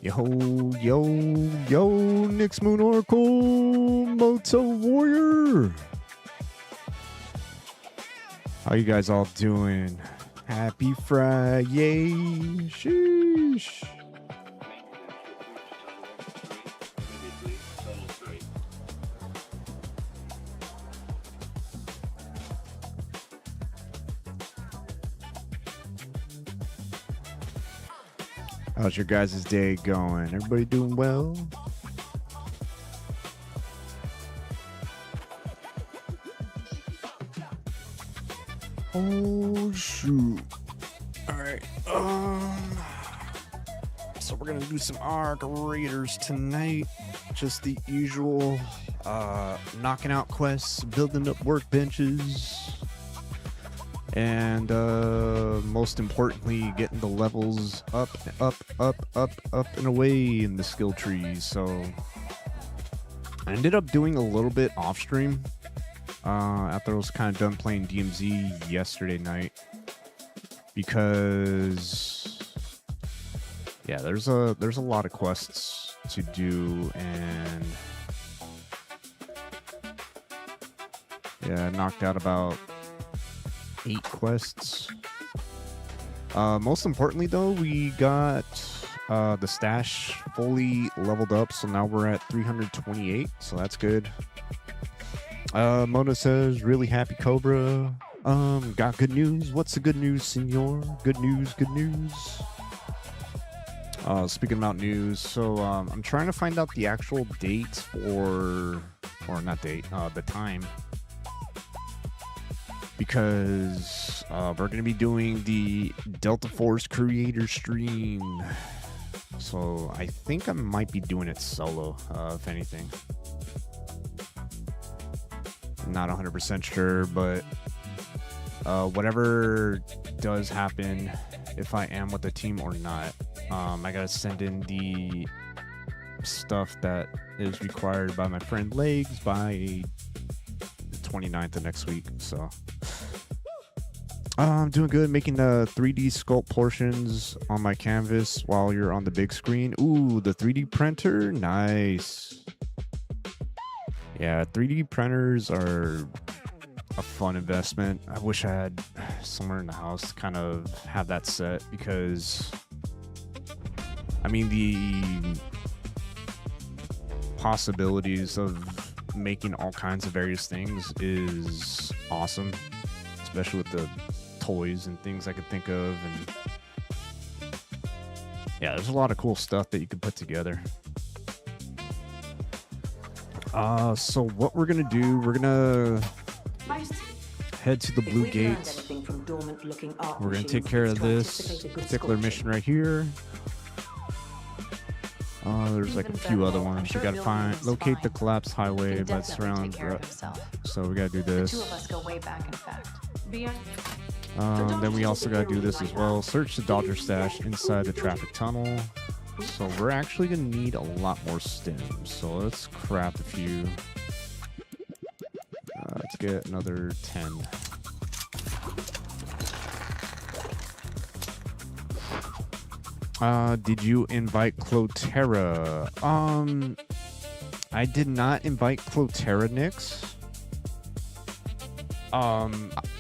Yo, yo, yo, Nyx Moon Oracle, Moto Warrior. How you guys all doing? Happy Friday. Sheesh. How's your guys' day going? Everybody doing well? Oh shoot. Alright. So we're gonna do some Arc Raiders tonight. Just the usual knocking out quests, building up workbenches. And most importantly, getting the levels up, and away in the skill trees. So I ended up doing a little bit off stream after I was kind of done playing DMZ yesterday night, because yeah, there's a lot of quests to do, and yeah, I knocked out about 8 quests. Most importantly though, we got the stash fully leveled up, so now we're at 328, so that's good. Mona says, really happy Cobra. Got good news. What's the good news, senor? Good news, good news. Speaking about news, so I'm trying to find out the actual date for, or not date, the time, because we're going to be doing the Delta Force creator stream. So I think I might be doing it solo, if anything. I'm not 100% sure, but whatever does happen, if I am with the team or not, I got to send in the stuff that is required by my friend Legs by the 29th of next week. So I'm doing good, making the 3D sculpt portions on my canvas while you're on the big screen. Ooh, the 3D printer, nice. Yeah, 3D printers are a fun investment. I wish I had somewhere in the house to kind of have that set, because I mean, the possibilities of making all kinds of various things is awesome, especially with the toys and things I could think of. And yeah, there's a lot of cool stuff that you can put together. So what we're gonna do, we're gonna head to the Blue Gates. We're gonna take care of this particular mission right here. There's like a few other ones. We gotta locate the collapsed highway that surrounds. So we gotta do this. Then we also gotta do this as well. Search the Dodger stash inside the traffic tunnel. So we're actually gonna need a lot more stems. So let's craft a few. Let's get another 10. Did you invite Cloterra? I did not invite Cloterra, Nyx.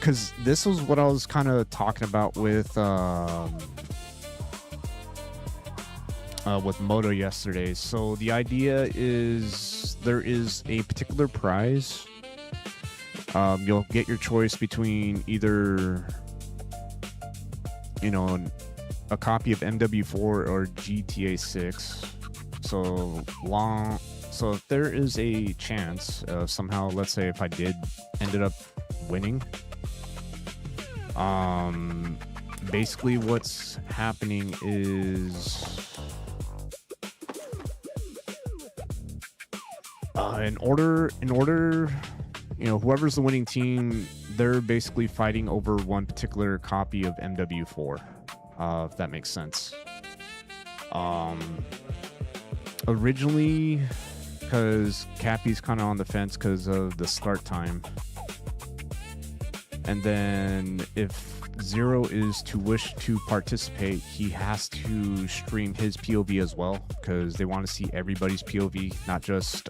Cause this was what I was kind of talking about with Moto yesterday. So the idea is there is a particular prize. You'll get your choice between either, you know, a copy of MW4 or GTA 6. So if there is a chance, somehow, let's say if I ended up winning, basically what's happening is in order, you know, whoever's the winning team, they're basically fighting over one particular copy of MW4, if that makes sense. Originally, because Cappy's kind of on the fence because of the start time, and then if Zero is to wish to participate, he has to stream his POV as well, because they want to see everybody's POV, not just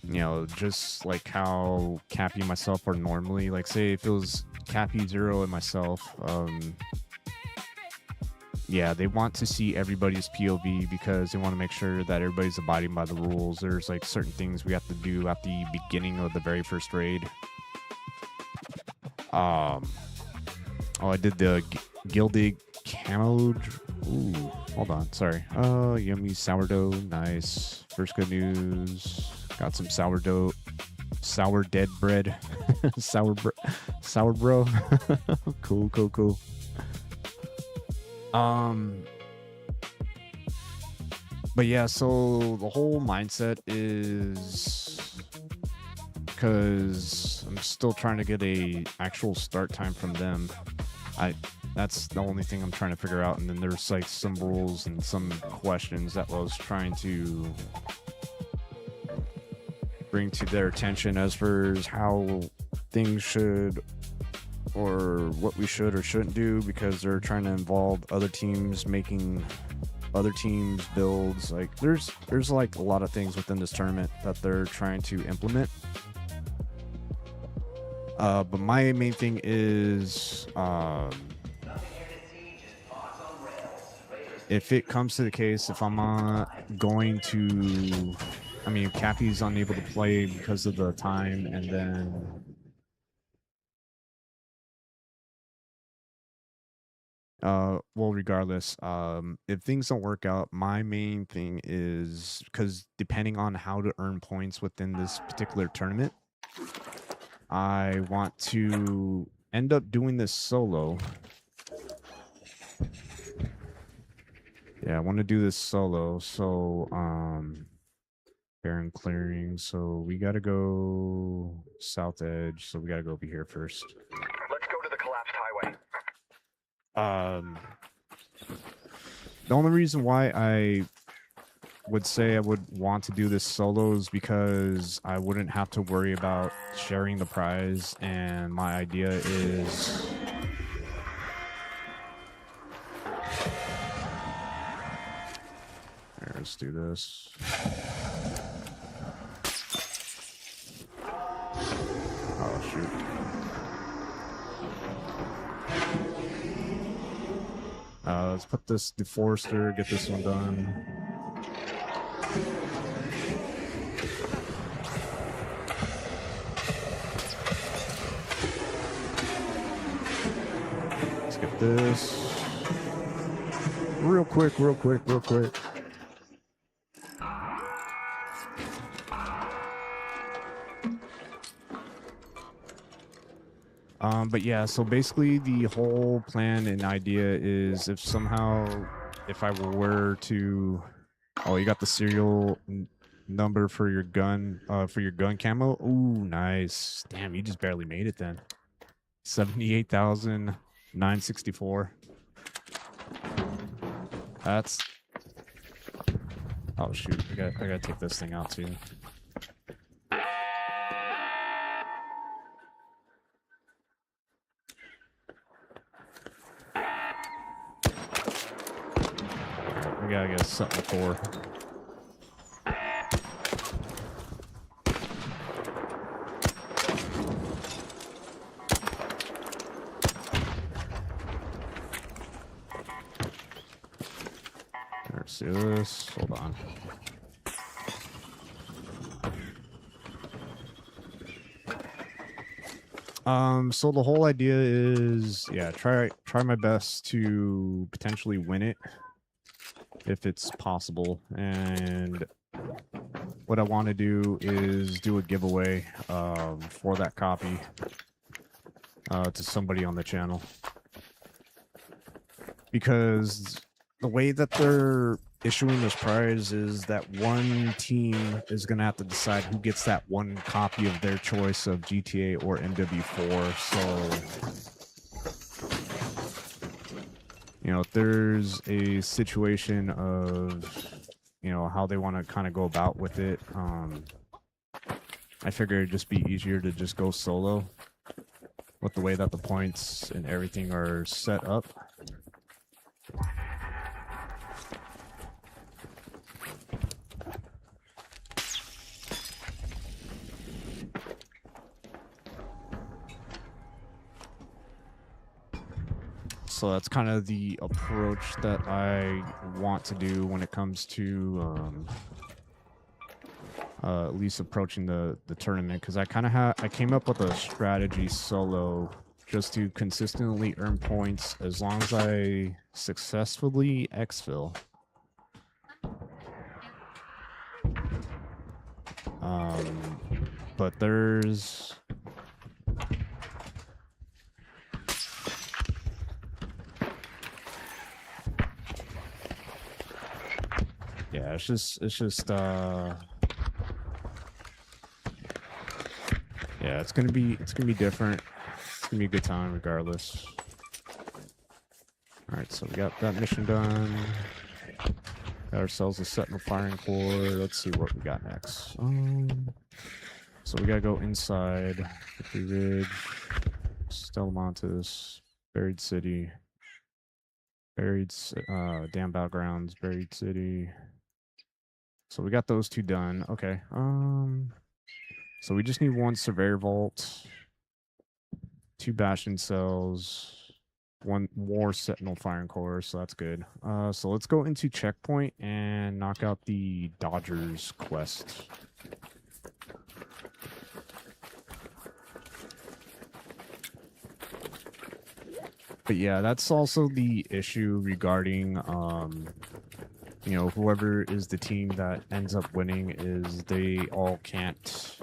you know, just like how Cappy and myself are normally. Like, say if it was Cappy, Zero, and myself, yeah, they want to see everybody's POV because they want to make sure that everybody's abiding by the rules. There's like certain things we have to do at the beginning of the very first raid. Oh, I did the gilded camo. Ooh, hold on, sorry. Oh, yummy sourdough, nice. First good news. Got some sourdough, sour dead bread, sour bro. Cool. But yeah, so the whole mindset is because I'm still trying to get a actual start time from them. That's the only thing I'm trying to figure out, and then there's like some rules and some questions that I was trying to bring to their attention as far as how things should or what we should or shouldn't do, because they're trying to involve other teams making other teams builds. Like there's like a lot of things within this tournament that they're trying to implement. But my main thing is if it comes to the case, if I'm going to, I mean, Cappy's unable to play because of the time, and then well, regardless, if things don't work out, my main thing is, because depending on how to earn points within this particular tournament, I want to end up doing this solo. Yeah, I want to do this solo. So, Baron clearing. So we got to go south edge. So we got to go over here first. Let's go to the collapsed highway. The only reason why I would say I would want to do this solo is because I wouldn't have to worry about sharing the prize, and my idea is here, let's do this. Oh shoot. Let's put this deforester, get this one done. Let's get this real quick. But yeah, so basically the whole plan and idea is if somehow, if I were to, oh, you got the serial number for your gun camo. Ooh, nice. Damn, you just barely made it then. 78,964. That's, oh shoot, I gotta take this thing out too. We gotta get something for. Let's do this. Hold on. So the whole idea is, yeah, try my best to potentially win it if it's possible. And what I want to do is do a giveaway for that copy to somebody on the channel, because the way that they're issuing this prize is that one team is going to have to decide who gets that one copy of their choice of GTA or MW4. So, you know, if there's a situation of, you know, how they want to kind of go about with it, I figured it'd just be easier to just go solo with the way that the points and everything are set up. So that's kind of the approach that I want to do when it comes to at least approaching the tournament, because I kind of I came up with a strategy solo just to consistently earn points as long as I successfully exfil. But there's yeah, it's just yeah, it's gonna be different. It's gonna be a good time regardless. All right, so we got that mission done. Got ourselves a sentinel firing core. Let's see what we got next. So we gotta go inside Victory Ridge, Stellamontis, Buried City, Dam Battlegrounds, Buried City. So we got those two done. Okay. So we just need one Surveyor Vault, 2 Bastion cells, 1 more Sentinel firing core, so that's good. So let's go into checkpoint and knock out the Dodgers quest. But yeah, that's also the issue regarding you know, whoever is the team that ends up winning is they all can't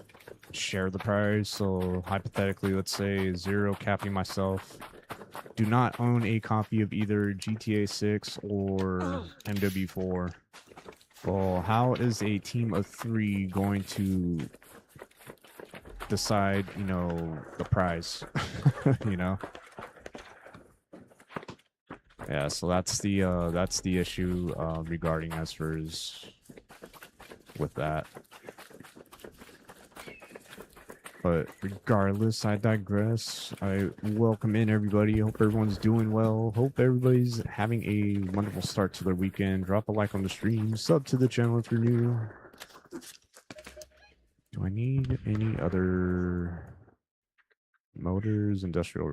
share the prize. So hypothetically, let's say Zero, Cappy, myself do not own a copy of either GTA 6 or MW4. Well, how is a team of 3 going to decide, you know, the prize? You know? Yeah, so that's the issue regarding as far as with that. But regardless, I digress. I welcome in everybody. Hope everyone's doing well. Hope everybody's having a wonderful start to their weekend. Drop a like on the stream. Sub to the channel if you're new. Do I need any other motors, industrial?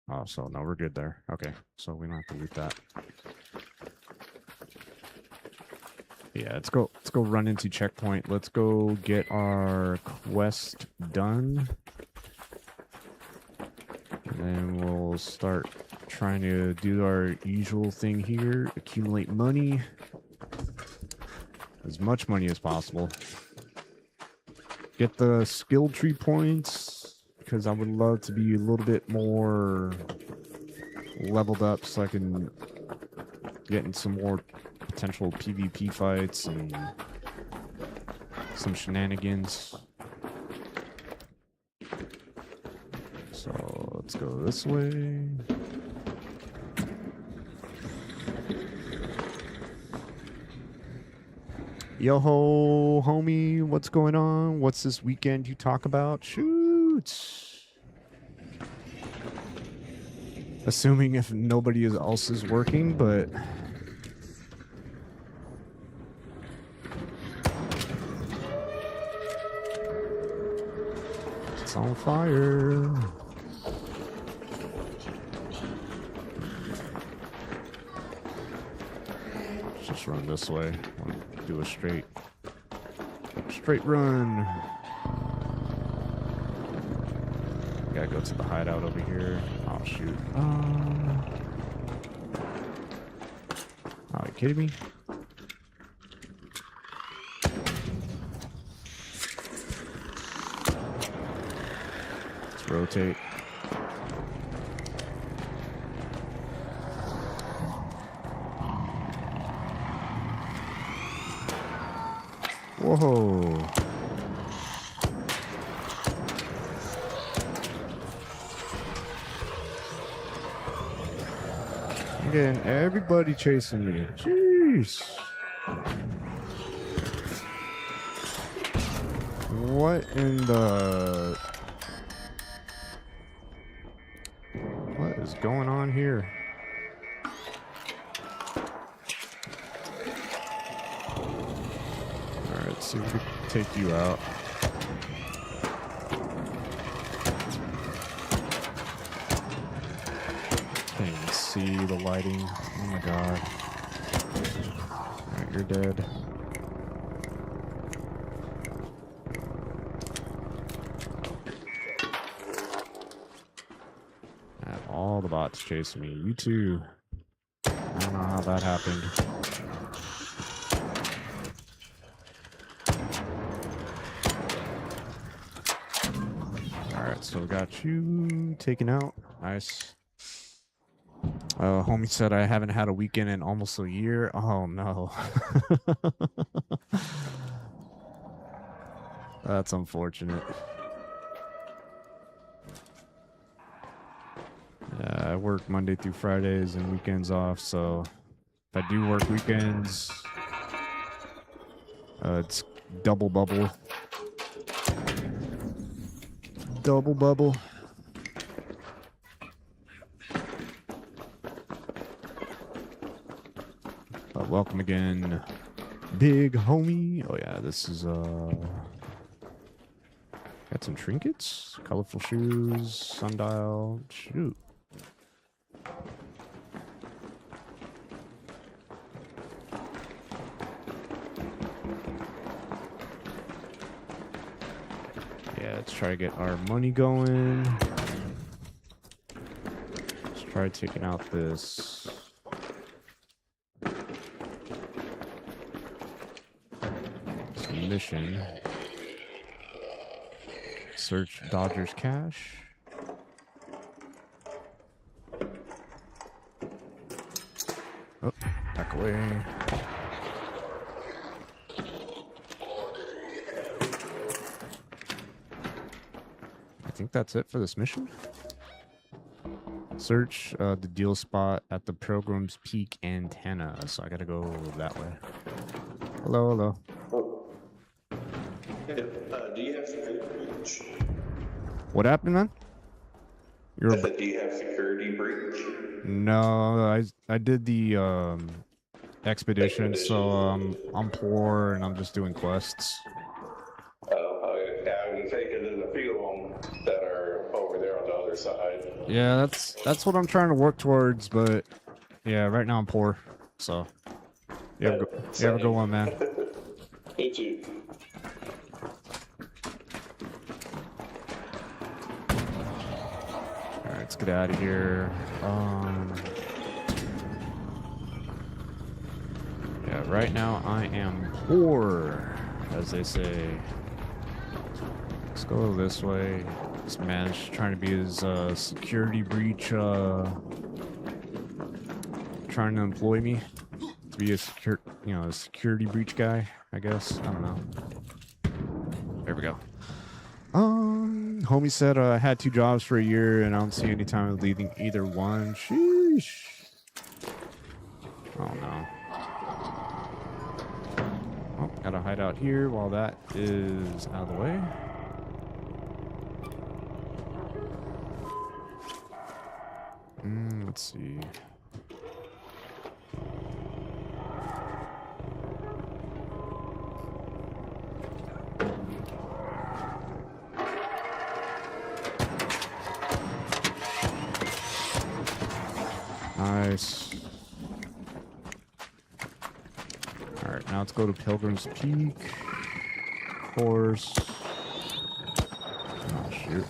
Oh, so no, we're good there. Okay, so we don't have to loot that. Yeah, let's go run into checkpoint. Let's go get our quest done. And then we'll start trying to do our usual thing here. Accumulate money. As much money as possible. Get the skill tree points, because I would love to be a little bit more leveled up so I can get in some more potential PvP fights and some shenanigans. So let's go this way. Yo ho, homie, what's going on? What's this weekend you talk about? Shoot. Assuming if nobody else is working, but it's on fire. Let's just run this way. We'll do a straight run. Gotta go to the hideout over here. Oh shoot. Are you kidding me? Let's rotate. Whoa. Again, everybody chasing me. Jeez. What in the... What is going on here? Alright, let's see if we can take you out. Can't even see the lighting. Oh my god. Alright, you're dead. All the bots chasing me. You too. I don't know how that happened. Alright, so got you taken out. Nice. Homie said I haven't had a weekend in almost a year. Oh no. That's unfortunate. Yeah, I work Monday through Fridays and weekends off, so if I do work weekends, it's double bubble. Double bubble. Welcome again, big homie. Oh yeah, this is got some trinkets, colorful shoes, sundial. Shoot. Yeah, let's try to get our money going. Let's try taking out this. Mission. Search Dodgers cash. Oh, back away. I think that's it for this mission. Search the deal spot at the Pilgrim's Peak antenna. So I gotta go that way. Hello, hello. Do you have security breach? What happened, man? Do you have security breach? No, I did the expedition, so I'm poor and I'm just doing quests. Yeah, I can take it in a few of them that are over there on the other side. Yeah, that's what I'm trying to work towards, but yeah, right now I'm poor, so you have a good one, man. You too. All right, let's get out of here. Yeah, right now I am poor, as they say. Let's go this way. This man's trying to be his security breach, trying to employ me to be a security breach guy, I guess. I don't know. There we go. Homie said I had 2 jobs for a year and I don't see any time of leaving either one. Sheesh. Oh no. Oh, gotta hide out here while that is out of the way. Let's see. Nice. All right, now let's go to Pilgrim's Peak. Of course. Oh, shoot.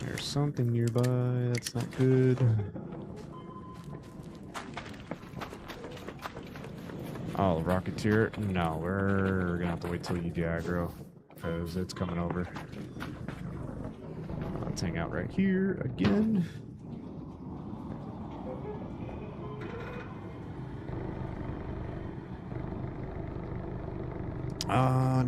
There's something nearby. That's not good. Oh, Rocketeer. No, we're gonna have to wait till you do aggro, because it's coming over. Let's hang out right here again.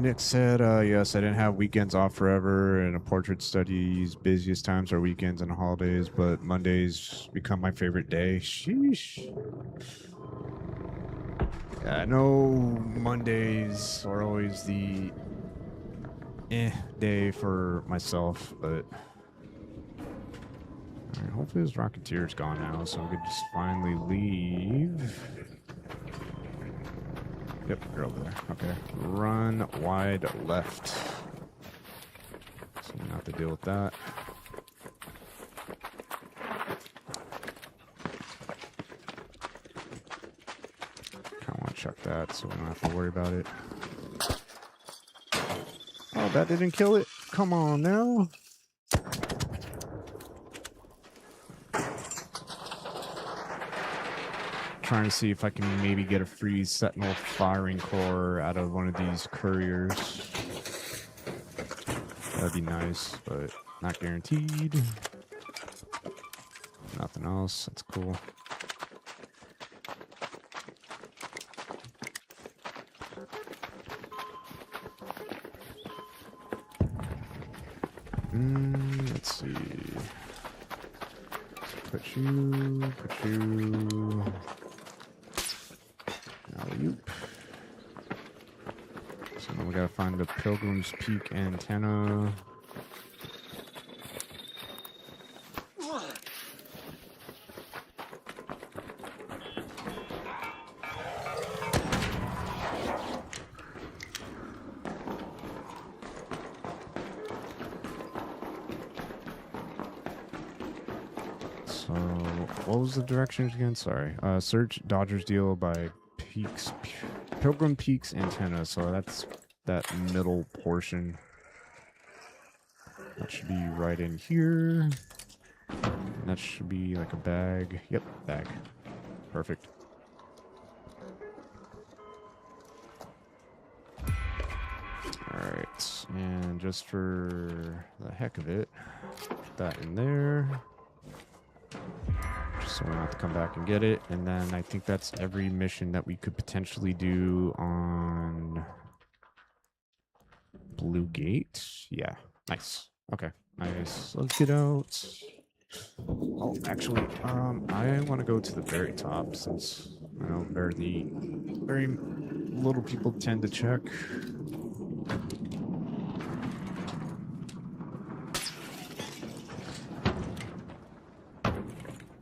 Nick said, yes, I didn't have weekends off forever, and a portrait study's busiest times are weekends and holidays, but Mondays become my favorite day. Sheesh. Yeah, I know Mondays are always the day for myself, but all right, hopefully this Rocketeer's gone now, so we could just finally leave. Yep, you're over there. Okay. Run wide left. So we don't have to deal with that. I want to chuck that so we don't have to worry about it. Oh, that didn't kill it. Come on now. Trying to see if I can maybe get a free Sentinel firing core out of one of these couriers. That'd be nice, but not guaranteed. Nothing else. That's cool. Let's see. Put you. Alley-oop. So now we gotta find the Pilgrim's Peak antenna. So, what was the directions again? Sorry. Search Dodgers deal by Pilgrim Peaks antenna. So that's that middle portion. That should be right in here. And that should be like a bag. Yep, bag. Perfect. Alright, and just for the heck of it, put that in there. Just so we don't have to come back and get it. And then I think that's every mission that we could potentially do on Blue Gate. Yeah, nice. Okay, nice. Let's get out. Oh, actually, I want to go to the very top since I know very little people tend to check.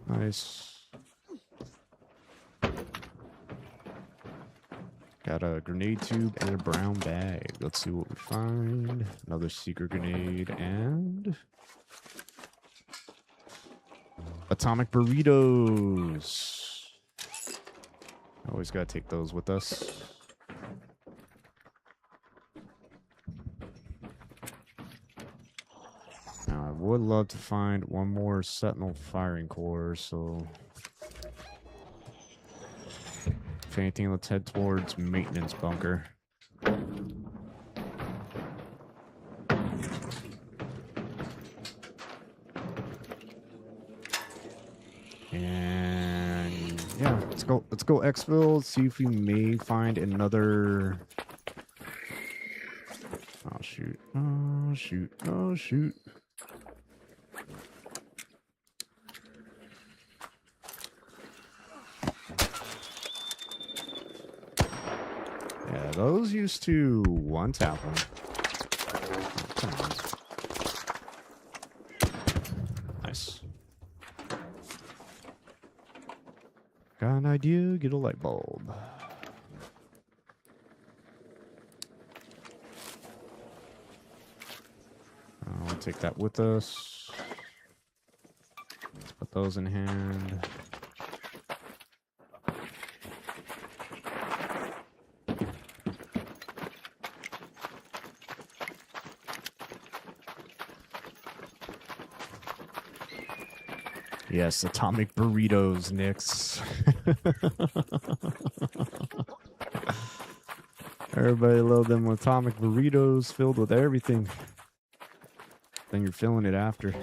Nice. Got a grenade tube and a brown bag. Let's see what we find. Another secret grenade and atomic burritos. Always gotta take those with us. Now I would love to find one more Sentinel firing core, so if anything, let's head towards maintenance bunker. And yeah, let's go exfil, see if we may find another. Oh shoot. Oh shoot. Oh shoot. Yeah, those used to one tap them. Oh, come on. Nice. Got an idea? Get a light bulb. I'll take that with us. Let's put those in hand. Yes, atomic burritos, Nix. Everybody love them atomic burritos filled with everything. Then you're filling it after.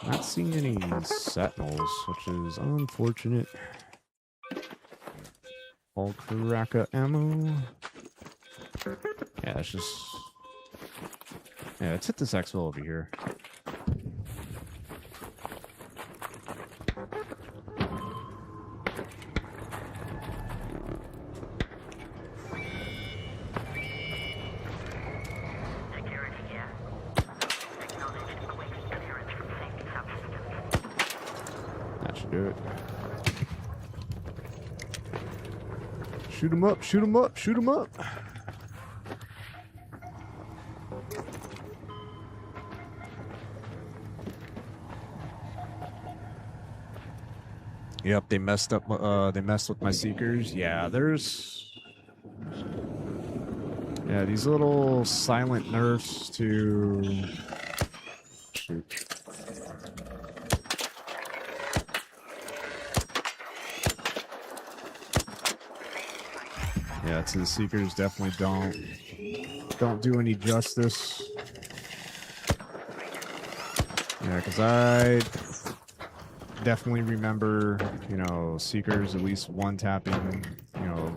Not seeing any sentinels, which is unfortunate. All Karaka ammo. Yeah, it's just... Yeah, let's hit this exfil over here. That should do it. Shoot him up, shoot him up, shoot him up. Yep, they messed up. They messed with my seekers. Yeah, these little silent nerfs to. Shoot. Yeah, to the seekers definitely don't do any justice. Yeah, because I definitely remember, you know, seekers at least one tapping, you know,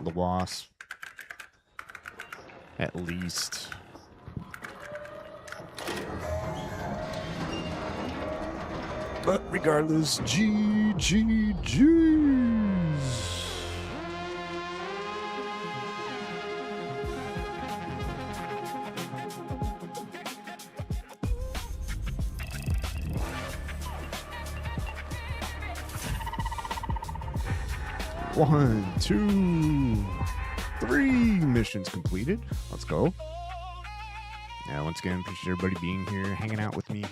the wasp. At least. But regardless, GGG's. One, two, three missions completed. Let's go. Yeah, once again, appreciate everybody being here, hanging out with me.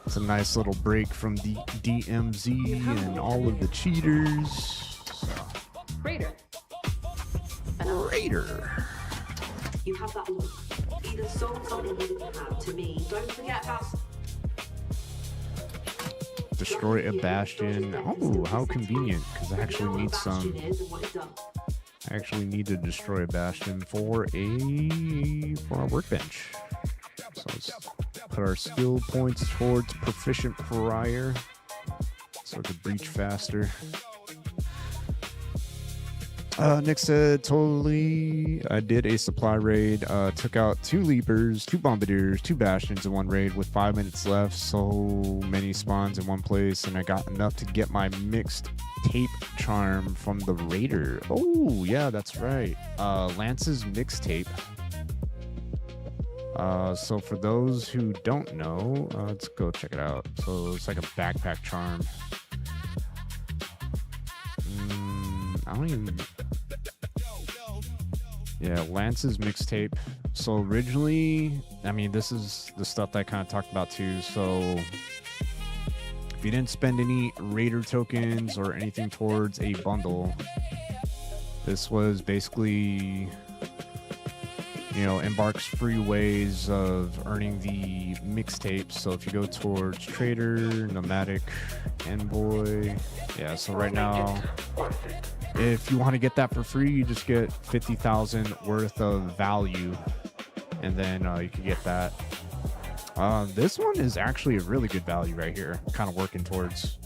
It's a nice little break from the DMZ and all of the cheaters. Raider. Raider. You have that look. Either sold something you didn't have to me. Don't forget about. Destroy a bastion. Oh, how convenient! Because I actually need some. I actually need to destroy a bastion for our workbench. So let's put our skill points towards proficient pariah, so I can breach faster. Nick said, totally. I did a supply raid, took out 2 leapers, 2 bombardiers, 2 bastions in one raid with 5 minutes left. So many spawns in one place, and I got enough to get my mixed tape charm from the raider. Oh, yeah, that's right. Lance's mixtape. So for those who don't know, let's go check it out. So it's like a backpack charm. I don't even... Yeah, Lance's mixtape. So originally, I mean, this is the stuff that I kind of talked about too. So if you didn't spend any Raider tokens or anything towards a bundle, this was basically, you know, Embark's free ways of earning the mixtapes. So if you go towards Trader, Nomadic, Envoy, yeah, so right now, if you want to get that for free, you just get 50,000 worth of value, and then you can get that. This one is actually a really good value right here. Kind of working towards.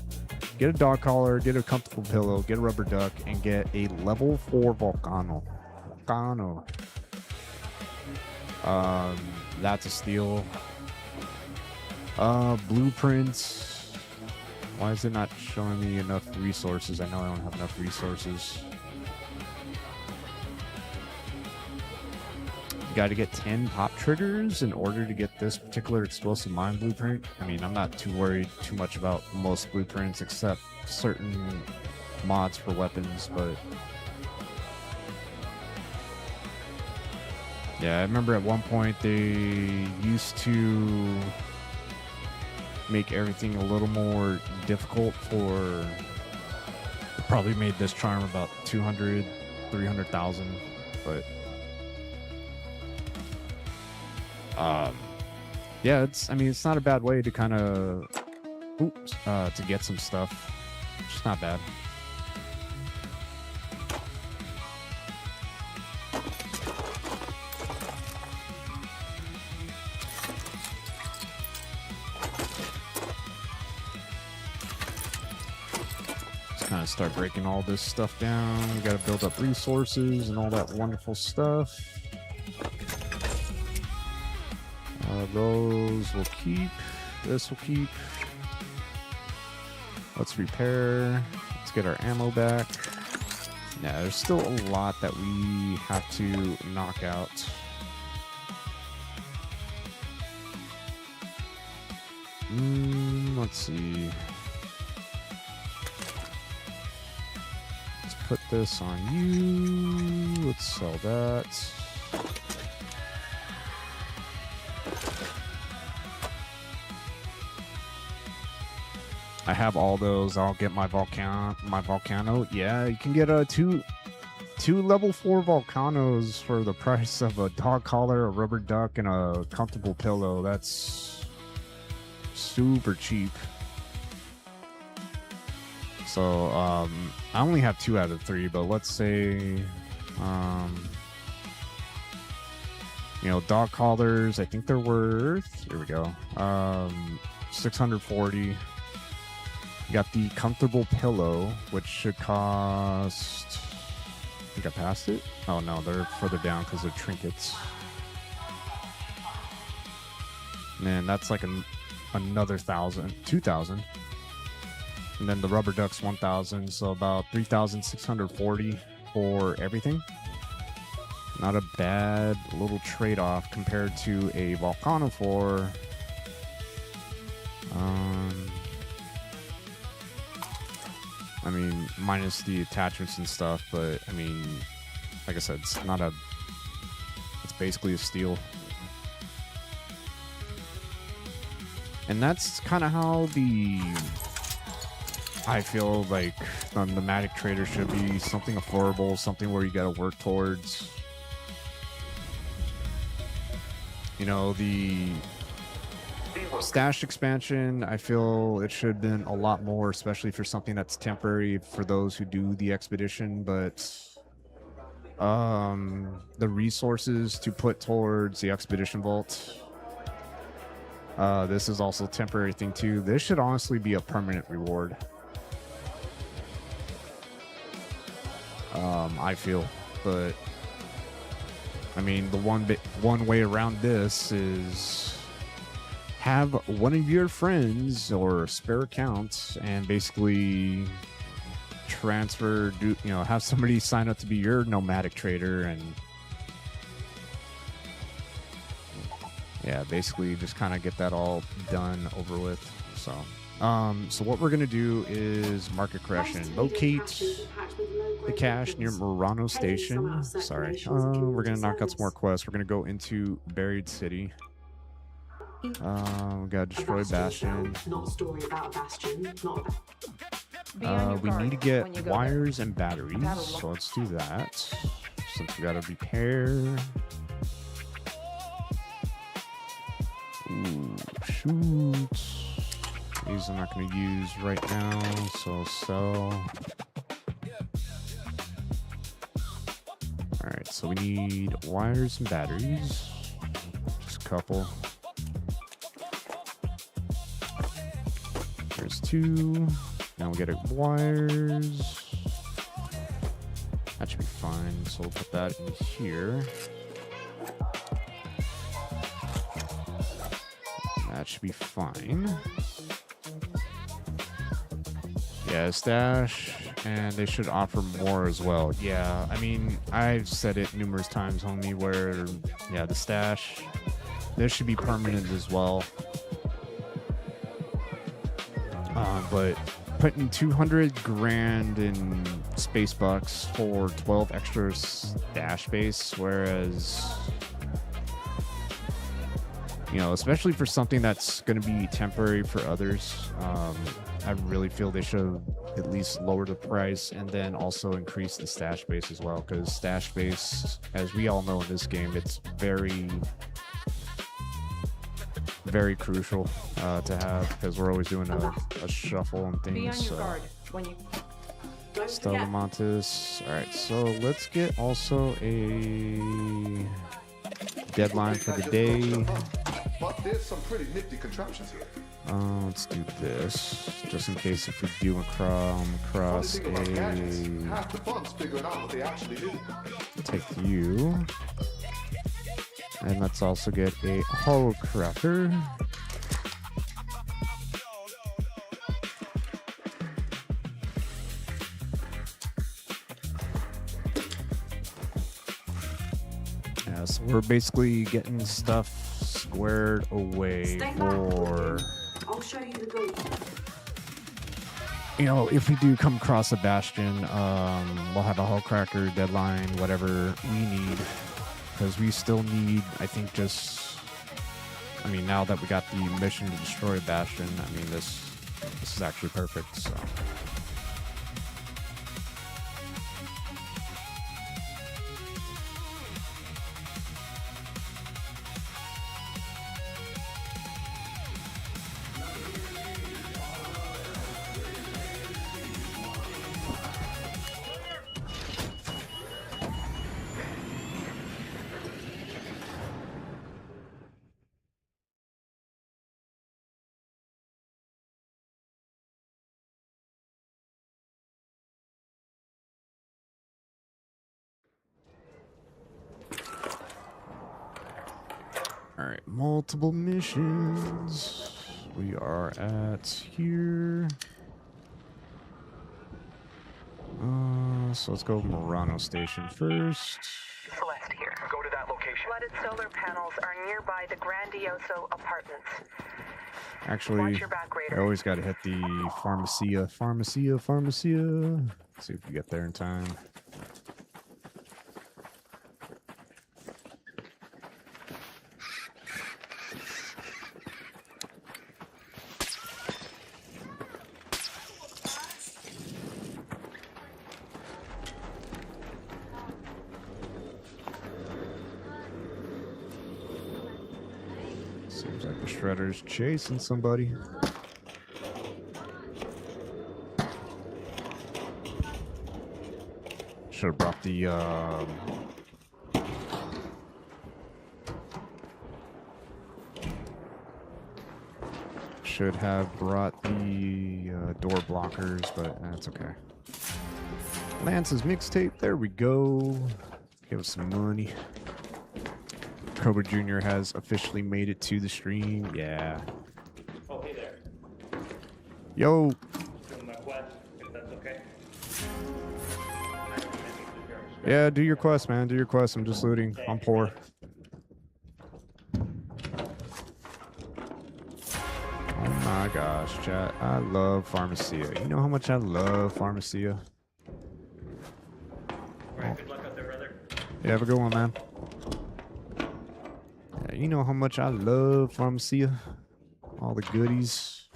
Get a dog collar, get a comfortable pillow, get a rubber duck, and get a level 4 Volcano. That's a steal. Blueprints. Why is it not showing me enough resources? I know I don't have enough resources. You got to get 10 pop triggers in order to get this particular explosive mine blueprint. I mean, I'm not too worried too much about most blueprints except certain mods for weapons, but yeah, I remember at one point they used to make everything a little more difficult for, probably made this charm about 200, 300,000, but yeah, it's not a bad way to kind of to get some stuff. It's just not bad. kind of start breaking all this stuff down. We got to build up resources and all that wonderful stuff. Those will keep. This will keep. Let's repair. Let's get our ammo back. Yeah, there's still a lot that we have to knock out. Let's see. Let's put this on you. Let's sell that. I have all those. I'll get my volcano. Yeah, you can get two level 4 volcanoes for the price of a dog collar, a rubber duck, and a comfortable pillow. That's super cheap. So I only have 2 out of 3, but let's say you know, dog collars, I think they're worth, here we go, 640. You got the comfortable pillow, which should cost, I think I passed it. Oh no, they're further down because they're trinkets. Man, that's like another 2,000. And then the rubber duck's 1,000, so about 3,640 for everything. Not a bad little trade-off compared to a volcano for I mean, minus the attachments and stuff, but I mean, like I said, it's basically a steal. And that's kind of how I feel like the nomadic trader should be, something affordable, something where you got to work towards. You know, the stash expansion, I feel it should have been a lot more, especially for something that's temporary for those who do the expedition, but the resources to put towards the expedition vault, this is also a temporary thing too. This should honestly be a permanent reward. I feel, but I mean, the one way around this is have one of your friends or spare accounts and basically transfer, have somebody sign up to be your nomadic trader, and yeah, basically just kind of get that all done over with. So so what we're gonna do is market correction, locate the cache near Murano Station. Sorry, we're gonna knock out some more quests. We're gonna go into Buried City. We gotta destroy Bastion. Not a story about Bastion. We need to get wires and batteries, so let's do that. Since we gotta repair. Ooh, shoot. These I'm not gonna use right now, so sell. Alright, so we need wires and batteries. Just a couple. There's 2. Now we get wires. That should be fine. So we'll put that in here. That should be fine. Yeah, stash, and they should offer more as well. Yeah, I mean, I've said it numerous times, homie, where, yeah, the stash, this should be permanent as well. But putting 200 grand in space bucks for 12 extra stash space, whereas, you know, especially for something that's going to be temporary for others, I really feel they should at least lower the price and then also increase the stash base as well, because stash base, as we all know in this game, it's very, very crucial to have, because we're always doing a shuffle and things. Be on your so. guard when you... Stella Montes. All right, so let's get also a deadline for the day. but there's some pretty nifty contraptions here. Let's do this, just in case if we do come across Funny thing about gadgets, a... half the fun's figuring out what they actually do. Take you. And let's also get a hollow cracker. Yeah, so we're basically getting stuff squared away Stay back. for, I'll show you the goal. you know, if we do come across a bastion, we'll have a hull cracker deadline, whatever we need, because we still need, I think, just, I mean, now that we got the mission to destroy a bastion, I mean, this is actually perfect, so. All right, multiple missions. We are at here. So let's go Murano Station first. Celeste here. Go to that location. Flooded solar panels are nearby the Grandioso apartments. Actually, Watch your back, Raider. I always got to hit the Pharmacia. See if we get there in time. Seems like the Shredder's chasing somebody. Should have brought the door blockers, but that's okay. Lance's mixtape, there we go. Give us some money. Cobra Jr. has officially made it to the stream. Yeah. Oh, hey there. Yo. Doing my quest, if that's okay. Yeah, do your quest, man. Do your quest. I'm just looting. I'm poor. Oh my gosh, chat. I love Pharmacia. You know how much I love Pharmacia? Alright, good luck out there, brother. Yeah, have a good one, man. Yeah, you know how much I love Pharmacia? All the goodies.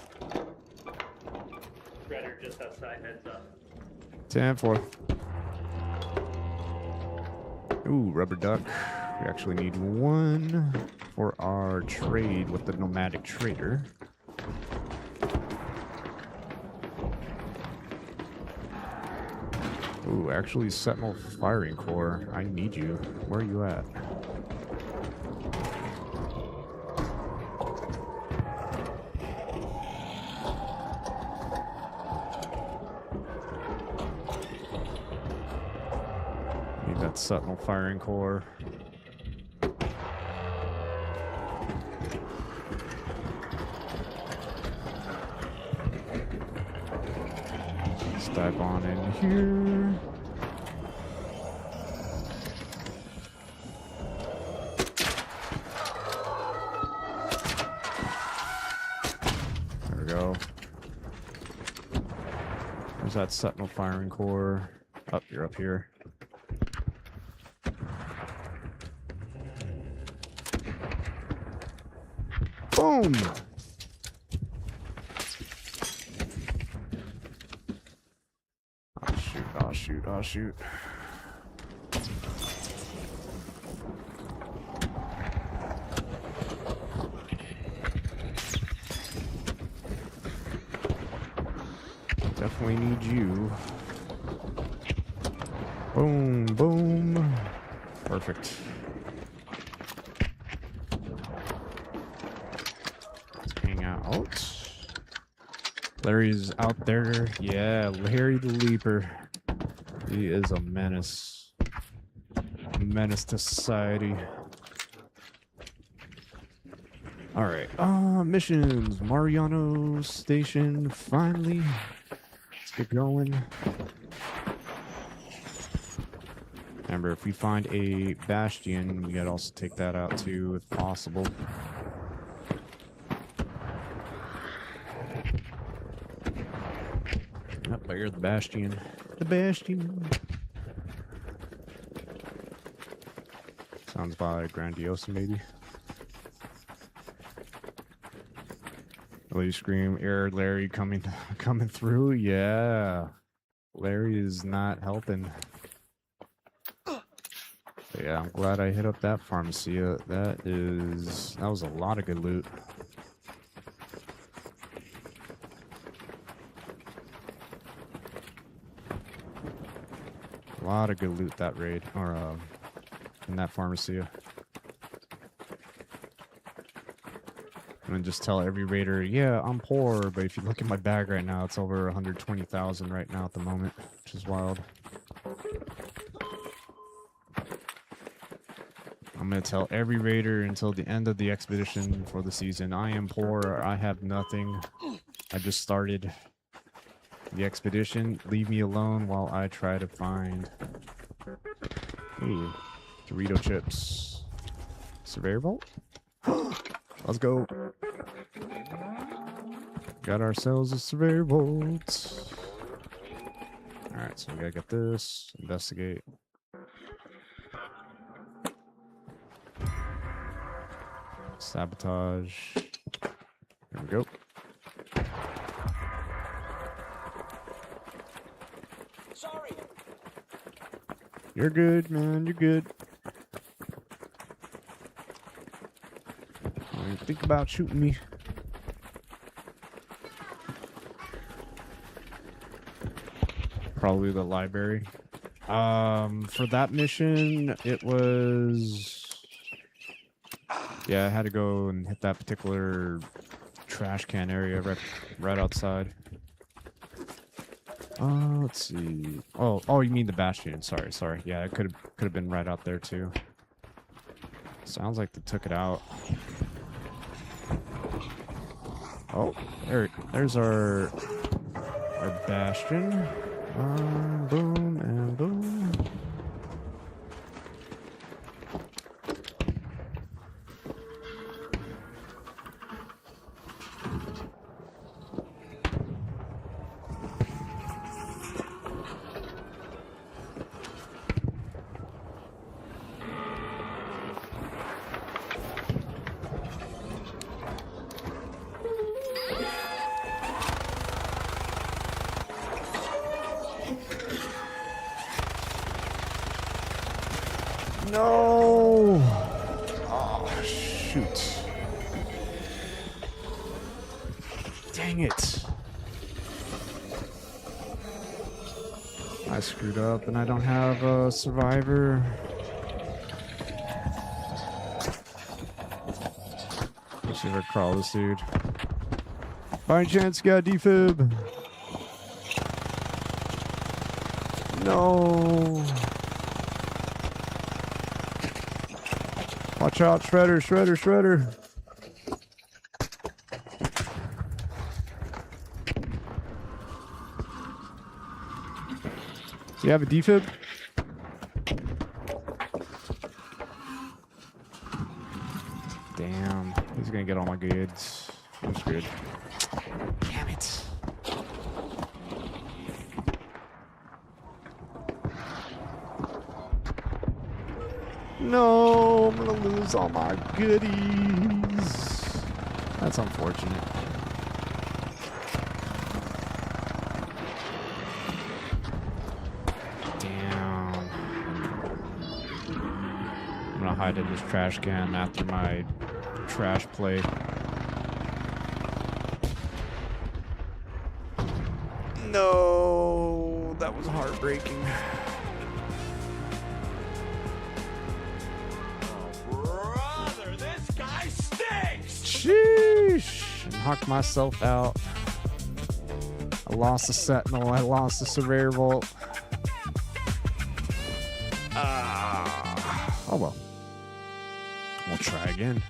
Shredder just outside, heads up. 10-4. Ooh, rubber duck. We actually need one for our trade with the nomadic trader. Ooh, actually Sentinel Firing Core. I need you. Where are you at? Need that Sentinel Firing Core. Let's dive on in here. There we go. There's that Sentinel Firing Core. Up, you're up here. Boom! Oh shoot, oh shoot, oh shoot. Definitely need you. Boom, boom. Perfect. Out. Larry's out there. Yeah, Larry the Leaper. He is a menace. A menace to society. Alright. Missions. Mariano Station. Finally. Let's get going. Remember, if we find a bastion, we gotta also take that out too, if possible. Yep, I hear the bastion. The bastion. Sounds by Grandiosa, maybe. Will you scream, "Air Larry coming through"? Yeah. Larry is not helping. But yeah, I'm glad I hit up that pharmacy. That was a lot of good loot. A lot of good loot that raid, or in that pharmacy. And then just tell every raider, yeah, I'm poor, but if you look at my bag right now, it's over 120,000 right now at the moment, which is wild. I'm going to tell every raider until the end of the expedition for the season, I am poor, I have nothing, I just started the expedition, leave me alone while I try to find... Ooh, Dorito chips. Surveyor vault? Let's go. Got ourselves a surveyor vault. Alright, so we gotta get this. Investigate. Sabotage. There we go. Sorry. You're good, man. You're good. Don't even think about shooting me. Probably the library. For that mission, it was... Yeah, I had to go and hit that particular trash can area right outside. Let's see. Oh, you mean the bastion? Sorry. Yeah, it could have been right out there too. Sounds like they took it out. Oh, there's our bastion. Boom and boom. No! Oh, shoot. Dang it. I screwed up and I don't have a survivor. Let's see if I crawl this dude. By any chance, you got a defib? No. Watch out, Shredder. Do you have a defib? Damn, he's gonna get all my goods. I'm screwed. Damn it. No, I'm gonna lose all my goodies. That's unfortunate. Damn. I'm gonna hide in this trash can after my trash play. No, that was heartbreaking. Sheesh. knocked myself out. I lost the Sentinel. I lost the Surveyor Vault. Oh well. We'll try again.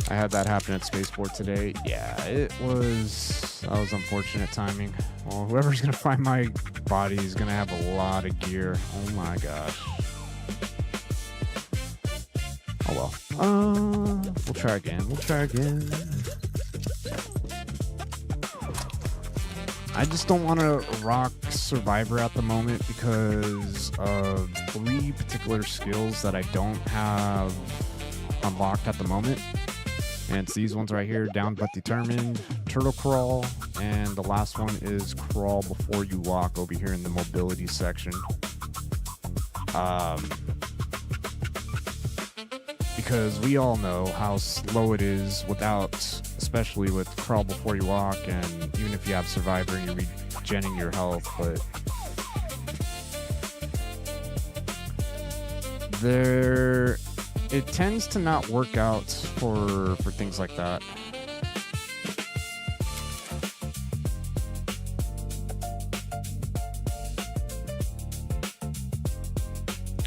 I had that happen at Spaceport today. Yeah, that was unfortunate timing. Well, whoever's gonna find my body is gonna have a lot of gear. Oh my gosh. Oh well. We'll try again. We'll try again. I just don't want to rock Survivor at the moment because of 3 particular skills that I don't have unlocked at the moment. And it's these ones right here, Down But Determined, Turtle Crawl, and the last one is Crawl Before You Walk over here in the mobility section. Because we all know how slow it is without, especially with Crawl Before You Walk, and even if you have Survivor, you're regenning your health, but it tends to not work out for things like that.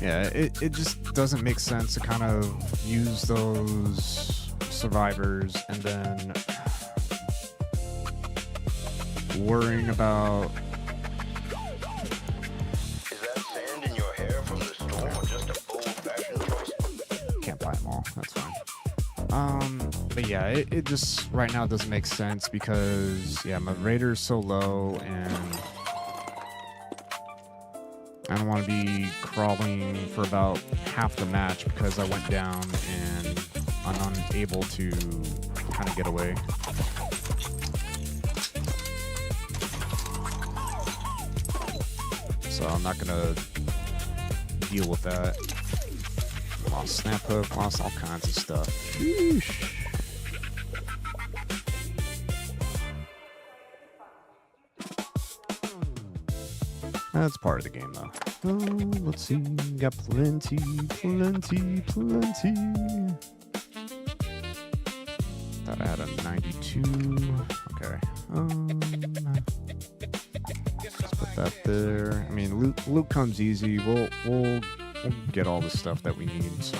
Yeah, it just doesn't make sense to kind of use those survivors and then worrying about. Is that sand in your hair from the storm or just a old-fashioned choice? Can't buy them all. That's fine. But yeah, it just right now doesn't make sense because yeah, my Raider's so low and I don't want to be crawling for about half the match because I went down and I'm unable to kind of get away. So I'm not gonna deal with that. Lost snap hook, lost all kinds of stuff. Sheesh. That's part of the game, though. Oh, let's see. Got plenty. Thought I had a 92. Okay. Let's put that there. I mean, loot comes easy. We'll get all the stuff that we need. So,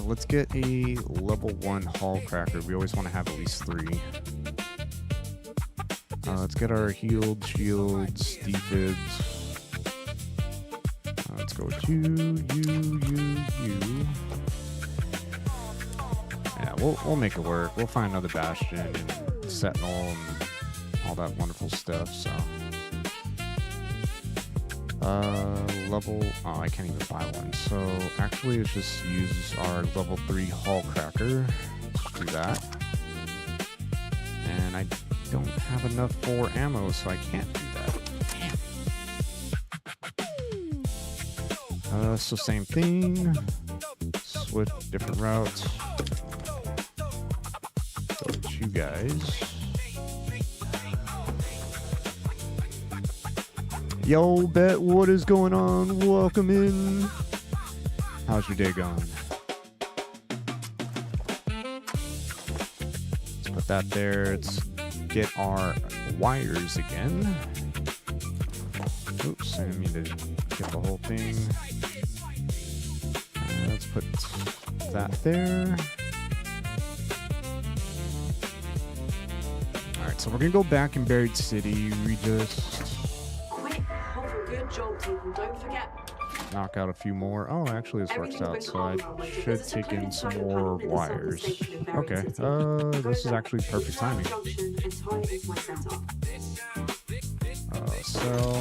let's get a level 1 hull cracker. We always want to have at least 3. Let's get our healed shields, defibs. Let's go to you. Yeah, we'll make it work. We'll find another Bastion and Sentinel and all that wonderful stuff. So, level. Oh, I can't even buy one. So actually, let's just use our level 3 hull cracker. Let's do that. And I don't have enough for ammo, so I can't do that. Damn. So same thing. Switch different routes. Go to you guys. Yo, Bet, what is going on? Welcome in. How's your day going? Let's put that there. Let's get our wires again. Oops, I didn't mean to get the whole thing. Let's put that there. Alright, so we're gonna go back in Buried City. We just Quick, hold a good job, people. Don't forget. knock out a few more. Oh, actually this works out, so I should take in some more wires. Okay, this is actually perfect timing. So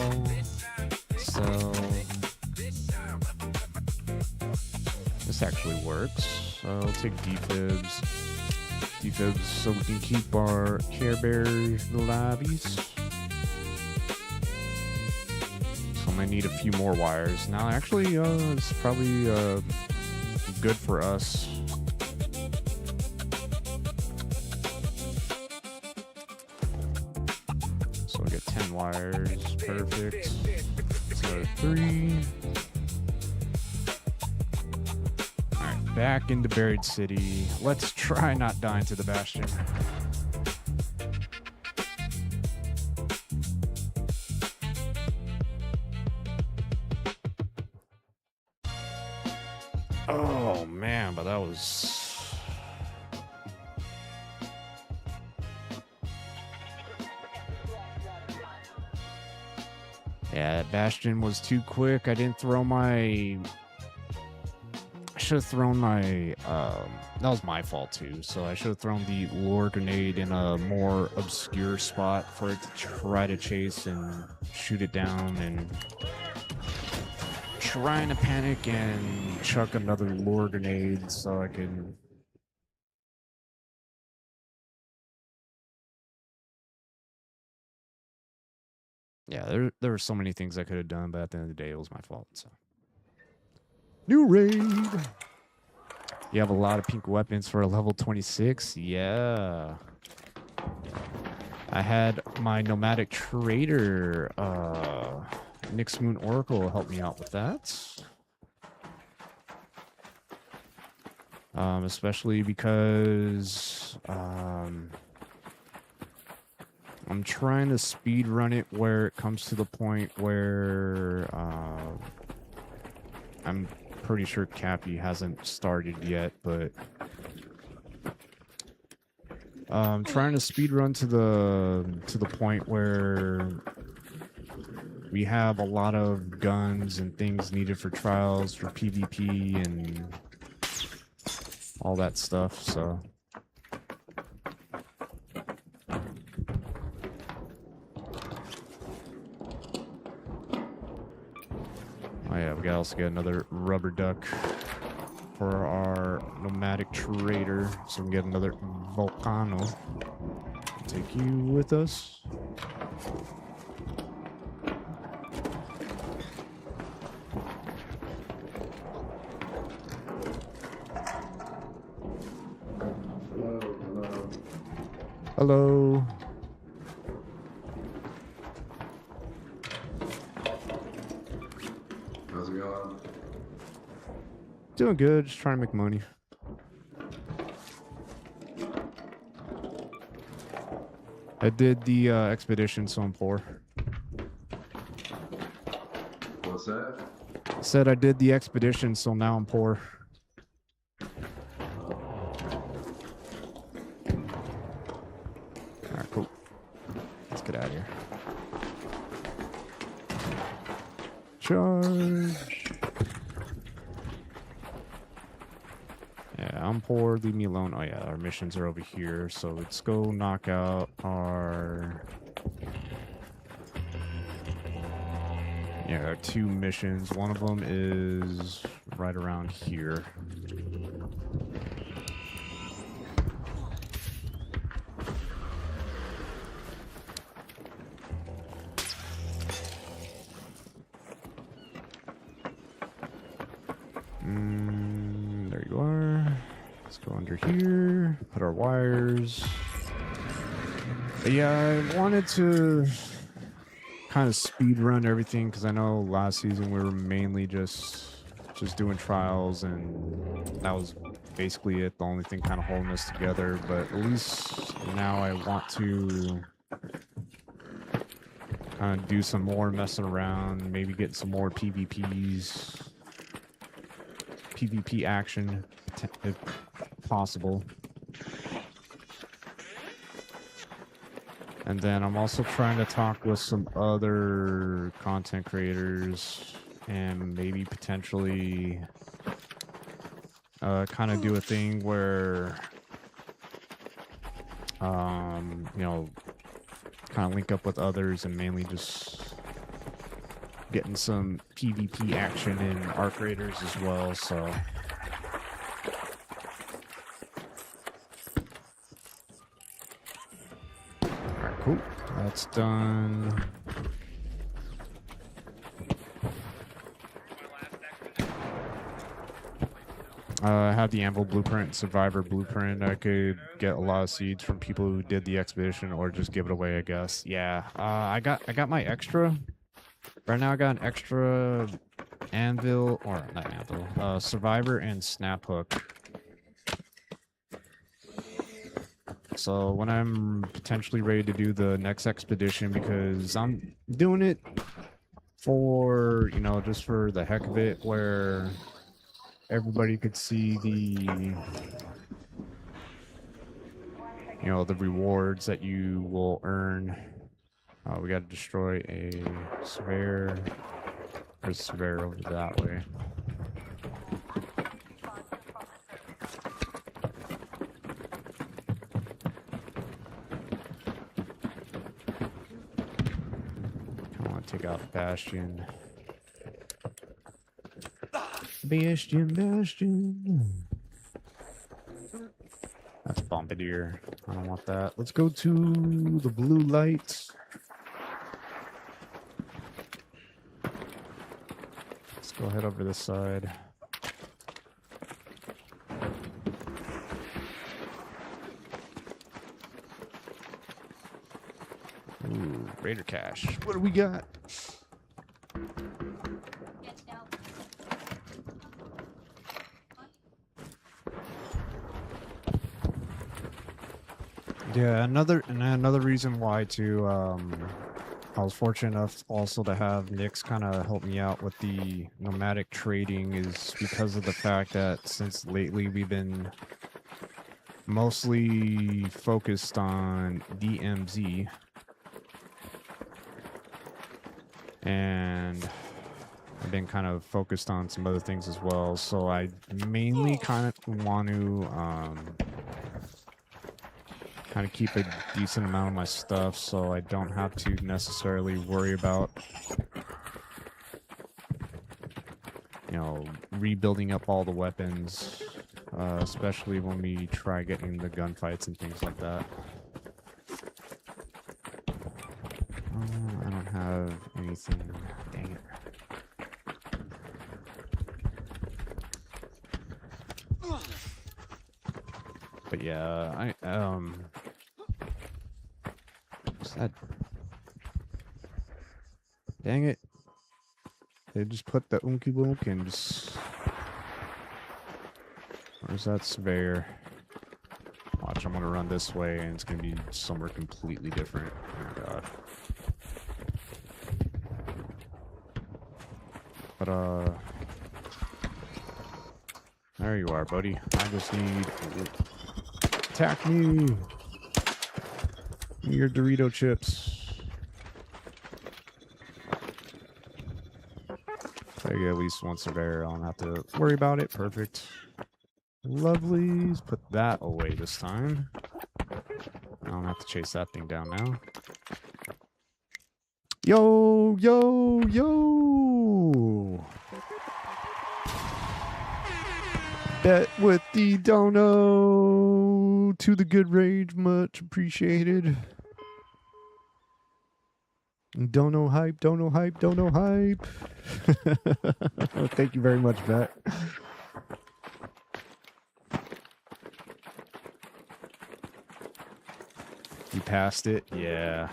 this actually works. I'll take defibs so we can keep our Care Bears lobbies. So I might need a few more wires. Now actually it's probably good for us. So we get 10 wires, perfect. So 3. Back into Buried City. Let's try not dying to the Bastion. Oh man, but that was... Yeah, Bastion was too quick. I didn't throw my... I should have thrown my... that was my fault too. So I should have thrown the lure grenade in a more obscure spot for it to try to chase and shoot it down, and trying to panic and chuck another lure grenade so I can... Yeah, there were so many things I could have done, but at the end of the day, it was my fault. So, new raid. You have a lot of pink weapons for a level 26. Yeah, I had my nomadic trader, Nyx Moon Oracle, help me out with that. Especially because I'm trying to speed run it where it comes to the point where I'm pretty sure Cappy hasn't started yet, but I'm trying to speed run to the point where we have a lot of guns and things needed for trials, for PvP and all that stuff, so... Oh yeah, we gotta also get another rubber duck for our nomadic trader, so we can get another volcano. Take you with us. Hello. How's it going? Doing good, just trying to make money. I did the expedition, so I'm poor. What's that? I said I did the expedition, so now I'm poor. Alright, cool. Let's get out of here. Charge. Yeah, I'm poor. Leave me alone. Oh yeah, our missions are over here. So let's go knock out our... Yeah, our 2 missions. One of them is right around here. There you are. Let's go under here, put our wires. But yeah, I wanted to kind of speed run everything because I know last season we were mainly just doing trials, and that was basically it, the only thing kind of holding us together. But at least now I want to kind of do some more messing around, maybe get some more PvP action if possible. And then I'm also trying to talk with some other content creators and maybe potentially kind of do a thing where you know, kind of link up with others and mainly just getting some PvP action in Arc Raiders as well, so... Alright, cool. That's done. I have the Anvil Blueprint, Survivor Blueprint. I could get a lot of seeds from people who did the expedition, or just give it away, I guess. Yeah, I got my extra. Right now I got an extra anvil, or not anvil, survivor and snap hook. So when I'm potentially ready to do the next expedition, because I'm doing it for, you know, just for the heck of it, where everybody could see the, you know, the rewards that you will earn. We got to destroy a surveyor. There's a surveyor over that way. I want to take out Bastion. Bastion. That's Bombardier. I don't want that. Let's go to the blue lights. Let's go head over this side. Ooh, Raider Cache. What do we got? Yeah, another reason why too, I was fortunate enough also to have Nyx kind of help me out with the nomadic trading is because of the fact that since lately we've been mostly focused on DMZ, and I've been kind of focused on some other things as well, so I mainly kind of want to kind of keep a decent amount of my stuff so I don't have to necessarily worry about, you know, rebuilding up all the weapons, especially when we try getting the gunfights and things like that. I don't have anything. Dang it. But yeah, what's that? Dang it. They just put the Unky Wunk and just... Where's that surveyor? Watch, I'm gonna run this way and it's gonna be somewhere completely different. Oh my god. But, there you are, buddy. I just need... Attack me! Give me your Dorito chips. So I get at least one surveyor. I don't have to worry about it. Perfect. Lovely. Let's put that away this time. I don't have to chase that thing down now. Yo, yo, yo! Bet with the dono to the good rage, much appreciated. Dono hype, dono hype, dono hype. Thank you very much, Bet. You passed it? Yeah.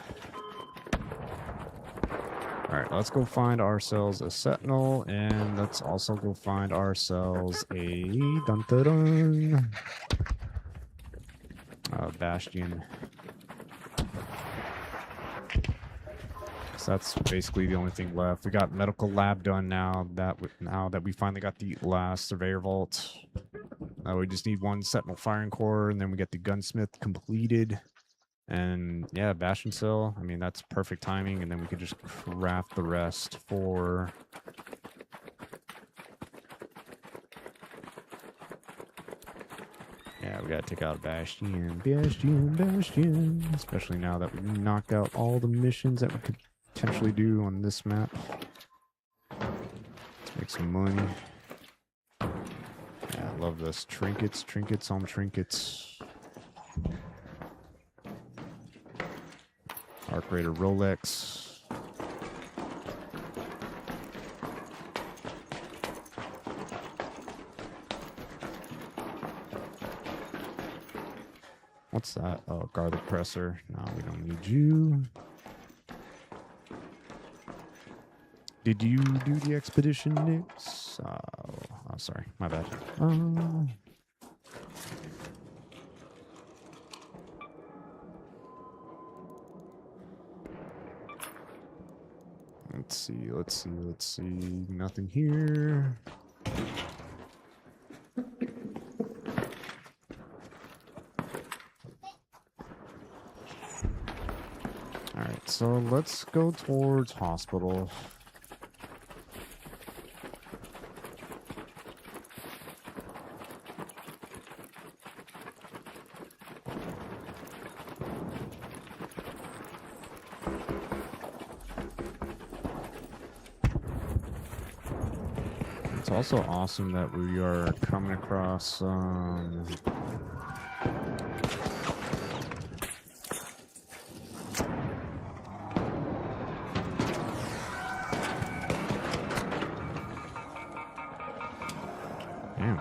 Alright, let's go find ourselves a Sentinel, and let's also go find ourselves a dun-dun-dun, Bastion. So that's basically the only thing left. We got medical lab done now that we finally got the last surveyor vault. We just need one Sentinel firing core, and then we get the gunsmith completed. And yeah, Bastion cell, I mean, that's perfect timing, and then we could just craft the rest for... Yeah, we gotta take out Bastion, especially now that we knocked out all the missions that we could potentially do on this map. Let's make some money. Yeah, I love this. Trinkets on trinkets. Arc Raider Rolex. What's that? Oh, garlic presser. No, we don't need you. Did you do the expedition, Nix? Oh, sorry, my bad. Let's see. Nothing here. Alright, so let's go towards hospital. It's also awesome that we are coming across man,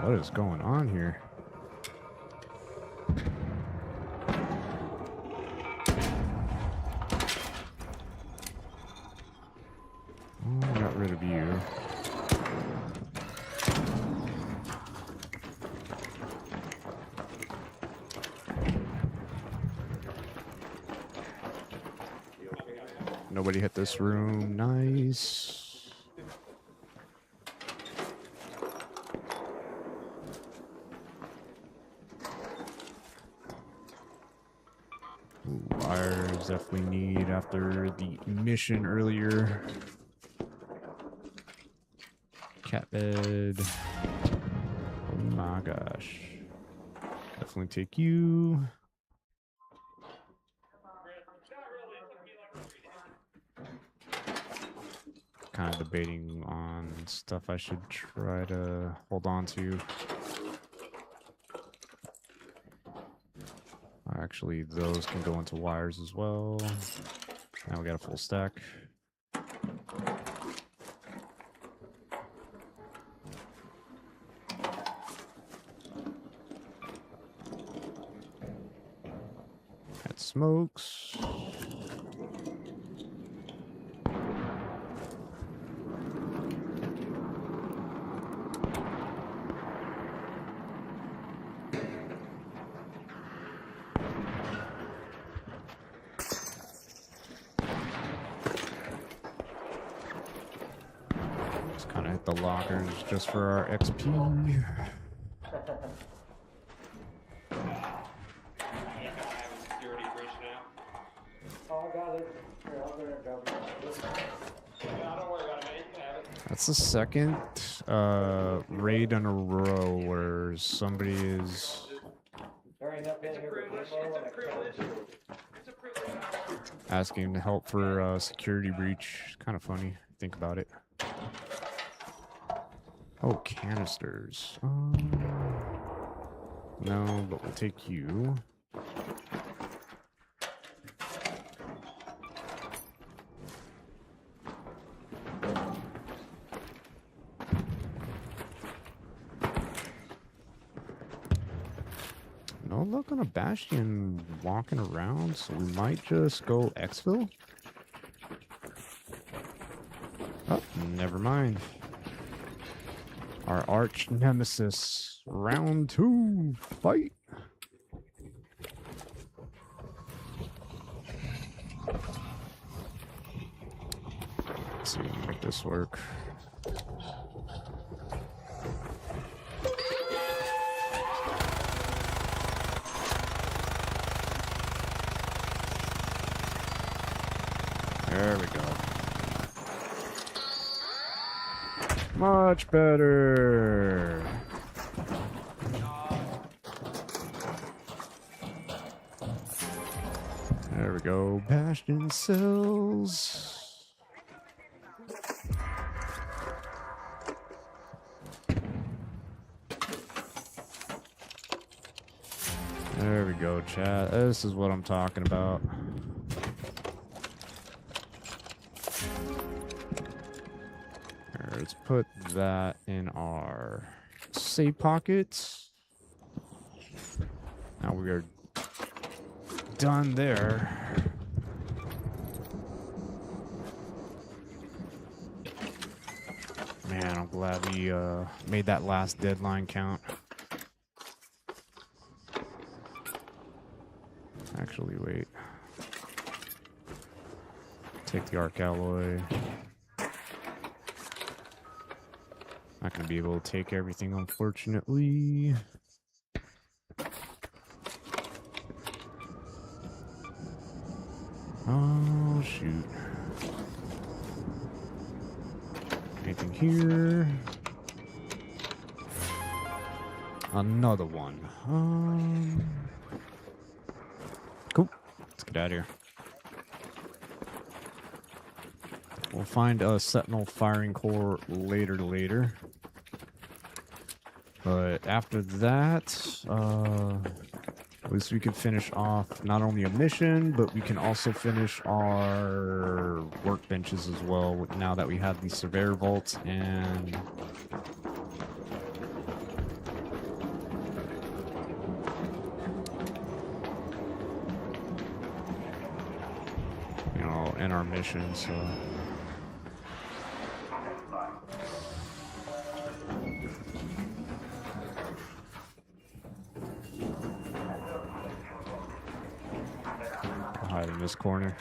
what is going on here? Oh, got rid of you. Nobody hit this room. Nice. Ooh, wires definitely need after the mission earlier. Cat bed. Oh my gosh. Definitely take you. Kind of debating on stuff I should try to hold on to. Actually, those can go into wires as well. Now we got a full stack. That smokes. Kind of hit the lockers just for our XP. That's the second raid in a row where somebody is asking help for security breach. Kind of funny. Think about it. Oh, canisters. No, but we'll take you. No luck on a Bastion walking around, so we might just go exfil. Oh, never mind. Our arch nemesis, round 2, fight. Let's see, make this work. There we go. Much better. There we go. Bastion cells. There we go, chat. This is what I'm talking about. Let's put that in our safe pockets. Now we are done there. Man, I'm glad we made that last deadline count. Actually, wait. Take the arc alloy. Not gonna be able to take everything, unfortunately. Oh, shoot. Anything here? Another one. Cool. Let's get out of here. We'll find a Sentinel firing core later. But after that, at least we can finish off not only a mission, but we can also finish our workbenches as well, now that we have the Surveyor Vault and... you know, in our mission, so... hide in this corner.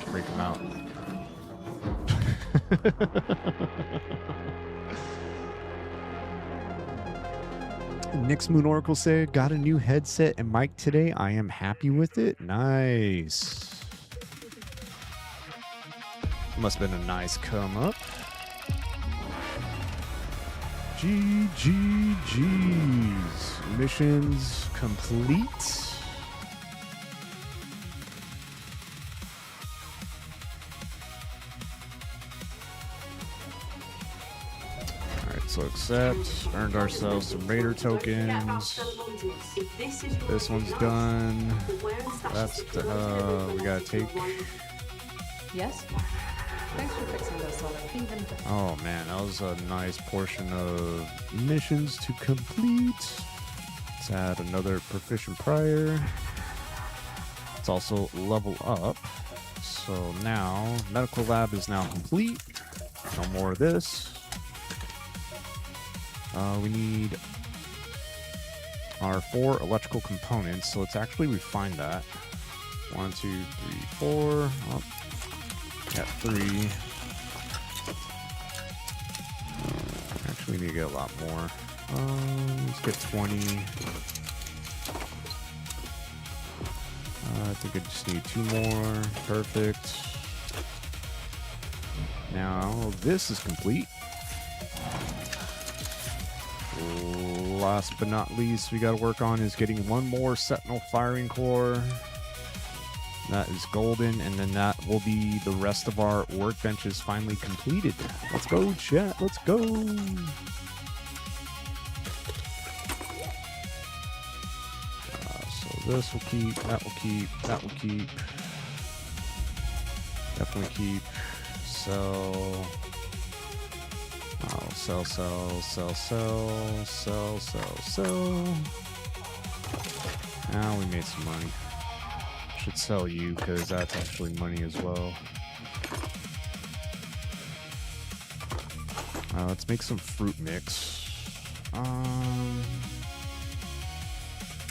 Freak him out. Nick's Moon Oracle said, got a new headset and mic today. I am happy with it. Nice. Must have been a nice come up. GGG's. Missions complete. Alright, so accept. Earned ourselves some Raider tokens. This one's done. That's we gotta take. Yes? Thanks for fixing those solid. Even Oh man, that was a nice portion of missions to complete. Let's add another proficient prior. Let's also level up. So now, medical lab is now complete. No more of this. We need our 4 electrical components, so let's actually refine that. 1, 2, 3, 4. Oh. Got 3. Actually, we need to get a lot more. Let's get 20. I think I just need 2 more. Perfect. Now, this is complete. Last but not least, we got to work on is getting 1 more Sentinel firing core. That is golden, and then that will be the rest of our workbenches finally completed. Let's go, chat. Let's go. So this will keep, that will keep, that will keep. Definitely keep. Sell. Oh, sell. Now we made some money. Should sell you because that's actually money as well. Let's make some fruit mix.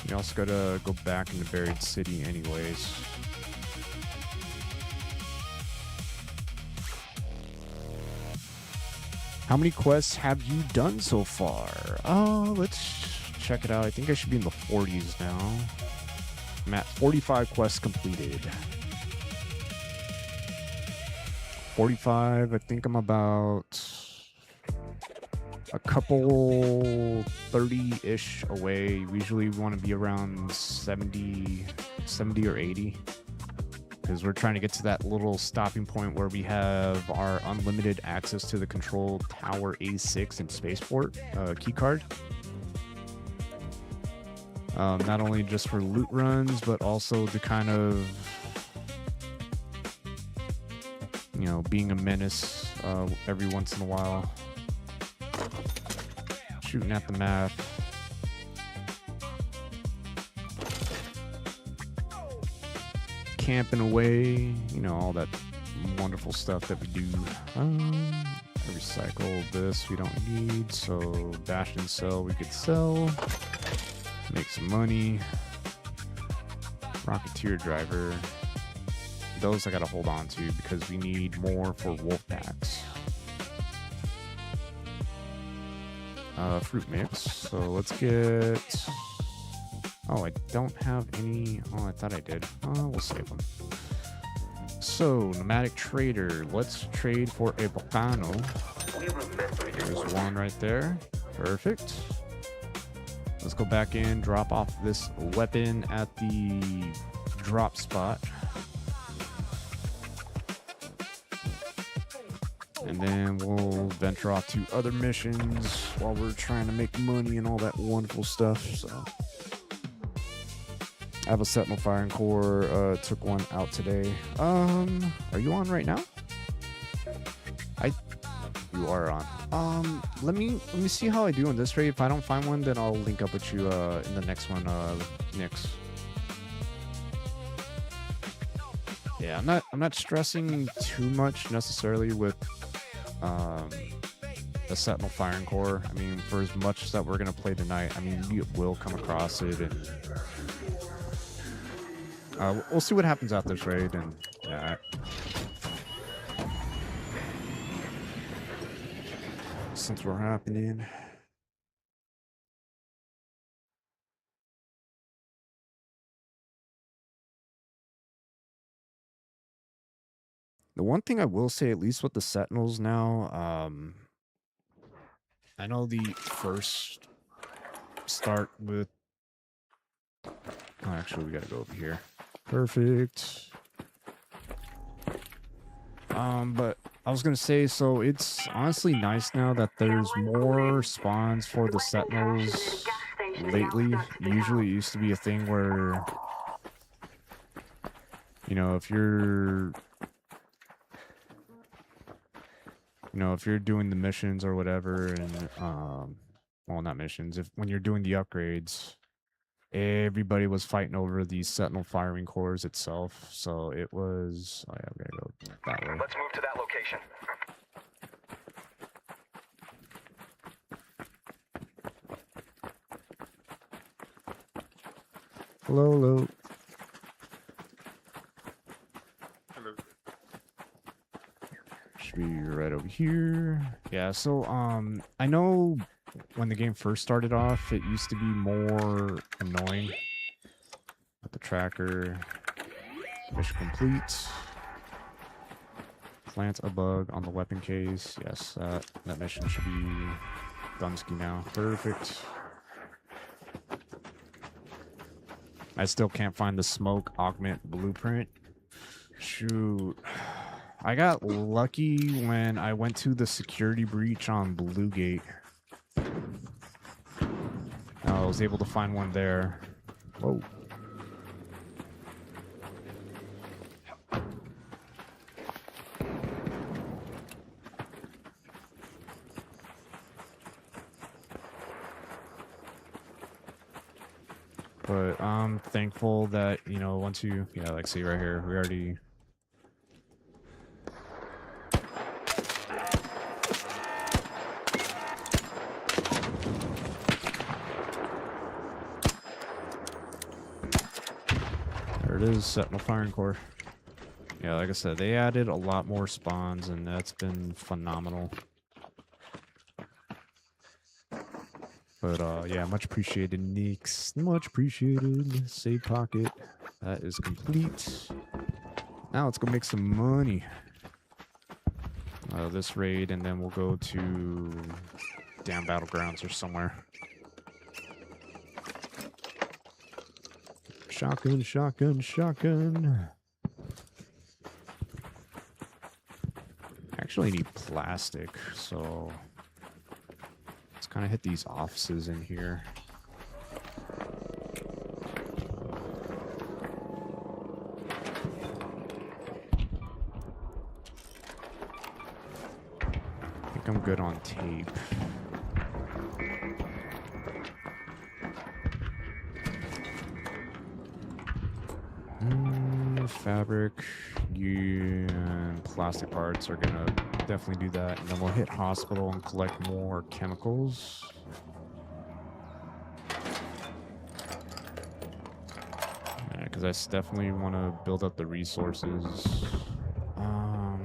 We also gotta go back into Buried City anyways. How many quests have you done so far? Let's check it out. I think I should be in the 40s now. I'm at 45 quests completed. 45, I think I'm about a couple 30-ish away. We usually want to be around 70 or 80. Because we're trying to get to that little stopping point where we have our unlimited access to the Control Tower A6 and Spaceport keycard. Not only just for loot runs, but also to kind of, you know, being a menace every once in a while. Shooting at the map. camping away, you know, all that wonderful stuff that we do. Recycle this we don't need, so bash and sell we could sell, make some money. Rocketeer driver, those I gotta hold on to because we need more for wolf packs. Fruit mix, so let's get, oh, I don't have any, oh, I thought I did. We'll save them. So, nomadic trader, let's trade for a Volcano. There's one right there. Perfect. Let's go back in, drop off this weapon at the drop spot. And then we'll venture off to other missions while we're trying to make money and all that wonderful stuff. So I have a Sentinel firing core, took one out today. Are you on right now? You are on. Let me see how I do in this raid. If I don't find one, then I'll link up with you in the next one, Nix. Yeah, I'm not stressing too much necessarily with the Sentinel firing core. I mean, for as much that we're gonna play tonight, I mean, we will come across it, and we'll see what happens out this raid. And yeah, since we're happening. The one thing I will say, at least with the Sentinels now, I know the first start with... Oh, actually, we gotta go over here. Perfect. But I was gonna say, so it's honestly nice now that there's more spawns for the Sentinels lately. Usually it used to be a thing where, you know, if you're doing the missions or whatever, and well, not missions, when you're doing the upgrades, everybody was fighting over the Sentinel firing cores itself. So it was, oh yeah, we gotta go that way. Let's move to that location. Hello. Should be right over here. Yeah, so I know when the game first started off, it used to be more annoying with the tracker. Mission complete. Plant a bug on the weapon case. Yes, that mission should be Dunsky now. Perfect. I still can't find the smoke augment blueprint. Shoot. I got lucky when I went to the security breach on Blue Gate. I was able to find one there. Whoa. But I'm thankful that, you know, once you, yeah, like see right here, we already... There it is, Sentinel firing core. Yeah, like I said, they added a lot more spawns, and that's been phenomenal. But yeah, much appreciated, Nix. Much appreciated. Save pocket. That is complete. Now let's go make some money. This raid, and then we'll go to damn battlegrounds or somewhere. Shotgun, shotgun, shotgun. Actually, I need plastic, so let's kind of hit these offices in here. I think I'm good on tape. fabric, you and plastic parts are gonna definitely do that. And then we'll hit hospital and collect more chemicals. Yeah, because I definitely want to build up the resources. I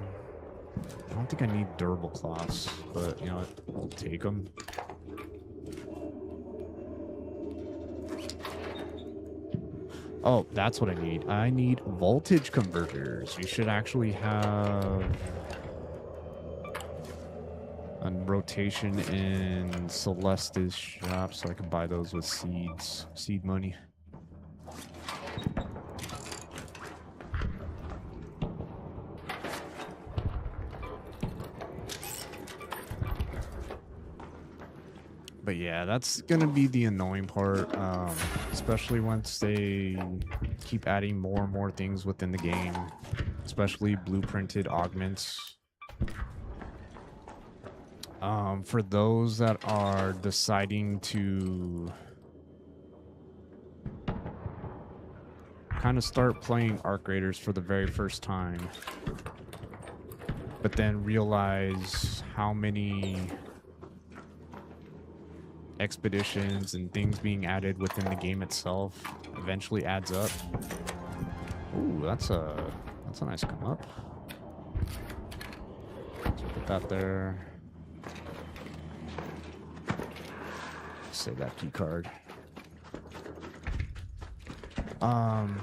don't think I need durable cloths, but you know what? We'll take them. Oh, that's what I need. I need voltage converters. We should actually have a rotation in Celeste's shop so I can buy those with seed money. But yeah, that's gonna be the annoying part, especially once they keep adding more and more things within the game, especially blueprinted augments. For those that are deciding to kind of start playing Arc Raiders for the very first time, but then realize how many expeditions and things being added within the game itself eventually adds up. Ooh, that's a nice come up. So put that there. Save that key card. Let's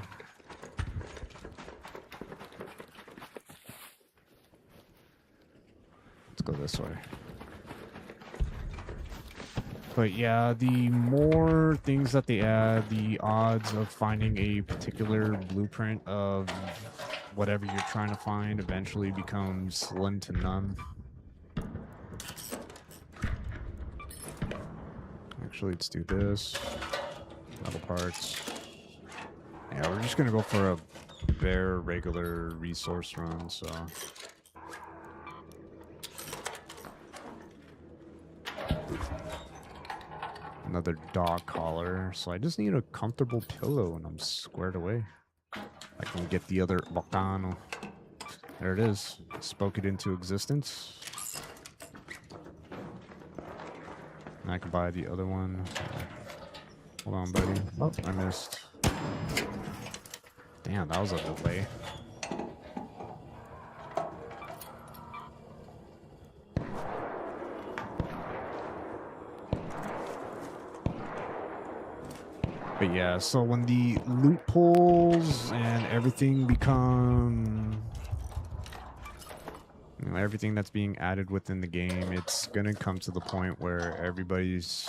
go this way. But yeah, the more things that they add, the odds of finding a particular blueprint of whatever you're trying to find eventually becomes slim to none. Actually, let's do this. Metal parts. Yeah, we're just gonna go for a bare regular resource run, so. Another dog collar. So I just need a comfortable pillow and I'm squared away. I can get the other Bacano. There it is. Spoke it into existence. And I can buy the other one. Hold on, buddy. Oh, I missed. Damn, that was a delay. But yeah, so when the loopholes and everything become, you know, everything that's being added within the game, it's gonna come to the point where everybody's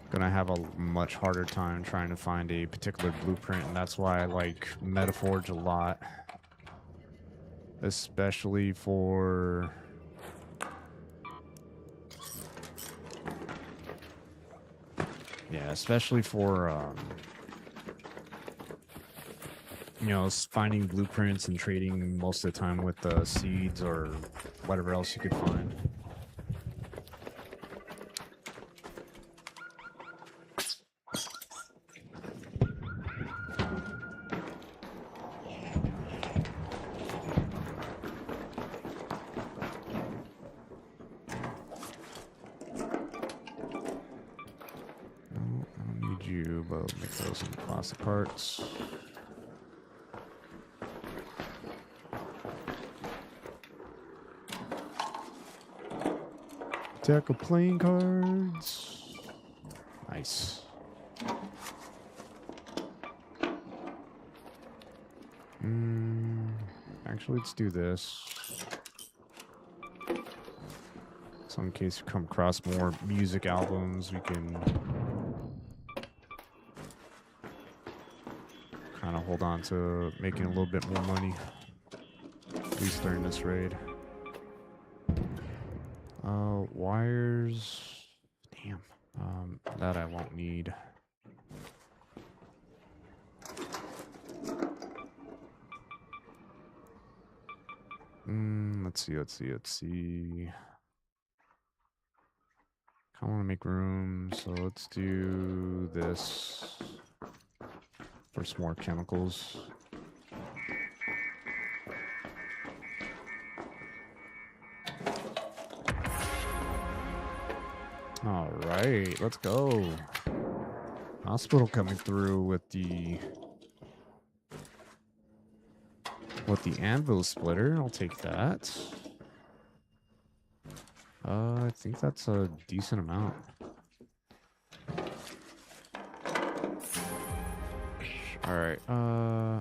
gonna have a much harder time trying to find a particular blueprint, and that's why I like Metaforge a lot, especially for you know, finding blueprints and trading most of the time with seeds or whatever else you could find. But make those into plastic parts. Deck of playing cards. Nice. Actually, let's do this. So in case you come across more music albums, we can kind of hold on to making a little bit more money, at least during this raid. Wires. Damn. That I won't need. Let's see. I want to make room, so let's do this. for some more chemicals. All right, let's go. Hospital coming through with the anvil splitter. I'll take that. I think that's a decent amount. All right.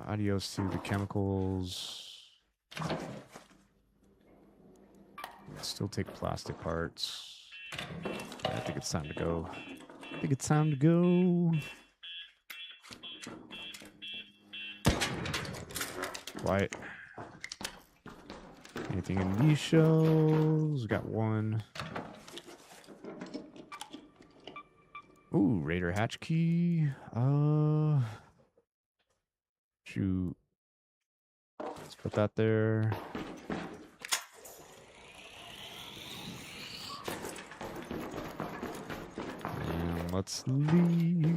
Adios to the chemicals. Still take plastic parts. Yeah, I think it's time to go. Quiet. Anything in these shells? Got one. Ooh, Raider hatch key. Shoot. Let's put that there. And let's leave.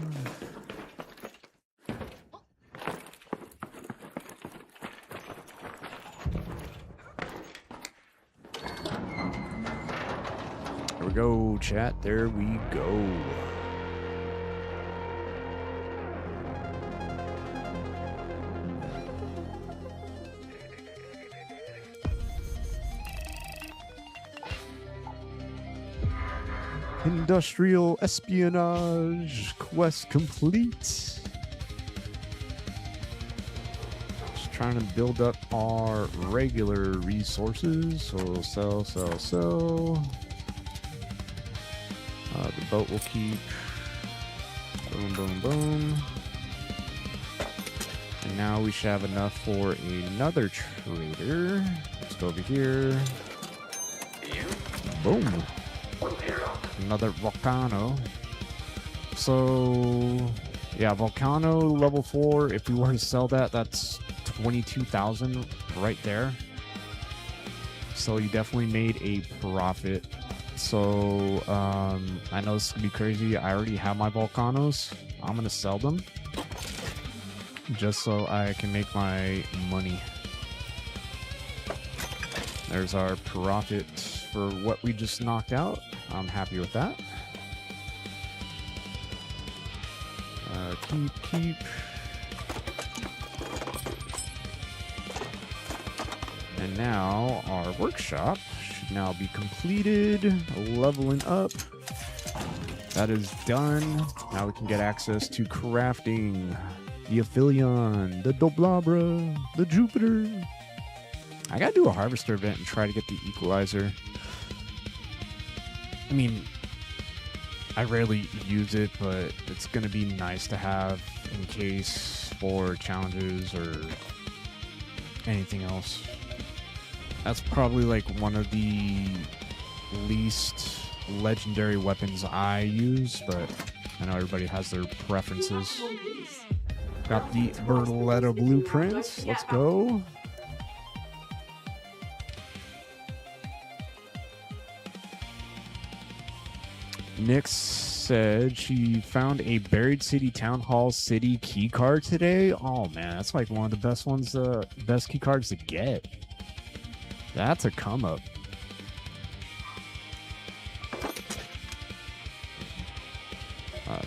There we go, chat. There we go. Industrial espionage quest complete. Just trying to build up our regular resources. So sell. The boat will keep. Boom. And now we should have enough for another trader. Let's go over here. Boom. Another volcano. So yeah, volcano level 4. If we were to sell that, that's 22,000 right there. So you definitely made a profit. So I know this is gonna be crazy. I already have my volcanoes. I'm gonna sell them just so I can make my money. There's our profit for what we just knocked out. I'm happy with that. Keep. And now our workshop should now be completed. Leveling up. That is done. Now we can get access to crafting. The Aphelion, the Doblabra, the Jupiter. I gotta do a harvester event and try to get the equalizer. I mean, I rarely use it, but it's gonna be nice to have in case for challenges or anything else. That's probably like one of the least legendary weapons I use, but I know everybody has their preferences. Got the Bertoletta blueprints. Let's go. Nyx said she found a buried city town hall city key card today. Oh man, that's like one of the best ones, best key cards to get. That's a come up.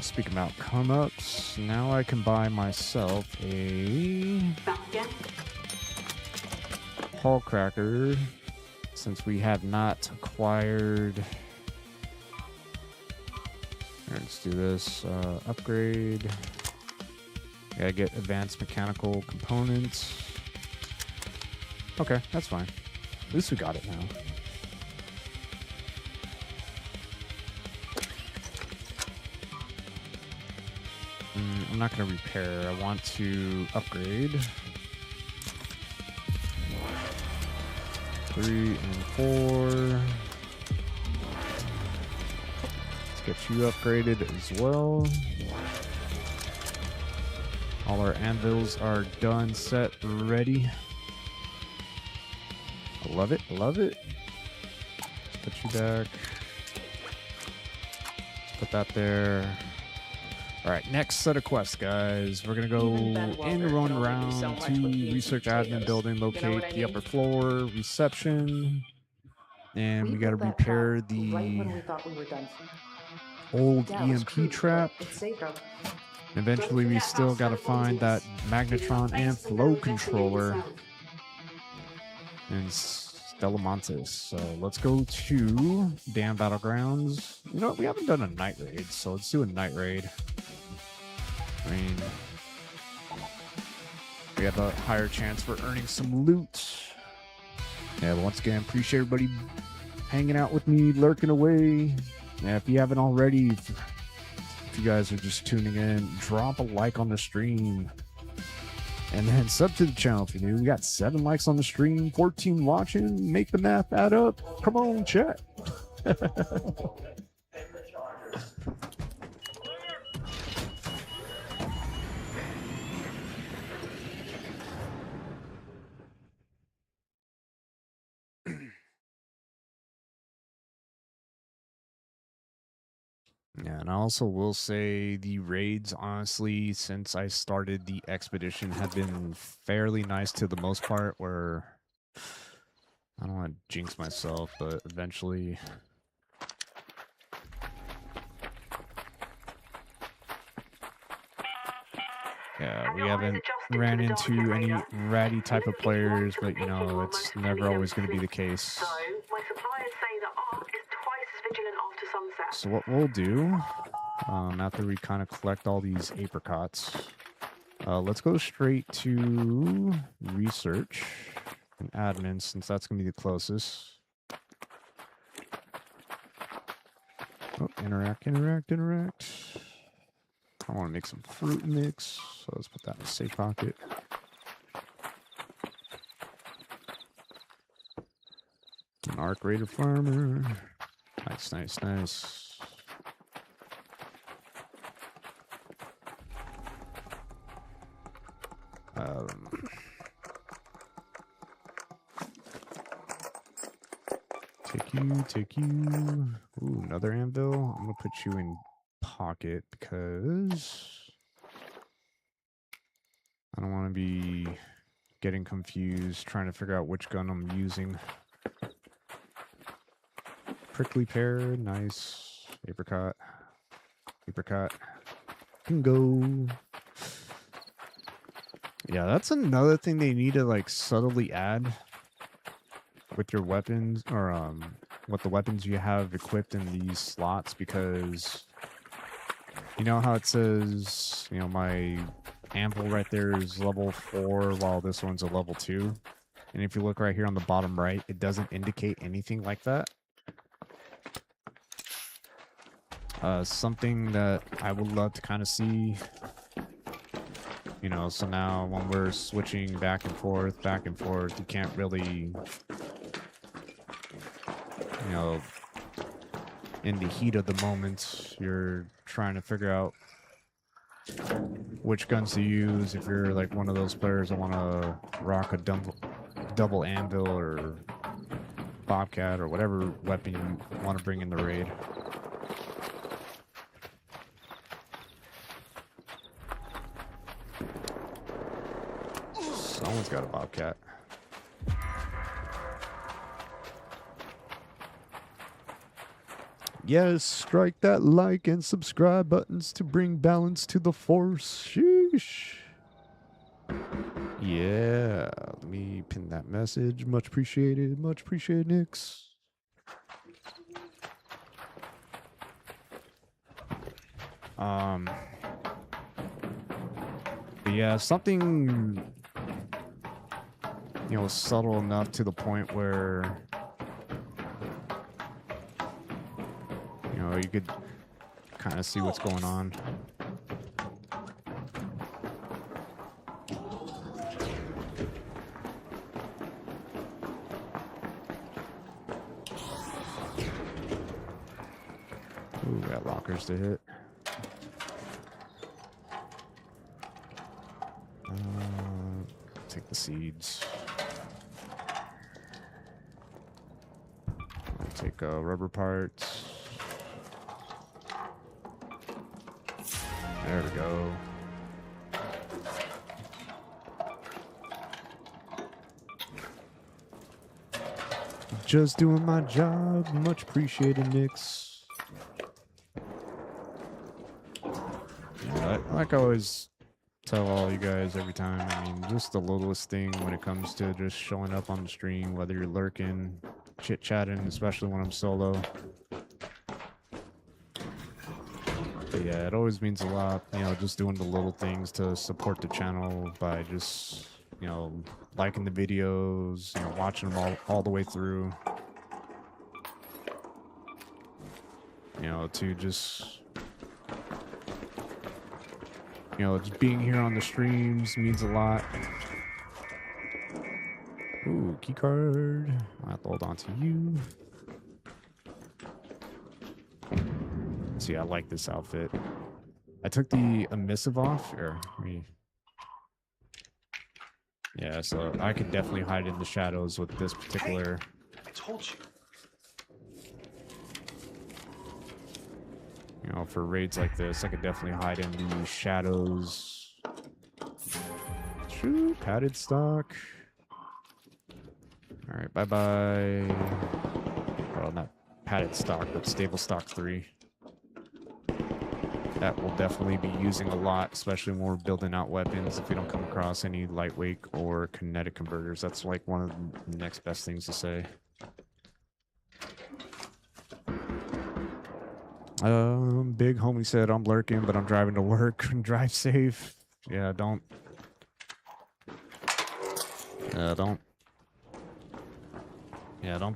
Speaking about come ups, now I can buy myself a hall cracker since we have not acquired. Let's do this. Upgrade. Gotta get advanced mechanical components. Okay, that's fine. At least we got it now. I'm not going to repair. I want to upgrade. 3 and 4. Let's get you upgraded as well. All our anvils are done, set, ready. I love it. I love it. Let's put you back. Put that there. All right, next set of quests, guys. We're gonna go in one round to research admin building, locate the upper floor, reception, and we gotta repair the right when we thought we were done. old Yeah, it was EMP crude, trap. but it saved our. Eventually, we still gotta find that magnetron and flow controller in Stellamontes. So let's go to Damn Battlegrounds. You know what? We haven't done a night raid, so let's do a night raid. I mean, we have a higher chance for earning some loot. Yeah, but once again, appreciate everybody hanging out with me, lurking away. Yeah, if you haven't already, if you guys are just tuning in, drop a like on the stream. And then sub to the channel if you're new. We got 7 likes on the stream, 14 watching. Make the math add up. Come on, chat. Yeah, and I also will say the raids, honestly, since I started the expedition, have been fairly nice to the most part, where I don't want to jinx myself, but eventually... Yeah, we haven't ran into any ratty type of players, but, you know, it's never always going to be the case. So, my suppliers say that Ark is twice as vigilant after sunset. So what we'll do, after we kind of collect all these apricots, let's go straight to research and admin, since that's going to be the closest. Oh, interact. I want to make some fruit mix, so let's put that in the safe pocket. An Arc Raider Farmer. Nice. Take you. Ooh, another anvil. I'm gonna put you in pocket because I don't want to be getting confused trying to figure out which gun I'm using. Prickly pear, nice. Apricot. Can go. Yeah, that's another thing they need to like subtly add with your weapons, or what the weapons you have equipped in these slots, because you know how it says, you know, my anvil right there is level 4 while this one's a level 2, and if you look right here on the bottom right, it doesn't indicate anything like that. Something that I would love to kind of see, you know, so now when we're switching back and forth, you can't really, you know, in the heat of the moment, you're trying to figure out which guns to use. If you're like one of those players that want to rock a double anvil or bobcat or whatever weapon you want to bring in the raid. Someone's got a bobcat. Yes, strike that like and subscribe buttons to bring balance to the force. Sheesh. Yeah, let me pin that message. Much appreciated, Nix. But yeah, something, you know, subtle enough to the point where, you know, you could kind of see what's going on. Ooh, got lockers to hit. Take the seeds. I'll take rubber parts. There we go. Just doing my job. Much appreciated, Nix. Yeah, like I always tell all you guys every time, I mean, just the littlest thing when it comes to just showing up on the stream, whether you're lurking, chit-chatting, especially when I'm solo. But yeah, it always means a lot, you know, just doing the little things to support the channel by just, you know, liking the videos, you know, watching them all the way through. You know, to just, you know, just being here on the streams means a lot. Ooh, keycard. I'll have to hold on to you. See, I like this outfit. I took the emissive off. Here, yeah, so I could definitely hide in the shadows with this particular. I told you. You know, for raids like this, I could definitely hide in the shadows. Shoot, padded stock. All right, bye-bye. Well, not padded stock, but stable stock 3. That will definitely be using a lot, especially when we're building out weapons. If we don't come across any lightweight or kinetic converters, that's like one of the next best things to say. Big homie said I'm lurking, but I'm driving to work. Drive safe. Yeah, don't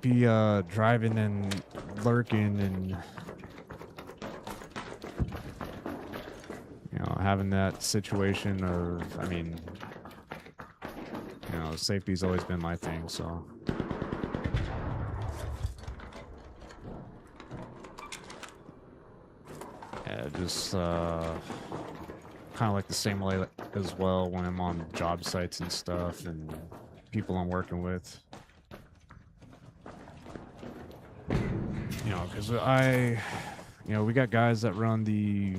be driving and lurking and, you know, having that situation of, I mean, you know, safety's always been my thing, so. Yeah, just kind of like the same way as well when I'm on job sites and stuff and people I'm working with. You know, because you know, we got guys that run the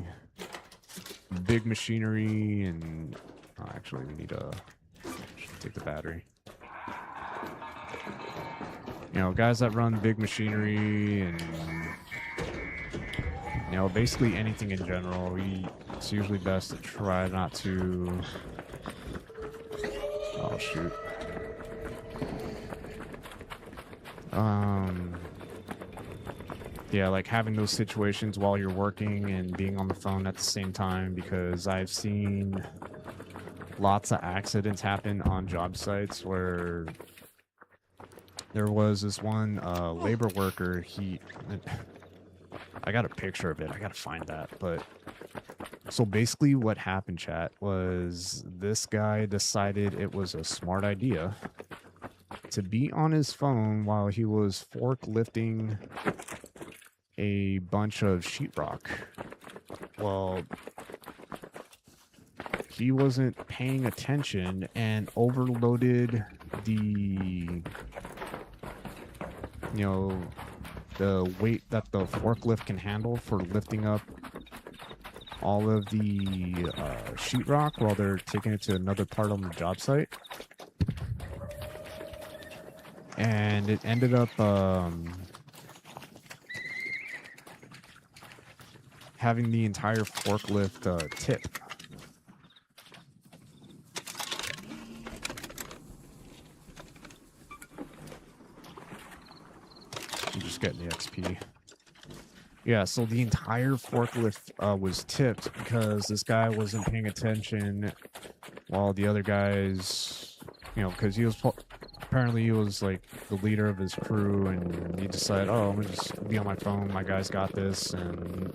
big machinery and actually we need to take the battery. You know, guys that run big machinery and, you know, basically anything in general. It's usually best to try not to. Oh shoot. Yeah, like having those situations while you're working and being on the phone at the same time, because I've seen lots of accidents happen on job sites where there was this one labor worker, I got a picture of it, I gotta find that, but so basically what happened, chat, was this guy decided it was a smart idea to be on his phone while he was forklifting a bunch of sheetrock. Well, he wasn't paying attention and overloaded the, you know, the weight that the forklift can handle for lifting up all of the sheetrock while they're taking it to another part on the job site. And it ended up having the entire forklift tip. I'm just getting the XP. Yeah, so the entire forklift was tipped because this guy wasn't paying attention while the other guys, you know, because he was apparently he was like the leader of his crew, and he decided, oh, I'm gonna just be on my phone, my guys got this, and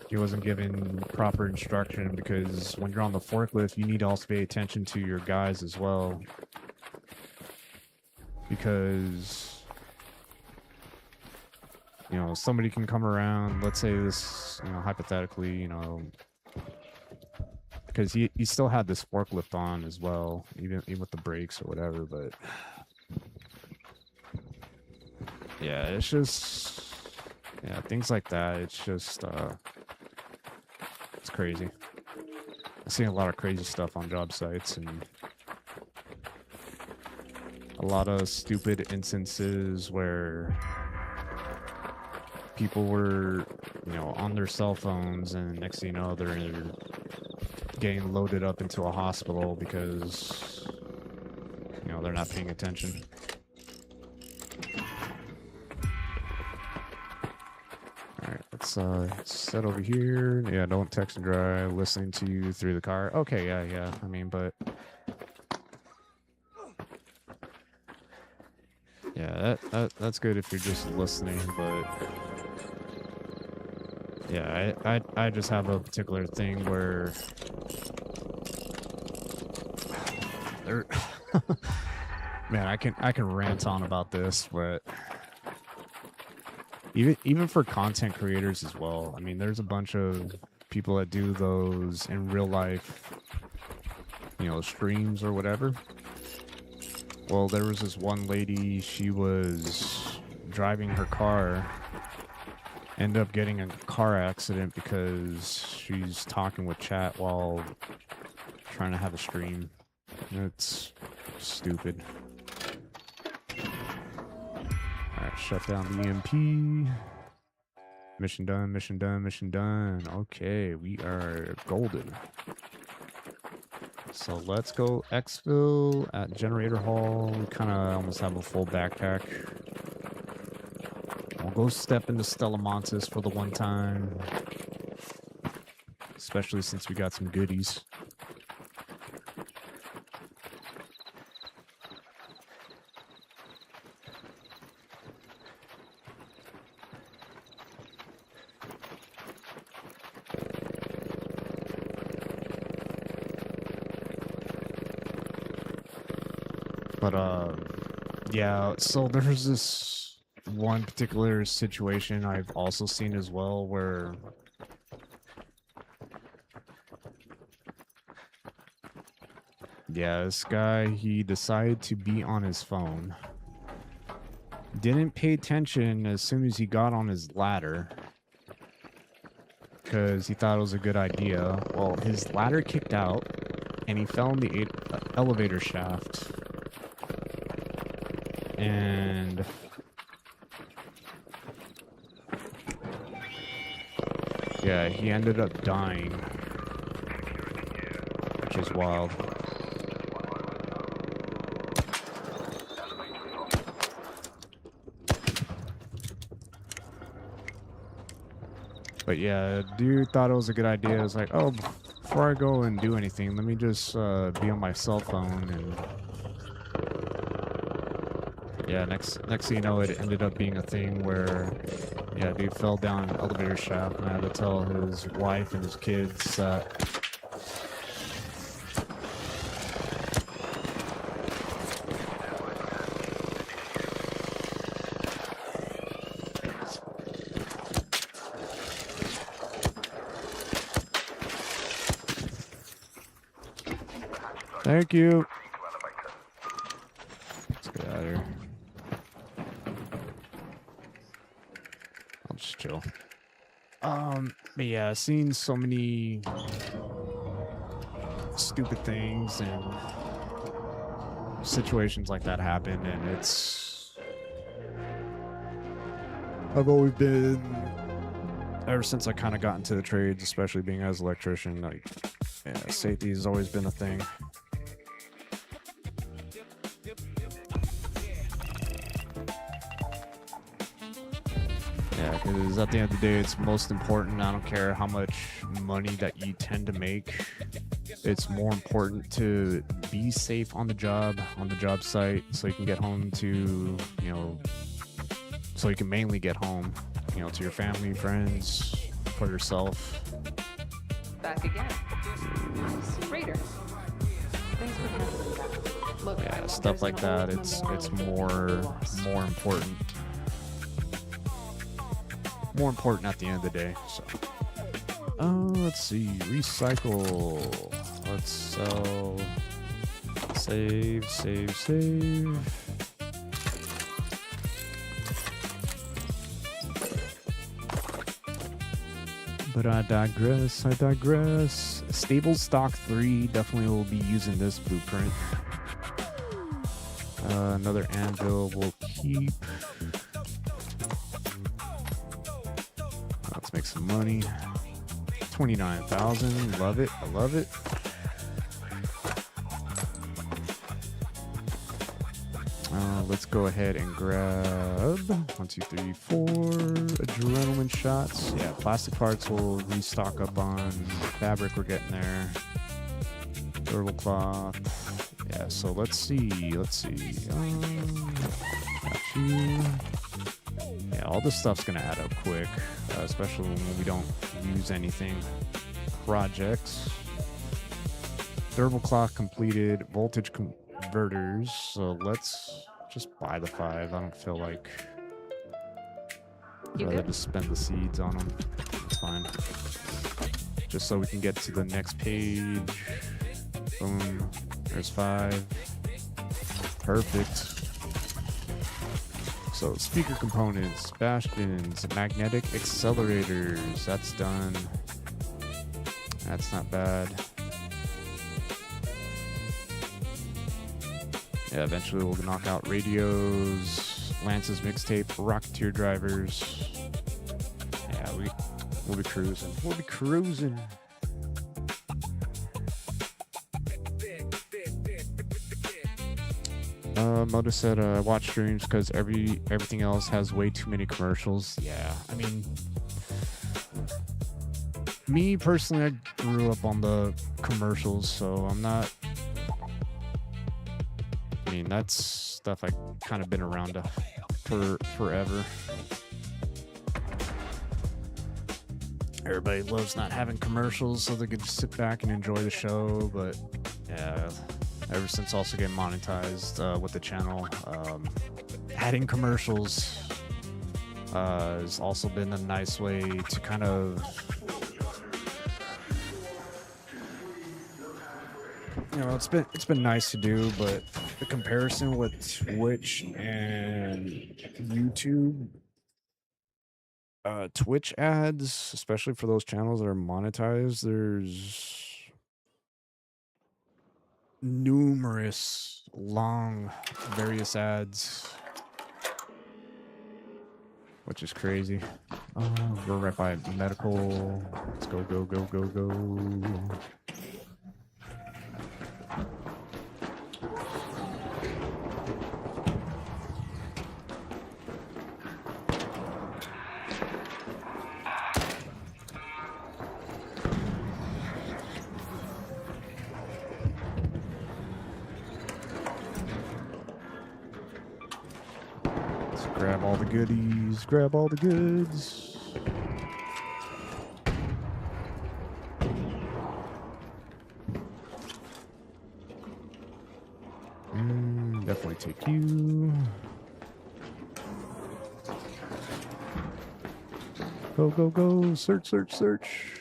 he wasn't given proper instruction, because when you're on the forklift, you need to also pay attention to your guys as well, because, you know, somebody can come around, let's say this, you know, hypothetically, you know, because he still had this forklift on as well, even with the brakes or whatever, but yeah, it's just, yeah, things like that, it's just, it's crazy. I've seen a lot of crazy stuff on job sites and a lot of stupid instances where people were, you know, on their cell phones, and next thing you know, they're getting loaded up into a hospital because, you know, they're not paying attention. Alright, let's set over here. Yeah, don't text and drive, listening to you through the car. Okay, yeah. I mean, but yeah, that's good if you're just listening, but yeah, I just have a particular thing where there man, I can rant on about this, but even for content creators as well. I mean, there's a bunch of people that do those in real life, you know, streams or whatever. Well, there was this one lady, she was driving her car, ended up getting a car accident because she's talking with chat while trying to have a stream. It's stupid. Alright, shut down the EMP. Mission done, mission done, mission done. Okay, we are golden. So let's go exfil at Generator Hall. We kind of almost have a full backpack. We'll go step into Stella Montes for the one time. Especially since we got some goodies. But, yeah, so there's this one particular situation I've also seen as well where yeah, this guy, he decided to be on his phone. Didn't pay attention as soon as he got on his ladder because he thought it was a good idea. Well, his ladder kicked out and he fell in the elevator shaft. And yeah, he ended up dying, which is wild. But yeah, dude thought it was a good idea. It was like, oh, before I go and do anything, let me just be on my cell phone. And yeah, next thing you know, it ended up being a thing where, yeah, dude fell down an elevator shaft, and I had to tell his wife and his kids that thank you. Let's get out of here. I'll just chill. But yeah, seeing so many stupid things and situations like that happen, and I've always been, ever since I kind of got into the trades, especially being as an electrician, like, yeah, safety has always been a thing. Yeah, because at the end of the day, it's most important. I don't care how much money that you tend to make. It's more important to be safe on the job site, so you can get home to, you know, so you can mainly get home, you know, to your family, friends, for yourself. Back again. Nice. Raider. Thanks for handling that. Look, Yeah, stuff like that. It's more important. More important at the end of the day. So, let's see. Recycle. Let's sell. Save. But I digress, I digress. Stable stock 3, definitely will be using this blueprint. Another anvil we'll keep. Let's make some money. 29,000, love it, I love it. Let's go ahead and grab 1, 2, 3, 4 adrenaline shots. Yeah, plastic parts will restock up on. Fabric, we're getting there. Durable cloth. Yeah, so let's see. Got you. Yeah, all this stuff's gonna add up quick, especially when we don't use anything. Projects. Durable cloth completed. Voltage converters. So let's just buy the 5. I don't feel like. I'd rather just spend the seeds on them. It's fine. Just so we can get to the next page. Boom. There's 5. Perfect. So speaker components, bastions, magnetic accelerators. That's done. That's not bad. Yeah, eventually we'll knock out radios, Lance's mixtape, Rocketeer drivers. Yeah, we'll be cruising. We'll be cruising. Moda said watch streams because everything else has way too many commercials. Yeah, I mean, me personally, I grew up on the commercials, so I'm not. I mean, that's stuff I kind of been around for forever. Everybody loves not having commercials, so they can just sit back and enjoy the show. But yeah, ever since also getting monetized with the channel, adding commercials has also been a nice way to kind of, you know, it's been nice to do, but the comparison with Twitch and YouTube, Twitch ads, especially for those channels that are monetized, there's numerous long various ads, which is crazy. We're right by medical. Let's go, go, go, go, go. Grab all the goodies, grab all the goods. Definitely take you. Go, go, go. Search, search, search.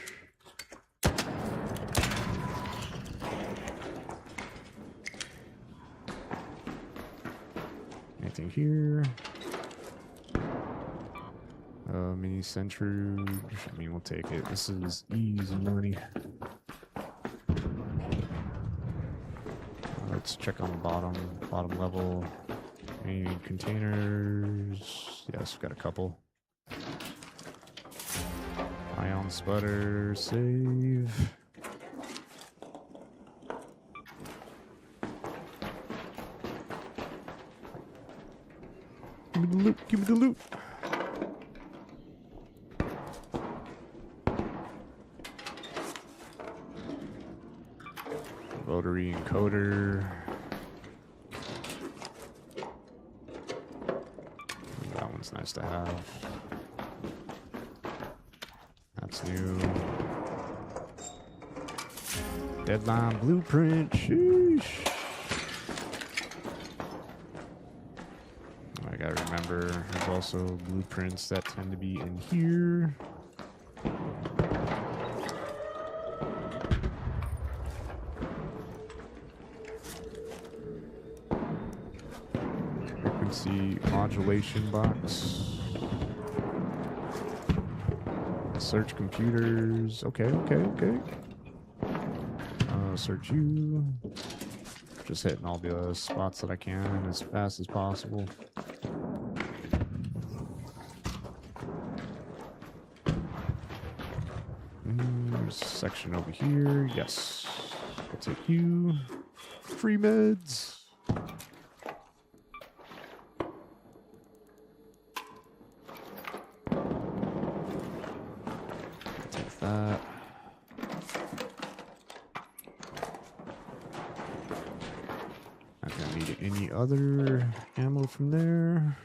Anything here? Mini centrifuge. I mean, we'll take it. This is easy money. Let's check on the bottom level. Any containers? Yes, got a couple. Ion sputter, save. Give me the loot, give me the loot. Rotary encoder. That one's nice to have. That's new. Deadline blueprint. Sheesh. I gotta remember, there's also blueprints that tend to be in here. Frequency modulation box. Search computers. Okay. Search you. Just hitting all the spots that I can as fast as possible. There's a section over here. Yes. I'll take you. Free meds. Take that. Not gonna need any other ammo from there.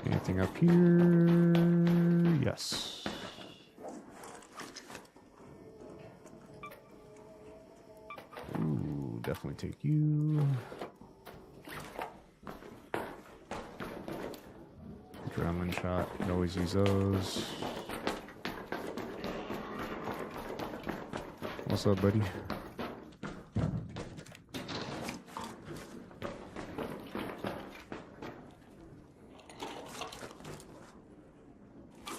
Anything up here? Yes. Ooh, definitely take you. Adrenaline shot, can always use those. What's up, buddy?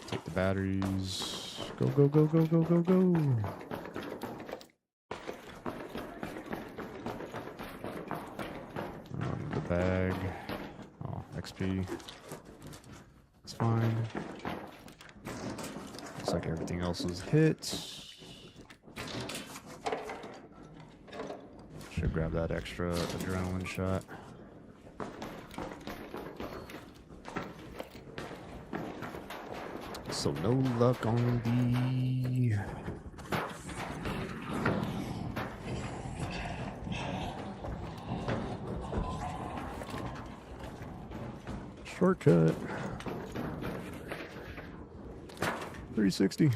Take the batteries. Go. The bag. Oh, XP. It's fine. Looks like everything else is hit. Should grab that extra adrenaline shot. So no luck on the shortcut. 360.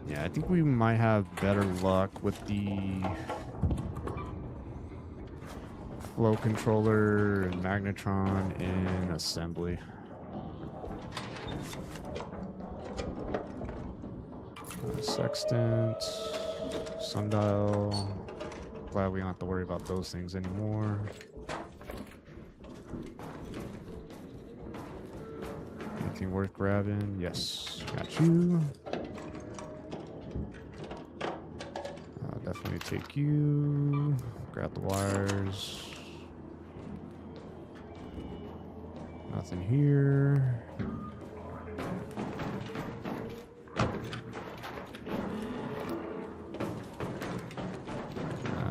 Yeah, I think we might have better luck with the flow controller and magnetron in assembly. Sextant, sundial. Glad we don't have to worry about those things anymore. Anything worth grabbing? Yes, got you. Definitely take you. Grab the wires. Nothing here.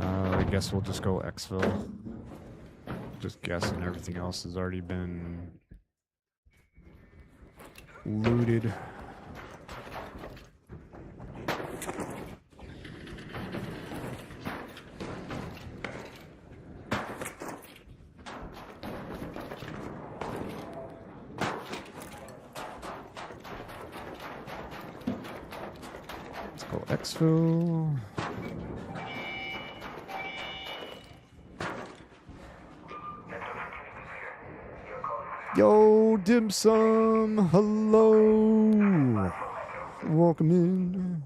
I guess we'll just go exfil. Just guessing everything else has already been looted. Let's go exfil. Yo, dim sum, hello. Welcome in.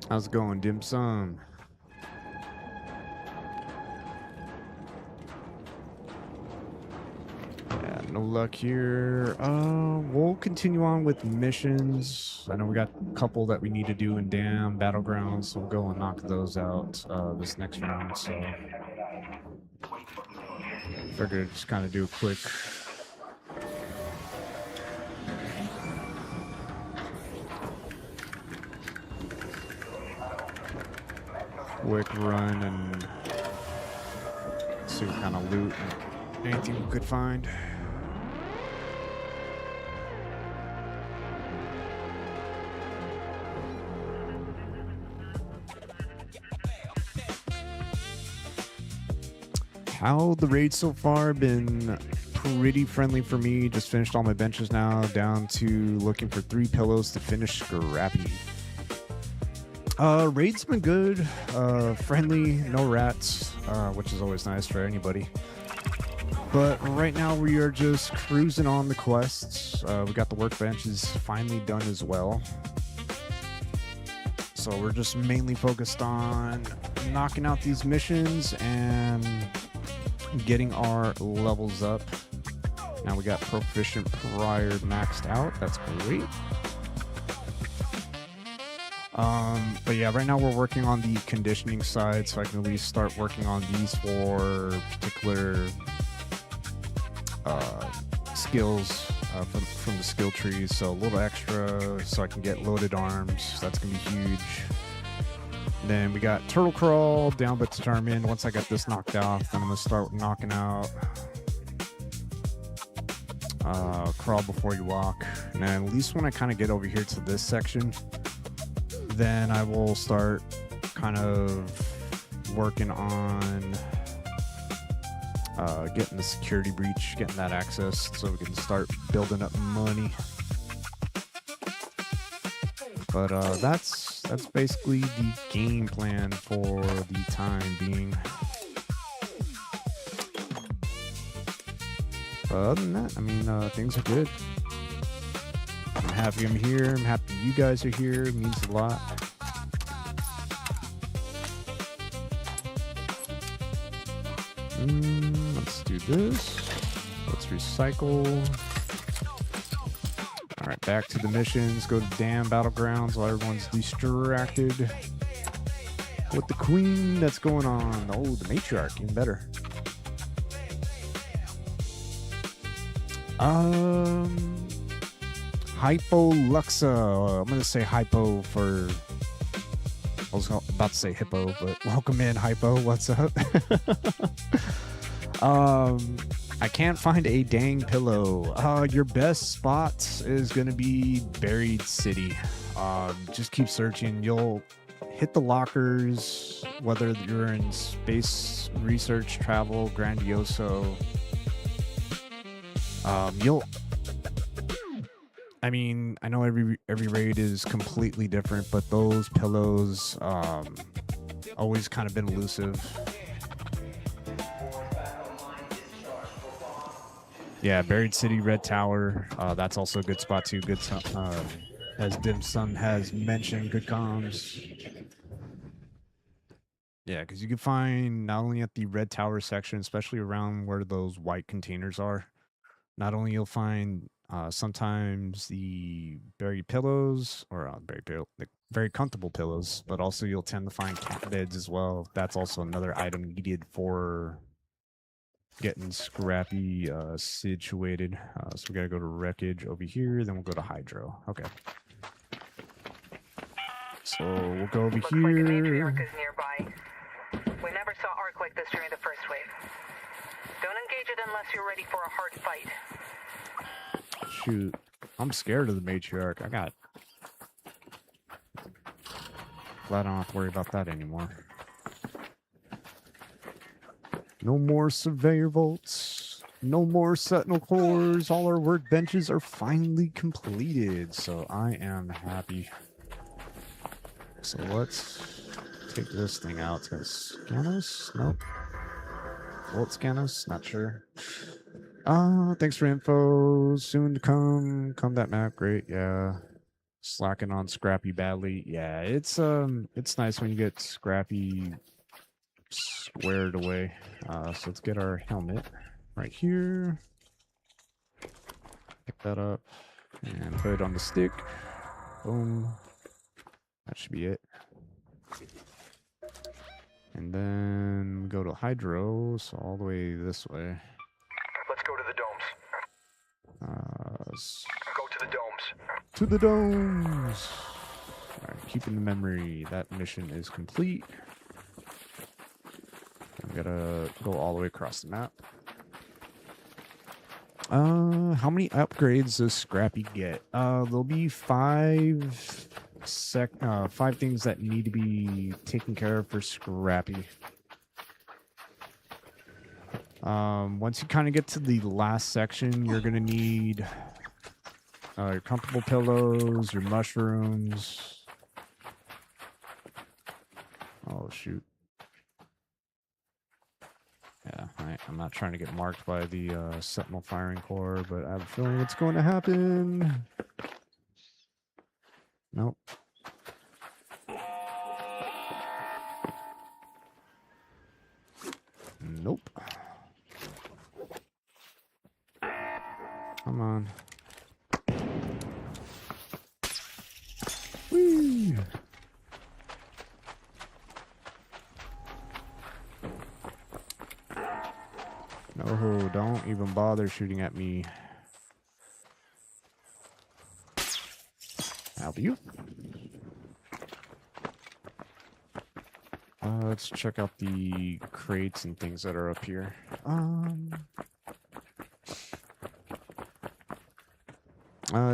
How's it going, dim sum? Yeah, no luck here. We'll continue on with missions. I know we got a couple that we need to do in Dam Battlegrounds, so we'll go and knock those out this next round. So figured just kind of do a quick run and see what kind of loot and anything we could find. How the raid so far? Been pretty friendly for me. Just finished all my benches now, down to looking for 3 pillows to finish Scrappy. Raid's been good, friendly, no rats, which is always nice for anybody. But right now we are just cruising on the quests. We got the workbenches finally done as well. So we're just mainly focused on knocking out these missions and getting our levels up. Now we got proficient prior maxed out. That's great. But yeah, right now we're working on the conditioning side, so I can at least start working on these for particular skills from the skill trees. So a little extra so I can get loaded arms. That's gonna be huge. Then we got turtle crawl, down but determined. Once I got this knocked off, then I'm gonna start knocking out crawl before you walk. And then at least when I kind of get over here to this section, then I will start kind of working on getting the security breach, getting that access so we can start building up money. But that's basically the game plan for the time being. But other than that, I mean, things are good. I'm happy I'm here. I'm happy you guys are here. It means a lot. Let's do this. Let's recycle. All right, back to the missions. Go to damn battlegrounds while everyone's distracted with the queen that's going on. Oh, the matriarch, even better. Hypoluxa. I'm gonna say hypo for. I was about to say hippo, but welcome in, hypo. What's up? I can't find a dang pillow. Your best spot is gonna be Buried City. Just keep searching. You'll hit the lockers, whether you're in space research, travel, Grandioso. I mean, I know every raid is completely different, but those pillows always kind of been elusive. Yeah, Buried City, Red Tower. That's also a good spot too. Good, as Dim Sum has mentioned, good comms. Yeah, because you can find not only at the Red Tower section, especially around where those white containers are. Not only you'll find sometimes the buried pillows, or the very comfortable pillows, but also you'll tend to find cat beds as well. That's also another item needed for getting scrappy situated. So we gotta go to wreckage over here, then we'll go to hydro. Okay. So we'll go over Looks here. like an matriarch is nearby. We never saw arc like this during the first wave. Don't engage it unless you're ready for a hard fight. Shoot, I'm scared of the matriarch. Glad I don't have to worry about that anymore. No more surveyor bolts. No more sentinel cores. All our workbenches are finally completed, so I am happy. So let's take this thing out. It's gonna scan us? Nope. Will it scan us? Not sure. Thanks for info. Soon to come. Come that map. Great. Yeah. Slacking on Scrappy badly. Yeah, it's nice when you get Scrappy squared away. So let's get our helmet right here. Pick that up and put it on the stick. Boom. That should be it. And then go to hydro, so all the way this way. Let's go to the domes. Go to the domes. To the domes. All right, keeping the memory. That mission is complete. I'm gonna go all the way across the map. How many upgrades does Scrappy get? There'll be five things that need to be taken care of for Scrappy. Once you kind of get to the last section, you're gonna need your comfortable pillows, your mushrooms. Oh shoot. Yeah. I'm not trying to get marked by the Sentinel firing core, but I have a feeling it's going to happen. Nope. Nope. Come on. Whee! No, don't even bother shooting at me. How do you? Let's check out the crates and things that are up here.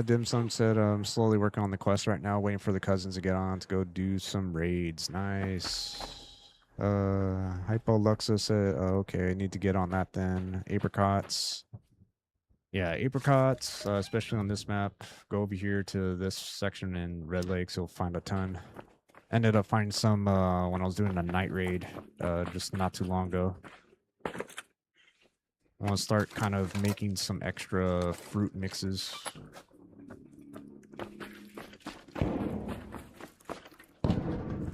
Dim Sum said, I'm slowly working on the quest right now, waiting for the cousins to get on to go do some raids. Nice. Hypo Luxa said, okay, I need to get on that then. Apricots. Yeah, apricots, especially on this map. Go over here to this section in Red Lakes, you'll find a ton. Ended up finding some when I was doing a night raid just not too long ago. I want to start kind of making some extra fruit mixes.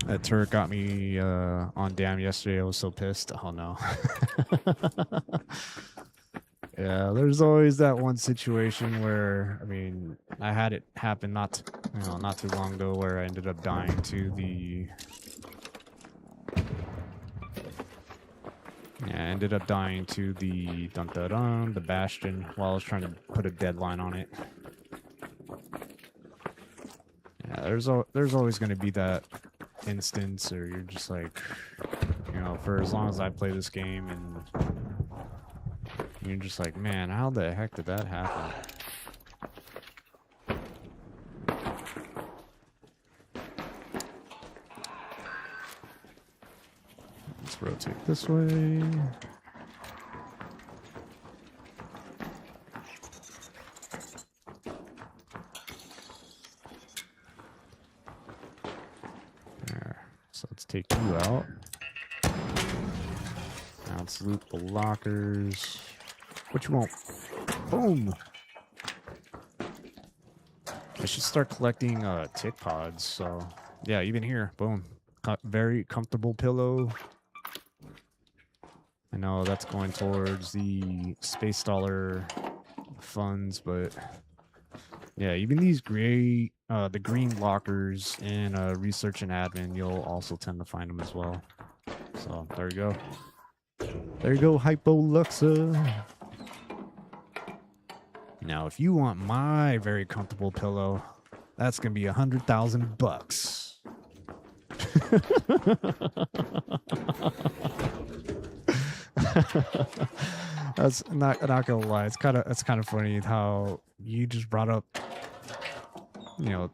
That turret got me on dam yesterday. I was so pissed. Oh no. Yeah, there's always that one situation where, I mean, I had it happen not too long ago where I ended up dying to the... Yeah, I ended up dying to the the Bastion while I was trying to put a deadline on it. Yeah, there's always going to be that instance where you're just like, you know, for as long as I play this game and you're just like, man, how the heck did that happen? Let's rotate this way. There. So let's take you out. Now let's loot the lockers. What you want? Boom! I should start collecting tick pods, so... Yeah, even here. Boom. Very comfortable pillow. I know that's going towards the Space Dollar funds, but... Yeah, even these gray... the green lockers in Research and Admin, you'll also tend to find them as well. So, there you go. There you go, Hypo Luxa. Now, if you want my very comfortable pillow, that's gonna be $100,000. That's not gonna lie. It's kind of funny how you just brought up, you know,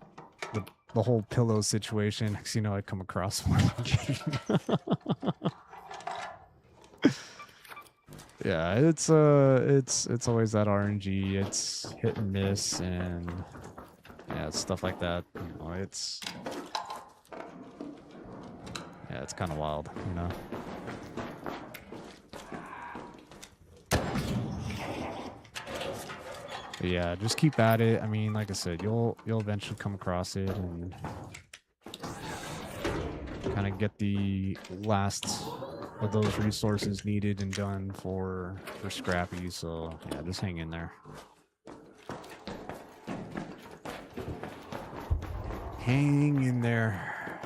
the whole pillow situation. Because you know I come across one. Yeah, it's always that RNG. It's hit and miss, and yeah, stuff like that. You know, it's kind of wild, you know. But yeah, just keep at it. I mean, like I said, you'll eventually come across it and kind of get the last of those resources needed and done for Scrappy. So yeah, just hang in there. Hang in there.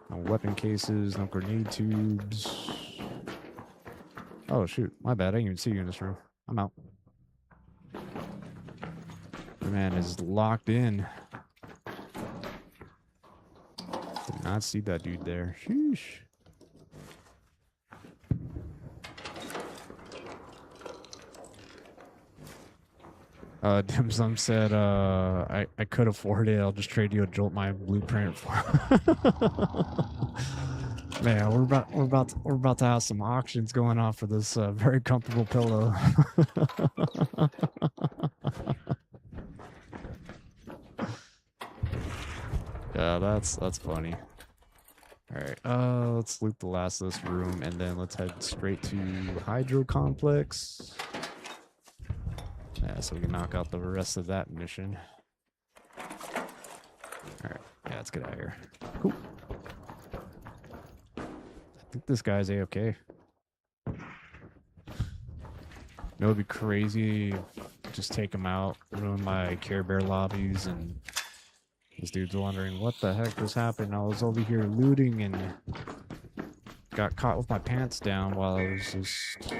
No weapon cases, no grenade tubes. Oh shoot, my bad. I didn't even see you in this room. I'm out. The man is locked in. Did not see that dude there. Sheesh. Dim Sum said, I could afford it. I'll just trade you a Jolt My Blueprint for. Man, we're about to have some auctions going on for this very comfortable pillow. Yeah, that's funny. Alright, let's loot the last of this room, and then let's head straight to Hydro Complex. Yeah, so we can knock out the rest of that mission. Alright, yeah, let's get out of here. Cool. I think this guy's A-okay. It would be crazy if just take him out, ruin my Care Bear lobbies, and this dude's wondering what the heck just happened. I was over here looting and got caught with my pants down while I was just...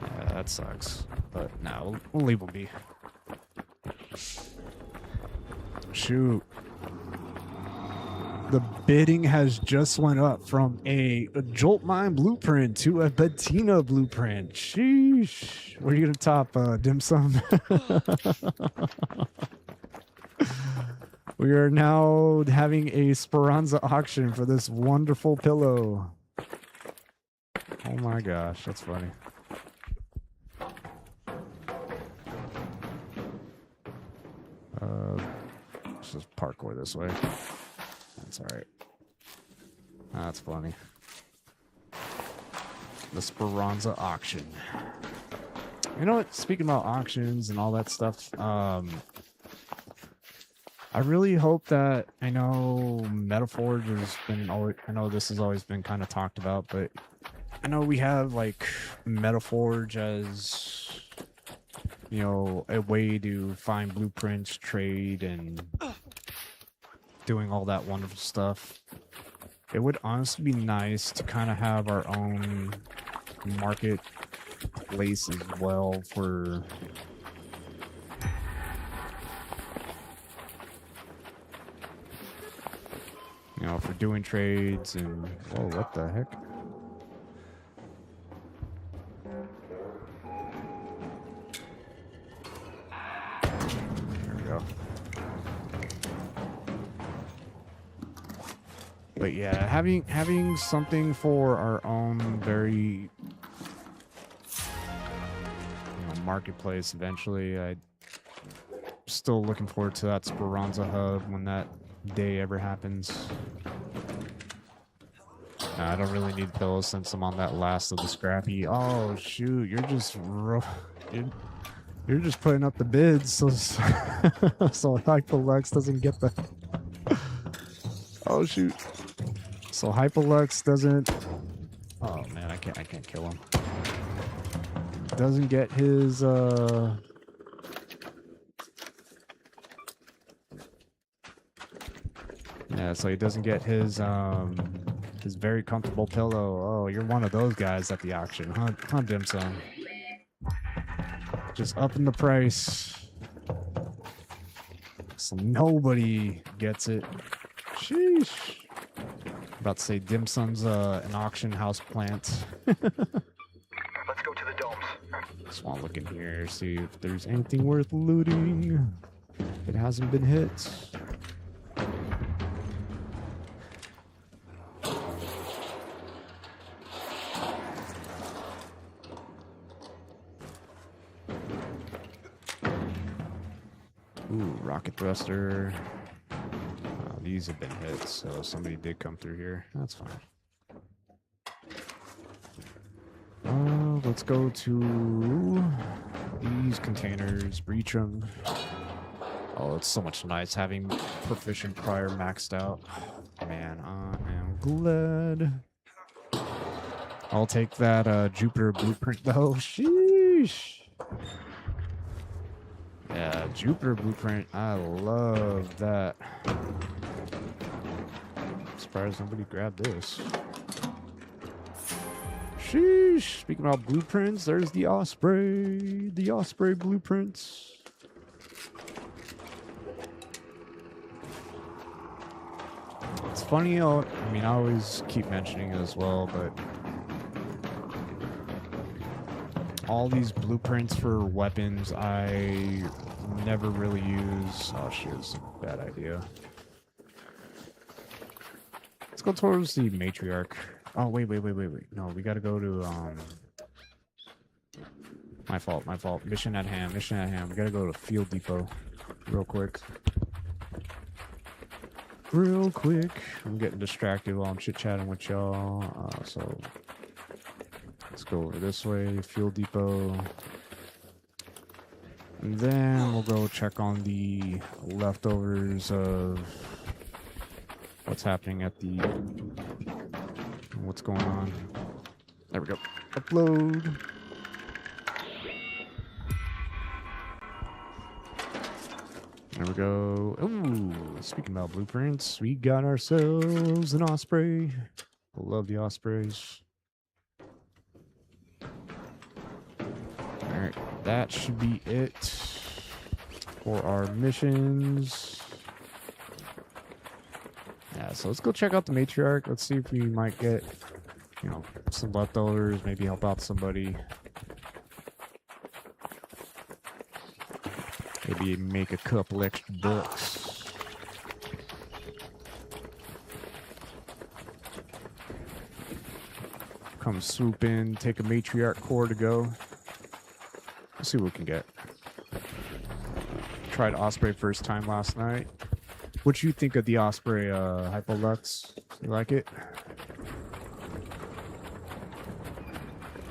Yeah, that sucks. But no, we'll leave him be. Shoot. The bidding has just went up from a Jolt Mine blueprint to a Bettina blueprint. Sheesh. What are you going to top, Dim Sum? We are now having a Speranza auction for this wonderful pillow. Oh my gosh, that's funny. Let's just parkour this way. That's alright. That's funny. The Speranza auction. You know what? Speaking about auctions and all that stuff, I really hope that, I know Metaforge has been always, I know this has always been kind of talked about, but I know we have like Metaforge as, you know, a way to find blueprints, trade, and doing all that wonderful stuff. It would honestly be nice to kind of have our own marketplace as well for you know, for doing trades and whoa, what the heck? There we go. But yeah, having something for our own very, you know, marketplace eventually. I'm still looking forward to that Speranza hub when that day ever happens. Nah, I don't really need pillows since I'm on that last of the scrappy. Oh shoot, you're just you're just putting up the bids so so Hypolux doesn't get the oh shoot. So Hypolux doesn't oh man, I can't kill him. Doesn't get his yeah, so he doesn't get his very comfortable pillow. Oh, you're one of those guys at the auction, huh, Dim Sum? Just upping the price. So nobody gets it. Sheesh. About to say Dim Sum's an auction house plant. Let's go to the domes. Just want to look in here, see if there's anything worth looting. It hasn't been hit. Ooh, rocket thruster. These have been hit, so somebody did come through here. That's fine. Let's go to these containers, breach them. Oh, it's so much nice having proficient prior maxed out. Man, I am glad. I'll take that Jupiter blueprint though. Sheesh. Yeah, Jupiter blueprint. I love that. Surprised nobody grabbed this. Sheesh. Speaking about blueprints, there's the Osprey. The Osprey blueprints. It's funny, I mean, I always keep mentioning it as well, but all these blueprints for weapons I never really use. Oh shit, it's a bad idea. Let's go towards the matriarch. Oh wait. No, we gotta go to my fault. Mission at hand. We gotta go to Field Depot real quick. real quick. I'm getting distracted while I'm chit-chatting with y'all. So let's go over this way, fuel depot. And then we'll go check on the leftovers of what's happening at the... what's going on. There we go. Upload. There we go. Ooh, speaking about blueprints, we got ourselves an Osprey. Love the Ospreys. Alright, that should be it for our missions. Yeah, so let's go check out the matriarch. Let's see if we might get, you know, some leftovers, maybe help out somebody. Maybe make a couple extra bucks. Come swoop in, take a matriarch core to go. Let's see what we can get. Tried Osprey first time last night. What you think of the Osprey Hypolux? You like it?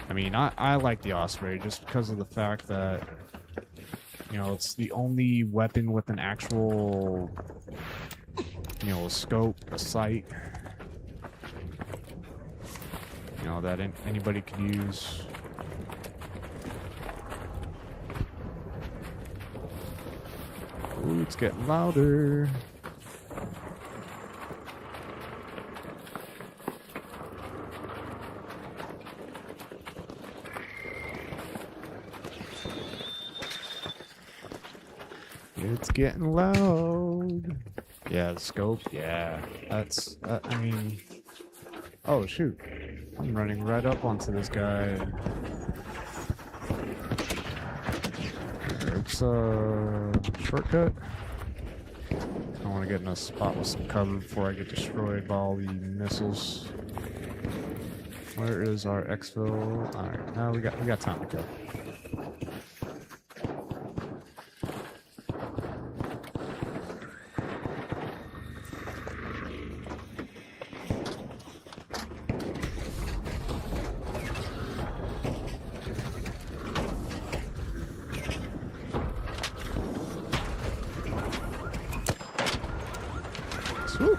I mean, I like the Osprey just because of the fact that, you know, it's the only weapon with an actual, you know, a scope, a sight, you know, that anybody could use. Ooh, it's getting louder. It's getting loud. Yeah, the scope. Yeah, that's. I mean, oh shoot! I'm running right up onto this guy. It's a shortcut. I want to get in a spot with some cover before I get destroyed by all the missiles. Where is our exfil? All right, now we got time to go. Swoop.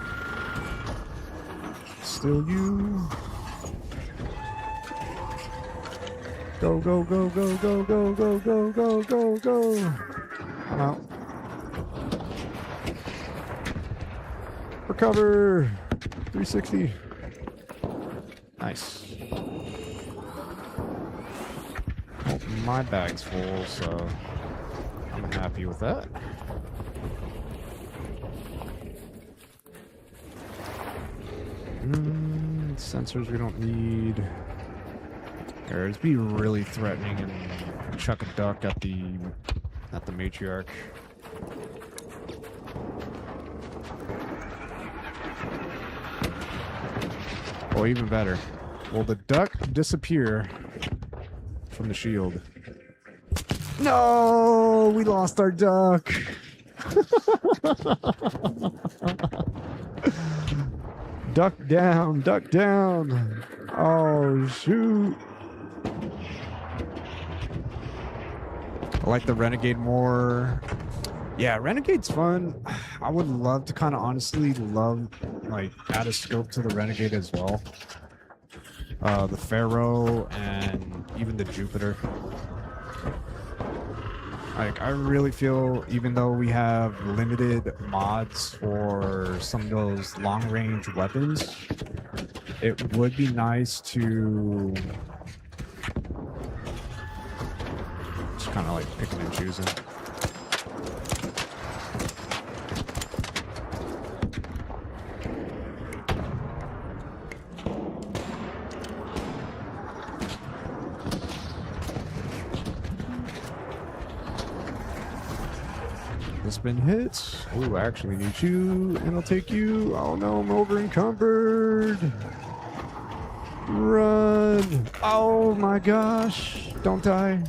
Still you. Go, go, go, go, go, go, go, go, go, go, go. I'm out. Recover. 360. Nice. Well, my bag's full, so I'm happy with that. Sensors we don't need. Here, let's be really threatening and chuck a duck at the matriarch. Or even better, will the duck disappear from the shield? No, we lost our duck. Duck down, duck down. Oh, shoot. I like the Renegade more. Yeah, Renegade's fun. I would love to kind of honestly like add a scope to the Renegade as well. The Pharaoh and even the Jupiter. Like, I really feel, even though we have limited mods for some of those long-range weapons, it would be nice to just kind of like picking and choosing. It's been hit. Oh, I actually need you, and I'll take you. Oh no, I'm over encumbered. Run! Oh my gosh! Don't die!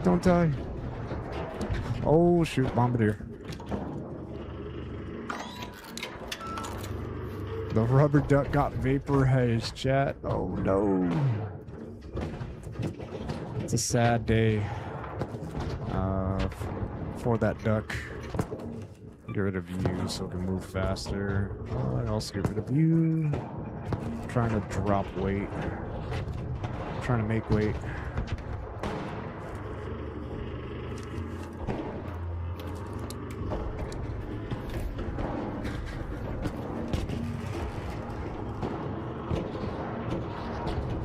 Don't die! Oh shoot, bombardier! The rubber duck got vaporized, chat. Oh no. It's a sad day for that duck. Get rid of you so it can move faster. I also get rid of you. I'm trying to drop weight. I'm trying to make weight.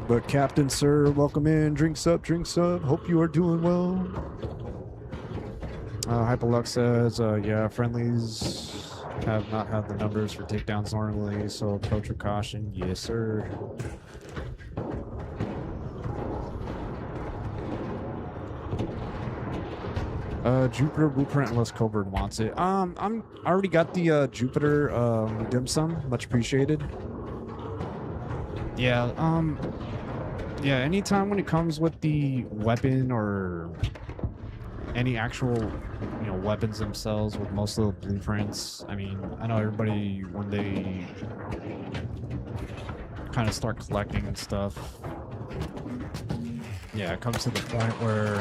But Captain Sir, welcome in. Drinks up, drinks up. Hope you are doing well. Hyperlux says, yeah, friendlies have not had the numbers for takedowns normally, so approach with caution. Yes, sir. Jupiter Blueprint unless Covert wants it. I already got the Jupiter dim sum. Much appreciated. Yeah, yeah, anytime when it comes with the weapon or any actual, you know, weapons themselves with most of the blueprints, I mean, I know everybody, when they kind of start collecting and stuff, yeah, it comes to the point where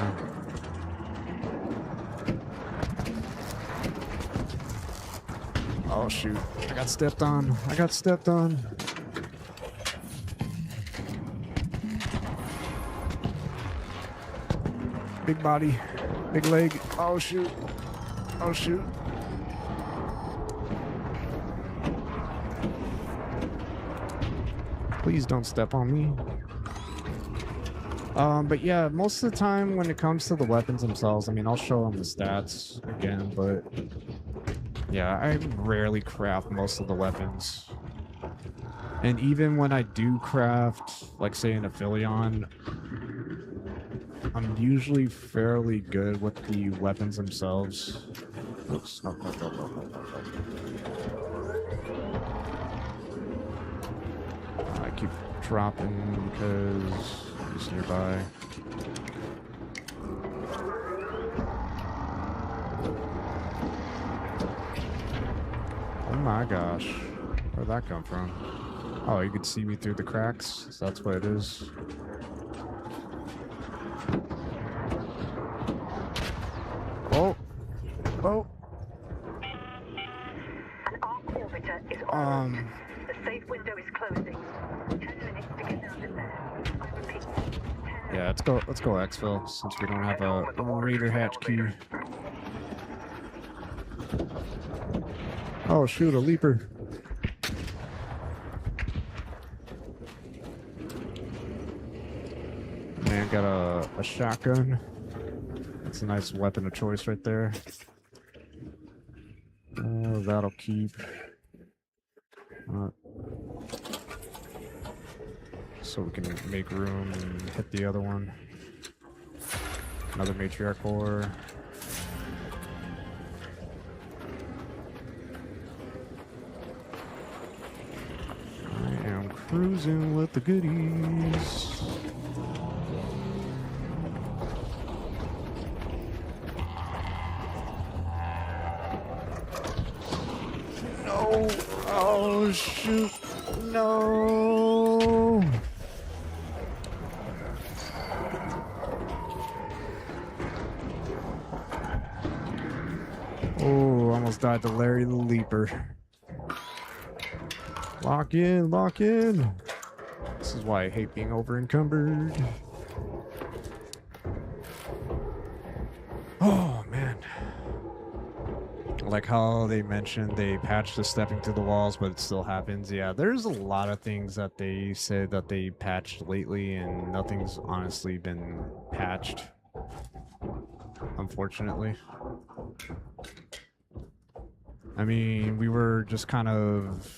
oh shoot, I got stepped on. I got stepped on. Big body, big leg. Oh shoot. Oh shoot. Please don't step on me. But yeah, most of the time when it comes to the weapons themselves, I mean, I'll show them the stats again, but yeah, I rarely craft most of the weapons. And even when I do craft, like say an Aphelion, I'm usually fairly good with the weapons themselves. Oops. Oh, I keep dropping because he's nearby. Oh my gosh. Where'd that come from? Oh, you could see me through the cracks? So that's what it is. Oh. Oh. An arc orbiter is on. The safe window is closing. 10 minutes to get out of there. I repeat. Yeah, let's go exfil since we don't have a raider hatch key. Oh shoot, a leaper. Man got a shotgun. That's a nice weapon of choice right there. Oh, that'll keep. So we can make room and hit the other one. Another matriarch core. I am cruising with the goodies. No! Oh shoot! No! Oh, almost died to Larry the Leaper. Lock in, lock in. This is why I hate being over encumbered. Oh man. Like how they mentioned they patched the stepping through the walls, but it still happens. Yeah, there's a lot of things that they said that they patched lately, and nothing's honestly been patched. Unfortunately. I mean, we were just kind of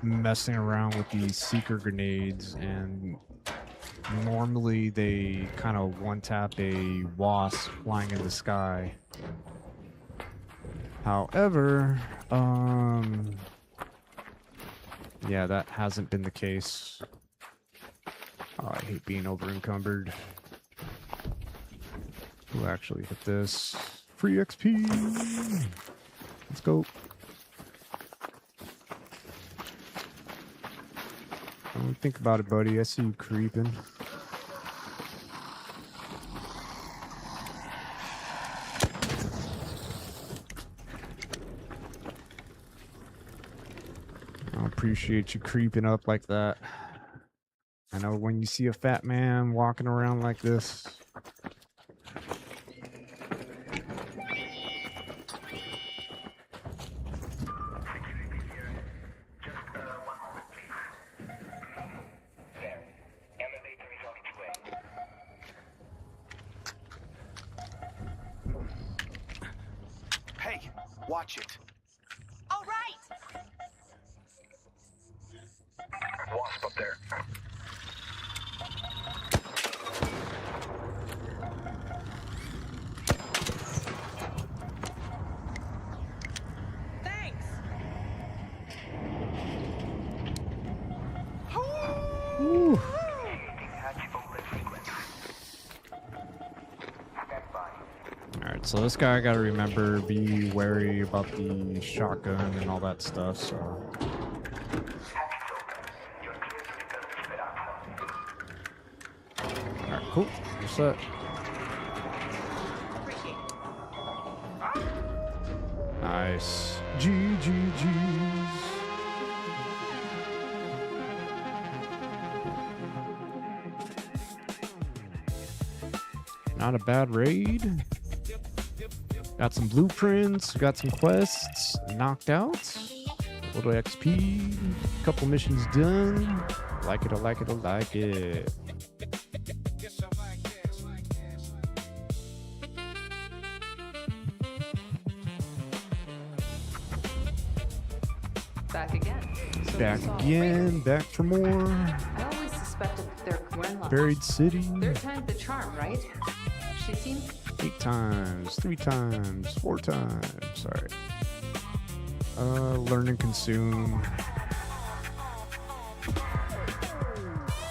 messing around with these seeker grenades, and normally they kind of one-tap a wasp flying in the sky. However, yeah, that hasn't been the case. Oh, I hate being over encumbered. Who actually hit this? Free XP! Let's go. think about it, buddy. I see you creeping. I appreciate you creeping up like that. I know when you see a fat man walking around like this. Hey, watch it. All right. Wasp up there. Thanks. Woo. Alright, so this guy I gotta remember, be wary about the shotgun and all that stuff, so. Alright, cool. You're set. Nice. GGG's. Not a bad raid. Got some blueprints, got some quests knocked out. A little XP, couple missions done. Like it, I like it, I like it. Back again. So Back you saw again, back for more. I always suspected their Gwenlock. Buried City. Third time's the charm, right? She seemed 8 times, 3 times, 4 times. Sorry. Learn and consume.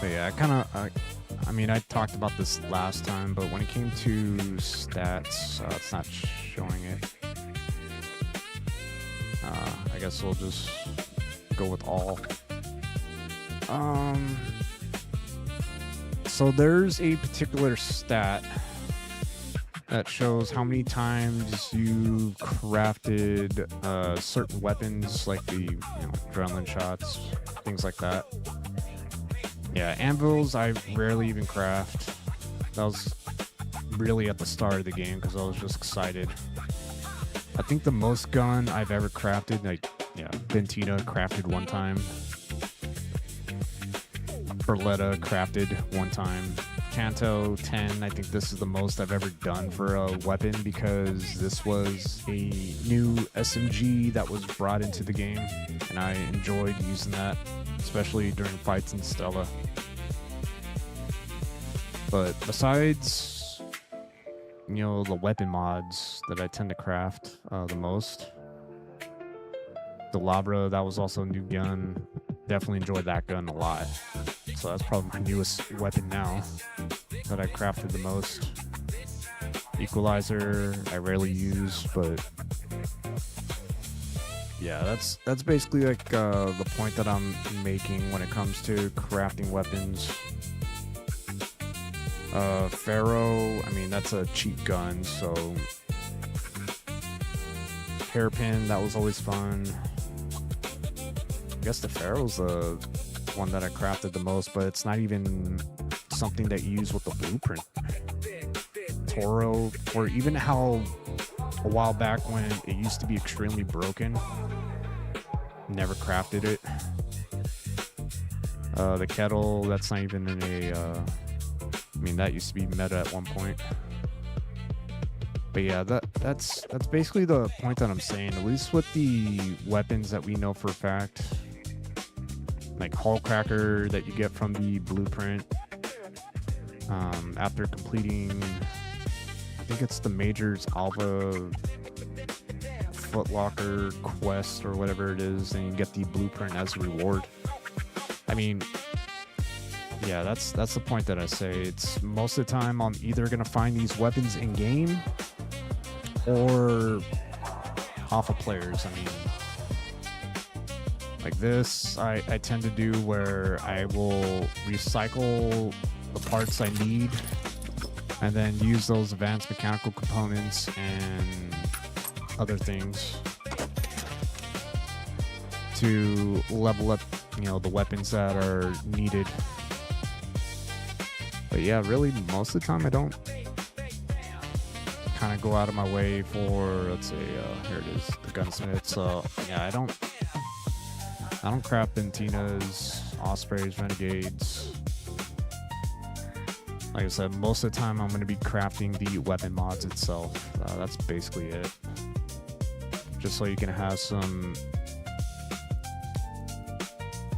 But yeah, I mean, I talked about this last time, but when it came to stats, it's not showing it. I guess we'll just go with all. So there's a particular stat that shows how many times you crafted certain weapons, like the adrenaline shots, things like that. Yeah, anvils I rarely even craft. That was really at the start of the game because I was just excited. I think the most gun I've ever crafted, like, yeah, Bentina crafted one time. Berletta crafted one time. Canto 10, I think this is the most I've ever done for a weapon because this was a new SMG that was brought into the game and I enjoyed using that, especially during fights in Stella. But besides, the weapon mods that I tend to craft the most, the Labra, that was also a new gun. Definitely enjoyed that gun a lot. So that's probably my newest weapon now that I crafted the most. Equalizer, I rarely use, but yeah, that's basically like the point that I'm making when it comes to crafting weapons. Pharaoh, I mean, that's a cheap gun, so hairpin, that was always fun. I guess the Pharaoh's the one that I crafted the most, but it's not even something that you use with the blueprint. Toro, or even how a while back when it used to be extremely broken, never crafted it. The kettle, that's not even in a I mean, that used to be meta at one point. But yeah, that's basically the point that I'm saying, at least with the weapons that we know for a fact. Like Hull Cracker that you get from the blueprint after completing, I think it's the Major's Alva Footlocker quest or whatever it is, and you get the blueprint as a reward. I mean, yeah, that's the point that I say. It's most of the time I'm either gonna find these weapons in game or off of players. I mean, Like this, I tend to do where I will recycle the parts I need and then use those advanced mechanical components and other things to level up, you know, the weapons that are needed. But yeah, really, most of the time I don't kind of go out of my way for, let's say, here it is, the gunsmith. So yeah, I don't craft Bentinas, Ospreys, Renegades. Like I said, most of the time I'm going to be crafting the weapon mods itself. That's basically it. Just so you can have some,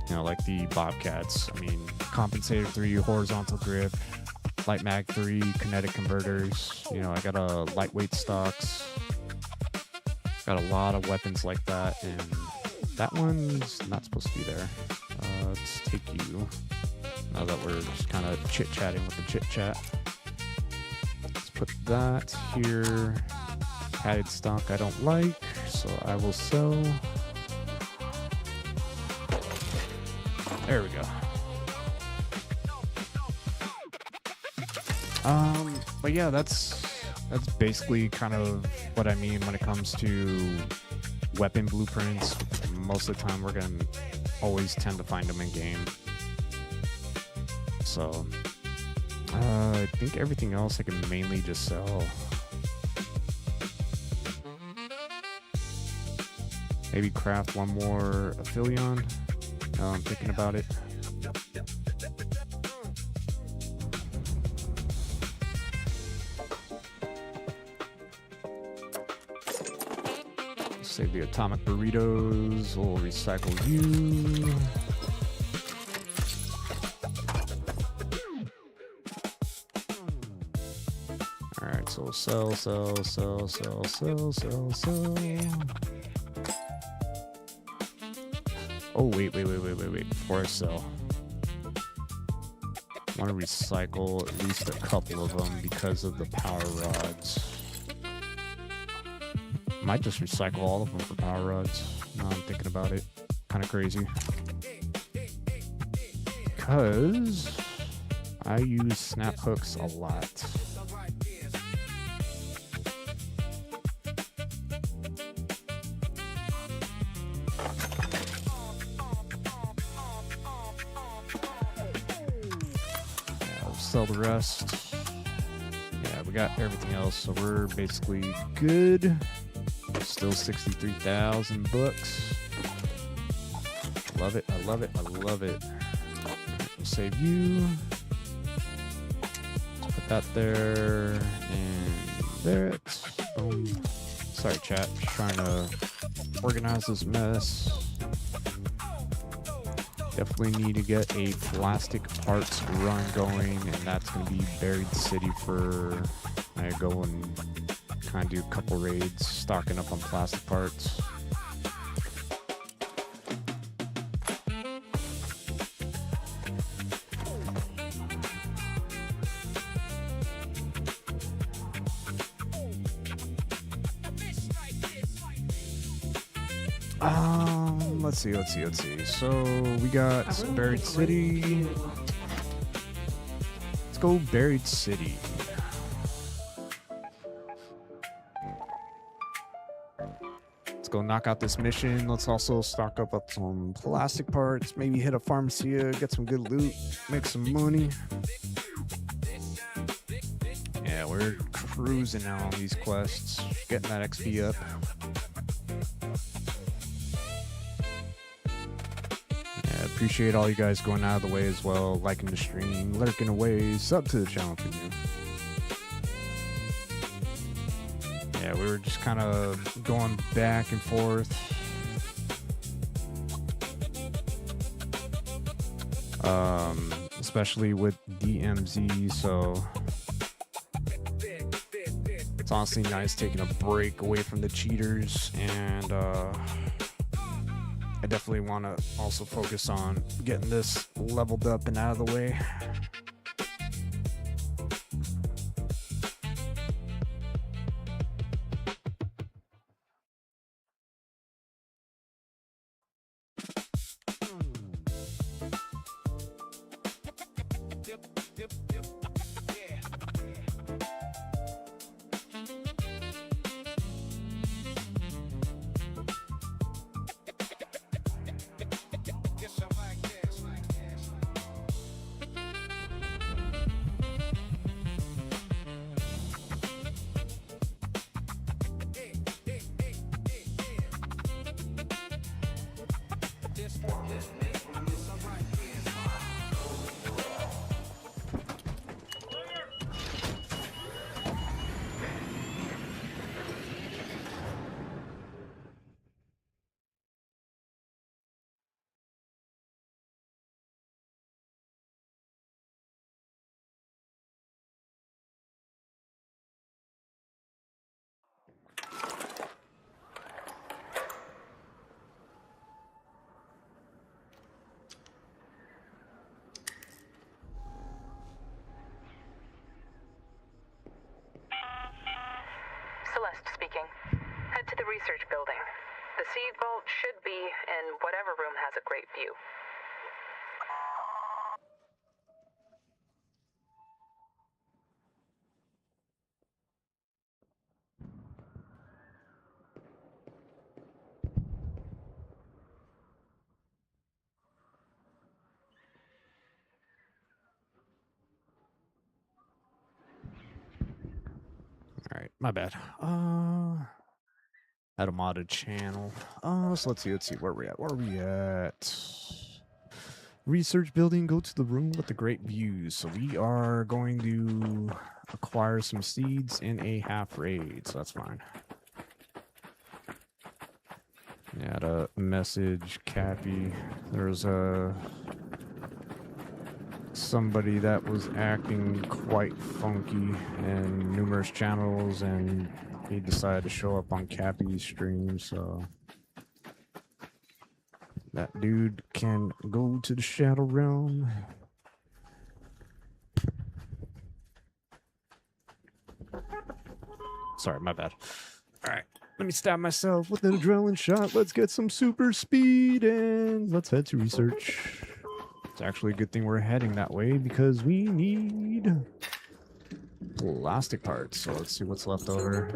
you know, like the Bobcats. I mean, compensator 3, horizontal grip, light mag 3, kinetic converters. You know, I got a lightweight stocks. Got a lot of weapons like that, and that one's not supposed to be there. Let's take you. Now that we're just kind of chit-chatting with the chit-chat. Let's put that here. Padded stock I don't like, so I will sell. There we go. But yeah, that's basically kind of what I mean when it comes to weapon blueprints. Most of the time we're gonna always tend to find them in game. So I think everything else I can mainly just sell. Maybe craft one more Aphelion. Now I'm thinking about it. Save the atomic burritos. We'll recycle you. Alright, so sell. Oh, wait. Before I sell, I want to recycle at least a couple of them because of the power rods. Might just recycle all of them for power rods. Now I'm thinking about it. Kind of crazy. Because I use snap hooks a lot. Sell the rest. Yeah, we got everything else, so we're basically good. Still 63,000 bucks. Love it. We'll save you. Let's put that there and there. Boom. Sorry, chat. Just trying to organize this mess. Definitely need to get a plastic parts run going, and that's going to be Buried City for I go and kind of do a couple raids, stocking up on plastic parts. Let's see. So we got some Buried City. Let's go Buried City. Let's go knock out this mission. Let's also stock up on some plastic parts. Maybe hit a pharmacia, get some good loot, make some money. Yeah, we're cruising now on these quests, getting that XP up. Appreciate all you guys going out of the way as well, liking the stream, lurking away, sub to the channel for you. Yeah, we were just kind of going back and forth. Especially with DMZ, so it's honestly nice taking a break away from the cheaters, and I definitely want to also focus on getting this leveled up and out of the way. West speaking. Head to the research building. The seed vault should be in whatever room has a great view. All right, my bad. Had a modded channel. So let's see where we at. Where are we at? Research building. Go to the room with the great views. So we are going to acquire some seeds in a half raid. So that's fine. Yeah, to message Cappy. There's somebody that was acting quite funky in numerous channels, and he decided to show up on Cappy's stream, so that dude can go to the Shadow Realm. Sorry, my bad. All right, let me stab myself with an adrenaline shot. Let's get some super speed, and let's head to research. It's actually a good thing we're heading that way because we need plastic parts. So let's see what's left over.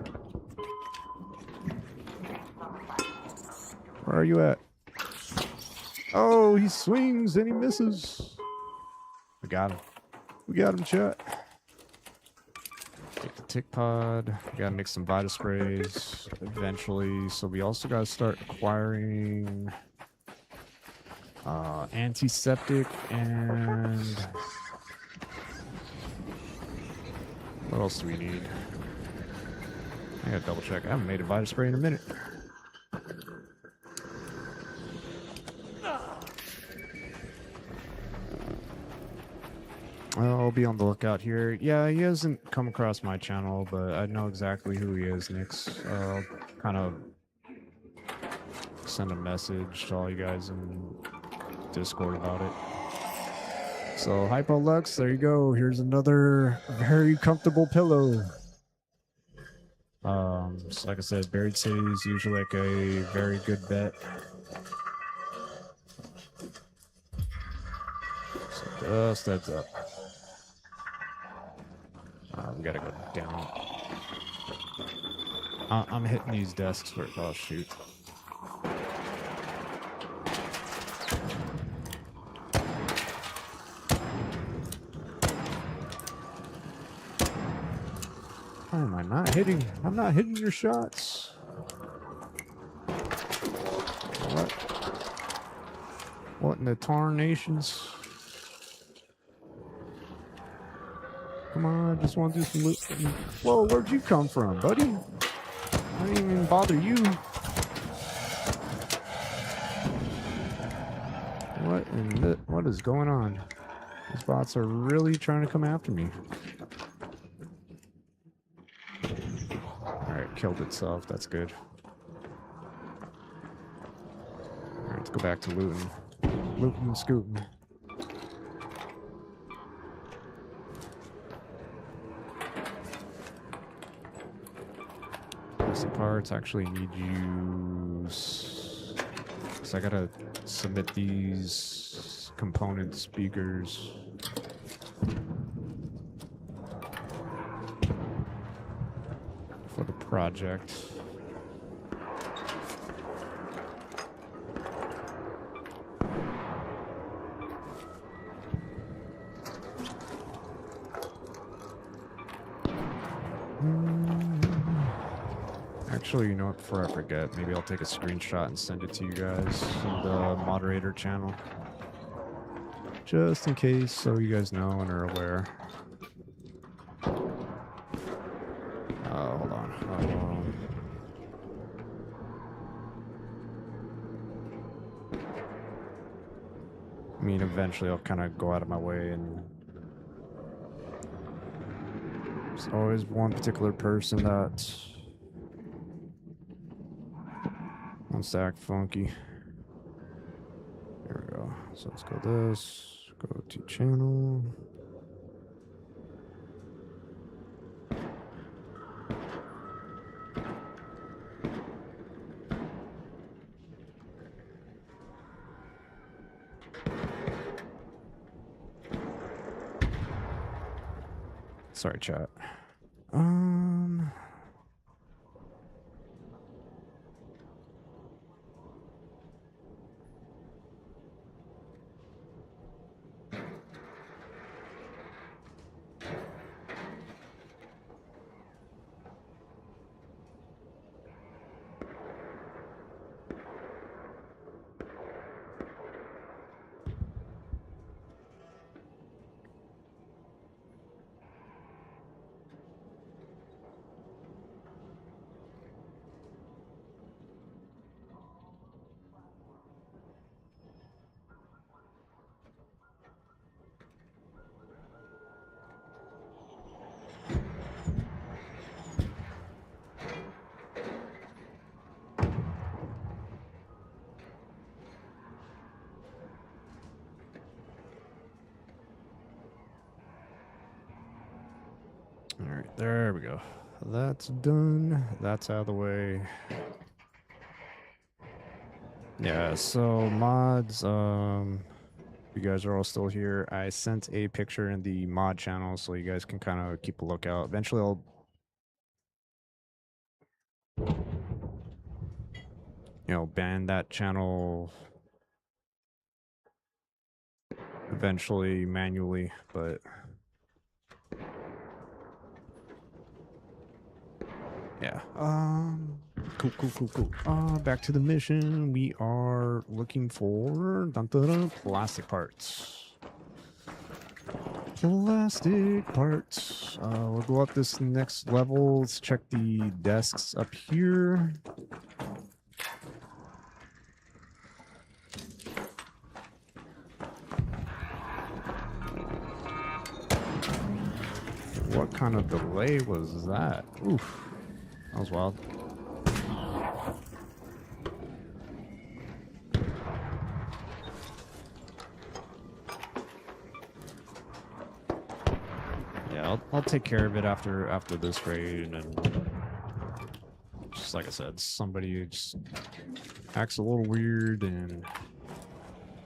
Where are you at? Oh, he swings and he misses. We got him. We got him, chat. Take the tick pod. We gotta make some Vita sprays eventually. So we also gotta start acquiring antiseptic and what else do we need? I gotta double check. I haven't made a Vita spray in a minute. I'll be on the lookout here. Yeah, he hasn't come across my channel, but I know exactly who he is, Nix. I'll kind of send a message to all you guys in Discord about it. So, Hypolux, there you go. Here's another very comfortable pillow. So like I said, Buried City is usually like a very good bet. So just heads up. We gotta go down. I'm hitting these desks for, oh shoot. Why am I not hitting? I'm not hitting your shots. What? What in the tarnations? Come on, I just want to do some loot. Whoa, where'd you come from, buddy? I didn't even bother you. What is going on? These bots are really trying to come after me. Alright, killed itself. That's good. Alright, let's go back to looting. Looting and scooting. Plastic parts actually need use. So I gotta submit these component speakers. For the project. Actually, you know what, before I forget, maybe I'll take a screenshot and send it to you guys in the moderator channel. Just in case, so you guys know and are aware. Hold on. I mean, eventually I'll kind of go out of my way, and there's always one particular person that wants to act funky. There we go. So let's go this. Go to channel. Sorry, chat. All right, there we go. That's done. That's out of the way. Yeah, so mods, you guys are all still here. I sent a picture in the mod channel so you guys can kind of keep a lookout. Eventually I'll ban that channel eventually manually, but yeah. Cool. Back to the mission. We are looking for plastic parts. We'll go up this next level. Let's check the desks up here. What kind of delay was that? Oof. That was wild. Yeah, I'll take care of it after this raid, and just like I said, somebody who just acts a little weird, and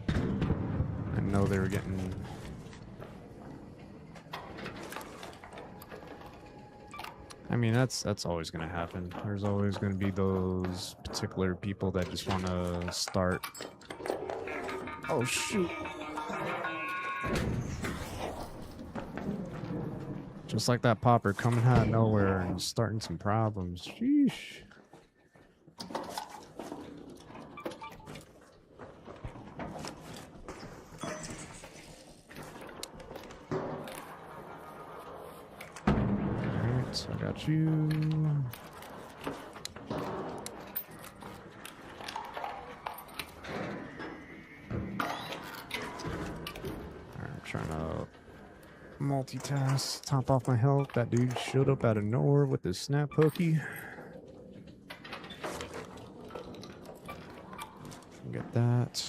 I know they were getting. I mean, that's always going to happen. There's always going to be those particular people that just want to start. Oh, shoot. Just like that popper coming out of nowhere and starting some problems. Sheesh. So I got you. Alright, trying to multitask, top off my health. That dude showed up out of nowhere with his snap hooky. Get that.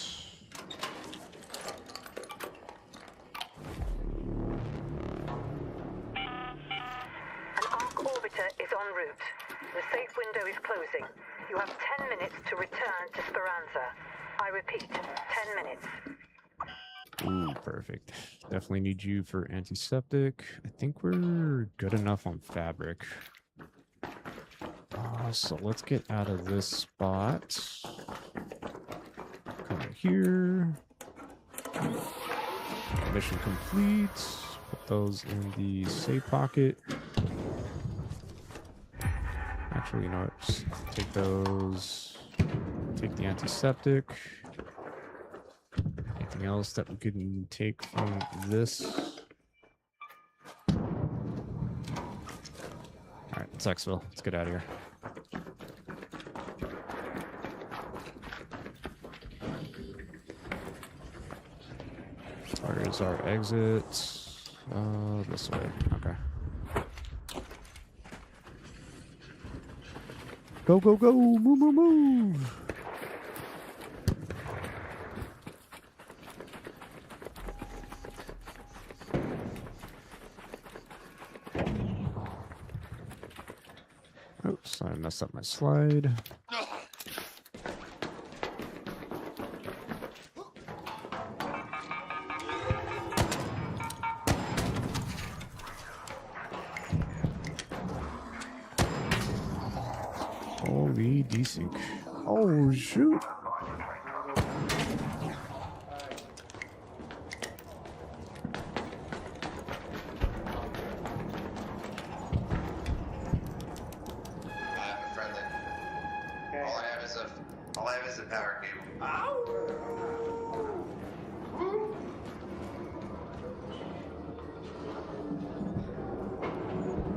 The safe window is closing. You have 10 minutes to return to Speranza. I repeat, 10 minutes. Ooh, perfect. Definitely need you for antiseptic. I think we're good enough on fabric. So let's get out of this spot. Come in here. Mission complete. Put those in the safe pocket. Actually, you know what? Just take those. Take the antiseptic. Anything else that we can take from this? Alright, let's exfil. Let's get out of here. Where's our exit? This way. Okay. Go, go, go! Move, move, move! Oops, I messed up my slide. desync. Oh shoot. Friendly. All I have is a power cable.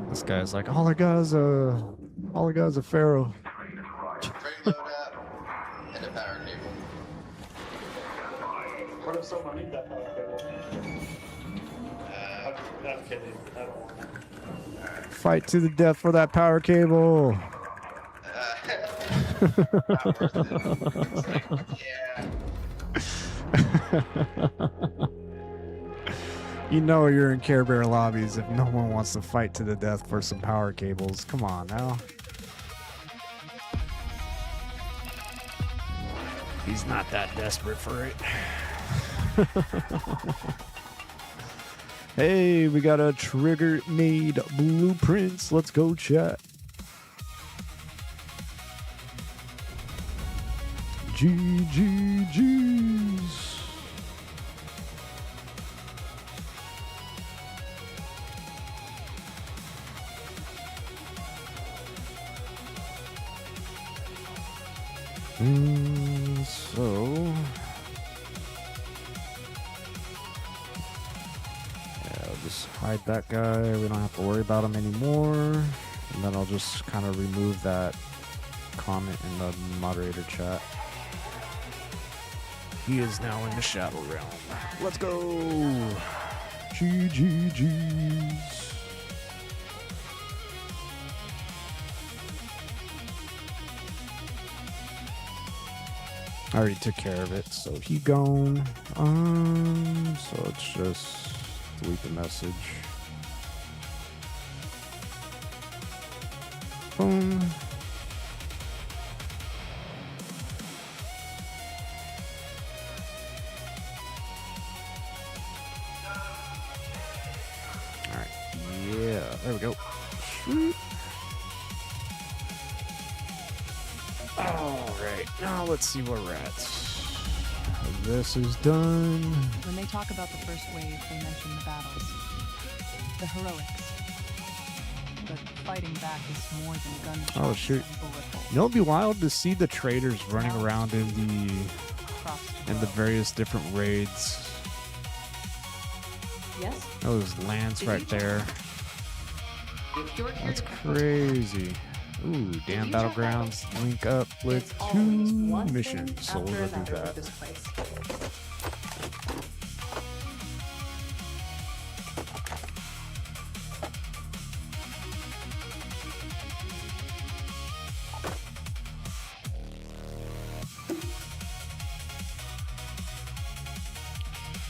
This guy's like, all I got is a pharaoh. Frame load up and a power cable. What if someone needs that power cable? I'm kidding. I don't want that. Fight to the death for that power cable. Not worth it. It's like, yeah. You know you're in Care Bear lobbies if no one wants to fight to the death for some power cables. Come on now. He's not that desperate for it. Hey, we got a trigger made blueprints. Let's go chat. GGG's. So yeah, I'll just hide that guy. We don't have to worry about him anymore. And then I'll just kind of remove that comment in the moderator chat. He is now in the Shadow Realm. Let's go! GGG's. I already took care of it, so he gone. So let's just delete the message. Boom. Alright, yeah, there we go. Sweet. Alright, now let's see where we're at. This is done. When they talk about the first wave, they mention the battles. The heroics. But fighting back is more than gunshots. Oh shoot. and bullet holes. You know, it'd be wild to see the traders running around in Across the globe. various different raids. Yes? Those lance right there. Your turn That's to- crazy. Ooh, damn battlegrounds link up with There's 2 always one thing missions, so we'll after go do another with that. this place.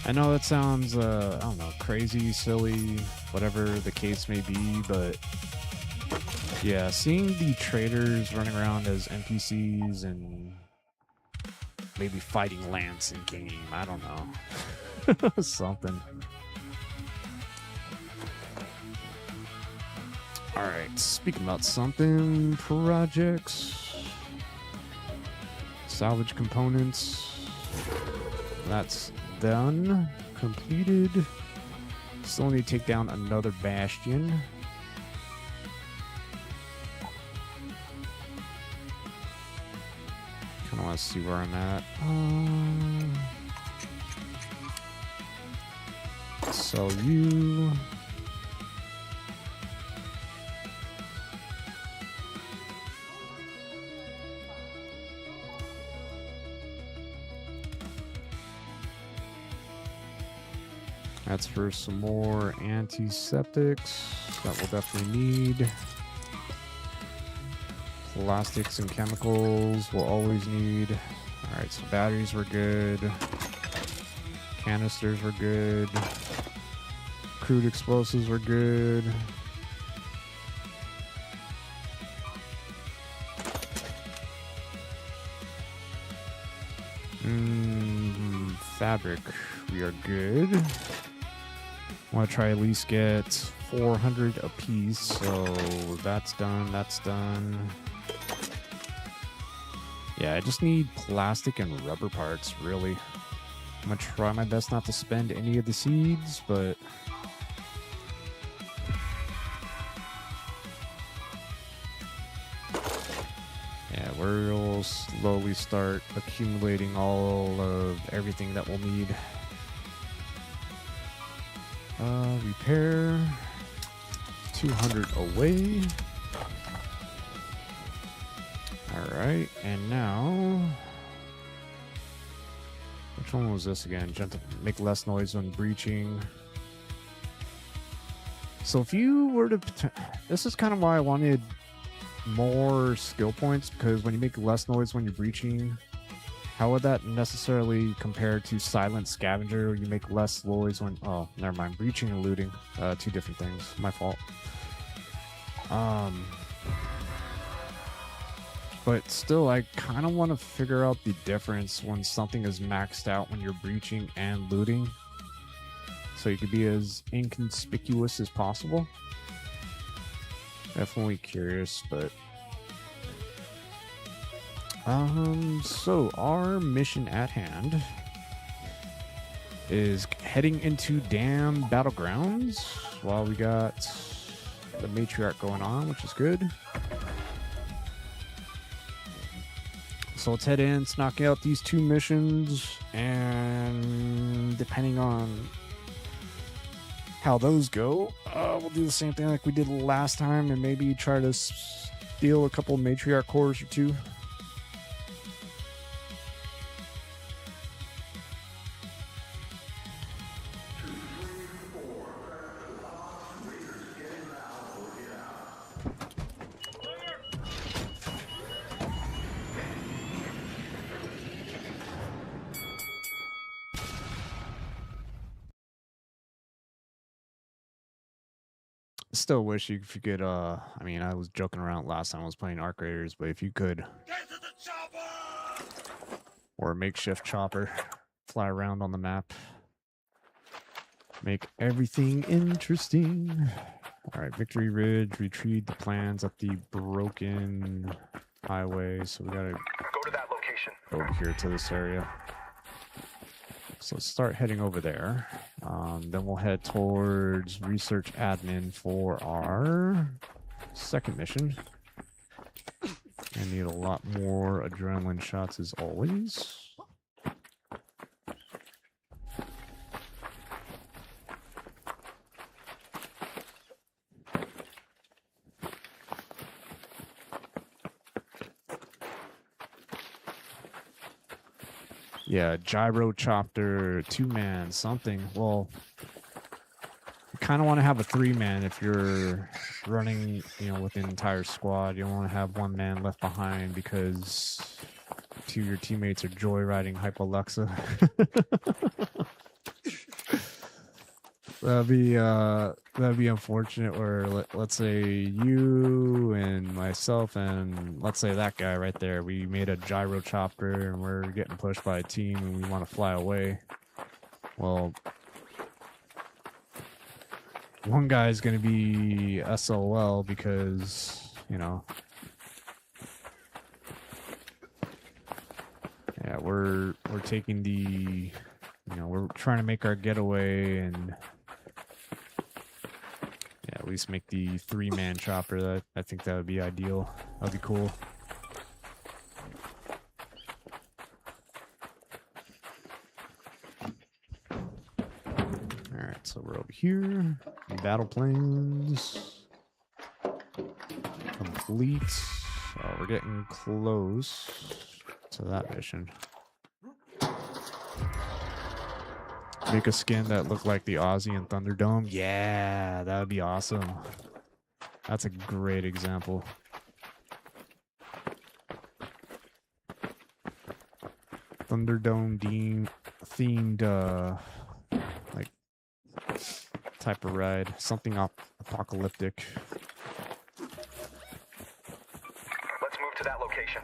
I know that sounds, I don't know, crazy, silly, whatever the case may be, but yeah, seeing the traders running around as NPCs and maybe fighting Lance in game, I don't know. Something. Alright, speaking about something, projects, salvage components, that's done, completed. Still need to take down another bastion. Kind of want to see where I'm at. Sell you. That's for some more antiseptics that we'll definitely need. Plastics and chemicals we'll always need. Alright, so batteries were good. Canisters were good. Crude explosives were good. Fabric, we are good. Want to try at least get 400 a piece, so that's done, that's done. Yeah, I just need plastic and rubber parts, really. I'm gonna try my best not to spend any of the seeds, but... yeah, we'll slowly start accumulating all of everything that we'll need. Repair. 200 away. Alright, and now... which one was this again? Gentle, make less noise when breaching. So if you were to... this is kind of why I wanted more skill points, because when you make less noise when you're breaching, how would that necessarily compare to silent scavenger? You make less noise when... oh, never mind. Breaching and looting. Two different things. My fault. But still, I kind of want to figure out the difference when something is maxed out when you're breaching and looting, so you could be as inconspicuous as possible. Definitely curious, but... so our mission at hand is heading into Dam Battlegrounds while we got the matriarch going on, which is good. So let's head in, let's knock out these two missions, and depending on how those go, we'll do the same thing like we did last time and maybe try to steal a couple matriarch cores or two. Still wish if you could, I mean, I was joking around last time I was playing Arc Raiders, but if you could, or a makeshift chopper, fly around on the map, make everything interesting. All right, Victory Ridge, retrieve the plans up the broken highway, so we gotta Go to that location. over here to this area. So let's start heading over there. Then we'll head towards research admin for our second mission. I need a lot more adrenaline shots as always. Yeah, gyrocopter, 2-man, something. Well, you kind of want to have a 3-man if you're running, you know, with an entire squad. You don't want to have 1 man left behind because 2 of your teammates are joyriding Hypoluxa. That'd be unfortunate. Where let's say you and myself and let's say that guy right there, we made a gyrocopter and we're getting pushed by a team and we want to fly away. Well, one guy's gonna be SOL because, you know, yeah, we're taking the, you know, we're trying to make our getaway and yeah, at least make the 3-man chopper. That I think that would be ideal. That'd be cool. Alright, so we're over here. Battle planes. Complete. Oh, we're getting close to that mission. Make a skin that looked like the Aussie and Thunderdome. Yeah, that would be awesome. That's a great example. Thunderdome themed, like, type of ride. Something apocalyptic. Let's move to that location.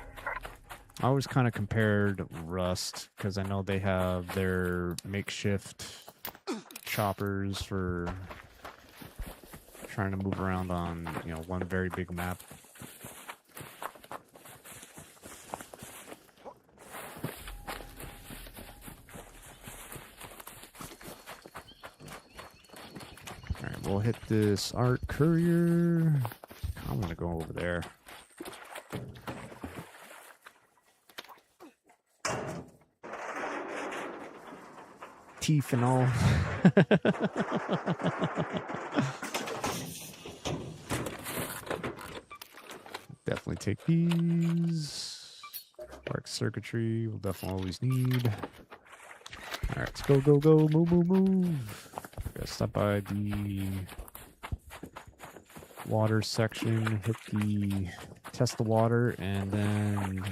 I always kind of compared Rust because I know they have their makeshift choppers for trying to move around on, you know, one very big map. we'll hit this art courier. I'm gonna go over there. Teeth and all. Definitely take these. Dark circuitry we'll definitely always need. Alright, let's go, go, go, move, move, move. Gotta stop by the water section, hit the test the water, and then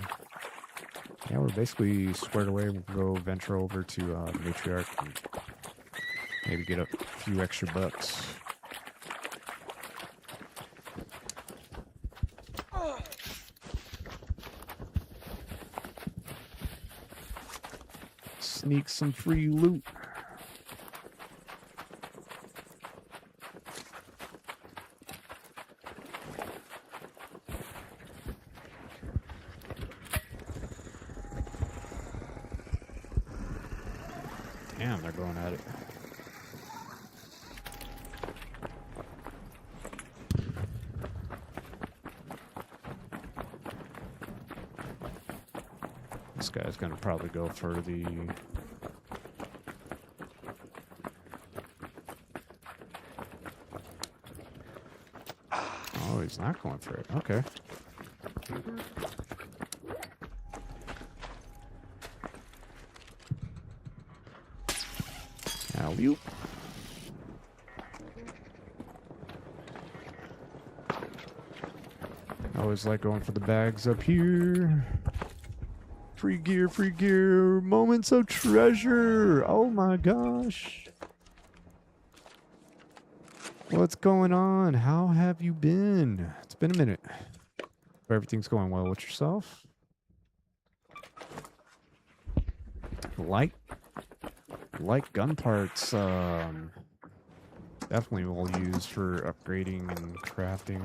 yeah, we're basically squared away. We'll go venture over to Matriarch and maybe get a few extra bucks. Sneak some free loot. Damn, they're going at it. This guy's gonna probably go for the... Oh, he's not going for it. Okay. Alley-oop. I always like going for the bags up here. Free gear, moments of treasure. Oh my gosh. What's going on? How have you been? It's been a minute. Hope everything's going well with yourself. Light gun parts, definitely will use for upgrading and crafting.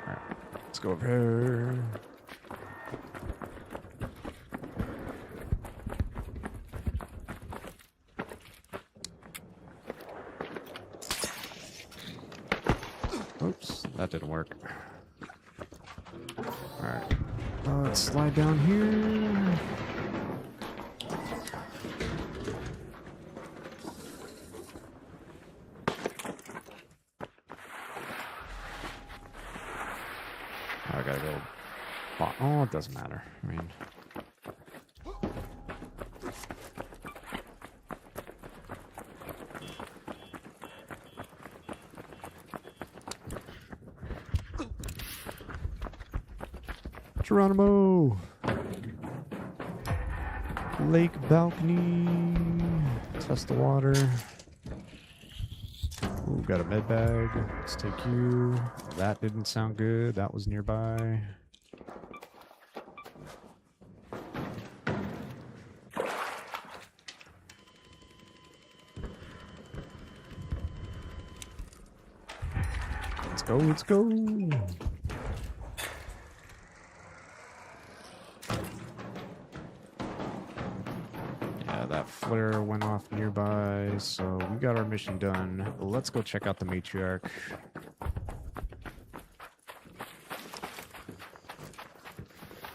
Alright, let's go over here. Oops, that didn't work. Alright, let's slide down here. I gotta go. Oh, it doesn't matter. I mean, Geronimo! Lake balcony. Test the water. Ooh, got a med bag. Let's take you. That didn't sound good. That was nearby. Let's go, let's go. Yeah, that flare went off nearby, so we got our mission done. Let's go check out the Matriarch.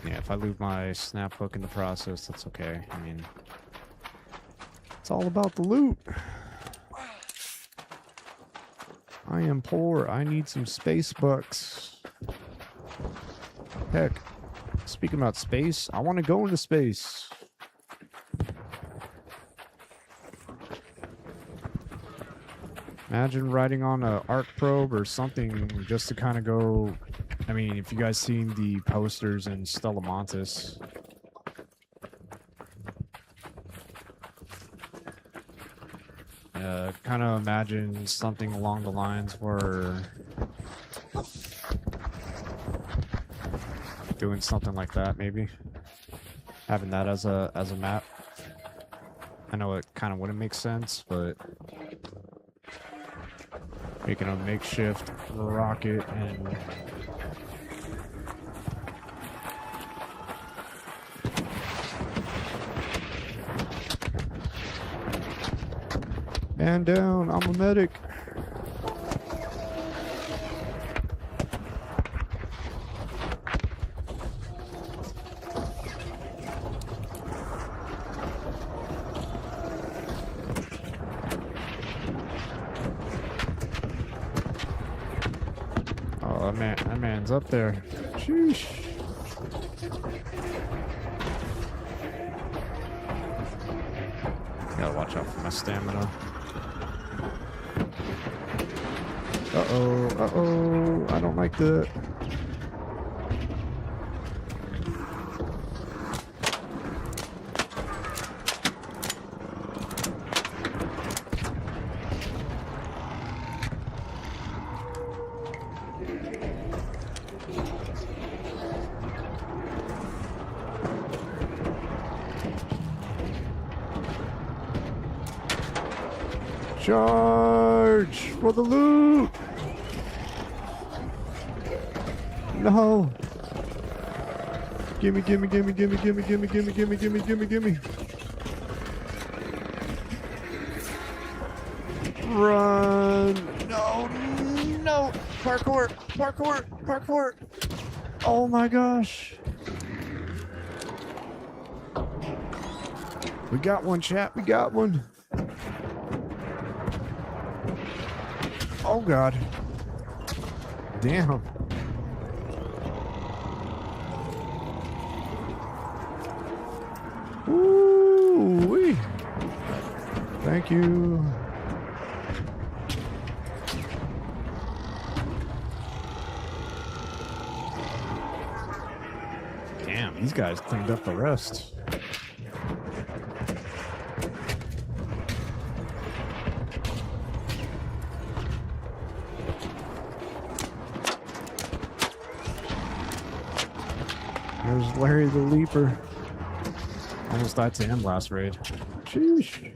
Yeah, if I lose my snap hook in the process, that's okay. I mean, it's all about the loot. I am poor. I need some space bucks. Heck, speaking about space, I want to go into space. Imagine riding on a arc probe or something just to kind of go. I mean, if you guys seen the posters in Stella Montis, kind of imagine something along the lines where doing something like that, maybe having that as a map. I know it kind of wouldn't make sense, but making a makeshift rocket and Man down, I'm a medic. Oh, that man's up there. Sheesh. Gotta watch out for my stamina. Uh-oh, I don't like that. Charge for the loot! No! Gimme. Run! No! Parkour! Oh my gosh! We got one, chat. We got one. Oh god. Damn. Ooh-wee. Thank you. Damn, these guys cleaned up the rest. There's Larry the Leaper. Almost died to him last raid. Sheesh.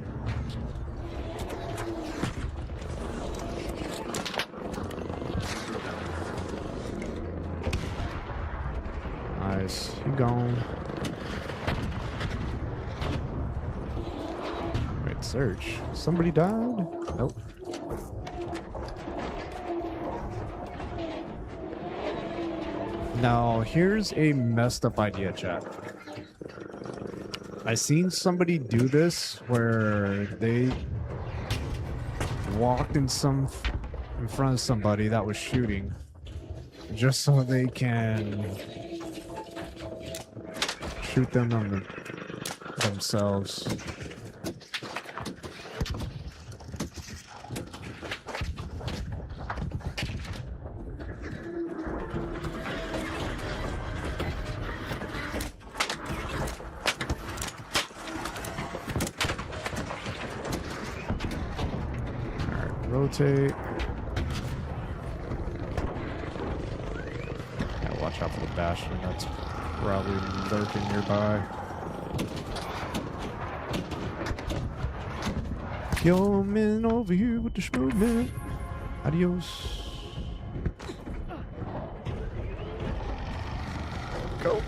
Nice. He gone. Wait, search. Somebody died? Nope. Now, here's a messed up idea, chat. I seen somebody do this where they walked in front of somebody that was shooting just so they can shoot them themselves. Rotate. Yeah, watch out for the Bastion. That's probably lurking nearby. Yo, man, over here with the smooth man. Adios. Go.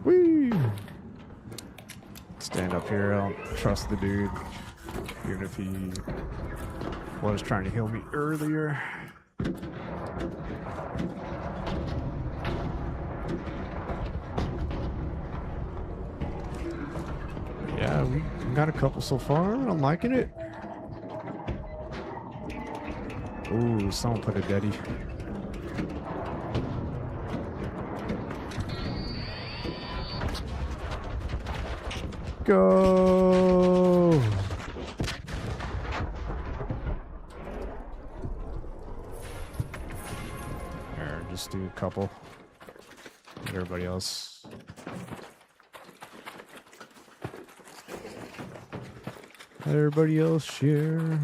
Whee! Stand up here. I don't trust the dude. Even if he was trying to heal me earlier. Yeah, we got a couple so far. I'm liking it. Ooh, someone put a deadie. Go! Here, just do a couple. Get everybody else. Let everybody else share.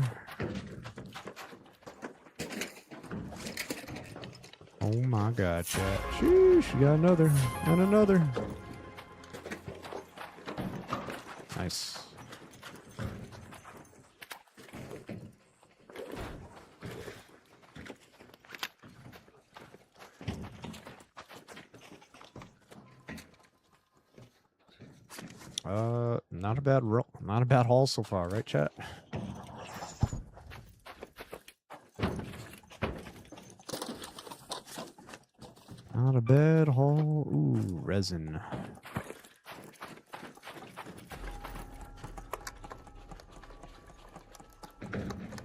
Oh my god, chat. Sheesh, you got another. And another. Nice. Not a bad roll, not a bad haul so far, right, chat? Not a bad haul. Ooh, resin.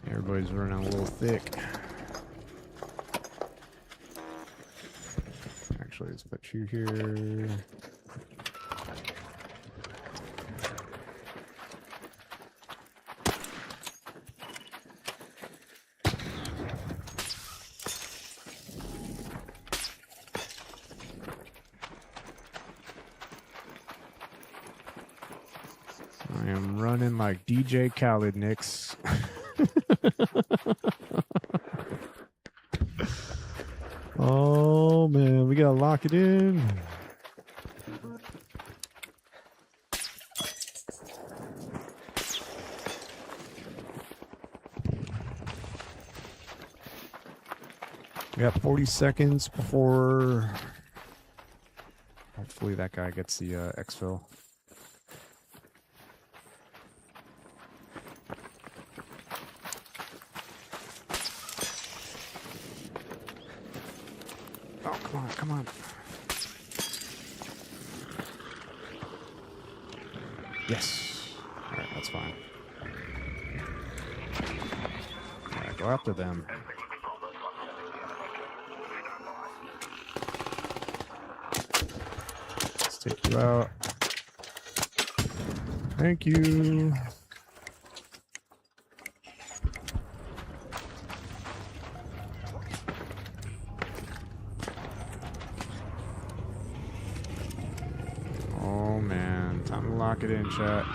Everybody's running a little thick. Actually, let's put you here. I am running like DJ Khaled, Nix. Oh man, we gotta lock it in. We got 40 seconds before hopefully that guy gets the exfil. Oh, come on, come on. Yes. Alright, that's fine. Alright, go after them. Let's take you out. Thank you. Oh man, time to lock it in, chat.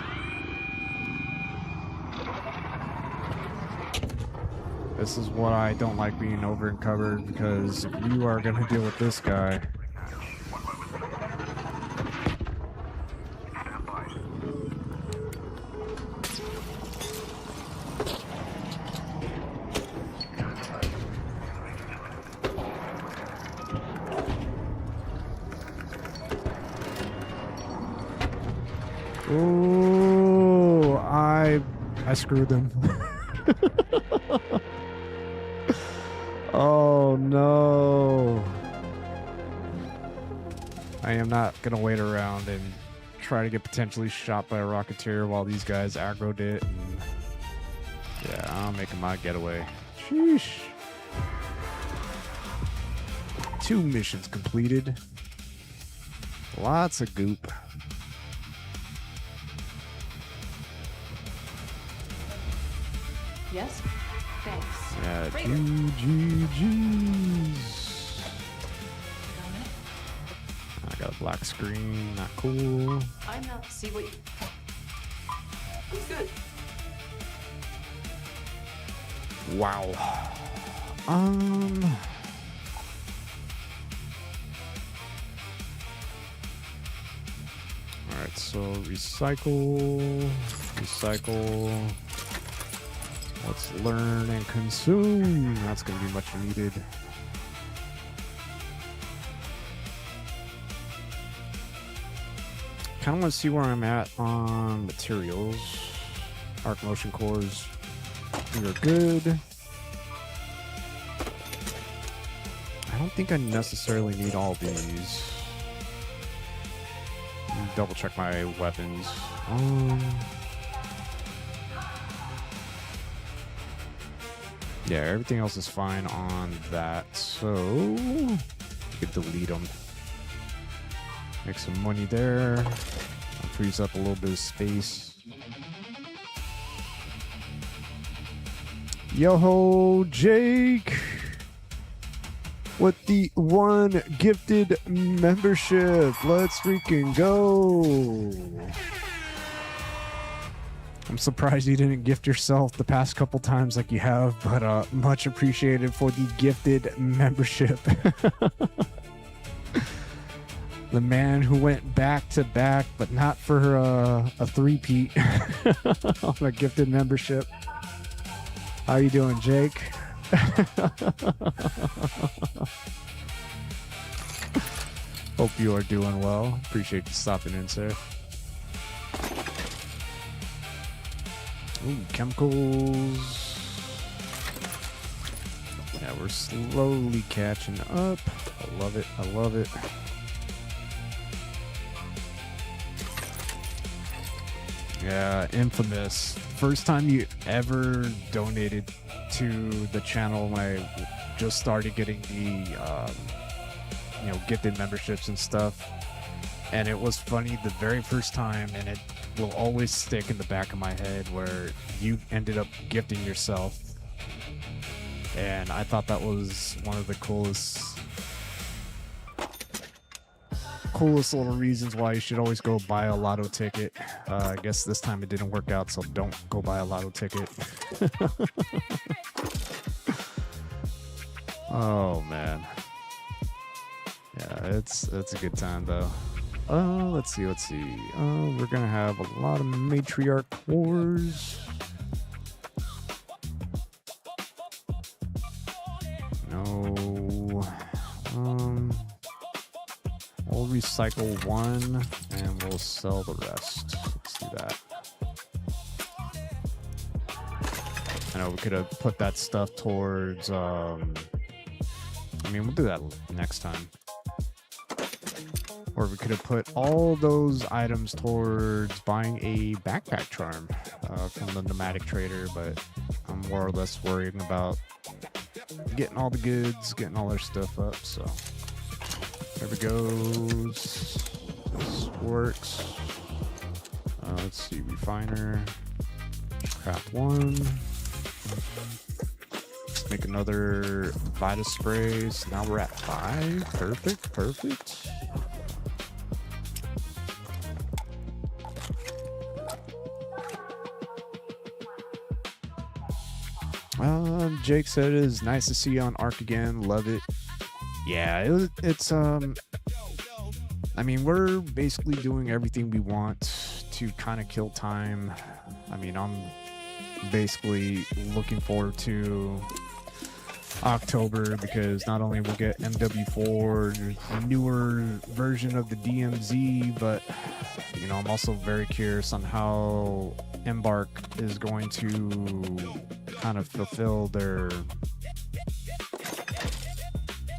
This is what I don't like being over encumbered, because if you are gonna deal with this guy. Oh, I screwed them. Oh no. I am not gonna wait around and try to get potentially shot by a rocketeer while these guys aggroed it. And yeah, I'm making my getaway. Sheesh. 2 missions completed. Lots of goop. Yes? Thanks. Yeah, Raven. GGG's. I got a black screen, not cool. I'm out to see what you... It's good. Wow. Alright, so recycle. Let's learn and consume. That's going to be much needed. Kind of want to see where I'm at on materials. Arc motion cores. We are good. I don't think I necessarily need all these. Double check my weapons. Yeah, everything else is fine on that, so you could delete them. Make some money there. Frees up a little bit of space. Yo-ho, Jake! With the 1 gifted membership. Let's freaking go! I'm surprised you didn't gift yourself the past couple times like you have, but much appreciated for the gifted membership. The man who went back to back, but not for a three-peat on a gifted membership. How you doing, Jake? Hope you are doing well. Appreciate you stopping in, sir. Ooh, chemicals. Yeah, we're slowly catching up. I love it. I love it. Yeah, infamous. First time you ever donated to the channel when I just started getting the, you know, gifted memberships and stuff. And it was funny the very first time, and it will always stick in the back of my head where you ended up gifting yourself. And I thought that was one of the coolest little reasons why you should always go buy a lotto ticket. I guess this time it didn't work out, so don't go buy a lotto ticket. Oh man, yeah, it's a good time though. Let's see. We're gonna have a lot of matriarch wars. No, we'll recycle one and we'll sell the rest. Let's do that. I know we could have put that stuff towards, I mean, we'll do that next time. Or we could have put all those items towards buying a backpack charm from the nomadic trader, but I'm more or less worried about getting all the goods, getting all their stuff up, so there we go. This works. Let's see, refiner, craft one. Let's make another Vita spray. So now we're at 5. Perfect. Jake said it is nice to see you on Ark again. Love it. Yeah, it's I mean, we're basically doing everything we want to kind of kill time. I mean, I'm basically looking forward to October because not only we'll get MW4, a newer version of the DMZ, but you know, I'm also very curious on how Embark is going to kind of fulfill their,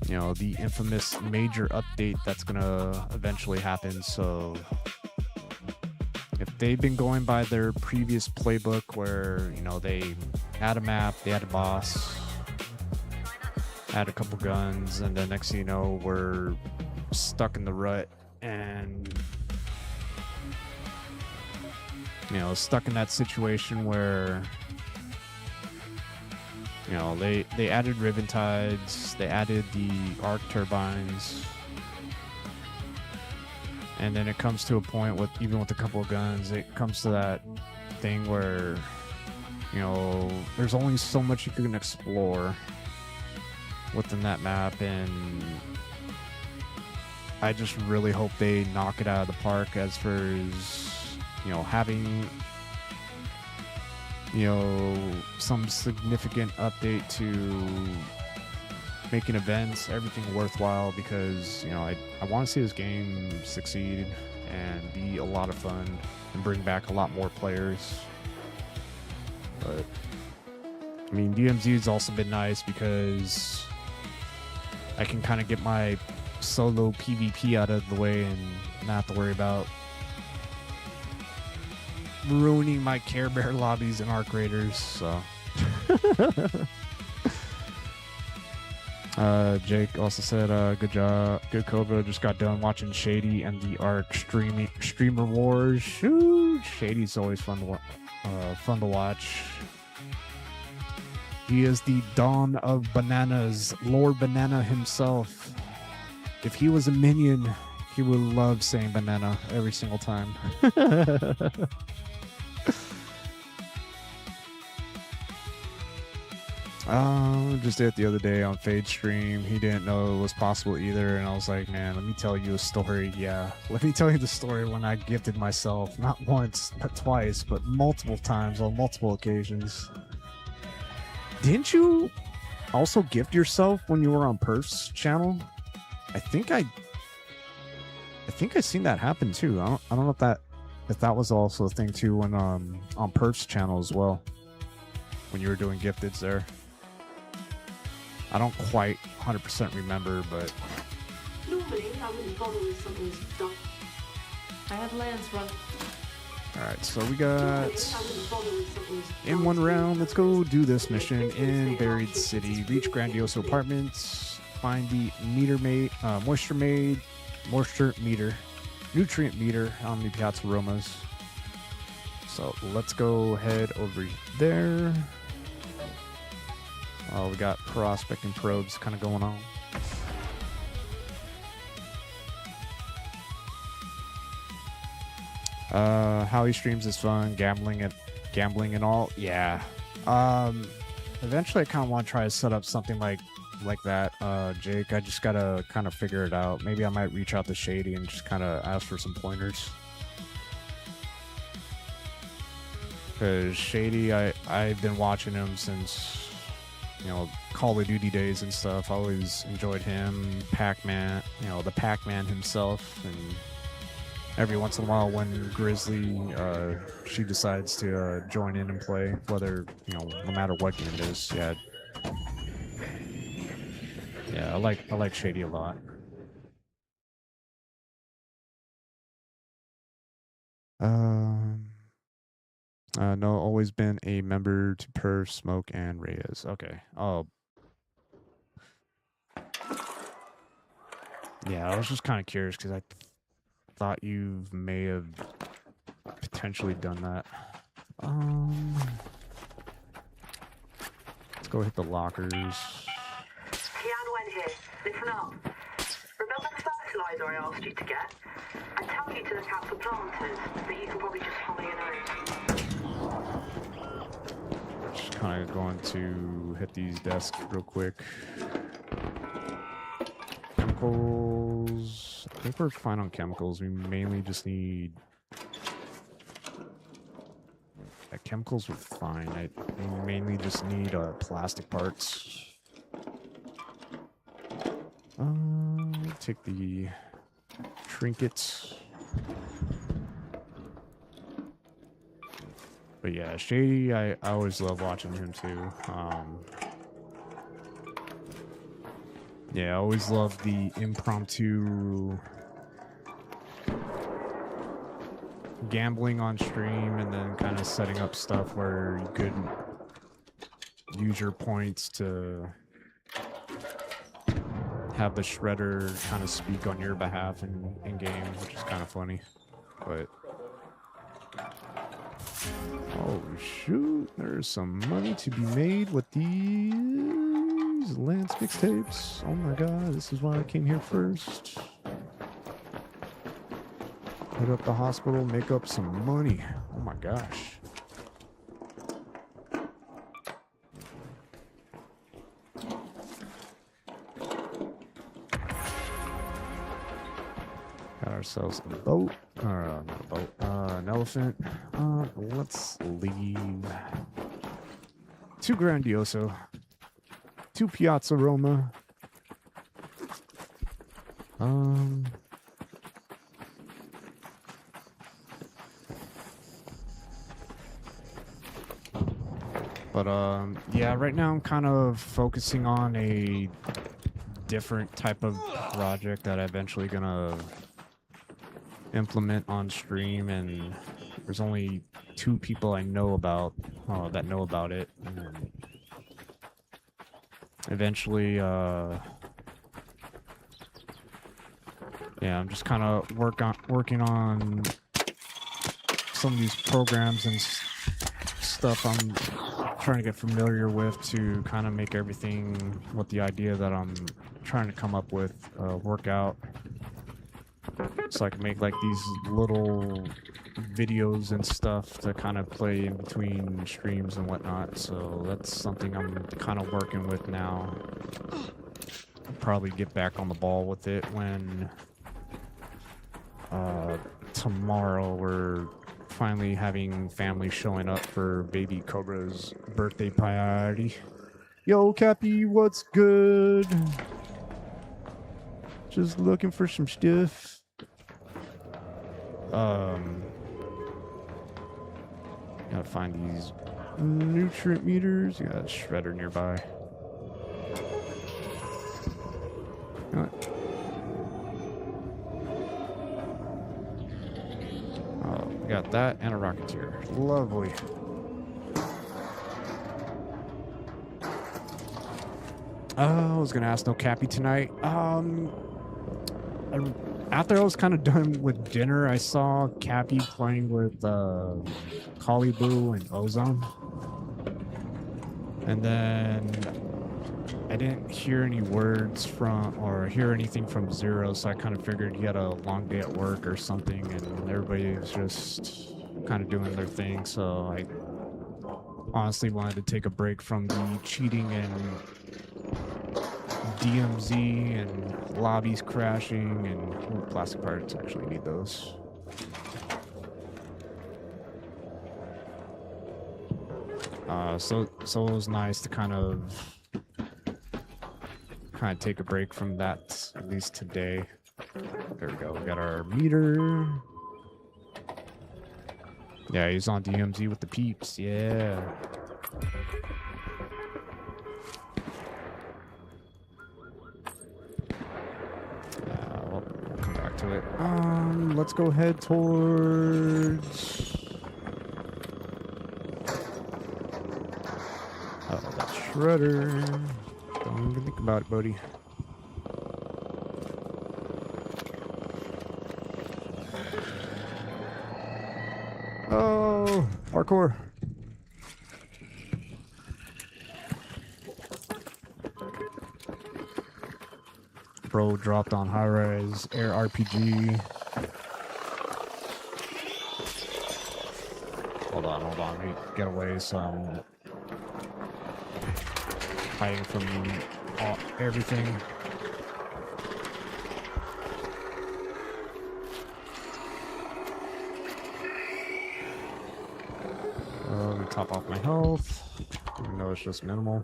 you know, the infamous major update that's gonna eventually happen. So if they've been going by their previous playbook where, you know, they had a map, they had a boss, had a couple guns, and then next thing you know, we're stuck in the rut and, you know, stuck in that situation where, you know, they added Riventides, they added the arc turbines, and then it comes to a point with, even with a couple of guns, it comes to that thing where, you know, there's only so much you can explore within that map, and I just really hope they knock it out of the park as far as, you know, having, you know, some significant update to making events, everything worthwhile, because, you know, I want to see this game succeed and be a lot of fun and bring back a lot more players. But I mean, DMZ has also been nice because I can kind of get my solo PvP out of the way and not have to worry about ruining my Care Bear lobbies and Arc Raiders. So Jake also said, good job, good Cobra. Just got done watching Shady and the Arc streamer wars. Shoot, Shady's always fun to watch. He is the dawn of bananas, Lord Banana himself. If he was a minion, he would love saying banana every single time. Just did it the other day on Fade stream. He didn't know it was possible either, and I was like, man, let me tell you a story. Yeah, let me tell you the story when I gifted myself, not once, not twice, but multiple times on multiple occasions. Didn't you also gift yourself when you were on Perf's channel? I think I seen that happen too. I don't know if that if that was also a thing too when on Perf's channel as well, when you were doing gifteds there. I don't quite 100% remember, but Normally, I wouldn't bother with something as dumb. I had Lance run. alright, so we Normally, I got wouldn't bother with something as in dumb one as round, let's go do this mission It's in been Buried hard. City. Reach Grandioso Apartments, find the moisture meter, nutrient meter on the Piazza Romas. So let's go head over there. Oh, we got prospecting probes kind of going on. How he streams is fun, gambling and all. Yeah. Eventually I kind of want to try to set up something like that, Jake. I just gotta kind of figure it out. Maybe I might reach out to Shady and just kind of ask for some pointers. Because Shady, I've been watching him since, you know, Call of Duty days and stuff. I always enjoyed him, Pac-Man, you know, the Pac-Man himself, and every once in a while when Grizzly, she decides to join in and play, whether, you know, no matter what game it is. Yeah. Yeah, I like Shady a lot. No, always been a member to Perf, Smoke, and Reyes. Okay. Oh. Yeah, I was just kind of curious because I thought you may have potentially done that. Let's go hit the lockers. Tianwen here. Listen up. Remember the fertilizer I asked you to get? I tell you to look out for planters, but you can probably just follow your nose. Just kind of going to hit these desks real quick. Chemicals. I think we're fine on chemicals. We mainly just need... Yeah, chemicals were fine. I mainly just need plastic parts. Take the trinkets. But yeah, Shady, I always love watching him too. Yeah, I always love the impromptu gambling on stream and then kind of setting up stuff where you could use your points to have the shredder kind of speak on your behalf in game, which is kind of funny. But oh shoot, there's some money to be made with these Lance mixtapes. Oh my god, this is why I came here first. Hit up the hospital, make up some money. Oh my gosh. Got ourselves a boat. Not a boat. An elephant. Let's leave. To Grandioso. To Piazza Roma. But yeah, right now I'm kind of focusing on a different type of project that I'm eventually gonna implement on stream, and there's only 2 people I know about that know about it, and eventually yeah, I'm just kind of working on some of these programs and stuff I'm trying to get familiar with to kind of make everything with the idea that I'm trying to come up with work out. So I can make like these little videos and stuff to kind of play in between streams and whatnot. So that's something I'm kind of working with now. I'll probably get back on the ball with it when tomorrow we're finally having family showing up for baby Cobra's birthday party. Yo, Cappy, what's good? Just looking for some stuff. Gotta find these nutrient meters. You got a shredder nearby. You know what? Oh, we got that and a rocketeer. Lovely. I was gonna ask no Cappy tonight. After I was kind of done with dinner, I saw Cappy playing with Collie Boo and Ozone, and then I didn't hear any words from or hear anything from Zero, so I kind of figured he had a long day at work or something, and everybody was just kind of doing their thing. So I honestly wanted to take a break from the cheating and DMZ and lobbies crashing and plastic parts. Actually need those. So it was nice to kind of take a break from that, at least today. There we go. We got our meter. Yeah, he's on DMZ with the peeps. Yeah. We'll come back to it. Let's go head towards. Oh, that shredder. Don't even think about it, buddy. Oh, parkour. Bro dropped on high-rise air RPG. Hold on. Let me get away so I'm hiding from everything. Let me top off my health, even though it's just minimal.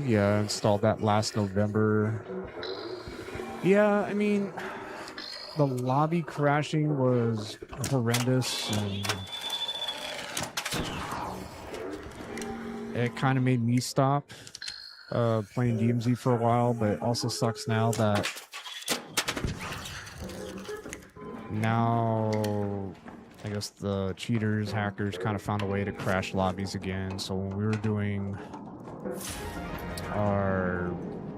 Yeah, I installed that last November. Yeah, I mean, the lobby crashing was horrendous, and it kind of made me stop playing DMZ for a while, but it also sucks now that I guess the cheaters, hackers kind of found a way to crash lobbies again. So when we were doing our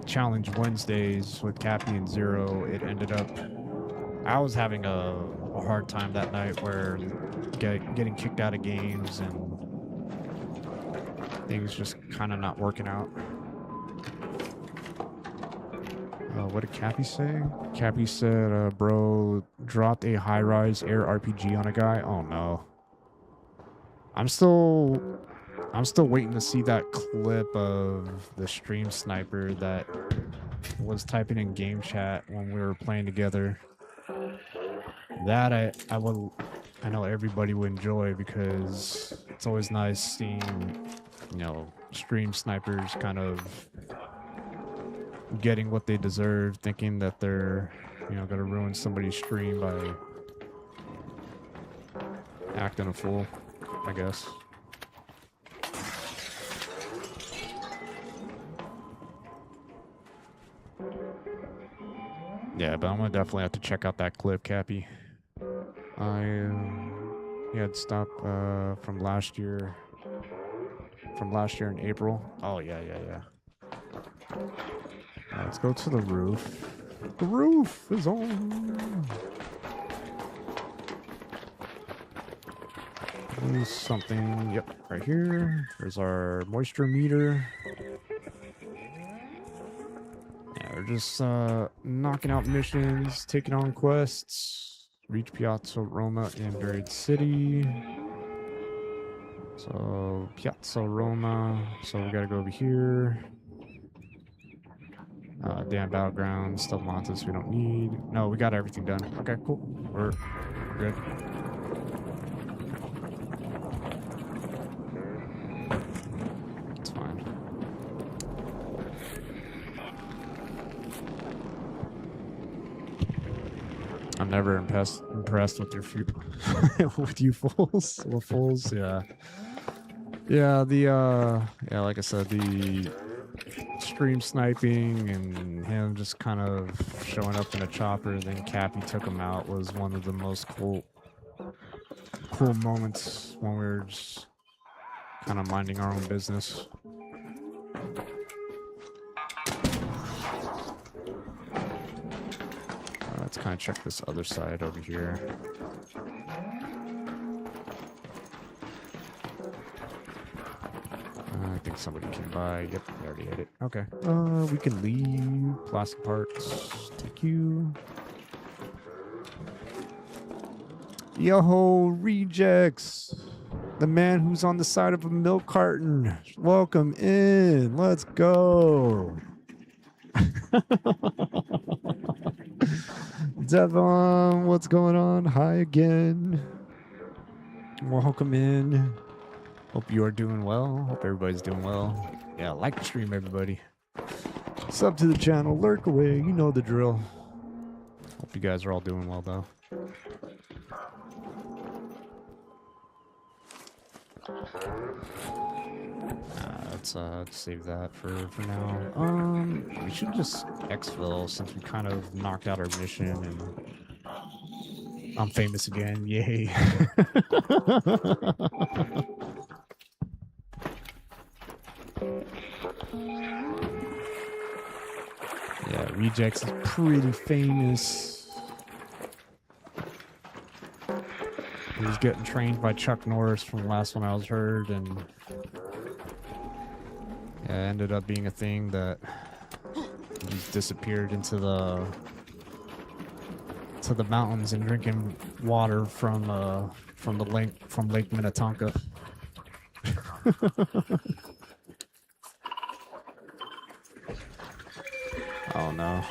challenge Wednesdays with Cappy and Zero, it ended up I was having a hard time that night where getting kicked out of games and things just kind of not working out. What did Cappy say? Cappy said, bro dropped a high-rise air RPG on a guy. Oh no. I'm still waiting to see that clip of the stream sniper that was typing in game chat when we were playing together. That I know everybody would enjoy, because it's always nice seeing, you know, stream snipers kind of getting what they deserve, thinking that they're, you know, gonna ruin somebody's stream by acting a fool, I guess. Yeah, but I'm gonna definitely have to check out that clip, Cappy. He had stopped from last year in April. Oh yeah. Let's go to the roof. The roof is on. There's something. Yep, right here. There's our moisture meter. Yeah, we're just knocking out missions, taking on quests. Reach Piazza Roma in Buried City. So Piazza Roma. So we gotta go over here. Damn Battleground, still Montes we don't need. No, we got everything done. Okay, cool. We're good. It's fine. I'm never impressed with your with you fools. With fools, yeah. Yeah, yeah, like I said, the stream sniping and him just kind of showing up in a chopper, then Cappy took him out was one of the most cool moments when we were just kind of minding our own business. Let's kind of check this other side over here. I think somebody came by. Yep, they already hit it. Okay. We can leave. Plastic parts. Take you. Yo, rejects. The man who's on the side of a milk carton. Welcome in. Let's go. Devon, what's going on? Hi again. Welcome in. Hope you are doing well. Hope everybody's doing well. Yeah, like the stream, everybody. Sub to the channel. Lurk away. You know the drill. Hope you guys are all doing well, though. Let's save that for now. We should just exfil since we kind of knocked out our mission and I'm famous again. Yay. Yeah, Rejects is pretty famous. He was getting trained by Chuck Norris from the last one I was heard, and yeah, it ended up being a thing that just disappeared into the mountains and drinking water from Lake Minnetonka. Oh no.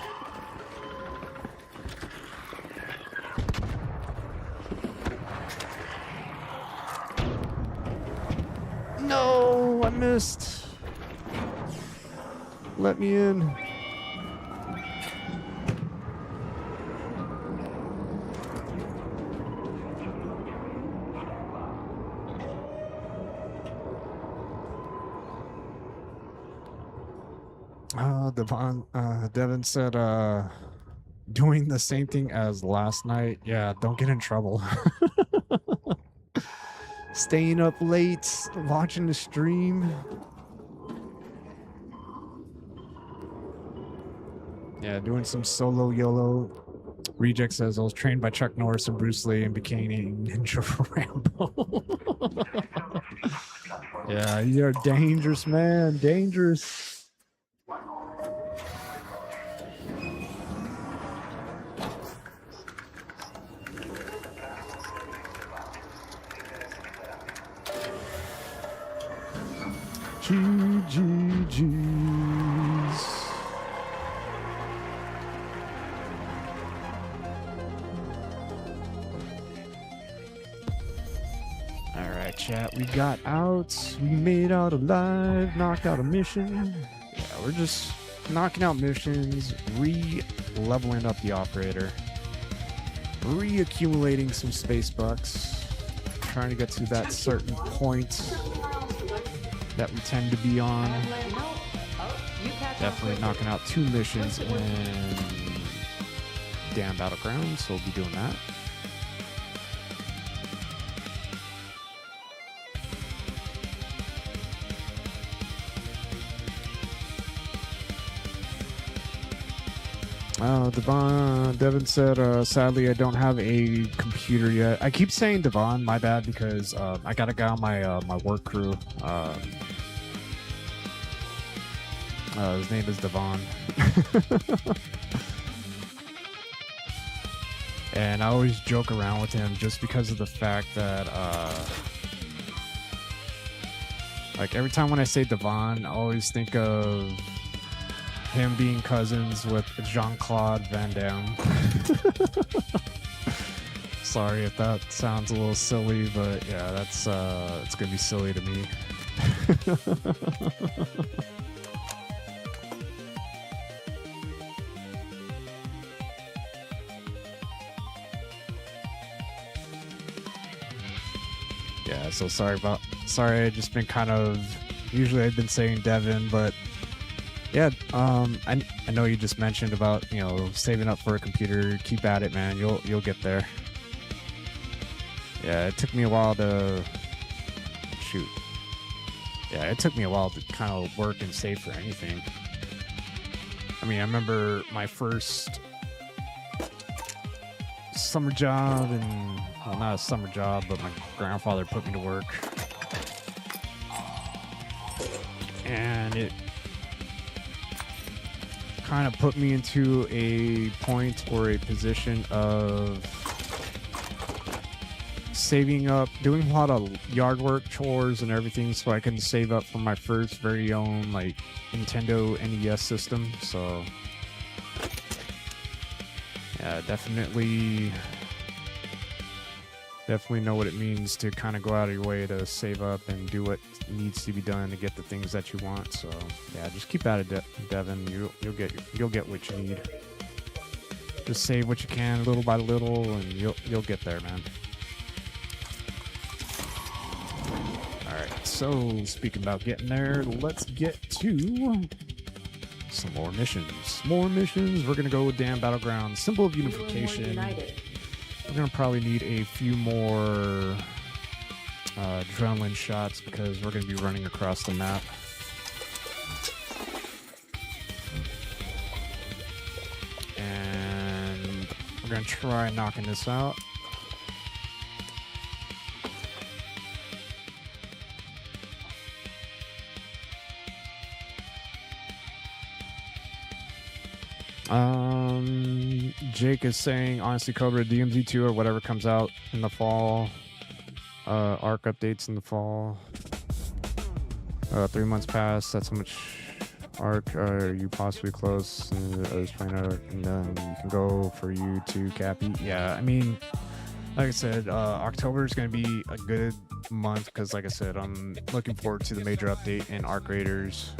No, I missed. Let me in. Devin said, doing the same thing as last night. Yeah, don't get in trouble. Staying up late, watching the stream. Yeah, doing some solo YOLO. Reject says, I was trained by Chuck Norris and Bruce Lee and became a ninja Rambo. Yeah, you're dangerous, man. Dangerous. GGG's. Alright, chat, we got out. We made out alive, knocked out a mission. Yeah, we're just knocking out missions, re-leveling up the operator, re-accumulating some space bucks, trying to get to that certain point that we tend to be on. Definitely knocking out 2 missions in damn Battleground, so we'll be doing that. Devin said, sadly, I don't have a computer yet. I keep saying Devon, my bad, because I got a guy on my work crew. His name is Devon. And I always joke around with him just because of the fact that, like, every time when I say Devon, I always think of him being cousins with Jean-Claude Van Damme. Sorry if that sounds a little silly, but yeah, that's it's gonna be silly to me. Yeah, so sorry, I just been kind of, usually I've been saying Devin, but yeah, I know you just mentioned about, you know, saving up for a computer. Keep at it, man. You'll get there. Yeah, it took me a while to shoot. Yeah, it took me a while to kind of work and save for anything. I mean, I remember my first summer job, and well, not a summer job, but my grandfather put me to work, and it kind of put me into a point or a position of saving up, doing a lot of yard work, chores, and everything, so I can save up for my first very own like Nintendo NES system. So yeah, definitely know what it means to kind of go out of your way to save up and do what needs to be done to get the things that you want. So yeah, just keep at it, Devin. You'll get what you need. Just save what you can little by little, and you'll get there, man. Alright, so speaking about getting there, let's get to some more missions. We're gonna go with Dan Battleground, Symbol of Unification. We're gonna probably need a few more adrenaline shots because we're gonna be running across the map. And we're gonna try knocking this out. Jake is saying, honestly, Cobra, DMZ2 or whatever comes out in the fall. ARC updates in the fall. 3 months past. That's how much ARC are you possibly close? Others playing out, and then you can go for you to Cappy. Yeah, I mean, like I said, October is going to be a good month because, like I said, I'm looking forward to the major update in ARC Raiders.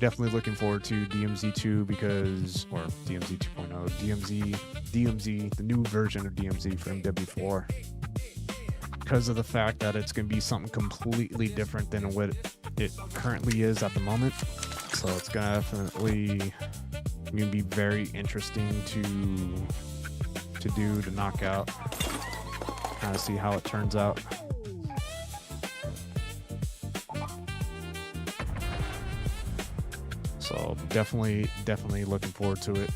Definitely looking forward to DMZ2 because, or DMZ 2.0, DMZ, the new version of DMZ for MW4. Because of the fact that it's going to be something completely different than what it currently is at the moment. So it's going to definitely be very interesting to knock out. Kind of see how it turns out. So definitely looking forward to it.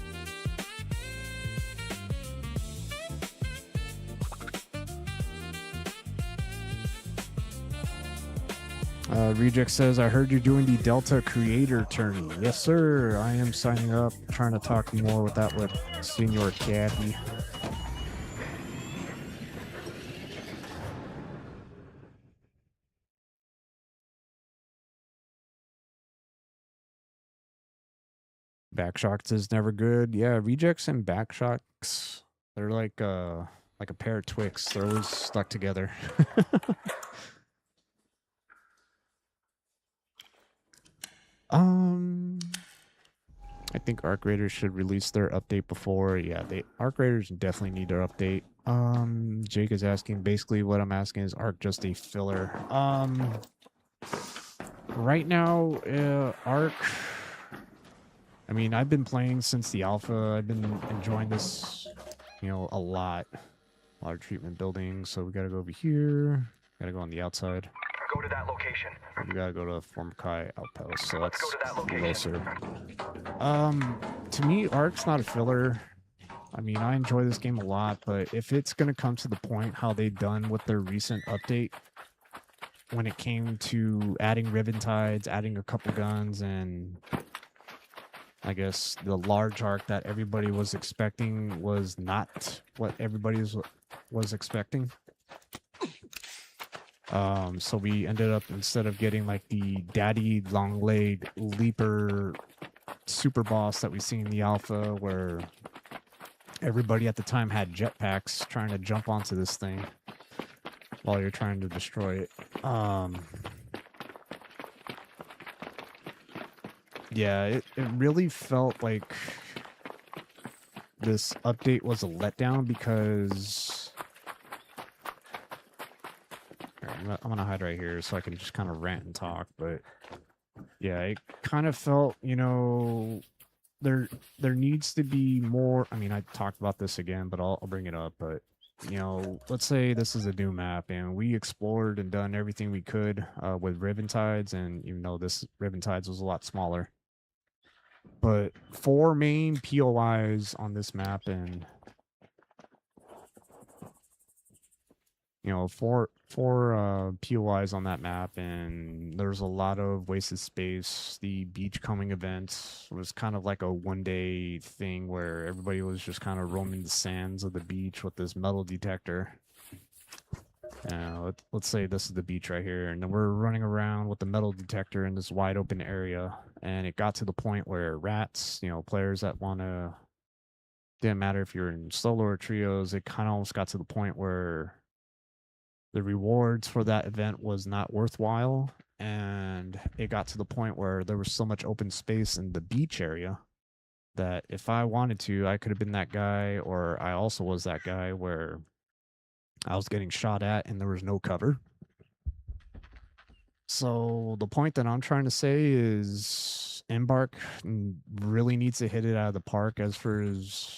Reject says, I heard you're doing the Delta Creator Tourney. Yes, sir. I am signing up, trying to talk more with that with Senior Cappy. Backshots is never good. Yeah, rejects and backshots, they're like a pair of Twix. They're always stuck together. I think Arc Raiders should release their update before. Yeah, Arc Raiders definitely need their update. Jake is asking, basically what I'm asking is Arc just a filler? Right now, Arc, I mean, I've been playing since the alpha. I've been enjoying this, a lot. A lot of treatment buildings. So we gotta go over here. Gotta go on the outside. Go to that location. We gotta go to Formikai Outpost. So that's go to that location. closer. To me, Arc's not a filler. I mean, I enjoy this game a lot, but if it's gonna come to the point how they done with their recent update, when it came to adding ribbon tides, adding a couple guns, and I guess the large arc that everybody was expecting was not what everybody was expecting. So we ended up, instead of getting like the daddy long leg leaper super boss that we see in the alpha, where everybody at the time had jetpacks trying to jump onto this thing while you're trying to destroy it. Yeah, it really felt like this update was a letdown because I'm gonna hide right here so I can just kind of rant and talk. But yeah, it kind of felt, there needs to be more. I mean, I talked about this again, but I'll bring it up. But let's say this is a new map, and we explored and done everything we could with Ribbon Tides, and even though this Ribbon Tides was a lot smaller, but 4 main POIs on this map, and four POIs on that map, and there's a lot of wasted space. The beachcombing event was kind of like a 1-day thing where everybody was just kind of roaming the sands of the beach with this metal detector. Let's say this is the beach right here, and then we're running around with the metal detector in this wide open area, and it got to the point where rats, players that didn't matter if you're in solo or trios, it kind of almost got to the point where the rewards for that event was not worthwhile, and it got to the point where there was so much open space in the beach area that if I wanted to, I could have been that guy, or I also was that guy where I was getting shot at and there was no cover. So the point that I'm trying to say is Embark really needs to hit it out of the park as far as,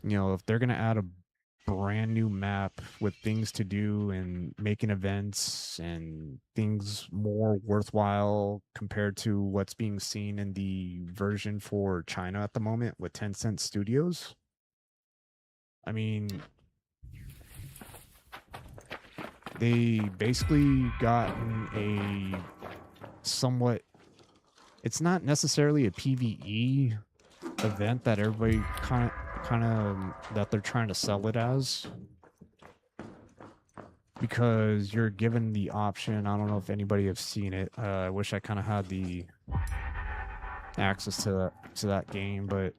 if they're going to add a brand new map with things to do and making events and things more worthwhile compared to what's being seen in the version for China at the moment with Tencent Studios. I mean, they basically gotten a somewhat, it's not necessarily a PvE event that everybody kind of that they're trying to sell it as, because you're given the option. I don't know if anybody have seen it. I wish I kind of had the access to that game, but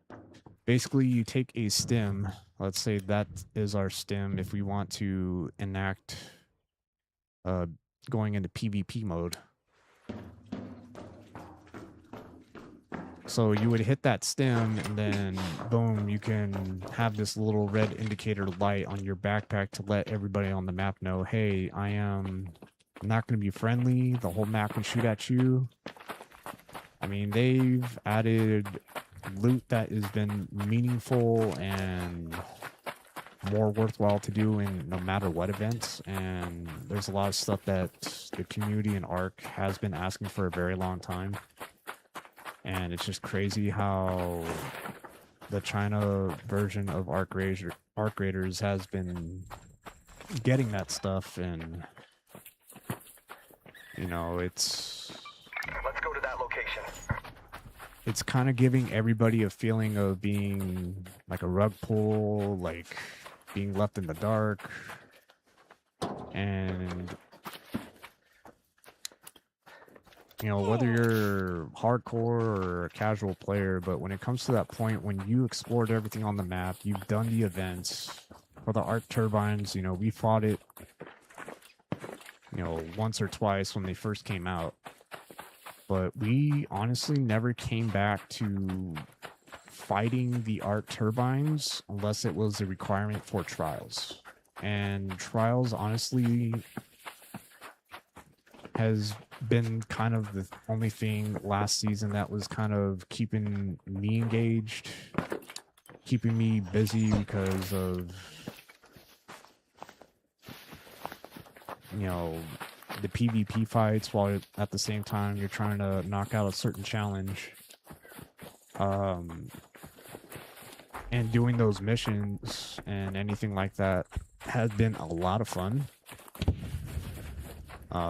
basically you take a stim. Let's say that is our stim if we want to enact going into PvP mode. So you would hit that stem, and then boom, you can have this little red indicator light on your backpack to let everybody on the map know, hey, I am not going to be friendly. The whole map can shoot at you. I mean, they've added loot that has been meaningful and more worthwhile to do in no matter what events, and there's a lot of stuff that the community in Ark has been asking for a very long time. And it's just crazy how the China version of Ark Raiders has been getting that stuff, and it's, let's go to that location. It's kind of giving everybody a feeling of being like a rug pull, like being left in the dark, and whether you're hardcore or a casual player, but when it comes to that point, when you explored everything on the map, you've done the events for the arc turbines, we fought it, once or twice when they first came out, but we honestly never came back to fighting the arc turbines unless it was a requirement for trials. And trials honestly has been kind of the only thing last season that was kind of keeping me engaged, keeping me busy, because of the PvP fights, while at the same time you're trying to knock out a certain challenge, and doing those missions and anything like that has been a lot of fun.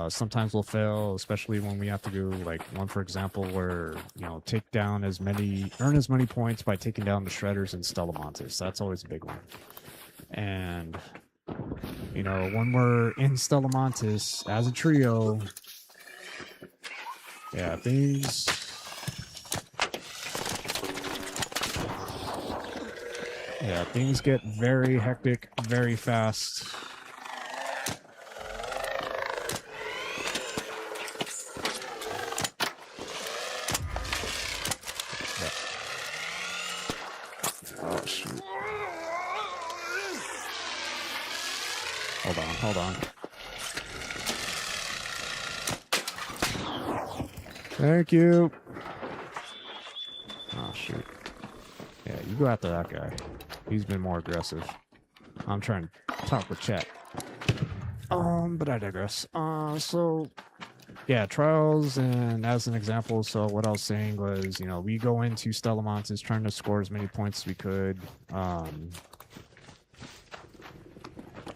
Sometimes we'll fail, especially when we have to do like one, for example, where earn as many points by taking down the shredders in Stellamontis. That's always a big one. And when we're in Stellamontis as a trio, things get very hectic very fast. Hold on. Thank you. Oh, shoot. Yeah, you go after that guy. He's been more aggressive. I'm trying to talk with chat. But I digress. So yeah, trials, and as an example, so what I was saying was, you know, we go into Stellamontes trying to score as many points as we could,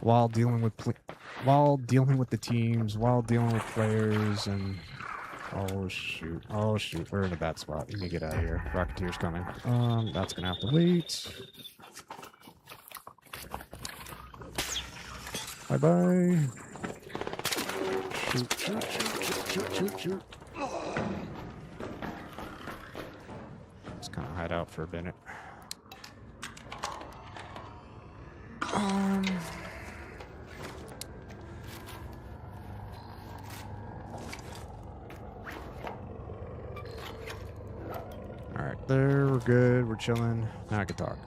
while dealing with the teams, while dealing with players, and oh shoot, we're in a bad spot. Let me get out of here. Rocketeer's coming. That's gonna have to wait. Bye bye. Shoot. Just kind of hide out for a minute. Alright, there, we're good, we're chilling. Now I can talk.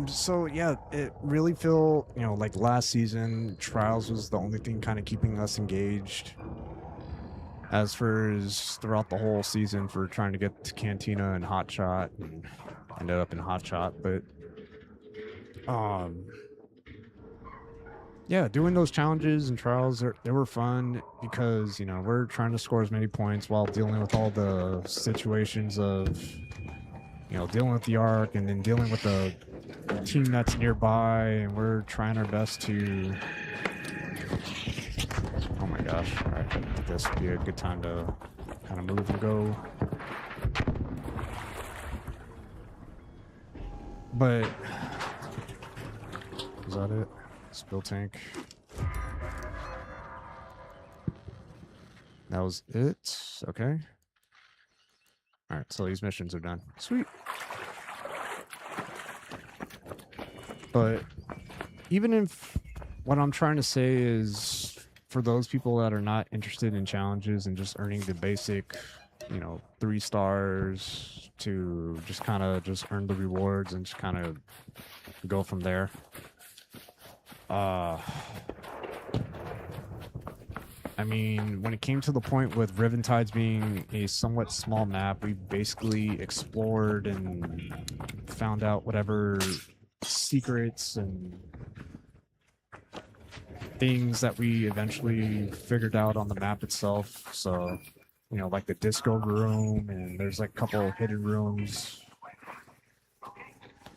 So yeah, it really feel, you know, like last season, Trials was the only thing kind of keeping us engaged. As for as throughout the whole season for trying to get to Cantina and Hotshot, and ended up in Hotshot, but yeah, doing those challenges and trials, they were fun because, you know, we're trying to score as many points while dealing with all the situations of, you know, dealing with the Ark and then dealing with the team that's nearby, and we're trying our best to... Oh my gosh, alright, I think this would be a good time to kind of move and go. But... is that it? Spill tank. That was it? Okay. Alright, so these missions are done. Sweet. But even if what I'm trying to say is for those people that are not interested in challenges and just earning the basic, you know, 3 stars to just kind of just earn the rewards and just kind of go from there. I mean, when it came to the point with Riventides being a somewhat small map, we basically explored and found out whatever secrets and things that we eventually figured out on the map itself. So, you know, like the disco room, and there's like a couple hidden rooms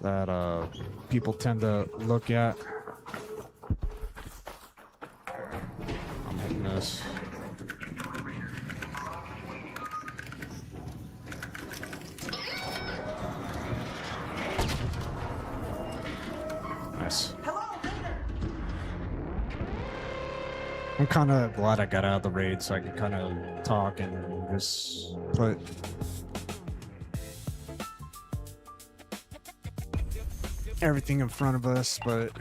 that people tend to look at. I'm hitting this. Nice. I'm kind of glad I got out of the raid so I could kind of talk and just put everything in front of us, but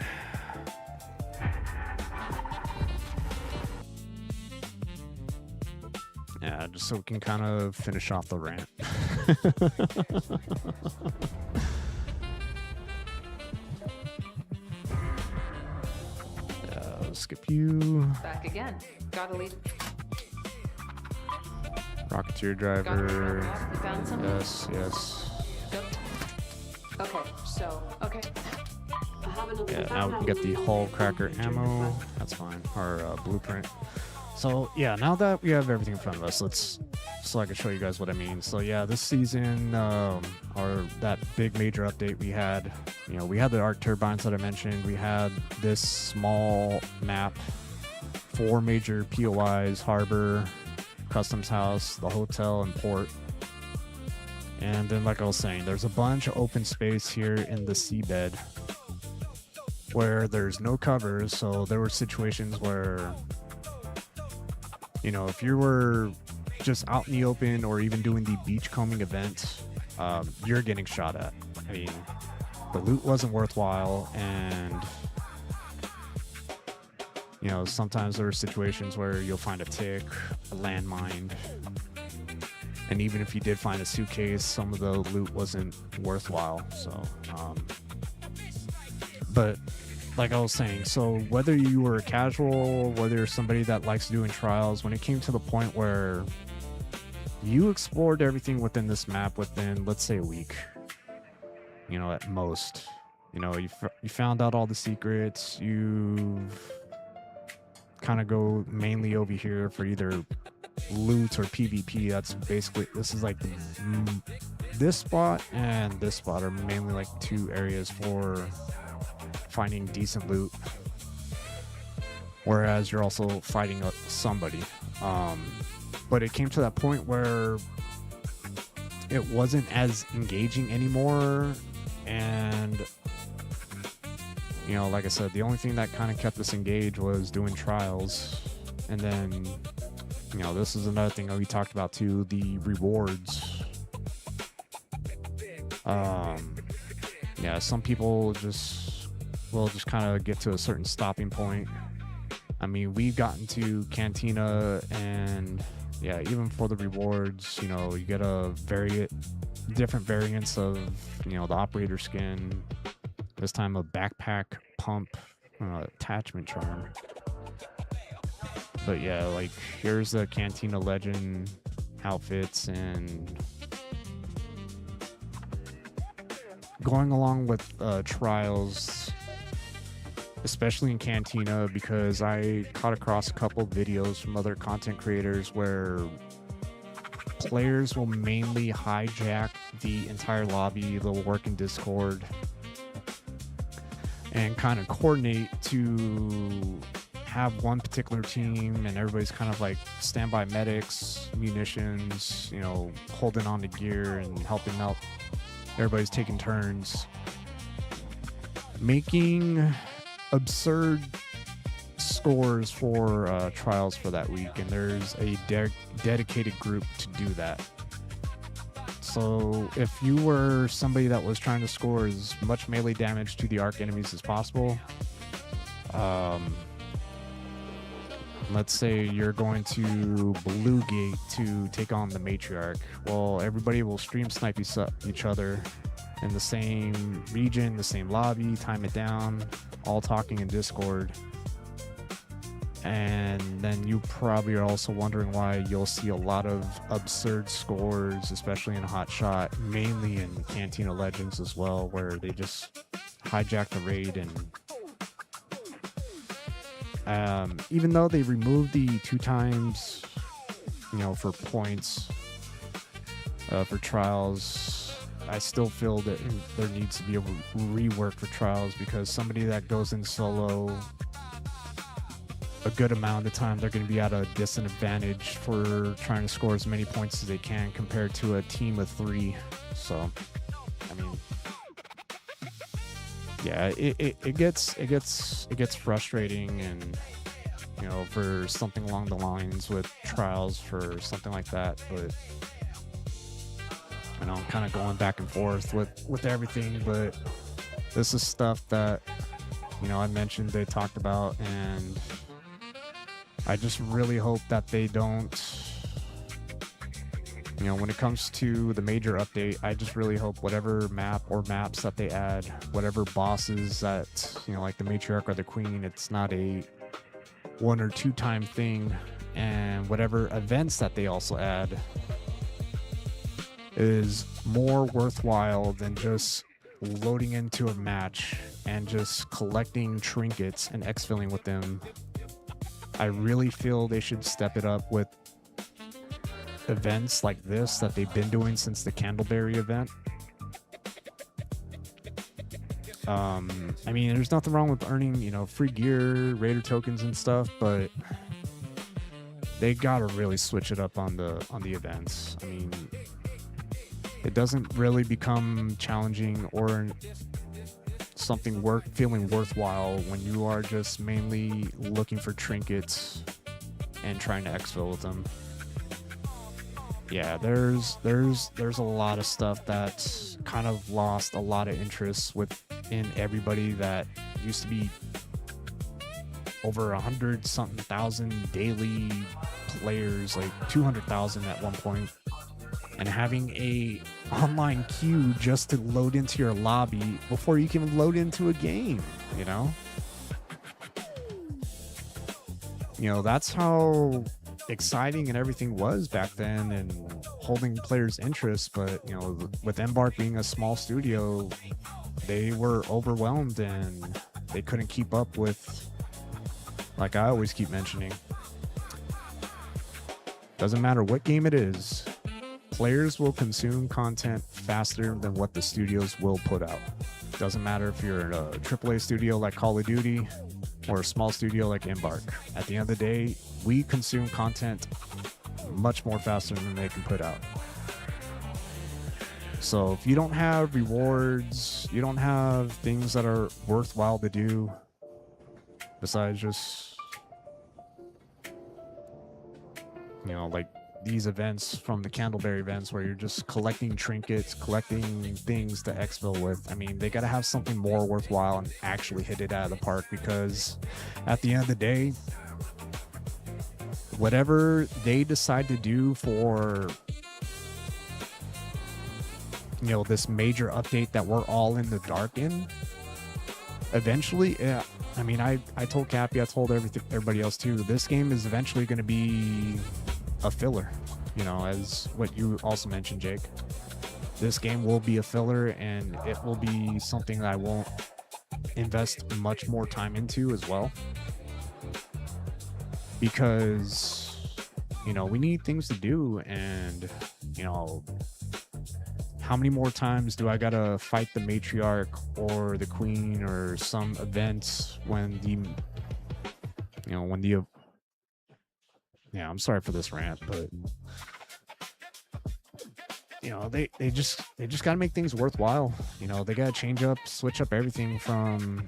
yeah, just so we can kind of finish off the rant. Skip you. Back again. Gotta leave. Rocketeer driver. You found something? Yes. Go. Okay, so, okay. Yeah, now we can get the hull cracker ammo. That's fine. Our blueprint. So yeah, now that we have everything in front of us, so I can show you guys what I mean. So yeah, this season, or that big major update we had, you know, we had the arc turbines that I mentioned. We had this small map, 4 major POIs: harbor, customs house, the hotel, and port. And then, like I was saying, there's a bunch of open space here in the seabed where there's no covers. So there were situations where, you know, if you were just out in the open or even doing the beachcombing event, you're getting shot at. I mean, the loot wasn't worthwhile, and you know, sometimes there are situations where you'll find a tick, a landmine, and even if you did find a suitcase, some of the loot wasn't worthwhile. So, but like I was saying, so whether you were casual, whether you're somebody that likes doing trials, when it came to the point where you explored everything within this map within, let's say, a week, you know, at most, you know, you found out all the secrets, you've kind of go mainly over here for either loot or PvP. That's basically, this is like this spot and this spot are mainly like 2 areas for finding decent loot, whereas you're also fighting somebody. But it came to that point where it wasn't as engaging anymore, and you know, like I said, the only thing that kind of kept us engaged was doing trials. And then, you know, this is another thing that we talked about too, the rewards. Yeah, some people just kind of get to a certain stopping point. I mean, we've gotten to Cantina, and yeah, even for the rewards, you know, you get a different variants of, you know, the operator skin. This time a backpack pump attachment charm. But yeah, like here's the Cantina Legend outfits, and going along with trials, especially in Cantina, because I caught across a couple of videos from other content creators where players will mainly hijack the entire lobby. They'll work in Discord and kind of coordinate to have one particular team, and everybody's kind of like standby medics, munitions, you know, holding on to gear and helping out. Everybody's taking turns, making absurd scores for trials for that week, and there's a dedicated group to do that. So if you were somebody that was trying to score as much melee damage to the arc enemies as possible, let's say you're going to Blue Gate to take on the Matriarch. Well, everybody will stream snipe each other in the same region, the same lobby, time it down, all talking in Discord. And then you probably are also wondering why you'll see a lot of absurd scores, especially in Hot Shot, mainly in Cantina Legends as well, where they just hijack the raid. And even though they removed the 2 times, you know, for points for trials, I still feel that there needs to be a rework for trials, because somebody that goes in solo a good amount of the time, they're going to be at a disadvantage for trying to score as many points as they can compared to a team of 3. So, I mean, yeah, it gets frustrating, and you know, for something along the lines with trials for something like that. But you know, I'm kind of going back and forth with everything. But this is stuff that, you know, I mentioned, they talked about, and I just really hope that they don't, you know, when it comes to the major update, I just really hope whatever map or maps that they add, whatever bosses that, you know, like the Matriarch or the Queen, it's not a 1 or 2 time thing, and whatever events that they also add is more worthwhile than just loading into a match and just collecting trinkets and exfilling with them. I really feel they should step it up with events like this that they've been doing since the Candleberry event. I mean, there's nothing wrong with earning, you know, free gear, Raider tokens and stuff, but they gotta really switch it up on the events. I mean, it doesn't really become challenging or something feeling worthwhile when you are just mainly looking for trinkets and trying to exfil with them. Yeah, there's a lot of stuff that's kind of lost a lot of interest within everybody that used to be over 100-something thousand daily players, like 200,000 at one point, and having a online queue just to load into your lobby before you can load into a game, you know? You know, that's how exciting and everything was back then and holding players' interest. But, you know, with Embark being a small studio, they were overwhelmed and they couldn't keep up with, like I always keep mentioning. Doesn't matter what game it is, players will consume content faster than what the studios will put out. Doesn't matter if you're a AAA studio like Call of Duty or a small studio like Embark. At the end of the day, we consume content much more faster than they can put out. So if you don't have rewards, you don't have things that are worthwhile to do besides just, you know, like these events from the Candleberry events where you're just collecting trinkets, collecting things to exfil with. I mean, they got to have something more worthwhile and actually hit it out of the park, because at the end of the day, whatever they decide to do for, you know, this major update that we're all in the dark in, eventually, yeah, I mean, I told Cappy, I told everybody else too, this game is eventually going to be a filler, you know, as what you also mentioned, Jake. This game will be a filler, and it will be something that I won't invest much more time into as well, because, you know, we need things to do. And, you know, how many more times do I gotta fight the matriarch or the queen or some events when the, you know, when the, yeah, I'm sorry for this rant, but, you know, they just got to make things worthwhile. You know, they got to change up, switch up everything from,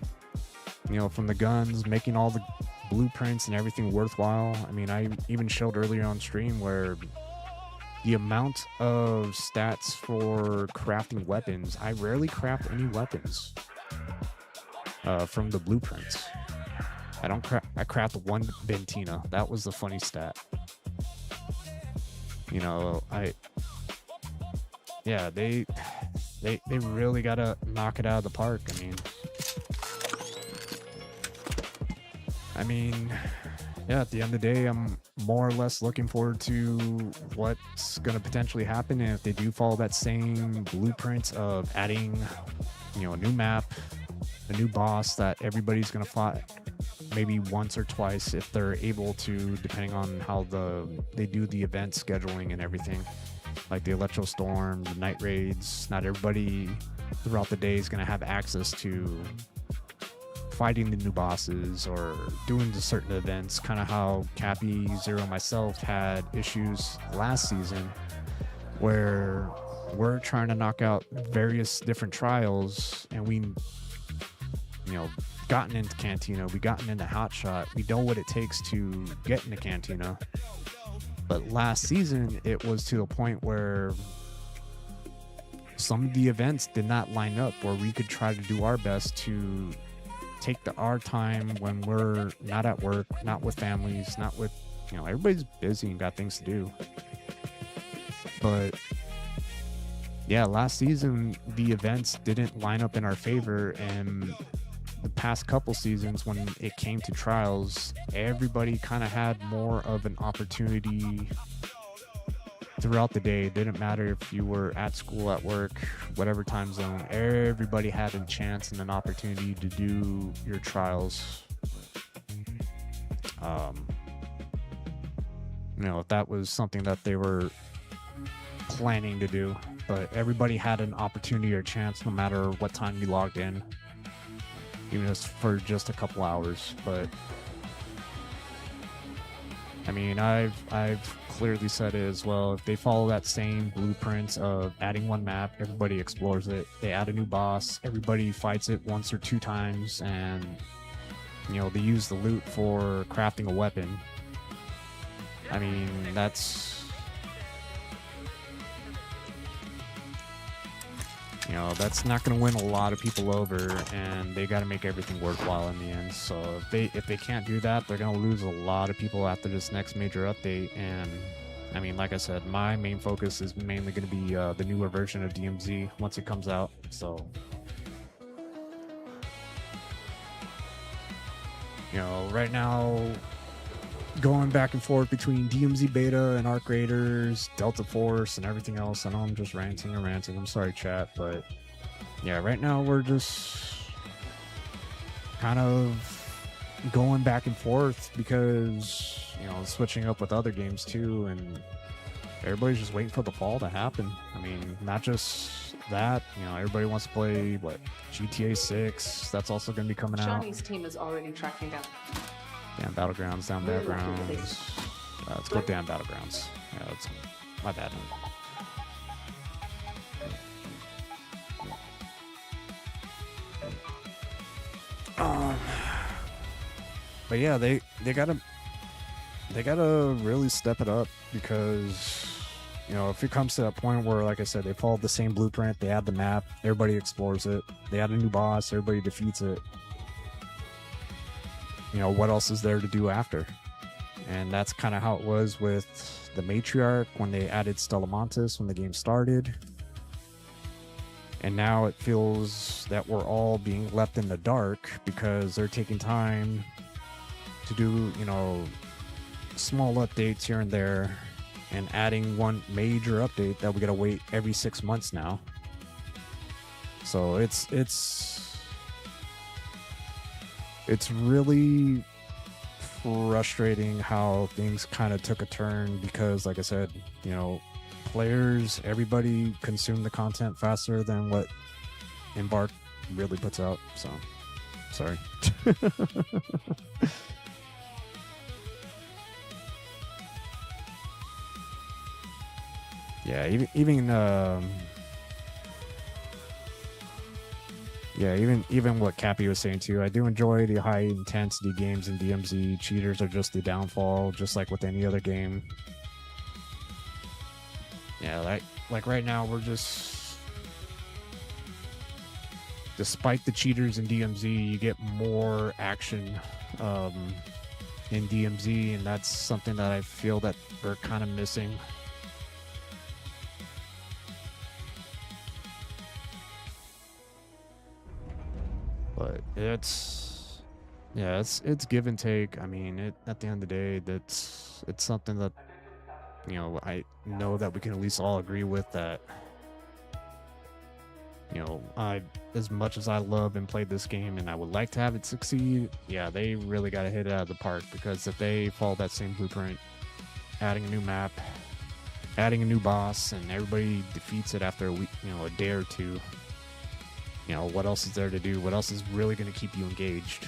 you know, from the guns, making all the blueprints and everything worthwhile. I mean, I even showed earlier on stream where the amount of stats for crafting weapons, I rarely craft any weapons from the blueprints. I craft one Bentina. That was the funny stat. You know, yeah, they really gotta knock it out of the park. I mean, yeah, at the end of the day, I'm more or less looking forward to what's gonna potentially happen if they do follow that same blueprint of adding, you know, a new map, a new boss that everybody's gonna fight maybe once or twice if they're able to, depending on how they do the event scheduling and everything, like the Electro Storm, the night raids. Not everybody throughout the day is going to have access to fighting the new bosses or doing the certain events, kind of how Cappy, Zero, myself had issues last season where we're trying to knock out various different trials, and we, you know, gotten into Cantina, we gotten into Hotshot, we know what it takes to get into Cantina. But last season, it was to a point where some of the events did not line up, where we could try to do our best to take our time when we're not at work, not with families, not with, you know, everybody's busy and got things to do. But yeah, last season, the events didn't line up in our favor, and the past couple seasons when it came to trials, everybody kind of had more of an opportunity throughout the day. It didn't matter if you were at school, at work, whatever time zone, everybody had a chance and an opportunity to do your trials. You know, if that was something that they were planning to do, but everybody had an opportunity or chance no matter what time you logged in, even if for just a couple hours. But I mean, I've clearly said it as well. If they follow that same blueprint of adding one map, everybody explores it, they add a new boss, everybody fights it once or two times, and, you know, they use the loot for crafting a weapon. I mean, that's, you know, that's not going to win a lot of people over, and they got to make everything worthwhile in the end. So if they can't do that, they're going to lose a lot of people after this next major update. And I mean, like I said, my main focus is mainly going to be the newer version of DMZ once it comes out. So, you know, right now, going back and forth between DMZ Beta and Arc Raiders, Delta Force, and everything else. I know I'm just ranting and ranting. I'm sorry, chat, but yeah, right now we're just kind of going back and forth because, you know, switching up with other games too, and everybody's just waiting for the fall to happen. I mean, not just that, you know, everybody wants to play, what, GTA 6, that's also going to be coming out. Chinese team is already tracking down. Damn Battlegrounds, down Battlegrounds. Let's go down Battlegrounds. Yeah, that's my bad. But yeah, they gotta really step it up because, you know, if it comes to that point where, like I said, they follow the same blueprint, they add the map, everybody explores it, they add a new boss, everybody defeats it. You know, what else is there to do after? And that's kind of how it was with the Matriarch when they added Stellamontis when the game started. And now it feels that we're all being left in the dark because they're taking time to do, you know, small updates here and there and adding one major update that we gotta wait every 6 months now. So it's really frustrating how things kind of took a turn because, like I said, you know, players, everybody consume the content faster than what Embark really puts out. So, sorry. Yeah, even what Cappy was saying too. I do enjoy the high intensity games in DMZ. Cheaters are just the downfall, just like with any other game. Yeah, like right now we're just, despite the cheaters in DMZ, you get more action in DMZ, and that's something that I feel that we're kind of missing. But it's give and take. I mean, at the end of the day, it's something that, you know, I know that we can at least all agree with that. You know, as much as I love and played this game and I would like to have it succeed, yeah, they really got to hit it out of the park, because if they follow that same blueprint, adding a new map, adding a new boss, and everybody defeats it after a week, you know, a day or two, you know, what else is there to do? What else is really going to keep you engaged?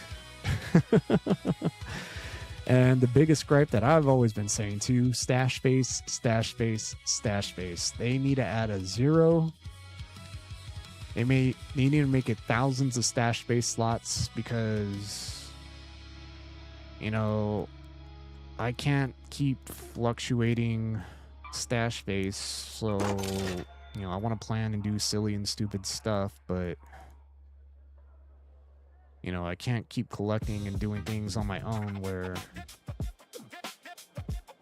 And the biggest gripe that I've always been saying too, stash space, stash space, stash space. They need to add a 0. They need to make it thousands of stash space slots, because, you know, I can't keep fluctuating stash space. So, you know, I want to plan and do silly and stupid stuff, but, you know, I can't keep collecting and doing things on my own where,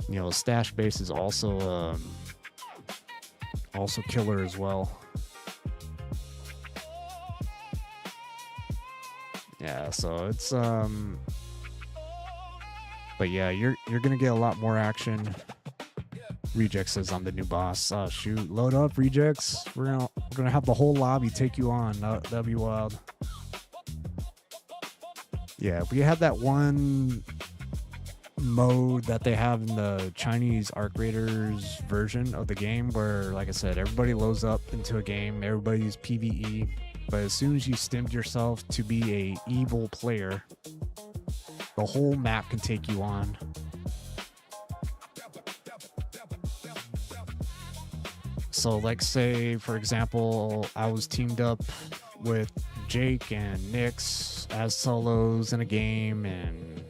you know, stash base is also killer as well. Yeah, so it's but yeah, you're gonna get a lot more action. Rejects says I'm the new boss. Oh shoot, load up, Rejects. We're gonna have the whole lobby take you on. That'd be wild. Yeah, we had that one mode that they have in the Chinese Arc Raiders version of the game where, like I said, everybody loads up into a game, everybody's PvE, but as soon as you stimmed yourself to be a evil player, the whole map can take you on. So like, say for example, I was teamed up with Jake and Nyx as solos in a game, and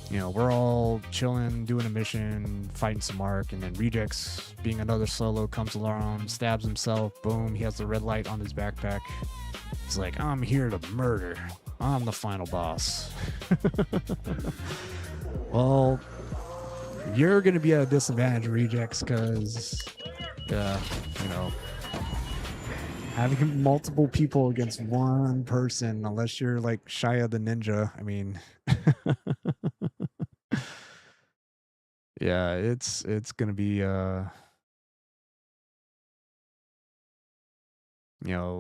you know, we're all chilling, doing a mission, fighting some Ark, and then Rejects, being another solo, comes along, stabs himself, boom, he has the red light on his backpack. He's like, I'm here to murder. I'm the final boss. Well, you're going to be at a disadvantage, Rejects, because, you know, having multiple people against one person, unless you're like Shia the Ninja, I mean, Yeah, it's gonna be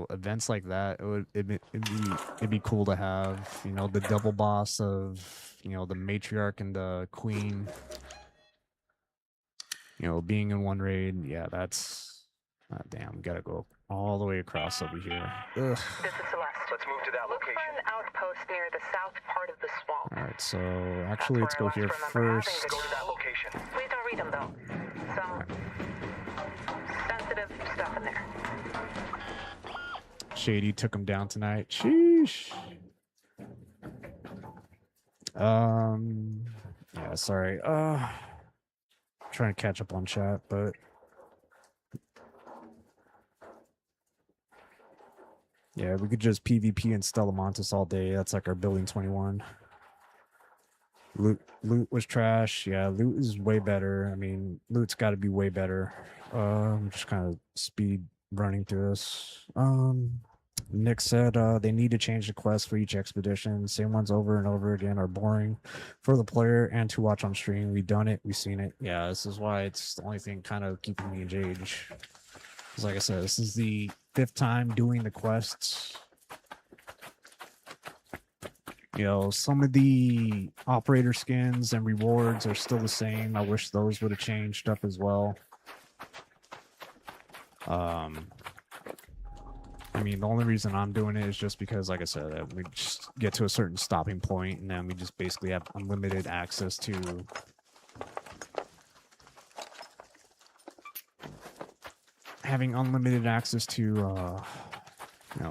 events like that. It'd be cool to have, the double boss of, the matriarch and the queen, being in one raid. Yeah, that's damn, gotta go all the way across over here. Ugh. This is Celeste. Let's move to that Look for location. an outpost near the south part of the swamp. All right, so actually, let's go here first. Go to that location. Please don't read them though. Some sensitive stuff in there. Shady took him down tonight. Sheesh. Yeah, sorry. Trying to catch up on chat, but yeah, we could just PvP and Stellamontis all day. That's like our building 21. Loot was trash. Yeah, loot is way better. I mean, loot's got to be way better. I'm just kind of speed running through this. Nick said they need to change the quest for each expedition. Same ones over and over again are boring for the player and to watch on stream. We've done it. We've seen it. Yeah, this is why it's the only thing kind of keeping me engaged. Because like I said, this is the 5th time doing the quests. Some of the operator skins and rewards are still the same. I wish those would have changed up as well. I mean, the only reason I'm doing it is just because, like I said, we just get to a certain stopping point, and then we just basically have unlimited access to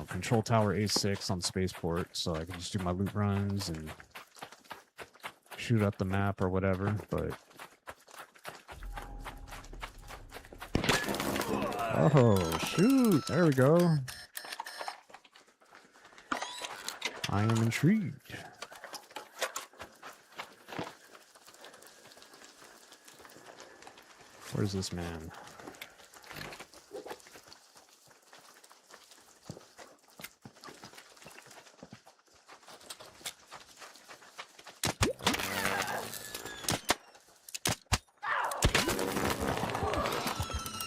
Control Tower A6 on Spaceport, so I can just do my loot runs and shoot up the map or whatever, but oh, shoot, there we go. I am intrigued. Where's this man?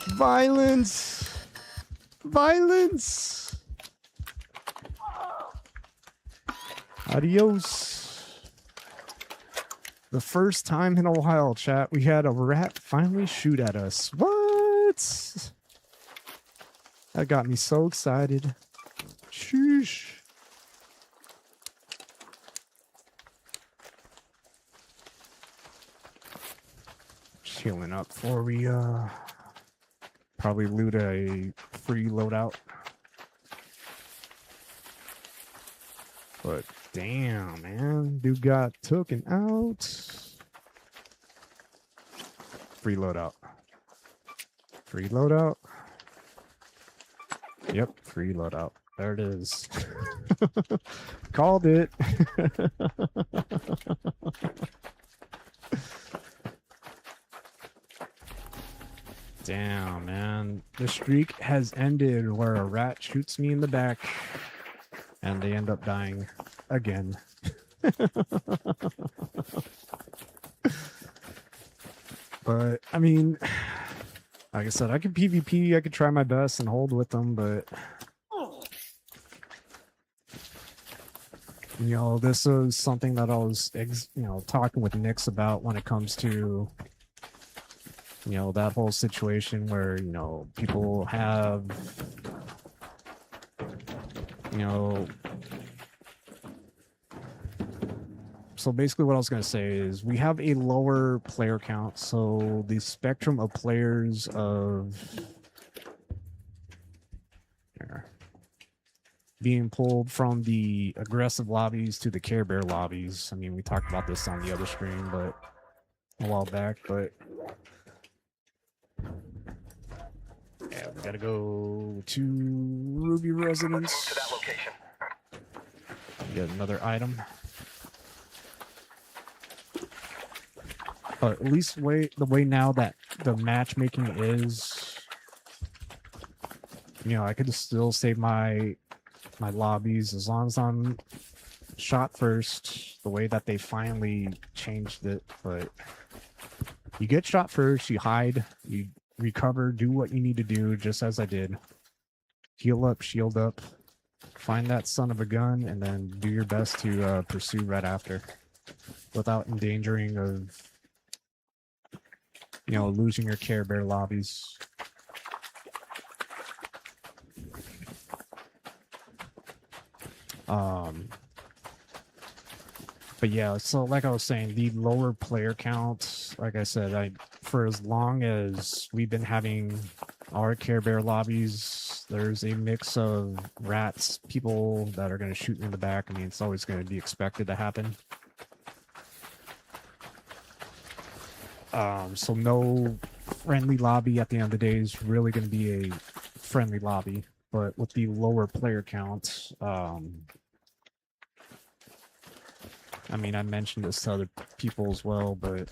Violence! Violence! Adios. The first time in a while, chat, we had a rat finally shoot at us. What? That got me so excited. Sheesh. Just healing up before we probably loot a free loadout. But damn, man, dude got taken out. Free loadout. Free loadout. Yep, free loadout. There it is. Called it. Damn, man. The streak has ended where a rat shoots me in the back and they end up dying again. But, I mean, like I said, I could PvP, I could try my best and hold with them, but this is something that I was, talking with Nix about when it comes to that whole situation where, people have, so basically what I was going to say is we have a lower player count. So the spectrum of players of being pulled from the aggressive lobbies to the Care Bear lobbies. I mean, we talked about this on the other stream, but a while back, but yeah, we gotta go to Ruby Residence. To that location. Get another item. At least the way now that the matchmaking is, I could still save my lobbies as long as I'm shot first. The way that they finally changed it, but You get shot first, you hide, you recover, do what you need to do, just as I did. Heal up, shield up, find that son of a gun, and then do your best to pursue right after, without endangering of, you know, losing your Care Bear lobbies. But yeah, so like I was saying, the lower player counts, like I said, for as long as we've been having our Care Bear lobbies, there's a mix of rats, people that are going to shoot you in the back. I mean, it's always going to be expected to happen. So no friendly lobby at the end of the day is really going to be a friendly lobby. But with the lower player count, I mean, I mentioned this to other people as well, but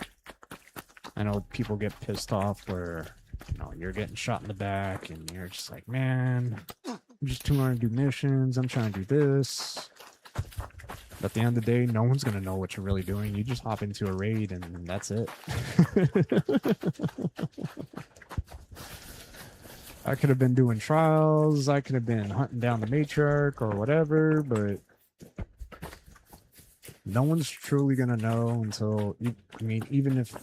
I know people get pissed off where, you know, you're getting shot in the back and you're just like, man, I'm just trying to do missions. I'm trying to do this. But at the end of the day, no one's going to know what you're really doing. You just hop into a raid and that's it. I could have been doing trials. I could have been hunting down the matriarch or whatever, but no one's truly going to know until, I mean, even if,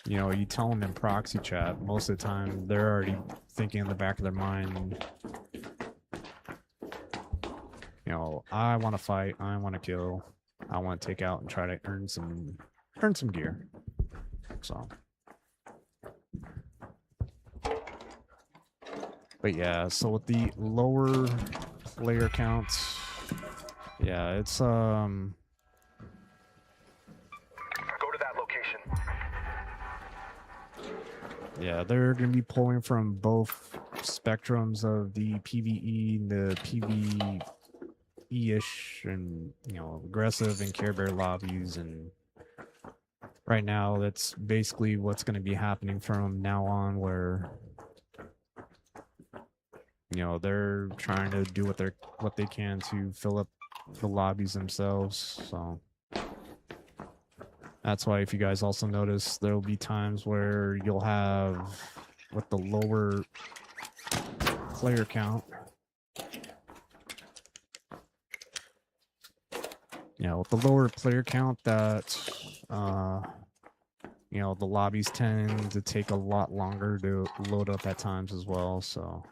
you know, you tell them in proxy chat, most of the time they're already thinking in the back of their mind, you know, I want to fight, I want to kill, I want to take out and try to earn some gear. So, but yeah, so with the lower player counts, yeah, it's Go to that location. yeah, they're going to be pulling from both spectrums of the PvE and the PvE-ish and, you know, aggressive and Care Bear lobbies. And right now, that's basically what's going to be happening from now on, where, you know, they're trying to do what they can to fill up the lobbies themselves. So that's why, if you guys also notice, there will be times where you'll have, with the lower player count, you know, with the lower player count, that you know, the lobbies tend to take a lot longer to load up at times as well. So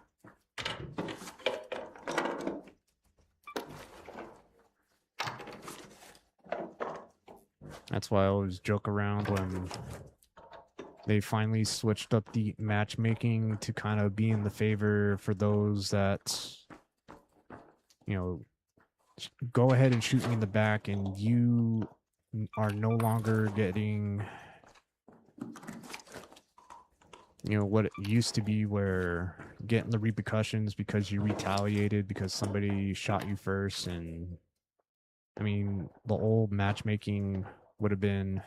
that's why I always joke around when they finally switched up the matchmaking to kind of be in the favor for those that, you know, go ahead and shoot me in the back, and you are no longer getting, you know, what it used to be, where getting the repercussions because you retaliated because somebody shot you first. And I mean, the old matchmaking would have been,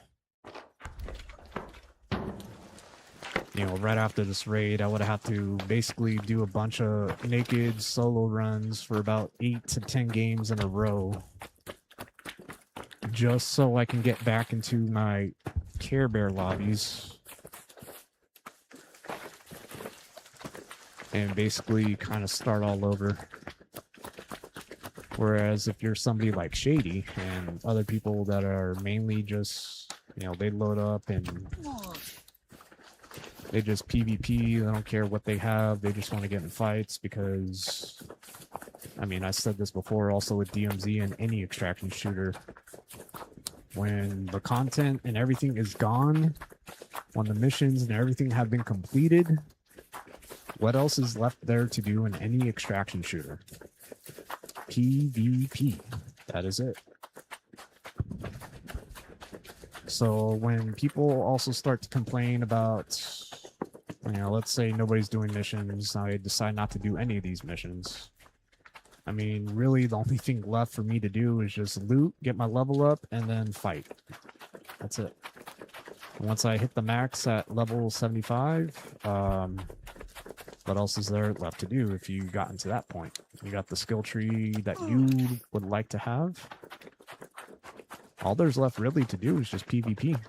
you know, right after this raid, I would have to basically do a bunch of naked solo runs for about 8 to 10 games in a row, just so I can get back into my Care Bear lobbies and basically kind of start all over. Whereas if you're somebody like Shady and other people that are mainly just, you know, they load up and they just PvP, they don't care what they have, they just want to get in fights because, I mean, I said this before also with DMZ and any extraction shooter, when the content and everything is gone, when the missions and everything have been completed, what else is left there to do in any extraction shooter? PvP. That is it. So when people also start to complain about, you know, let's say nobody's doing missions, I decide not to do any of these missions. I mean, really, the only thing left for me to do is just loot, get my level up, and then fight. That's it. Once I hit the max at level 75, what else is there left to do if you gotten to that point? You got the skill tree that you would like to have. All there's left really to do is just PvP.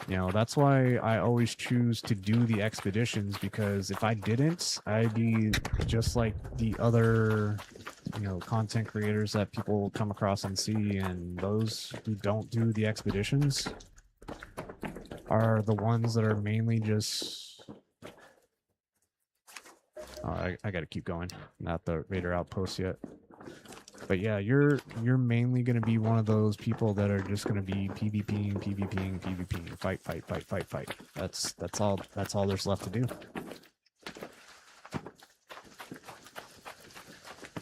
You know, that's why I always choose to do the expeditions, because if I didn't, I'd be just like the other, you know, content creators that people come across and see, and those who don't do the expeditions are the ones that are mainly just... I gotta keep going. Not the Raider outpost yet. But yeah, you're mainly gonna be one of those people that are just gonna be PvPing, fight. That's all there's left to do.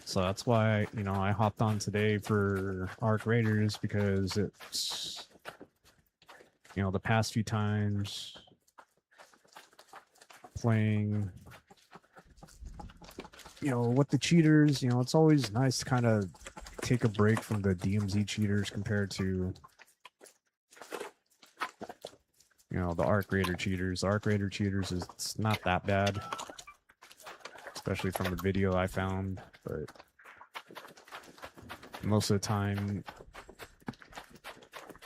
So that's why, you know, I hopped on today for Arc Raiders, because it's, you know, the past few times playing, you know, with the cheaters, you know, it's always nice to kind of take a break from the DMZ cheaters compared to, you know, the Arc Raider cheaters. The Arc Raider cheaters is, it's not that bad, especially from the video I found, but most of the time,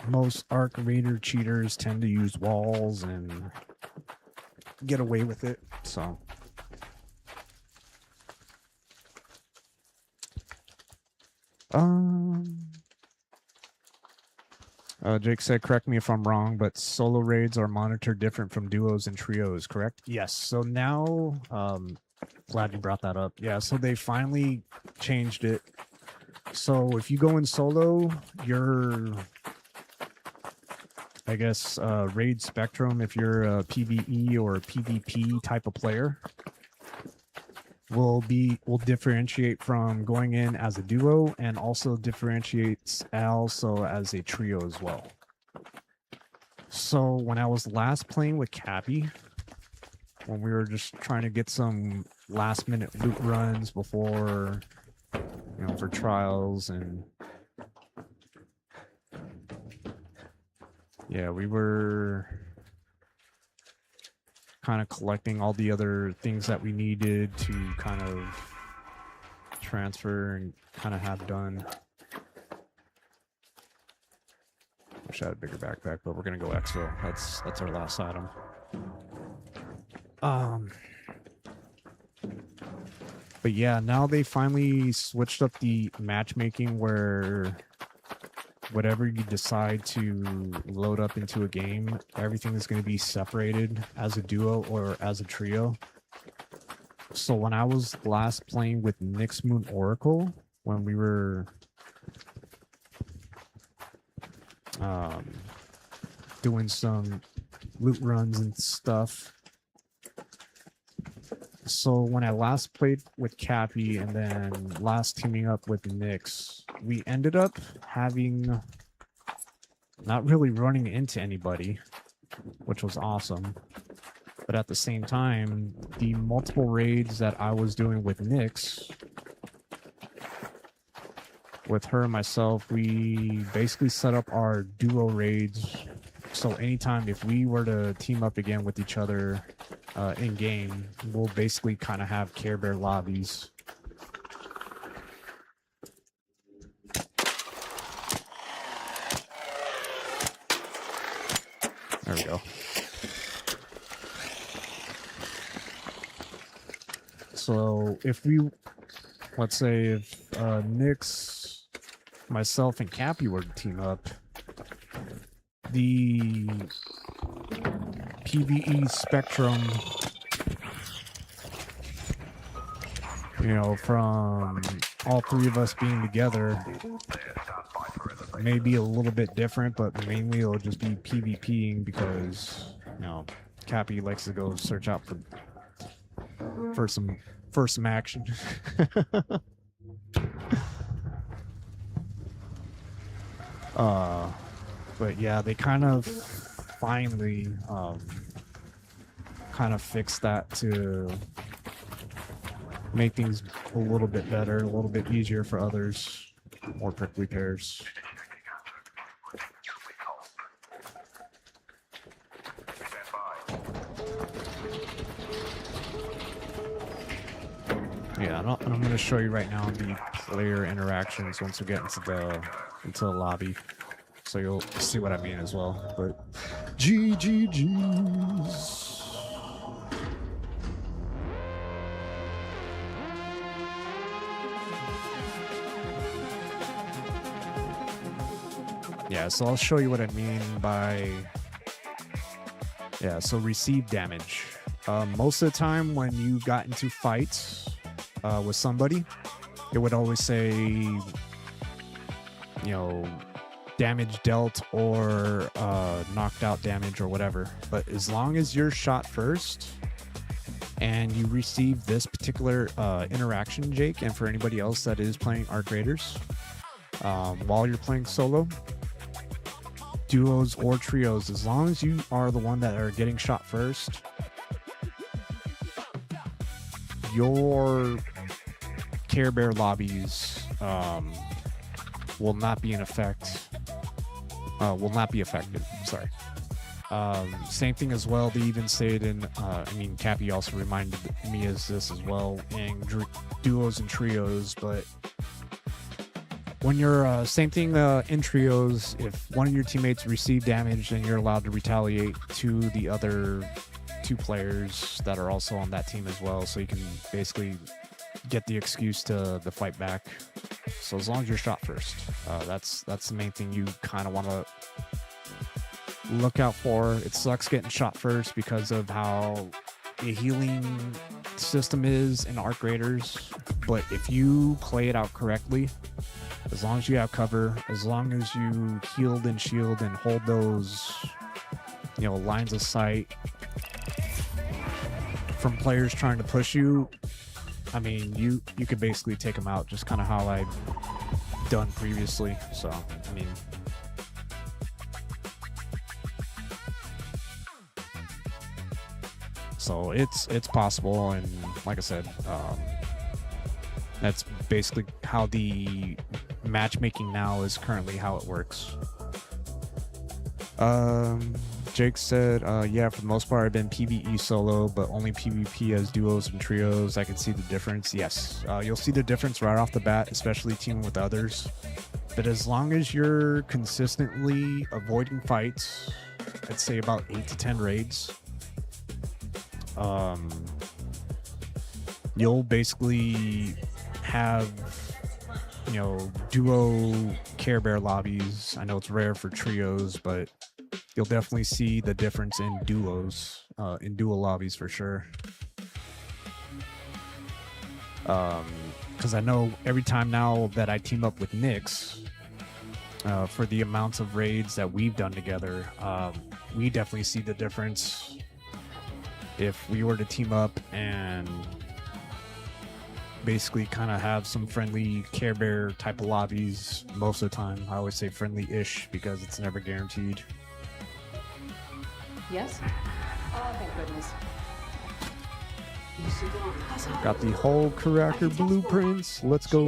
most Arc Raider cheaters tend to use walls and get away with it, so... Jake said, correct me if I'm wrong, but solo raids are monitored different from duos and trios, correct? Yes. So now, glad you brought that up. Yeah, so they finally changed it. So if you go in solo, your, I guess, raid spectrum, if you're a PvE or a PvP type of player, will differentiate from going in as a duo, and also differentiates also as a trio as well. So when I was last playing with Cappy, when we were just trying to get some last minute loot runs before, you know, for trials, and yeah, we were kind of collecting all the other things that we needed to kind of transfer and kind of have done. Wish I had a bigger backpack, but we're gonna go exfil. That's our last item. But yeah, now they finally switched up the matchmaking where whatever you decide to load up into a game, everything is going to be separated as a duo or as a trio. So when I was last playing with Nyx Moon Oracle, when we were doing some loot runs and stuff, so when I last played with Cappy and then last teaming up with Nyx, we ended up having not really running into anybody, which was awesome. But at the same time, the multiple raids that I was doing with Nyx, with her and myself, we basically set up our duo raids. So anytime if we were to team up again with each other in game, we'll basically kind of have Care Bear lobbies. There we go. So if we, let's say if Nyx, myself, and Cappy were to team up, the PvE spectrum, you know, from all three of us being together may be a little bit different, but mainly it'll just be PvPing because, you know, Cappy likes to go search out for some action. But yeah, they kind of finally kind of fixed that to make things a little bit better, a little bit easier for others, more prickly pairs. Yeah, and I'm going to show you right now the player interactions once we get into the lobby. so you'll see what I mean as well. But GGG's. Yeah, so I'll show you what I mean by, yeah, so receive damage. Most of the time when you got into fights with somebody, it would always say, you know, damage dealt or knocked out damage or whatever. But as long as you're shot first and you receive this particular interaction, Jake, and for anybody else that is playing Arc Raiders, while you're playing solo, duos or trios, as long as you are the one that are getting shot first, your Care Bear lobbies will not be in effect. Will not be affected. Sorry. Same thing as well. They even say it in. I mean, Cappy also reminded me of this as well in duos and trios, but. When you're, same thing in trios, if one of your teammates receive damage, then you're allowed to retaliate to the other two players that are also on that team as well. So you can basically get the excuse to fight back. So as long as you're shot first, that's the main thing you kind of want to look out for. It sucks getting shot first because of how the healing system is in Arc Raiders. But if you play it out correctly, as long as you have cover, as long as you healed and shield and hold those, you know, lines of sight from players trying to push you, I mean, you could basically take them out, just kind of how I've done previously. So, I mean, so it's possible, and like I said, that's basically how the matchmaking now is currently how it works. Jake said, yeah, for the most part I've been PvE solo, but only PvP as duos and trios. I can see the difference. Yes, you'll see the difference right off the bat, especially teaming with others. But as long as you're consistently avoiding fights, I'd say about 8 to 10 raids, you'll basically have, you know, duo Care Bear lobbies. I know it's rare for trios, but you'll definitely see the difference in duos, in duo lobbies for sure. Because I know every time now that I team up with Nyx, for the amounts of raids that we've done together, we definitely see the difference. If we were to team up and basically kind of have some friendly Care Bear type of lobbies most of the time. I always say friendly-ish because it's never guaranteed. Yes? Oh, thank goodness. Got the whole character blueprints. Let's go.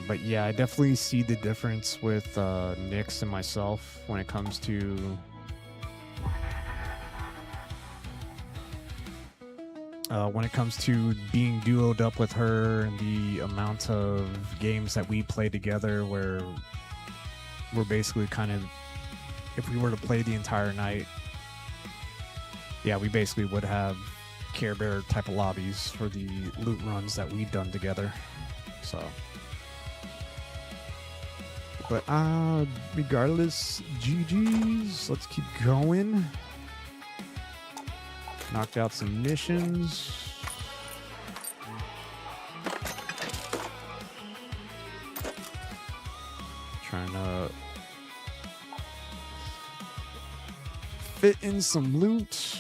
But yeah, I definitely see the difference with Nyx and myself when it comes to being duoed up with her and the amount of games that we play together, where we're basically kind of, if we were to play the entire night, yeah, we basically would have Care Bear type of lobbies for the loot runs that we've done together. So, but regardless, GG's. Let's keep going. Knocked out some missions. Trying to fit in some loot.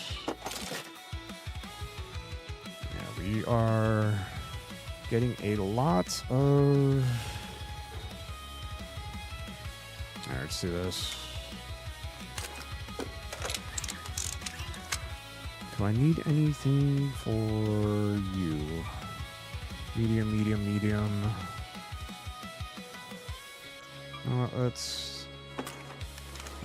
Yeah, we are getting a lot of... Alright, let's do this. Do I need anything for you? Medium, medium, medium. Let's...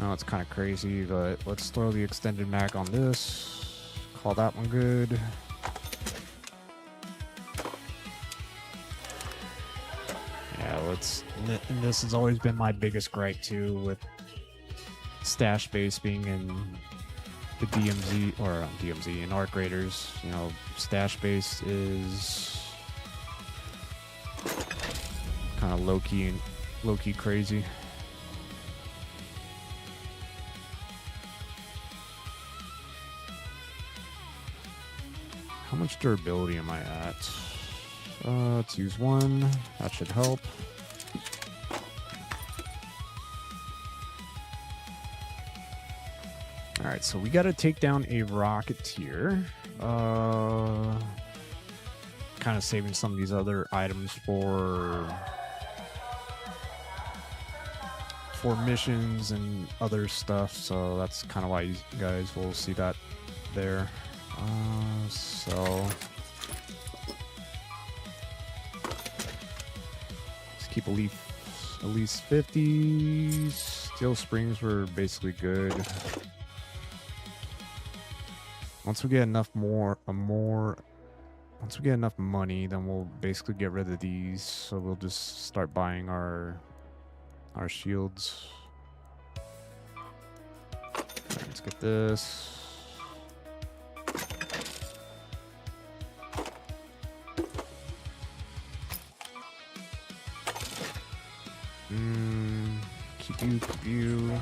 Oh, it's kind of crazy, but let's throw the extended mag on this. Call that one good. and this has always been my biggest gripe too with stash base being in the DMZ or DMZ and Arc Raiders. You know, stash base is kind of low key crazy. How much durability am I at? Let's use one. That should help. Alright, so we gotta take down a Rocketeer. Kind of saving some of these other items for missions and other stuff, so that's kind of why you guys will see that there. So let's keep at least 50. Steel Springs were basically good. Once we get enough once we get enough money, then we'll basically get rid of these. So we'll just start buying our shields. Right, let's get this. Keep you.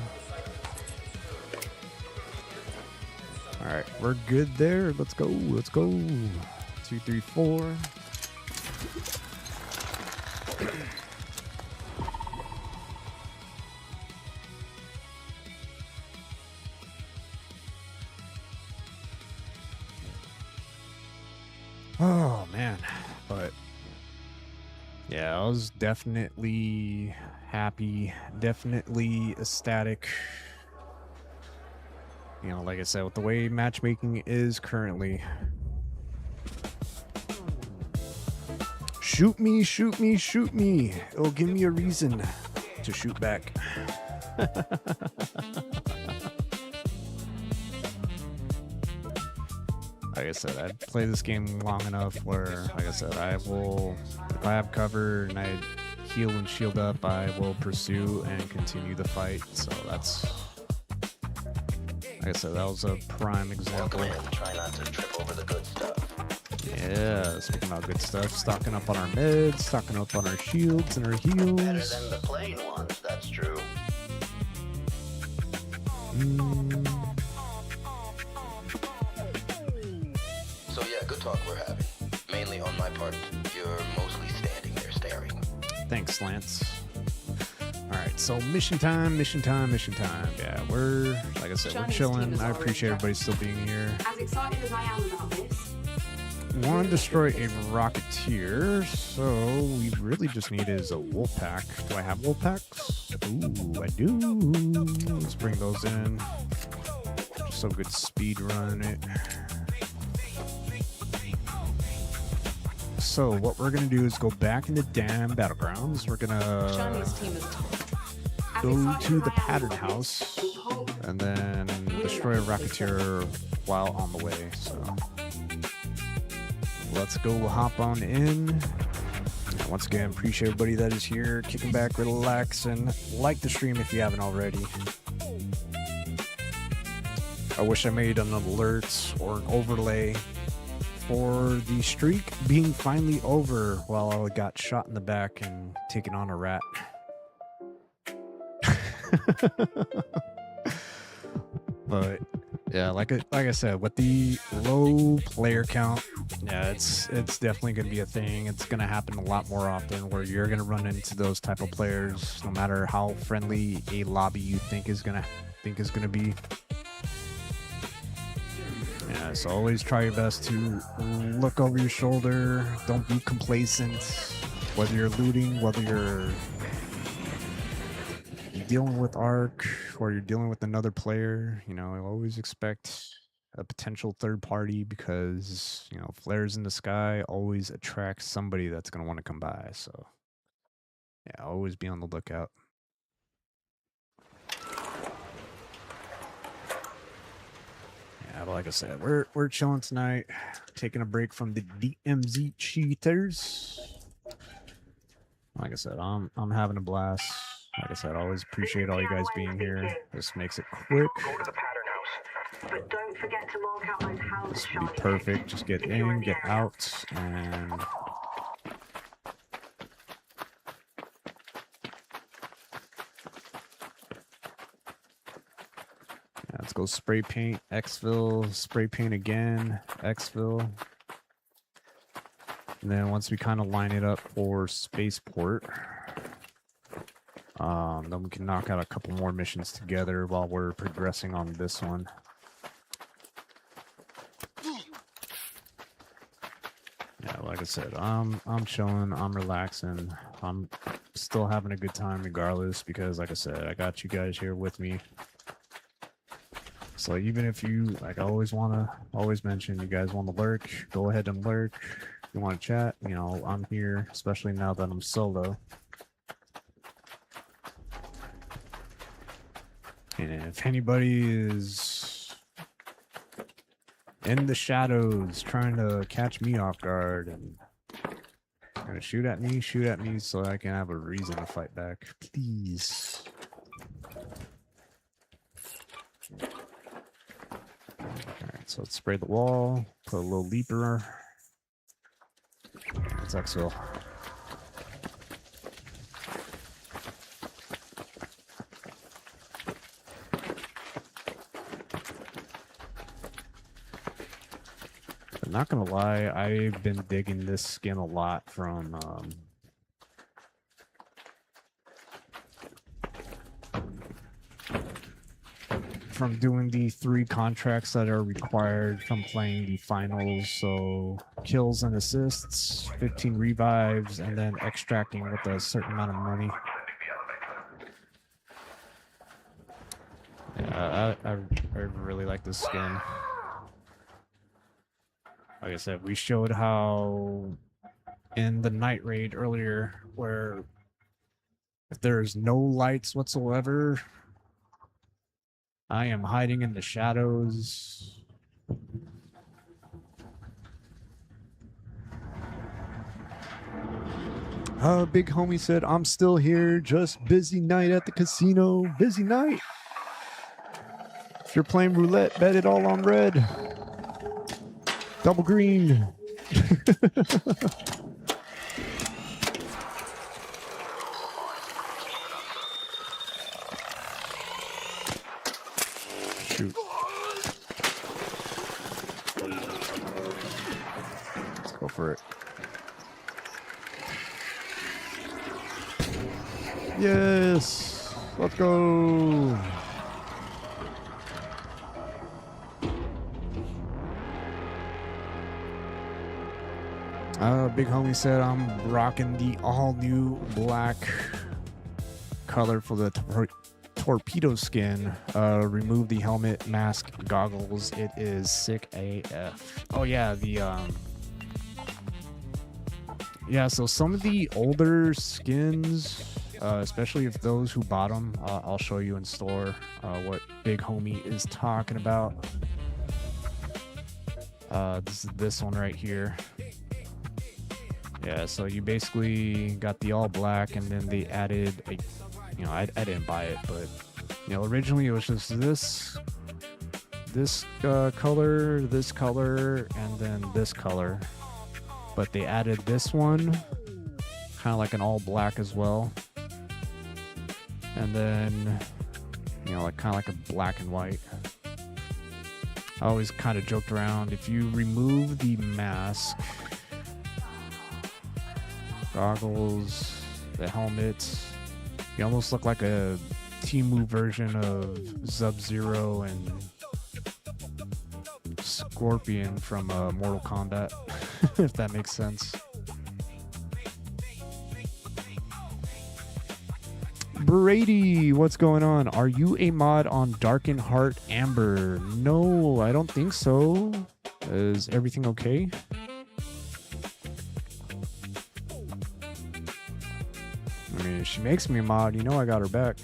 Alright, we're good there. Let's go. 2, 3, 4. Oh man, but yeah, I was definitely happy, definitely ecstatic. You know, like I said, with the way matchmaking is currently. Shoot me, shoot me, shoot me. It'll give me a reason to shoot back. Like I said, I've played this game long enough where, like I said, I will, if I have cover and I heal and shield up, I will pursue and continue the fight. So that's, like I said, that was a prime example. Try not to trip over the good stuff. Yeah, speaking about good stuff, stocking up on our meds, stocking up on our shields and our heals. Better than the plain ones, that's true. So yeah, good talk we're having. Mainly on my part, you're mostly standing there staring. Thanks, Lance. Alright, so mission time. Yeah, we're, like I said, we're chilling. I appreciate everybody still being here. As excited as I am about this, We want to destroy a Rocketeer, so we really just need is a wolf pack. Do I have wolf packs? Ooh, I do. Let's bring those in. Just so we could speed run it. So what we're gonna do is go back into damn battlegrounds. We're gonna Shani's team is go to the pattern house and then destroy a Rocketeer while on the way. So let's go hop on in. And once again, appreciate everybody that is here, kicking back, relaxing. Like the stream if you haven't already. I wish I made an alert or an overlay for the streak being finally over while I got shot in the back and taken on a rat. But yeah, like I said, with the low player count, yeah, it's definitely gonna be a thing. It's gonna happen a lot more often where you're gonna run into those type of players, no matter how friendly a lobby you think is gonna be. Yeah, so always try your best to look over your shoulder. Don't be complacent. Whether you're looting, whether you're dealing with Arc or you're dealing with another player, you know, I always expect a potential third party because, you know, flares in the sky always attract somebody that's going to want to come by. So, yeah, always be on the lookout. Yeah, but like I said, we're chilling tonight, taking a break from the DMZ cheaters. Like I said, I'm having a blast. Like I said, I always appreciate all you guys being here. This makes it quick. Go to the pattern house. But don't forget to mark out those houses, This will be Charlie. perfect. Just get If you're in, the get area. out, and yeah, let's go spray paint exfil, spray paint again, exfil. And then once we kind of line it up for spaceport, then we can knock out a couple more missions together while we're progressing on this one. Yeah, like I said, I'm chilling, I'm relaxing, I'm still having a good time regardless because, like I said, I got you guys here with me. So even if you, like I always mention, you guys want to lurk, go ahead and lurk. If you want to chat, you know, I'm here, especially now that I'm solo. And if anybody is in the shadows trying to catch me off guard and gonna shoot at me so I can have a reason to fight back, please. Alright, so let's spray the wall, put a little leaper. Let's exfil. I'm not gonna lie, I've been digging this skin a lot from doing the 3 contracts that are required from playing the finals. So kills and assists, 15 revives, and then extracting with a certain amount of money. Yeah, I really like this skin. Like I said, we showed how in the night raid earlier, where if there's no lights whatsoever, I am hiding in the shadows. Big homie said, I'm still here, just busy night at the casino. Busy night. If you're playing roulette, bet it all on red. Double green. Shoot. Let's go for it. Yes. Let's go. Big homie said I'm rocking the all new black color for the torpedo skin. Remove the helmet, mask, goggles. It is sick AF. Oh yeah, so some of the older skins, especially if those who bought them, I'll show you in store what Big homie is talking about. This is this one right here. Yeah, so you basically got the all black, and then they added a, you know, I didn't buy it, but you know, originally it was just this color, and then this color, but they added this one, kind of like an all black as well, and then you know, like kind of like a black and white. I always kind of joked around, if you remove the mask, goggles, the helmet, you almost look like a Temu version of Sub-Zero and Scorpion from Mortal Kombat, if that makes sense. Brady, what's going on? Are you a mod on Darken Heart Amber? No, I don't think so. Is everything okay? I mean, if she makes me a mod, you know I got her back.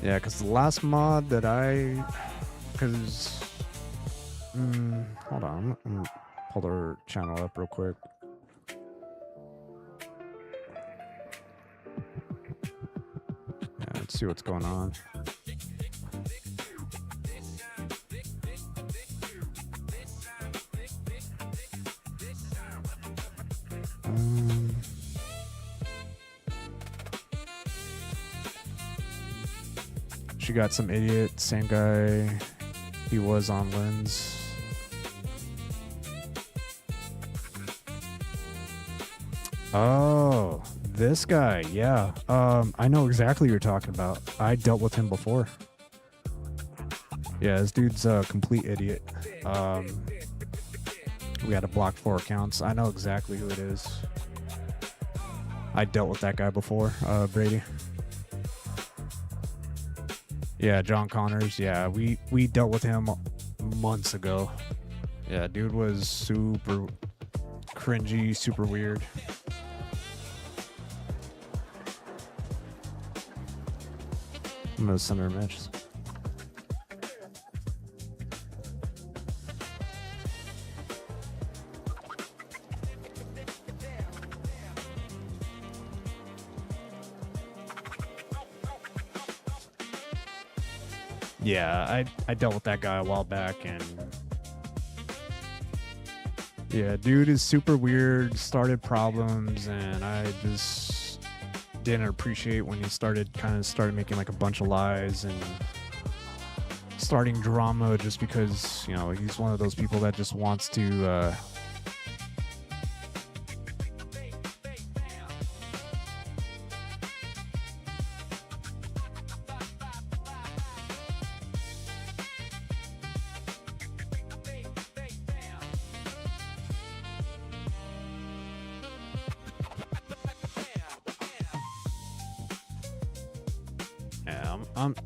Yeah, because the last mod that because hold on, I'm gonna pull their channel up real quick. Yeah, let's see what's going on. She got some idiot, same guy he was on Lens. Oh, this guy, yeah. I know exactly what you're talking about. I dealt with him before. Yeah, this dude's a complete idiot. We had to block 4 accounts. I know exactly who it is. I dealt with that guy before, Brady. Yeah, John Connors. Yeah, we dealt with him months ago. Yeah, dude was super cringy, super weird. I'm gonna send her a message. Yeah, I dealt with that guy a while back, and yeah, dude is super weird, started problems, and I just didn't appreciate when he started making like a bunch of lies and starting drama just because, you know, he's one of those people that just wants to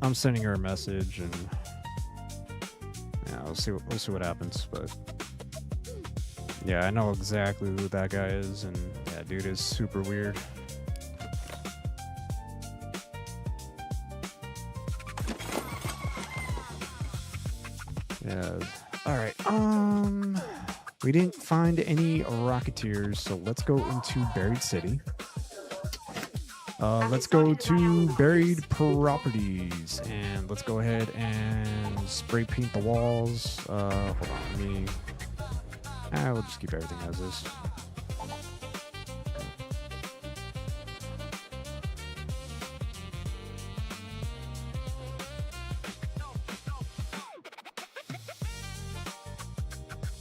I'm sending her a message, and yeah, we'll see what happens. But yeah, I know exactly who that guy is, and yeah, dude is super weird. Yeah. All right. We didn't find any Rocketeers, so let's go into Buried City. Let's go to Buried Properties, and let's go ahead and spray paint the walls. Hold on, we'll just keep everything as is.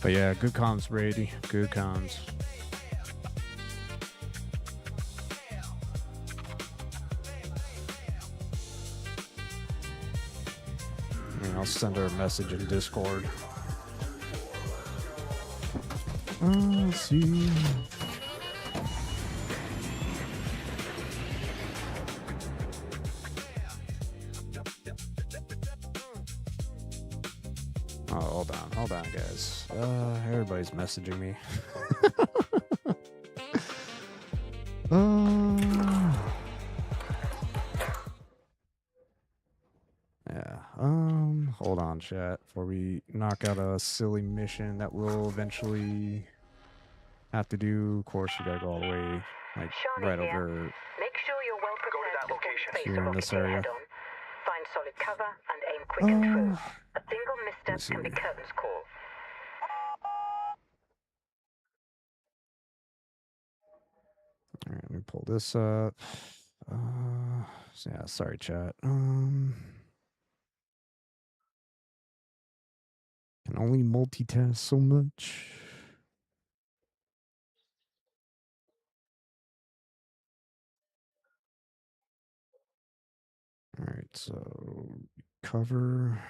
But yeah, good comms, Brady. Good comms. I'll send her a message in Discord. Let's see. Oh, hold on, guys. Everybody's messaging me. Yeah. Hold on, chat, before we knock out a silly mission that we'll eventually have to do. Of course, we gotta go all the way, like, right over. Make sure you're well prepared to face here the in this Rocketeer area. head-on. Find solid cover and aim quick and true. A single misstep can be curtains call. All right, let me pull this up. Yeah, sorry, chat. Can only multitask so much. All right, so cover.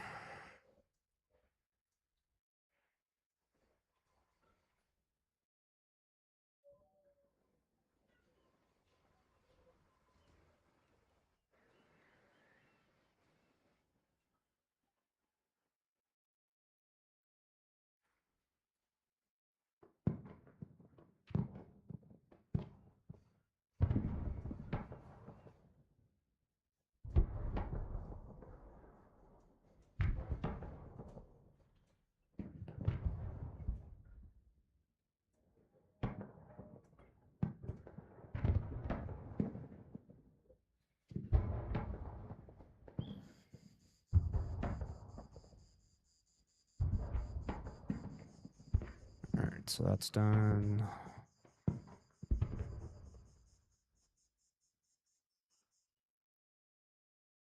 So that's done.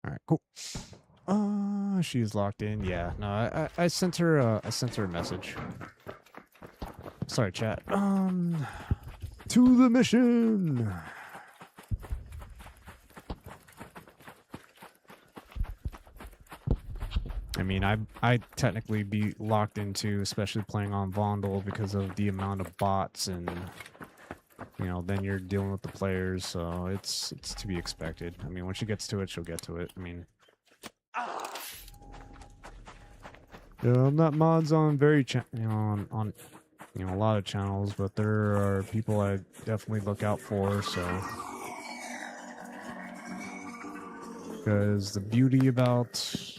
All right, cool. She's locked in. Yeah, no, I sent her a message. Sorry, chat. To the mission. I mean, I technically be locked into, especially playing on Vondel because of the amount of bots and, you know, then you're dealing with the players, so it's to be expected. I mean, when she gets to it, she'll get to it. I mean, yeah, I'm not mods on on a lot of channels, but there are people I definitely look out for. So, because the beauty about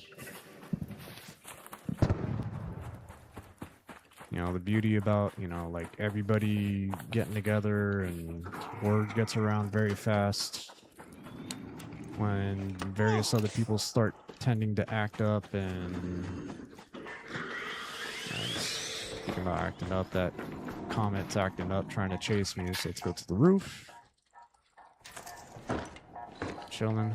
like everybody getting together and word gets around very fast when various other people start tending to act up and speaking about acting up, that Comet's acting up trying to chase me, so let's go to the roof. Chilling.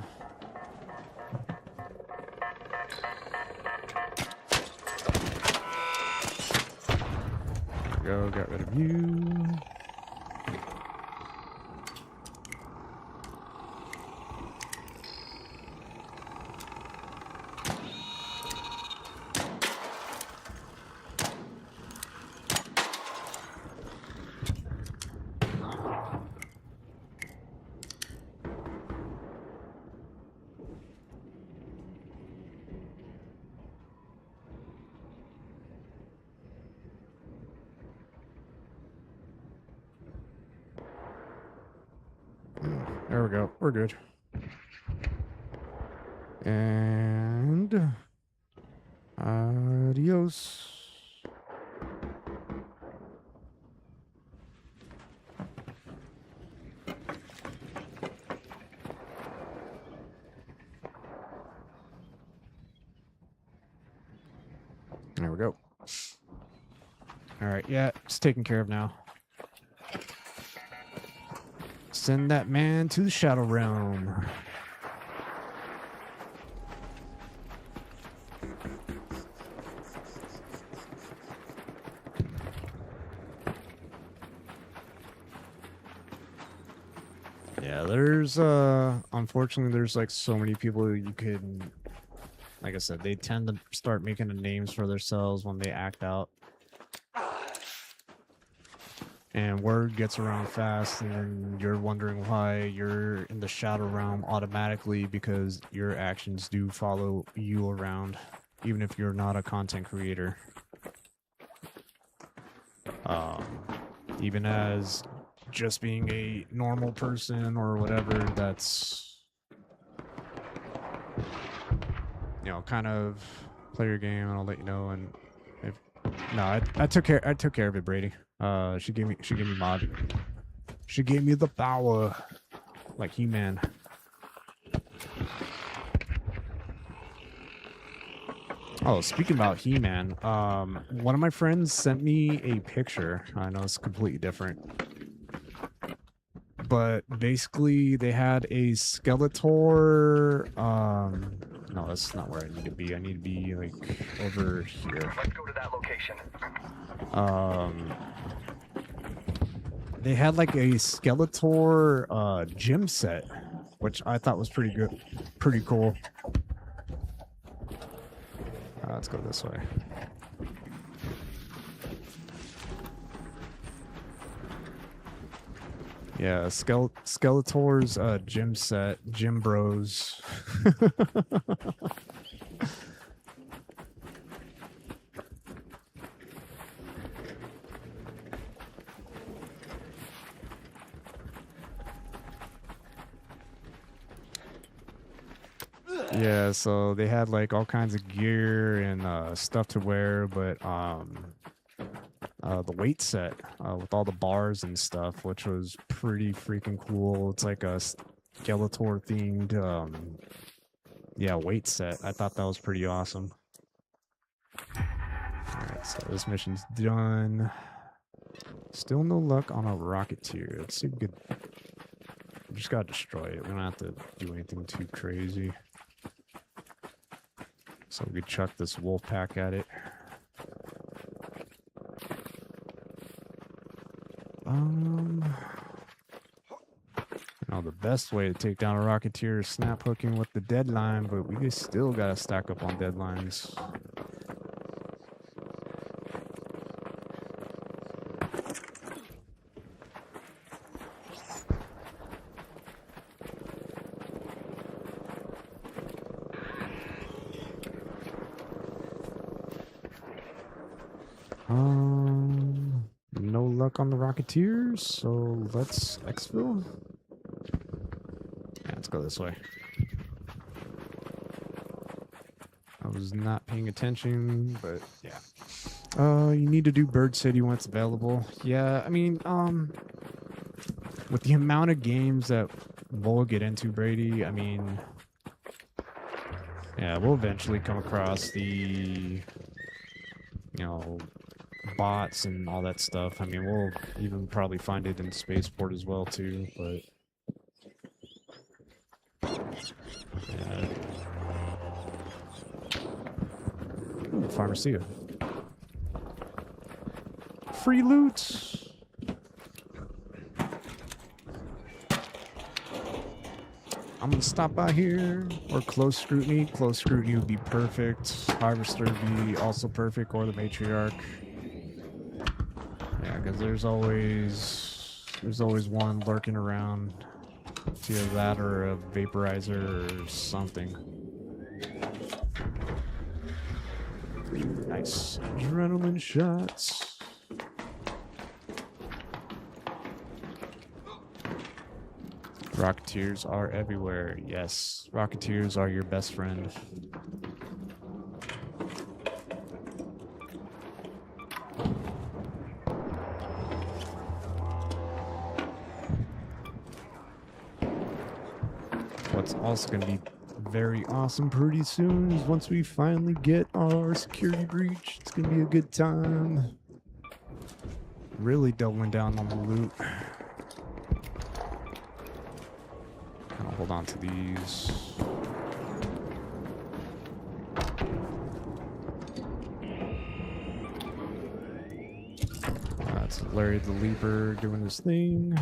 There we go, got rid of you. There we go. We're good. And adios. There we go. All right, yeah, it's taken care of now. Send that man to the Shadow Realm. Yeah, there's unfortunately there's like so many people you can, like I said, they tend to start making the names for themselves when they act out. And word gets around fast, and you're wondering why you're in the Shadow Realm automatically, because your actions do follow you around, even if you're not a content creator. Even as just being a normal person or whatever, that's, you know, kind of play your game, and I'll let you know. And if no, I took care of it, Brady. She gave me mod. She gave me the power, like He-Man. Oh, speaking about He-Man, one of my friends sent me a picture. I know it's completely different, but basically they had a Skeletor. No, that's not where I need to be. I need to be like over here. Let's go to that location. They had like a Skeletor gym set, which I thought was pretty good, pretty cool. Let's go this way. Yeah, Skeletor's gym set, Gym Bros. Yeah, so they had like all kinds of gear and stuff to wear, but the weight set with all the bars and stuff, which was pretty freaking cool. It's like a Skeletor themed yeah, weight set. I thought that was pretty awesome. Alright, so this mission's done. Still no luck on a Rocketeer. Let's see if we could... We just gotta destroy it. We don't have to do anything too crazy. So we could chuck this wolf pack at it. You know, the best way to take down a Rocketeer is snap hooking with the deadline, but we still gotta stack up on deadlines. No luck on the Rocketeers, so let's exfil. Yeah, let's go this way. I was not paying attention, but yeah. You need to do Bird City when it's available. Yeah, I mean, with the amount of games that we'll get into, Brady, I mean, yeah, we'll eventually come across the, you know, bots and all that stuff. I mean, we'll even probably find it in Spaceport as well too, but yeah. Ooh, Pharmacia. Free loot. I'm gonna stop by here, or close scrutiny. Close scrutiny would be perfect. Harvester would be also perfect, or the matriarch. Yeah, because there's always one lurking around. It's either that or a vaporizer or something. Nice adrenaline shots. Rocketeers are everywhere. Yes, Rocketeers are your best friend. What's also going to be very awesome pretty soon is once we finally get our security breach. It's going to be a good time. Really doubling down on the loot. Kind of hold on to these. That's Larry the Leaper doing his thing.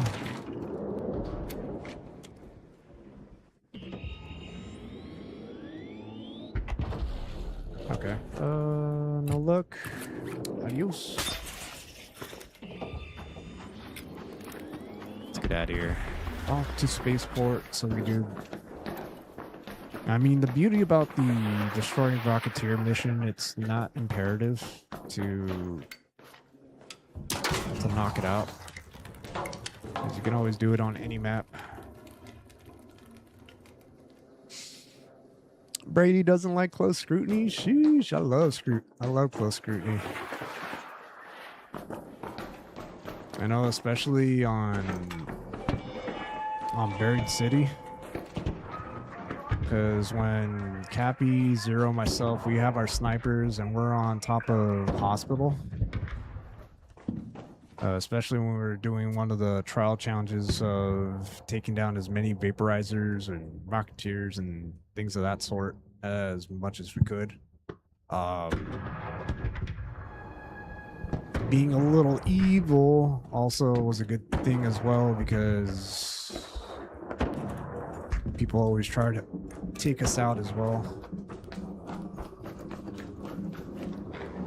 Okay. No luck. Adios. Let's get out of here. Off to Spaceport so we do... I mean, the beauty about the Destroying Rocketeer mission, it's not imperative to knock it out. Because you can always do it on any map. Brady doesn't like close scrutiny. Sheesh, I love close scrutiny. I know, especially on Buried City, because when Cappy, Zero, myself, we have our snipers and we're on top of Hospital. Especially when we were doing one of the trial challenges of taking down as many vaporizers and Rocketeers and things of that sort as much as we could. Being a little evil also was a good thing as well, because people always try to take us out as well.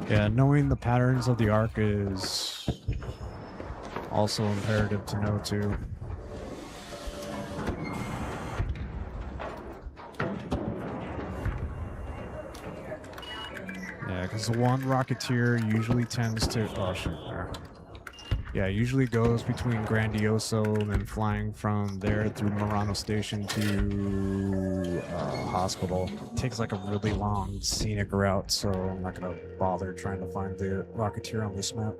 Yeah, knowing the patterns of the arc is also imperative to know too. Yeah, because the one Rocketeer usually tends to... Oh, shit. Yeah, usually goes between Grandioso and then flying from there through Murano Station to Hospital. It takes like a really long scenic route, so I'm not going to bother trying to find the Rocketeer on this map.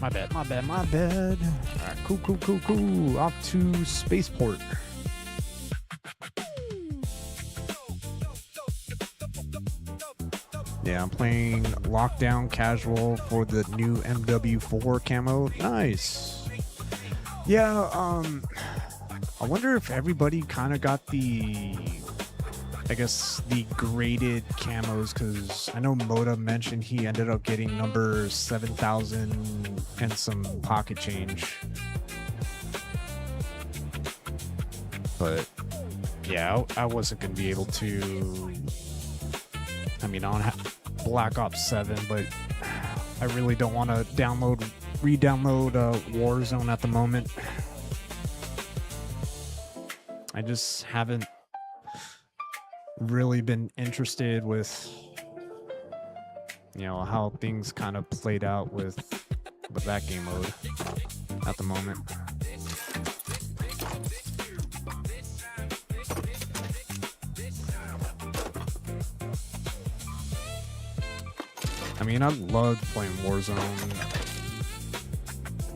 My bad. Alright, cool. Off to Spaceport. Yeah, I'm playing Lockdown Casual for the new MW4 camo. Nice. Yeah, I wonder if everybody kind of got the, I guess, the graded camos, because I know Moda mentioned he ended up getting number 7,000 and some pocket change. But yeah, I wasn't going to be able to. I mean, I don't have Black Ops 7, but I really don't want to re-download Warzone at the moment. I just haven't really been interested with, you know, how things kind of played out with that game mode at the moment. I mean, I love playing Warzone. I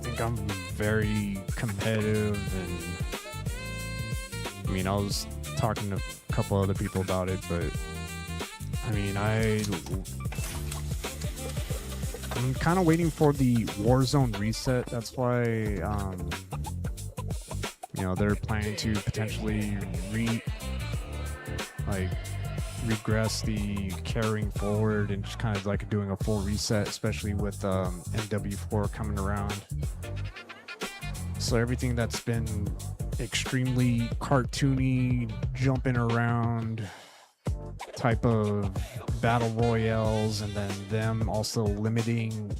think I'm very competitive, and I mean, I was talking to a couple other people about it, but I mean, I'm kind of waiting for the Warzone reset. That's why, you know, they're planning to potentially regress the carrying forward and just kind of like doing a full reset, especially with MW4 coming around. So everything that's been extremely cartoony, jumping around type of battle royales, and then them also limiting,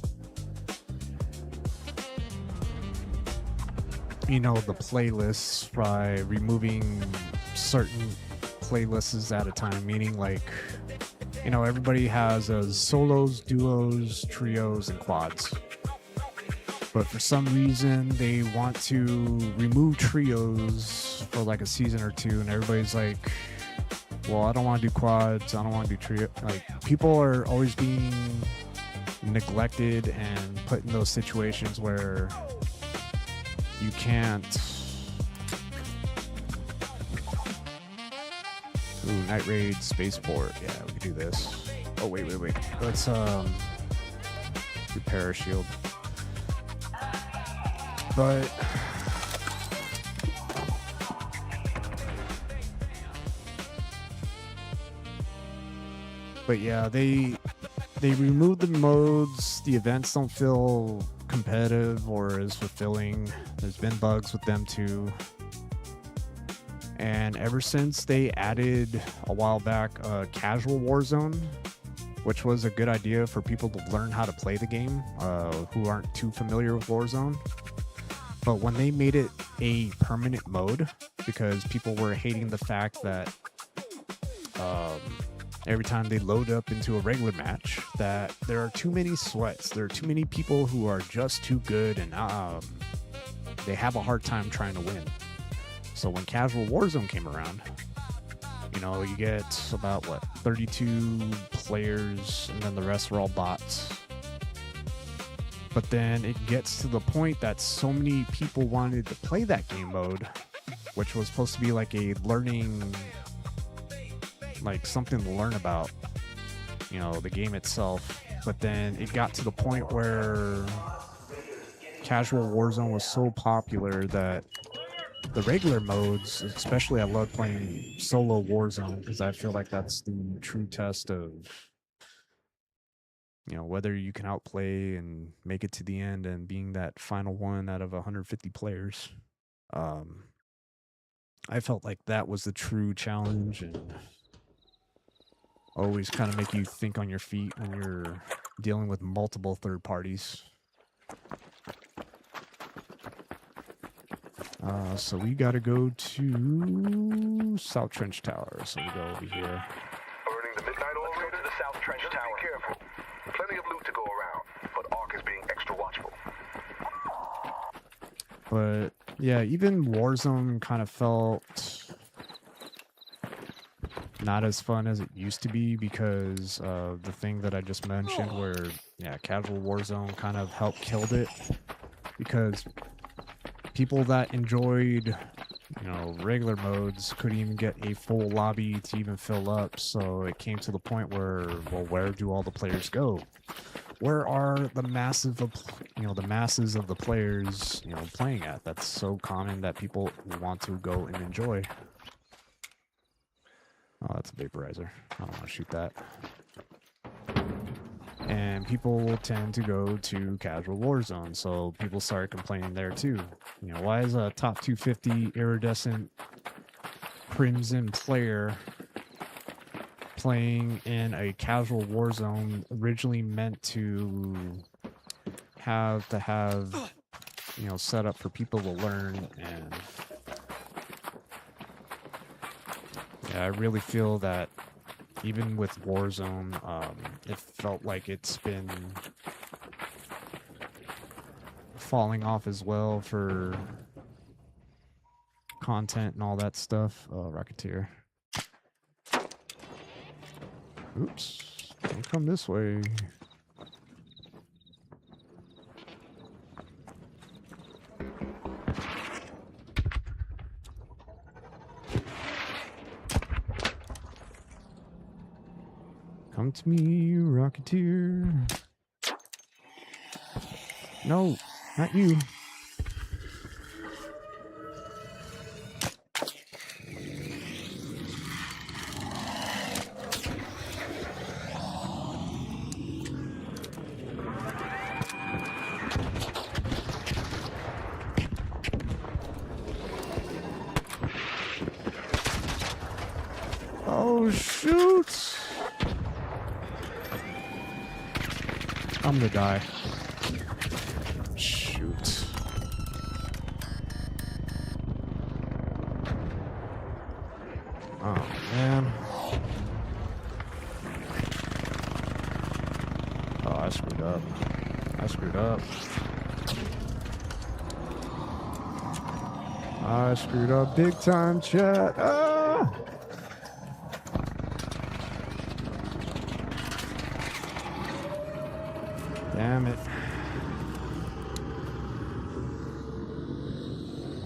you know, the playlists by removing certain playlists at a time, meaning like, you know, everybody has solos, duos, trios, and quads. But for some reason, they want to remove trios for like a season or two, and everybody's like, well, I don't want to do quads, I don't want to do trio. Like, people are always being neglected and put in those situations where you can't. Ooh, Night Raid Spaceport. Yeah, we can do this. Oh, wait. Let's repair our shield. But yeah, they removed the modes. The events don't feel competitive or as fulfilling. There's been bugs with them too. And ever since they added a while back casual Warzone, which was a good idea for people to learn how to play the game who aren't too familiar with Warzone. But when they made it a permanent mode, because people were hating the fact that every time they load up into a regular match, that there are too many sweats, there are too many people who are just too good, and they have a hard time trying to win. So when casual Warzone came around, you know, you get about 32 players, and then the rest are all bots. But then it gets to the point that so many people wanted to play that game mode, which was supposed to be like a learning, like something to learn about, you know, the game itself. But then it got to the point where casual Warzone was so popular that the regular modes, especially, I love playing solo Warzone because I feel like that's the true test of, you know, whether you can outplay and make it to the end and being that final one out of 150 players. I felt like that was the true challenge, and always kind of make you think on your feet when you're dealing with multiple third parties. So we gotta go to South Trench Tower. So we go over here. Burning the midnight oil. Let's go to the South Trench Tower. Be careful. Plenty of loot to go around, but Ark is being extra watchful. But yeah, even Warzone kind of felt not as fun as it used to be because of the thing that I just mentioned where, yeah, casual Warzone kind of helped killed it because people that enjoyed, you know, regular modes couldn't even get a full lobby to even fill up. So it came to the point where, well, where do all the players go? Where are the masses of the players, you know, playing at? That's so common that people want to go and enjoy. Oh, that's a vaporizer. I don't want to shoot that. And people will tend to go to casual Warzone, so people started complaining there too. You know, why is a top 250 iridescent crimson player playing in a casual Warzone originally meant to have, you know, set up for people to learn? And yeah, I really feel that even with Warzone, it felt like it's been falling off as well for content and all that stuff. Oh, Rocketeer. Oops. Don't come this way. Come to me, Rocketeer. No, not you. Oh, shoot. I'm gonna die. Shoot. Oh, man. Oh, I screwed up. I screwed up. I screwed up big time, chat. Ah! Damn it.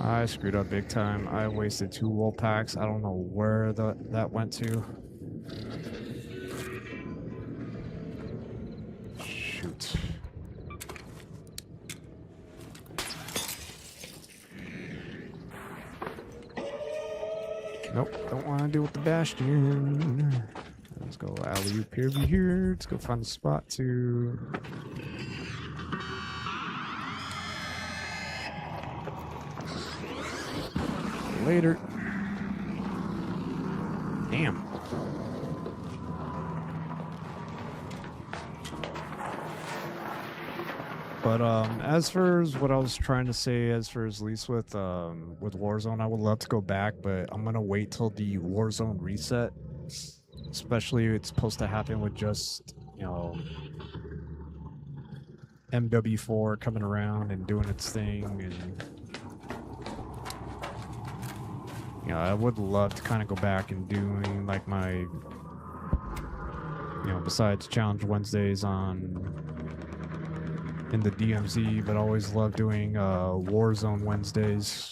I screwed up big time. I wasted 2 wool packs. I don't know where that went to. Shoot. Nope, don't want to deal with the Bastion. Let's go alley-oop here over here. Let's go find a spot to... Later. Damn. But as far as what I was trying to say, as far as least with Warzone, I would love to go back, but I'm gonna wait till the Warzone reset. Especially it's supposed to happen with just, you know, MW4 coming around and doing its thing, and you know, I would love to kind of go back and doing like my, you know, besides Challenge Wednesdays in the DMZ, but I always love doing Warzone Wednesdays.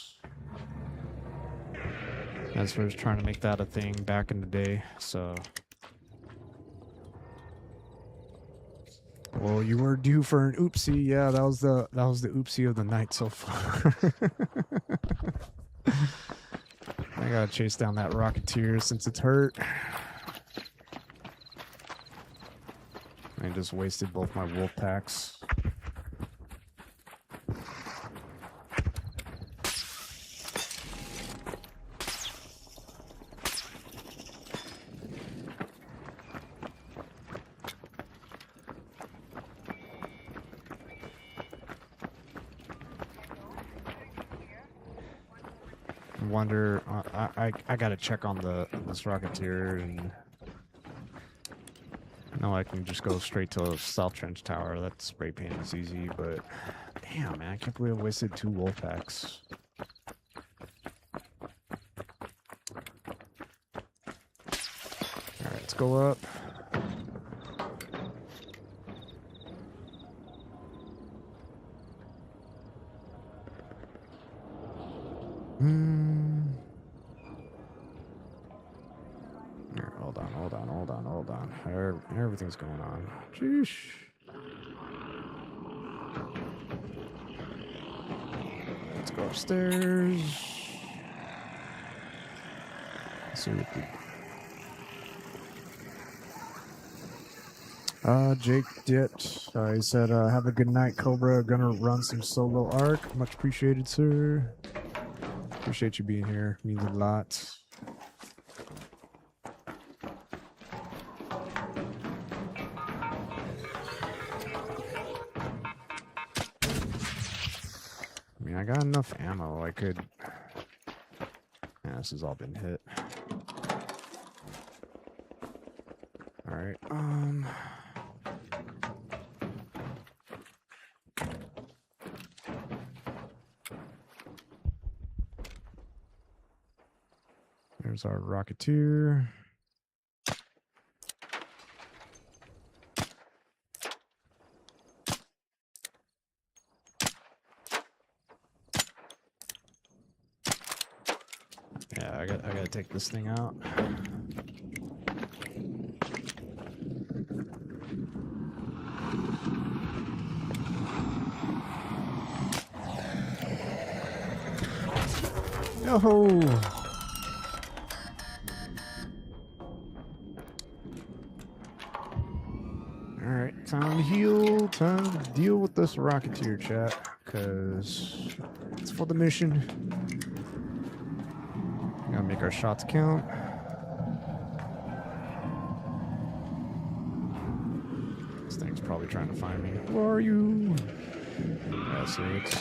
As far as trying to make that a thing back in the day, so. Well, you were due for an oopsie. Yeah, that was the oopsie of the night so far. I gotta chase down that Rocketeer since it's hurt. I just wasted both my wolf packs. Wonder, I gotta check on this Rocketeer, and no, I can just go straight to South Trench Tower. That spray paint is easy, but damn, man, I can't believe I wasted 2 wolf packs. Let's go up. Here, hold on. Everything's going on. Sheesh. Let's go upstairs. Let's see what Jake dipped. He said, have a good night, Cobra. Gonna run some solo arc. Much appreciated, sir. Appreciate you being here. Means a lot. I mean, I got enough ammo. I could... Yeah, this has all been hit. Alright, there's our Rocketeer. Yeah, I gotta take this thing out. Yo-ho! Alright, time to heal. Time to deal with this Rocketeer, chat. Because it's for the mission. Gotta make our shots count. This thing's probably trying to find me. Where are you? Yeah, see, it's...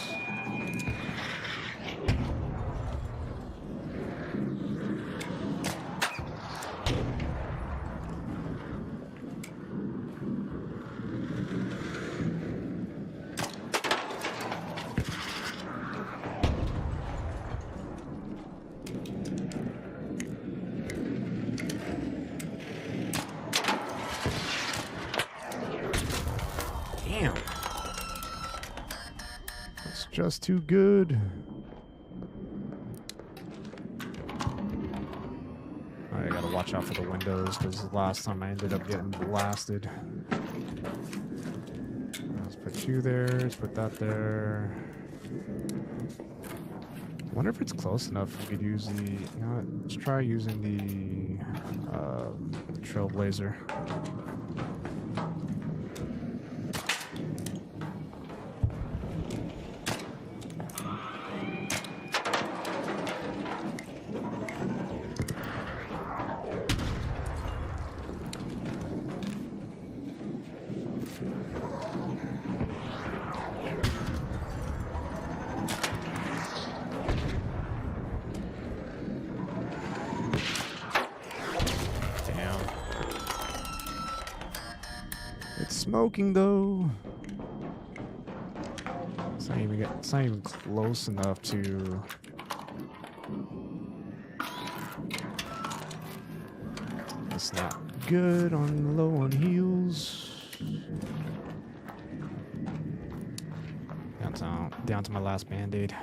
Damn. It's just too good. I gotta watch out for the windows because the last time I ended up getting blasted. Let's put you there. Let's put that there. I wonder if it's close enough we could use the... You know what? Let's try using the Trailblazer. Smoking though. It's not even close enough to. It's not good on low on heals. Down to my last band-aid.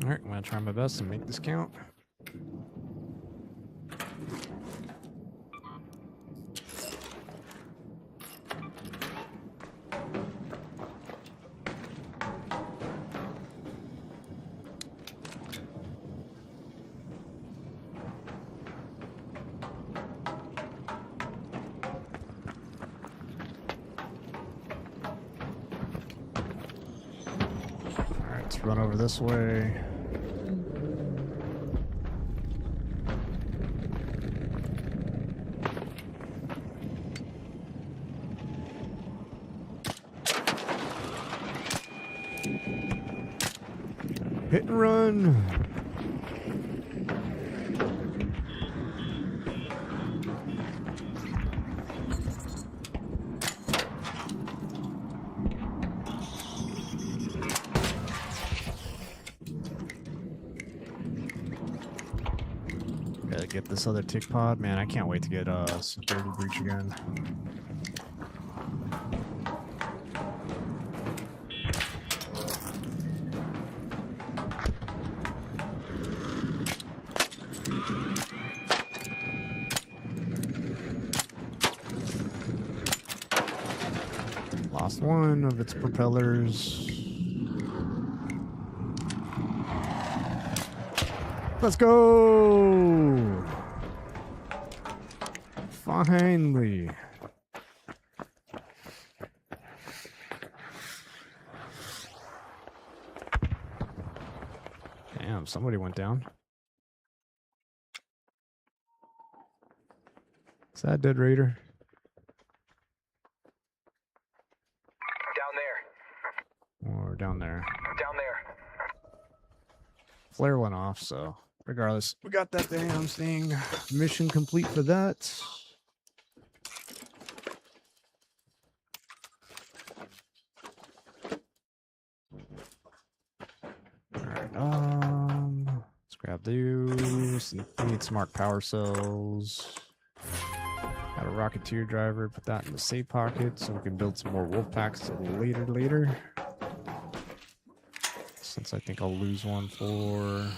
Alright, I'm gonna try my best to make this count. Run over this way. Hit and run. get this other tick pod. Man, I can't wait to get security breach again. Lost one of its propellers. Let's go! Finally. Damn, somebody went down. Is that a dead raider? Or down there. Down there. Flare went off, so regardless, we got that damn thing. Mission complete for that. Alright, let's grab these. We need smart power cells. Got a Rocketeer driver, put that in the safe pocket so we can build some more wolf packs later. Since I think I'll lose one for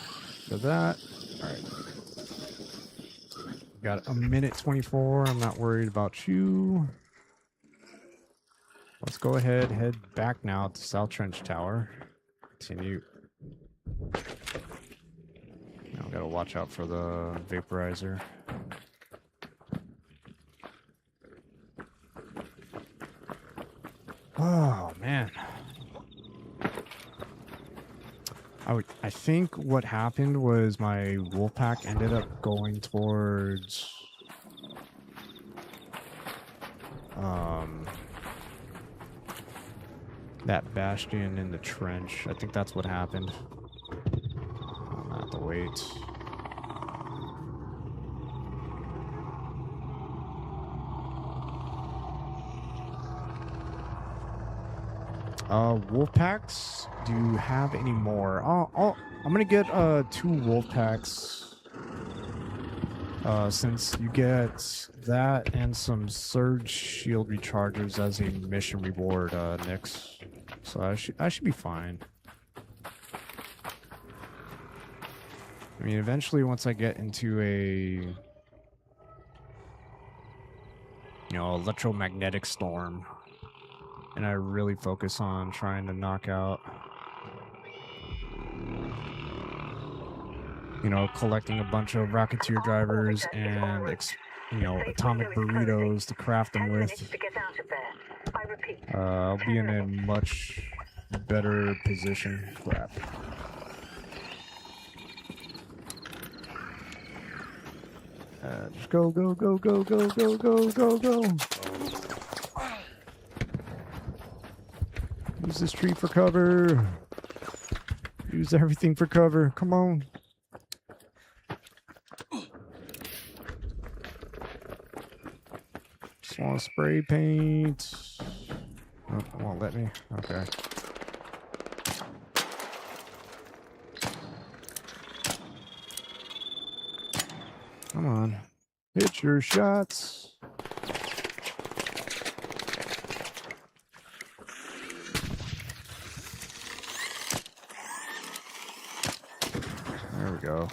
that. Alright. Got a minute 24. I'm not worried about you. Let's go ahead, head back now to South Trench Tower. Continue. Now we gotta watch out for the vaporizer. Oh, man. I think what happened was my wolf pack ended up going towards that bastion in the trench. I think that's what happened. I'm gonna have to wait. Wolf packs? Do you have any more? I'm gonna get 2 wolf packs. Since you get that and some surge shield rechargers as a mission reward, Nix. So I should be fine. I mean, eventually once I get into a electromagnetic storm, and I really focus on trying to knock out, collecting a bunch of Rocketeer drivers and, atomic burritos to craft them with, I'll be in a much better position. Crap. Just go. Use this tree for cover. Use everything for cover. Come on. Just want to spray paint. Oh, it won't let me. Okay. Come on. Hit your shots. There we go.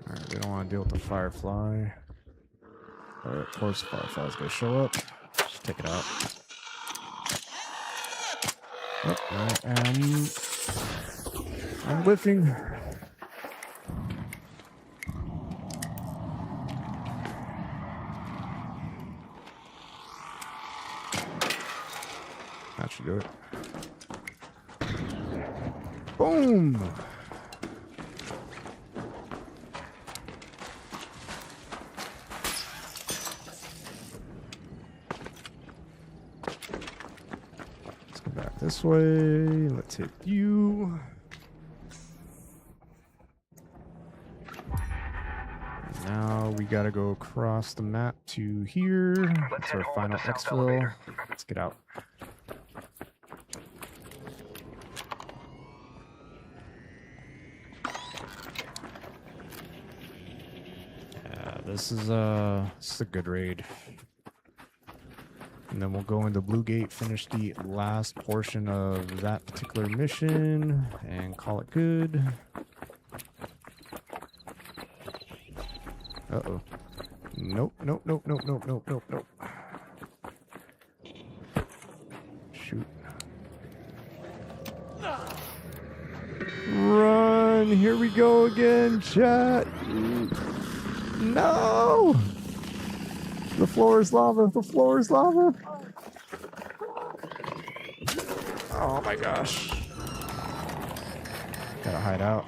Alright, we don't want to deal with the Firefly. Of course the Firefly's gonna show up. Just take it out. Oh, I'm whiffing. That should do it. Boom! Let's go back this way. Let's hit you. Now we gotta go across the map to here. That's our final exfil. Let's get out. This is a good raid. And then we'll go into Blue Gate, finish the last portion of that particular mission, and call it good. Uh-oh. Nope, nope, nope, nope, nope, nope, nope, nope. Shoot. Run! Here we go again, chat! No! The floor is lava! The floor is lava! Oh my gosh. Gotta hide out.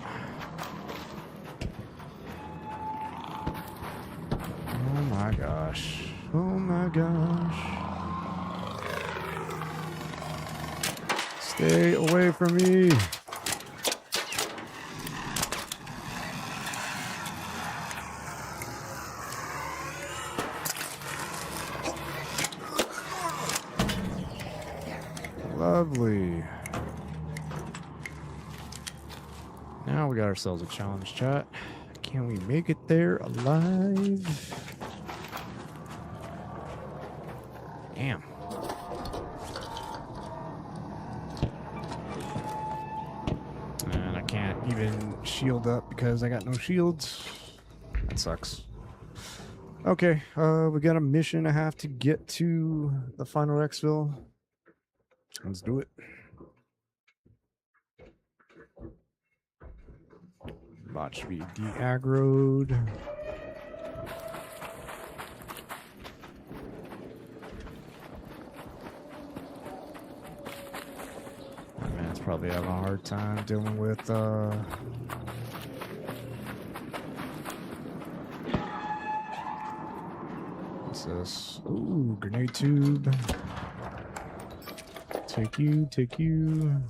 Oh my gosh. Oh my gosh. Stay away from me. Lovely. Now we got ourselves a challenge, chat. Can we make it there alive? Damn. And I can't even shield up because I got no shields. That sucks. Okay, we got a mission I have to get to the final exfil. Let's do it. Bot should be de-aggroed. My man's probably having a hard time dealing with what's this? Ooh, grenade tube. Take you, take you.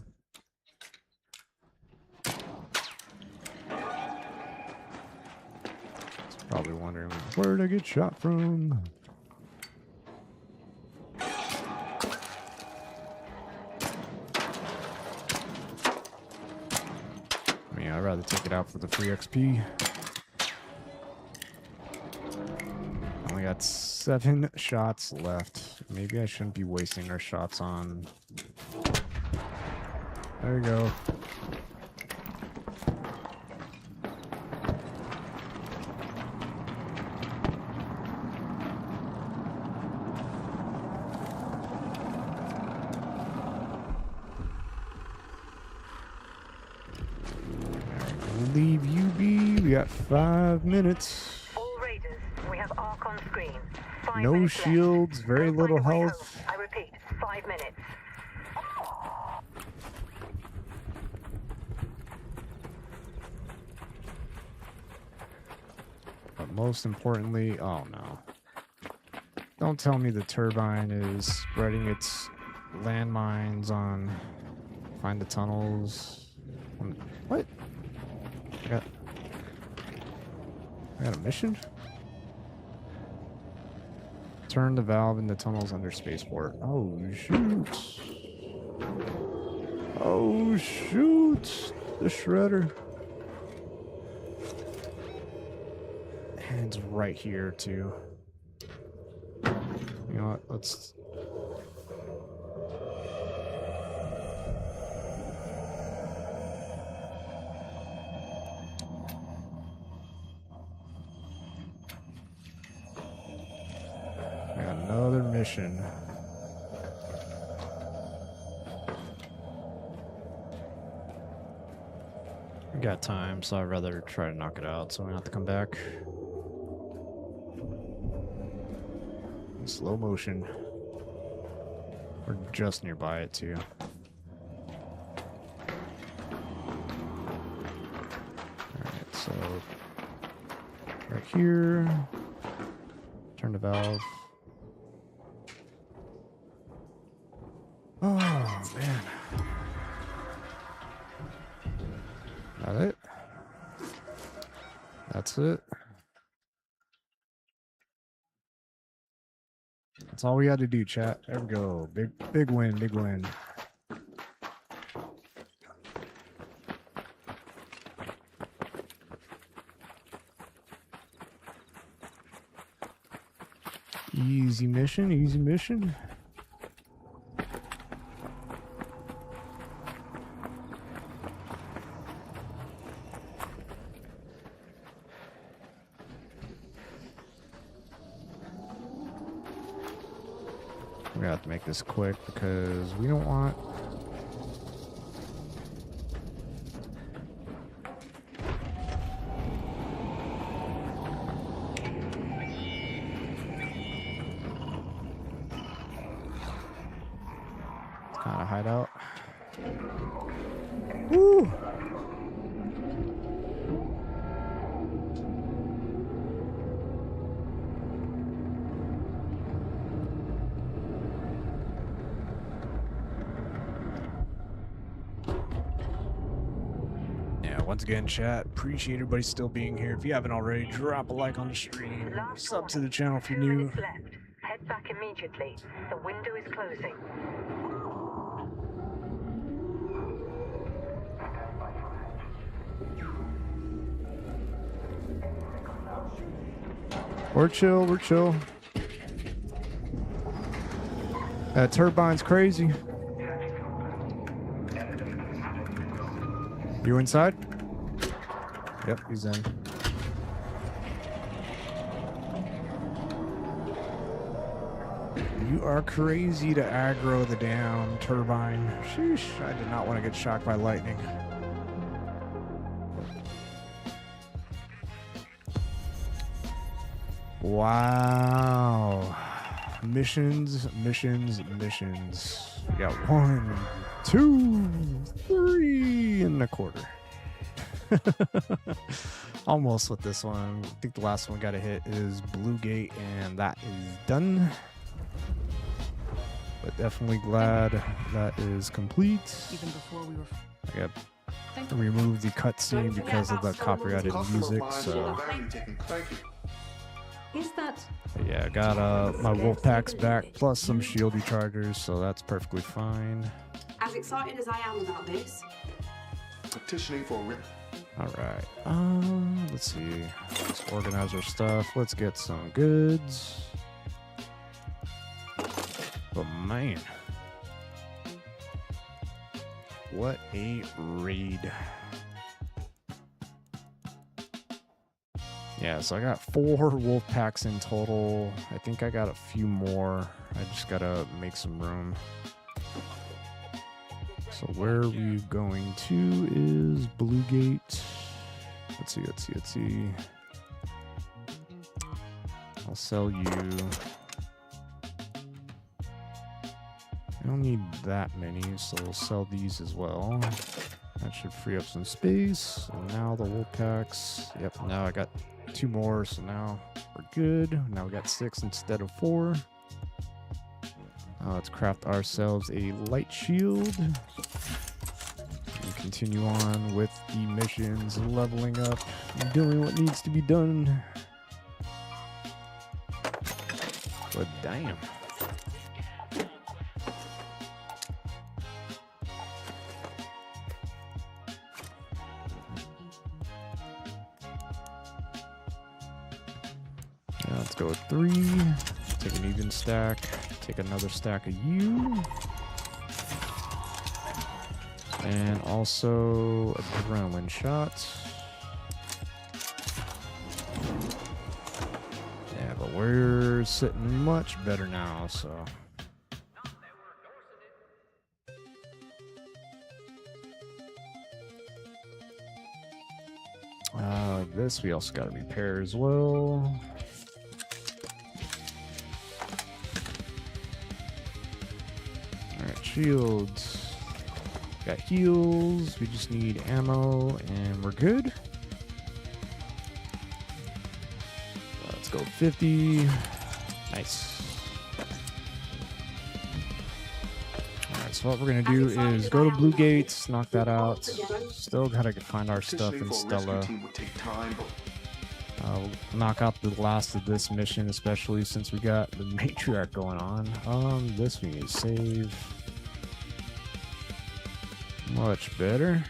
It's probably wondering where'd I get shot from? I mean, I'd rather take it out for the free XP. Only got 7 shots left. Maybe I shouldn't be wasting our shots on... There you go. Leave you be. We got 5 minutes. All raiders, we have Arc on screen. 5 No minutes left. shields, very Go little find a way health. home. I repeat, 5 minutes. But most importantly, oh no. Don't tell me the turbine is spreading its landmines on find the tunnels. What? I got a mission? Turn the valve in the tunnels under spaceport. Oh shoot. Oh shoot. The shredder. And it's right here too. You know what? Let's... I got another mission. We got time, so I'd rather try to knock it out so we don't have to come back. In slow motion. We're just nearby it too. Alright, so right here. Turn the valve. Oh man. That it? That's it. That's all we had to do, chat. There we go. Big win, big win. Easy mission, easy mission. We're gonna have to make this quick because we don't want... kind of hideout. Woo! Yeah, once again, chat, appreciate everybody still being here. If you haven't already, drop a like on the stream. Sub to the channel if you're 2 new. minutes left. Head back immediately. The window is closing. We're chill, we're chill. That turbine's crazy. You inside? Yep, he's in. You are crazy to aggro the damn turbine. Sheesh, I did not want to get shocked by lightning. Wow. Missions, missions, missions. We got 1, 2, 3 and a quarter. Almost with this one. I think the last one we got to hit is Blue Gate, and that is done. But definitely glad that is complete. Even before we were. I got to remove the cutscene because of the copyrighted music, so. Thank you. Is that Yeah, I got my wolf packs back plus some shield rechargers, so that's perfectly fine. as excited as I am about this? Petitioning for a All right. Let's see. Let's organize our stuff. Let's get some goods. But man, what a raid! Yeah, so I got 4 wolf packs in total. I think I got a few more. I just gotta make some room. So where are we going to is Blue Gate. Let's see. I'll sell you. I don't need that many, so we'll sell these as well. That should free up some space. And now the wolf packs. Yep, now I got 2 more, so now we're good. Now we got 6 instead of 4. Let's craft ourselves a light shield. And continue on with the missions and leveling up and doing what needs to be done. But damn. Now let's go with 3. Take an even stack. Take another stack of you. And also adrenaline shot. Yeah, but we're sitting much better now, so. This we also got to repair as well. Alright, shields. Got heals. We just need ammo, and we're good. Let's go 50. Nice. Alright, so what we're gonna do is go to Blue Gates, knock that out. Still gotta find our stuff in Stella. We'll knock out the last of this mission, especially since we got the matriarch going on. This we need to save. Much better.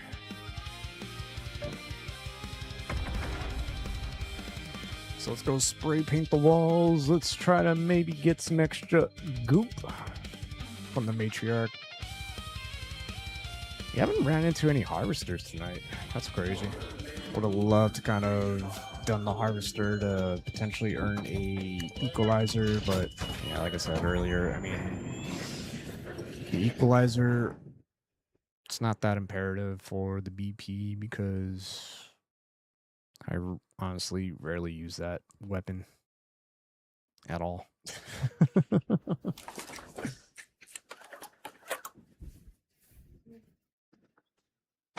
So let's go spray paint the walls. Let's try to maybe get some extra goop from the matriarch. You haven't ran into any harvesters tonight. That's crazy. Would have loved to kind of done the harvester to potentially earn a equalizer, but yeah, like I said earlier, I mean, the equalizer, it's not that imperative for the BP because I honestly rarely use that weapon at all.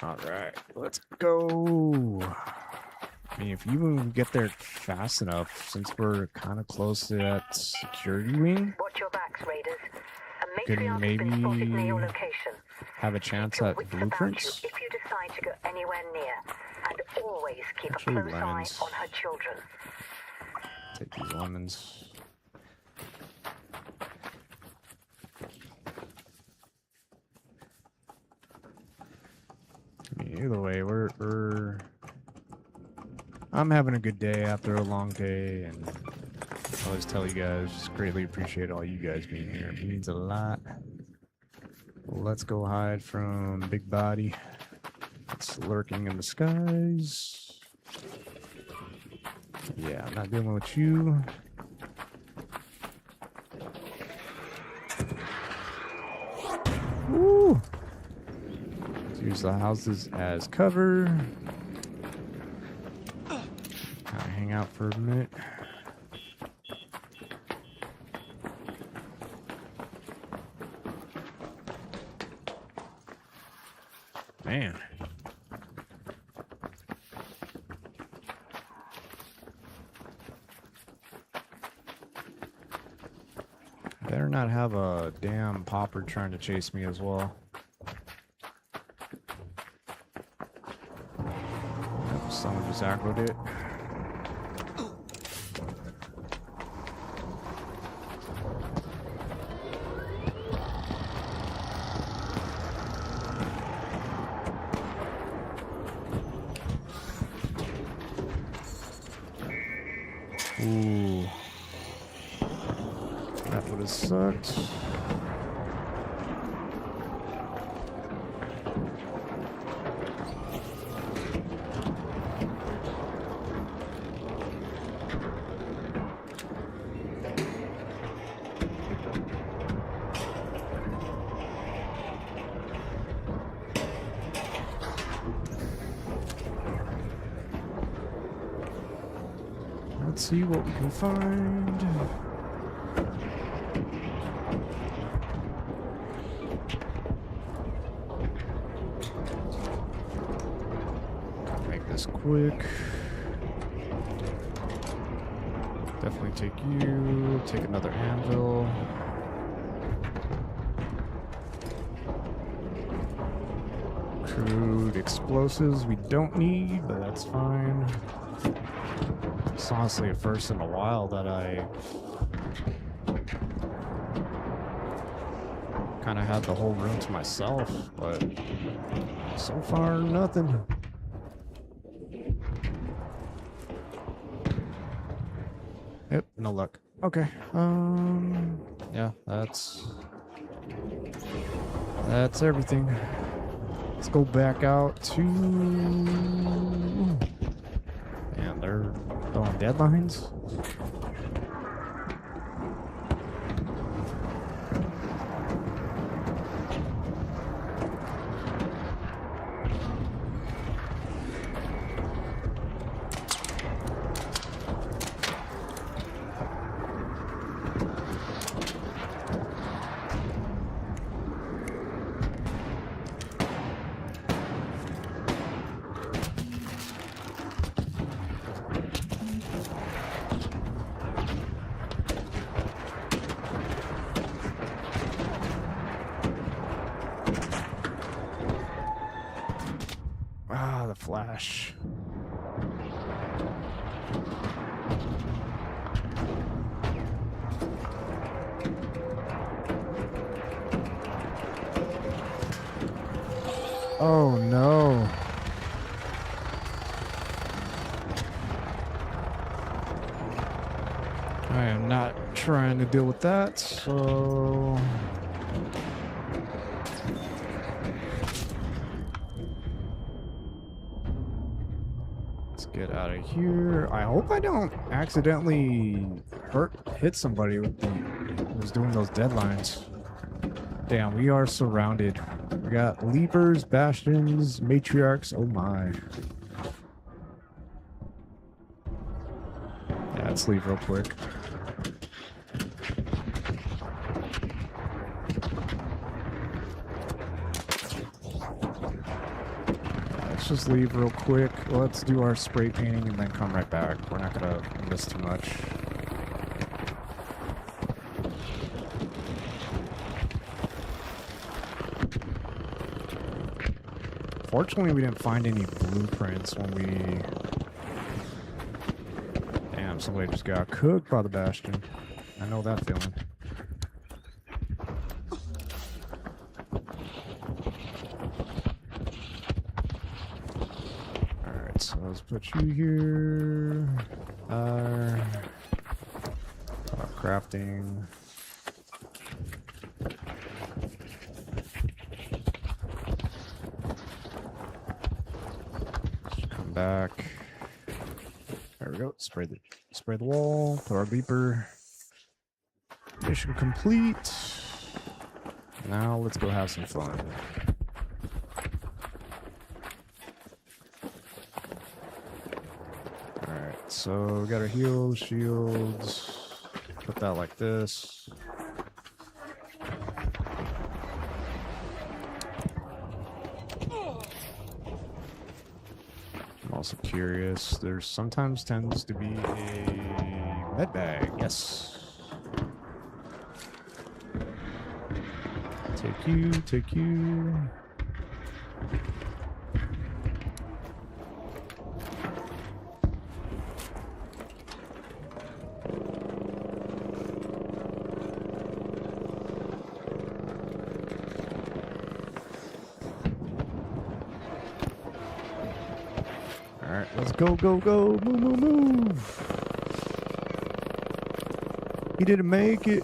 All right, let's go. I mean, if you can get there fast enough, since we're kind of close to that security wing, Watch your backs, Raiders. A could matriarch has been spotted near your maybe location. have a chance Keep your at wits about you blueprints. if you decide to go anywhere near, and always keep Actually, a close lemons. eye on her children. Take these lemons. I mean, either way, I'm having a good day after a long day, and I always tell you guys, just greatly appreciate all you guys being here. It means a lot. Let's go hide from Big Body. It's lurking in the skies. Yeah, I'm not dealing with you. Woo! Let's use the houses as cover. Kind of hang out for a minute. Man. Better not have a damn popper trying to chase me as well. Yep, someone just aggroed it. Ooh. That would have sucked. Let's see what we can find. Make this quick. Definitely take you. Take another anvil. Crude explosives we don't need, but that's fine. It's honestly a first in a while that I kind of had the whole room to myself, but so far nothing. Yep, no luck. Okay. Yeah, that's everything. Let's go back out to. Man, they're throwing deadlines. Ah, the flash. Oh no. am not trying to deal with that, so... Let's get out of here. I hope I don't accidentally hit somebody with who's doing those deadlines. Damn, we are surrounded. We got Leapers, Bastions, Matriarchs. Oh my. Yeah, let's leave real quick. Let's just leave real quick. Let's do our spray painting and then come right back. We're not gonna miss too much. Fortunately, we didn't find any blueprints when we... Damn, somebody just got cooked by the Bastion. I know that feeling. Alright, so let's put you here. Crafting. Back. There we go. Spray the wall. Put our beeper. Mission complete. Now let's go have some fun. Alright, so we got our heals, shields. Put that like this. Also curious, there sometimes tends to be a med bag. Yes. Take you, take you. Alright, let's go, go, go. Move, move, move. He didn't make it.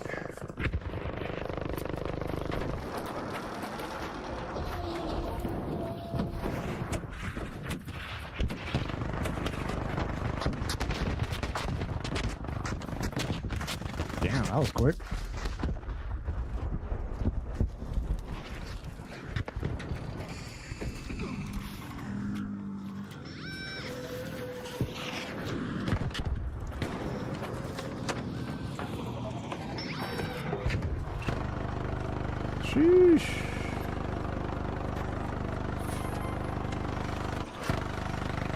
Damn, that was quick. Sheesh.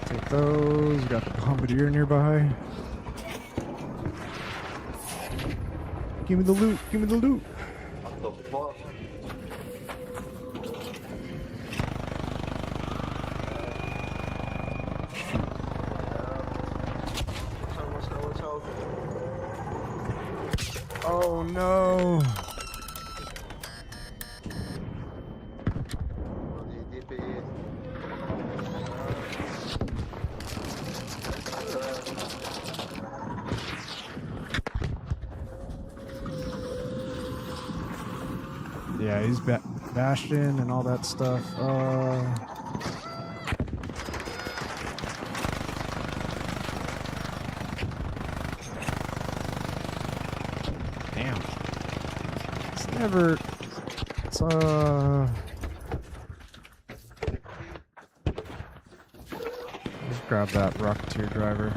Take those. Got the bombardier nearby. Give me the loot. Give me the loot. What the fuck? Oh no. Yeah, he's Bastion and all that stuff. Damn. It's never... It's, Let's grab that Rocketeer driver.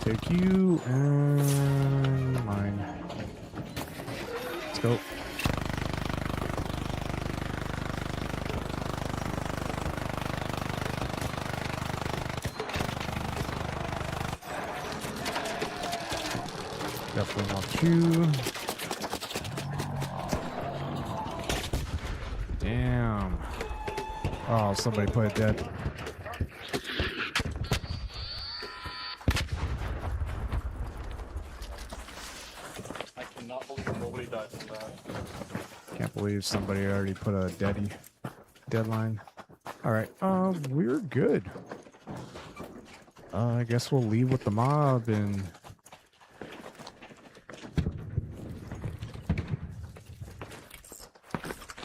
Take you and mine. Let's go. Definitely want you. Damn. Oh, somebody put it dead. Can't believe somebody already put a deadline. All right, we're good. I guess we'll leave with the mob and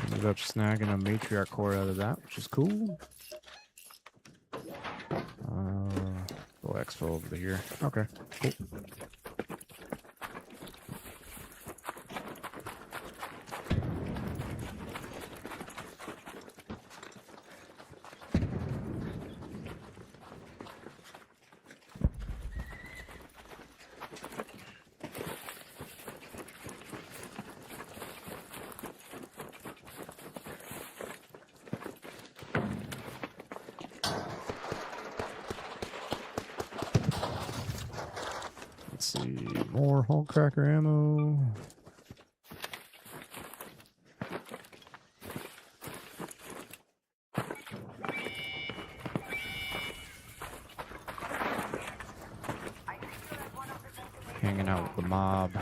ended up snagging a matriarch core out of that, which is cool. Go exfil over here. Okay, cool. Let's see, more Hulk Cracker ammo. Hanging out with the mob.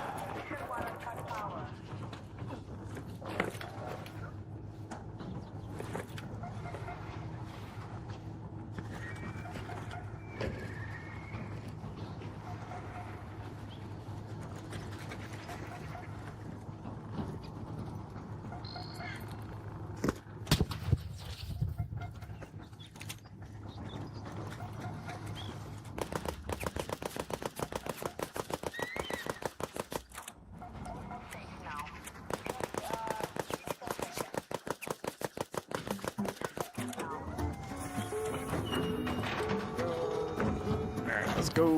Let's go.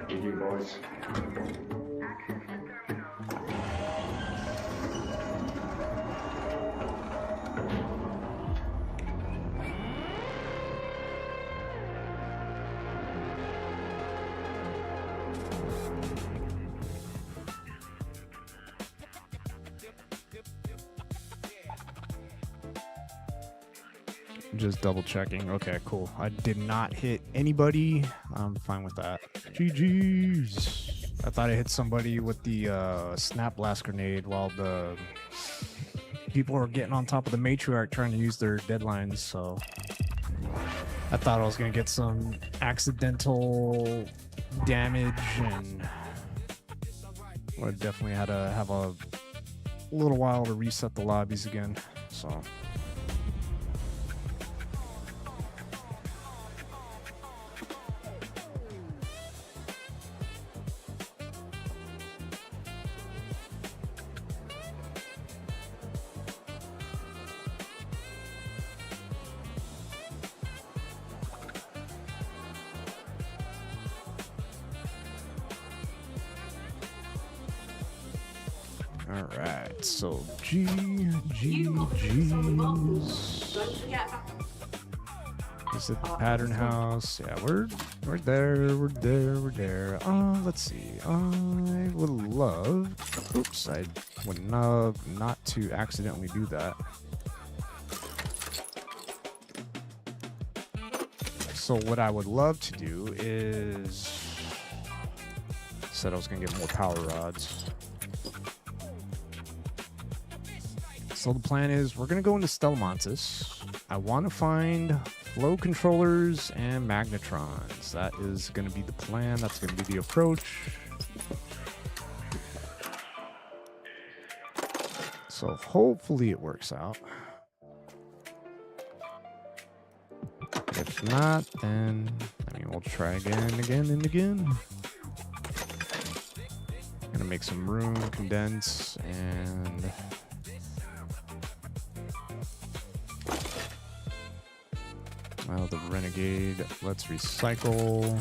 GG, boys. Just double checking. Okay, cool. I did not hit anybody. I'm fine with that. GG's. I thought I hit somebody with the snap blast grenade while the people were getting on top of the matriarch trying to use their deadlines. So I thought I was going to get some accidental damage, and I definitely had to have a little while to reset the lobbies again. So. All right, so G's. Is it the pattern house? Yeah, we're there. Let's see. I would love. Oops, I would love not to accidentally do that. So what I would love to do is said I was gonna get more power rods. So the plan is we're going to go into Stellamontis. I want to find flow controllers and magnetrons. That is going to be the plan. That's going to be the approach. So hopefully it works out. If not, then we'll try again, and again. Gonna make some room, condense, and well, the Renegade. Let's recycle.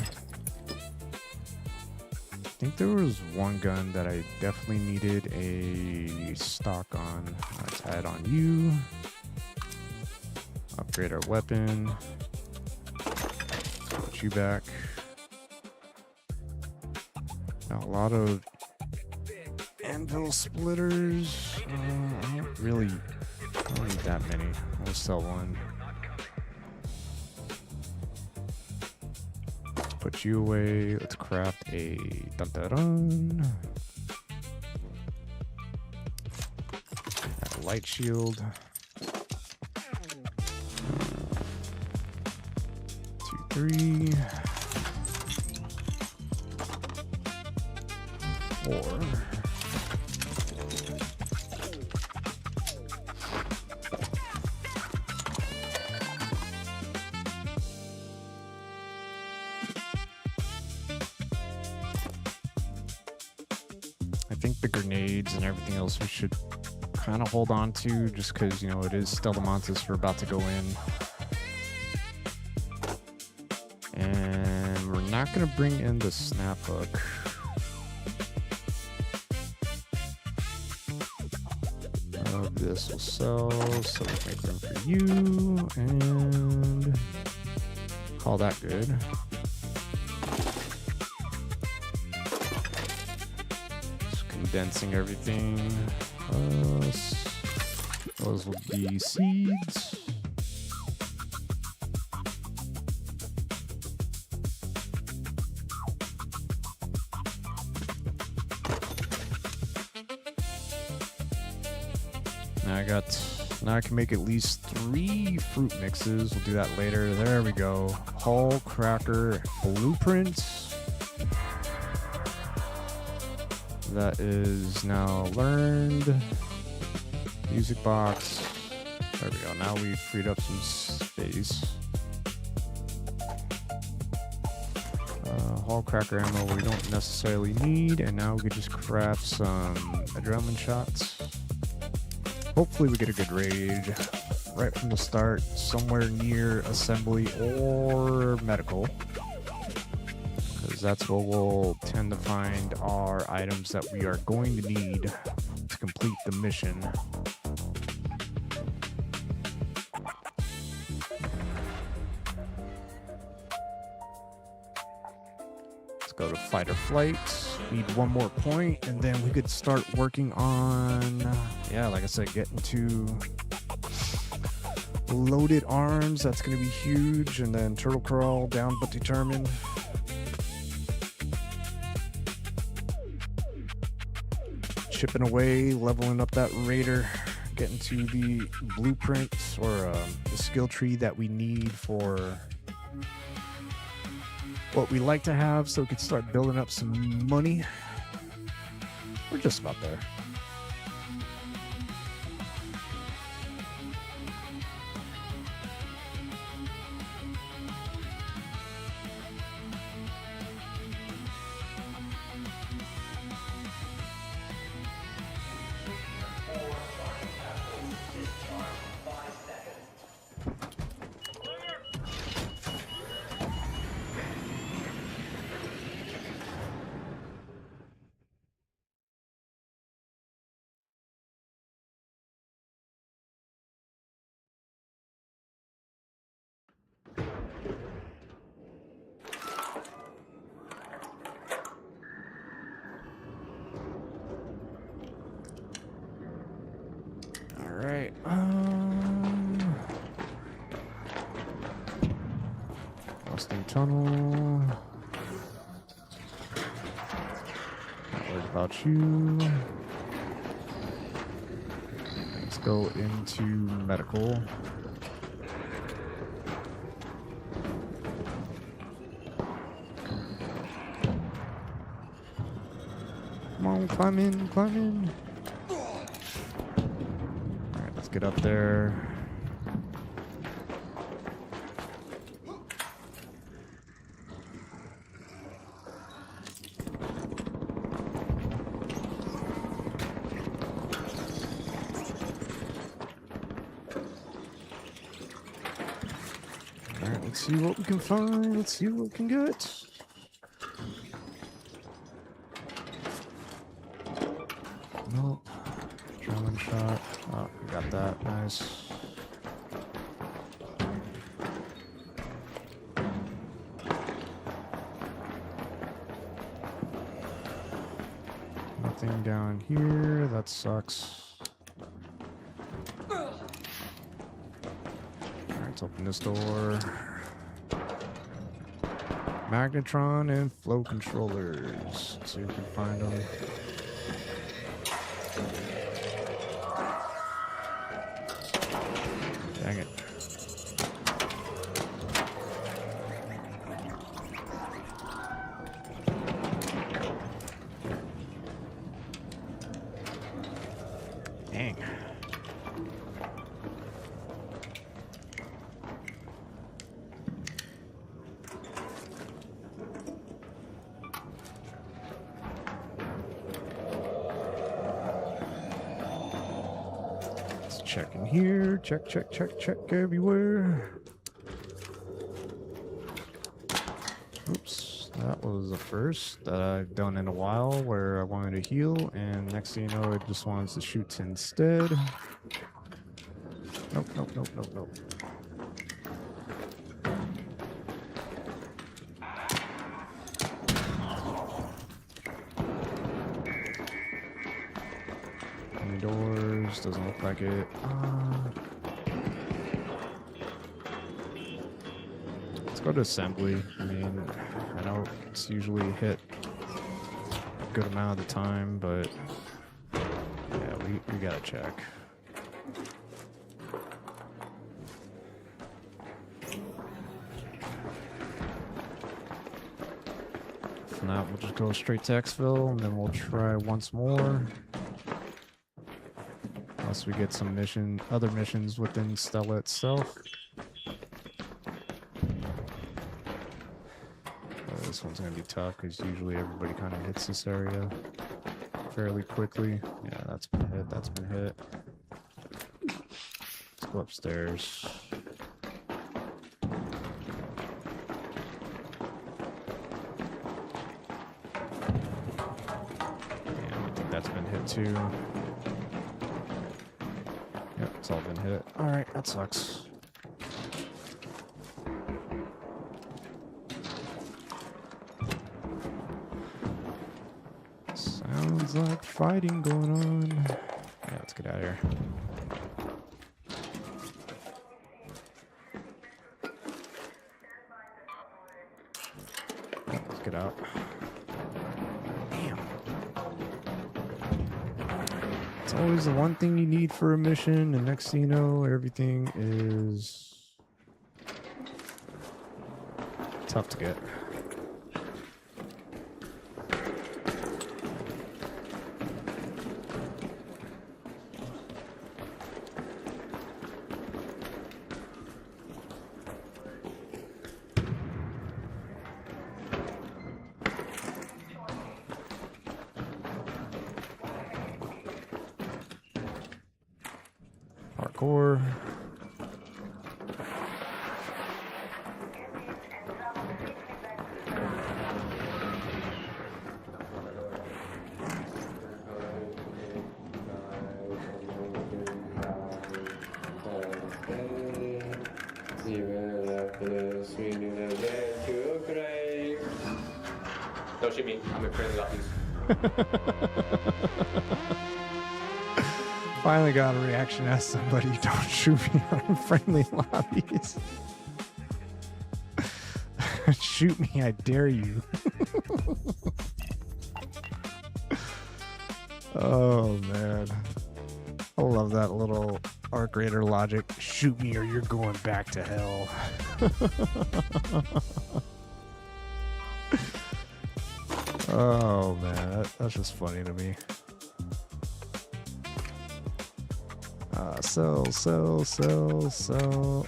I think there was one gun that I definitely needed a stock on. Let's add on you. Upgrade our weapon. Put you back. Now, a lot of anvil splitters. I don't need that many. I'll sell one. Put you away. Let's craft a dun-dun-dun. A light shield. 3, 4. I think the grenades and everything else we should kind of hold on to, just because, you know, it is still the monsters we're about to go in. And we're not going to bring in the snap hook. This will sell, so we'll make room for you, and call that good. Just condensing everything. Those will be seeds. Now I can make at least 3 fruit mixes. We'll do that later. There we go. Hull cracker blueprints. That is now learned. Music box. There we go. Now we've freed up some space. Hull cracker ammo we don't necessarily need. And now we can just craft some adrenaline shots. Hopefully we get a good raid right from the start, somewhere near assembly or medical, because that's where we'll tend to find our items that we are going to need to complete the mission. Let's go to fight or flight. Need 1 more point, and then we could start working on, yeah, like I said, getting to loaded arms. That's going to be huge. And then turtle crawl, down but determined. Chipping away, leveling up that raider, getting to the blueprints or the skill tree that we need for what we like to have, so we can start building up some money. We're just about there. Alright, Austin Tunnel. Not worried about you. Let's go into medical. Come on, climb in, climb in. Get up there. All right, let's see what we can find. Let's see what we can get. Nope. Drilling shot. Oh, we got that. Nice. Nothing down here. That sucks. Alright, let's open this door. Magnetron and flow controllers. Let's see if we can find them. Dang it. checking here. Check, check, check, check everywhere. Oops, that was the first that I've done in a while where I wanted to heal, and next thing you know, it just wants to shoot instead. Nope, nope, nope, nope, nope. Any doors? Doesn't look like it. Let's go to assembly. I mean, I know it's usually hit a good amount of the time, but yeah, we gotta check. If not, we'll just go straight to exfil, and then we'll try once more. Unless we get some other missions within Stella itself. This one's gonna be tough because usually everybody kind of hits this area fairly quickly. Yeah, that's been hit. That's been hit. Let's go upstairs. Yeah, I think that's been hit too. Yep, it's all been hit. Alright, that sucks. Sounds like fighting going on. Yeah, let's get out of here. Yeah, let's get out. Damn. It's always the one thing you need for a mission, and next thing you know, everything is tough to get. Parkour. Don't shoot me. I'm in friendly lobbies. Finally got a reaction as somebody, don't shoot me on friendly lobbies. Shoot me, I dare you. Oh man, I love that little arc rater logic. Shoot me or you're going back to hell. Oh man, that's just funny to me. Sell.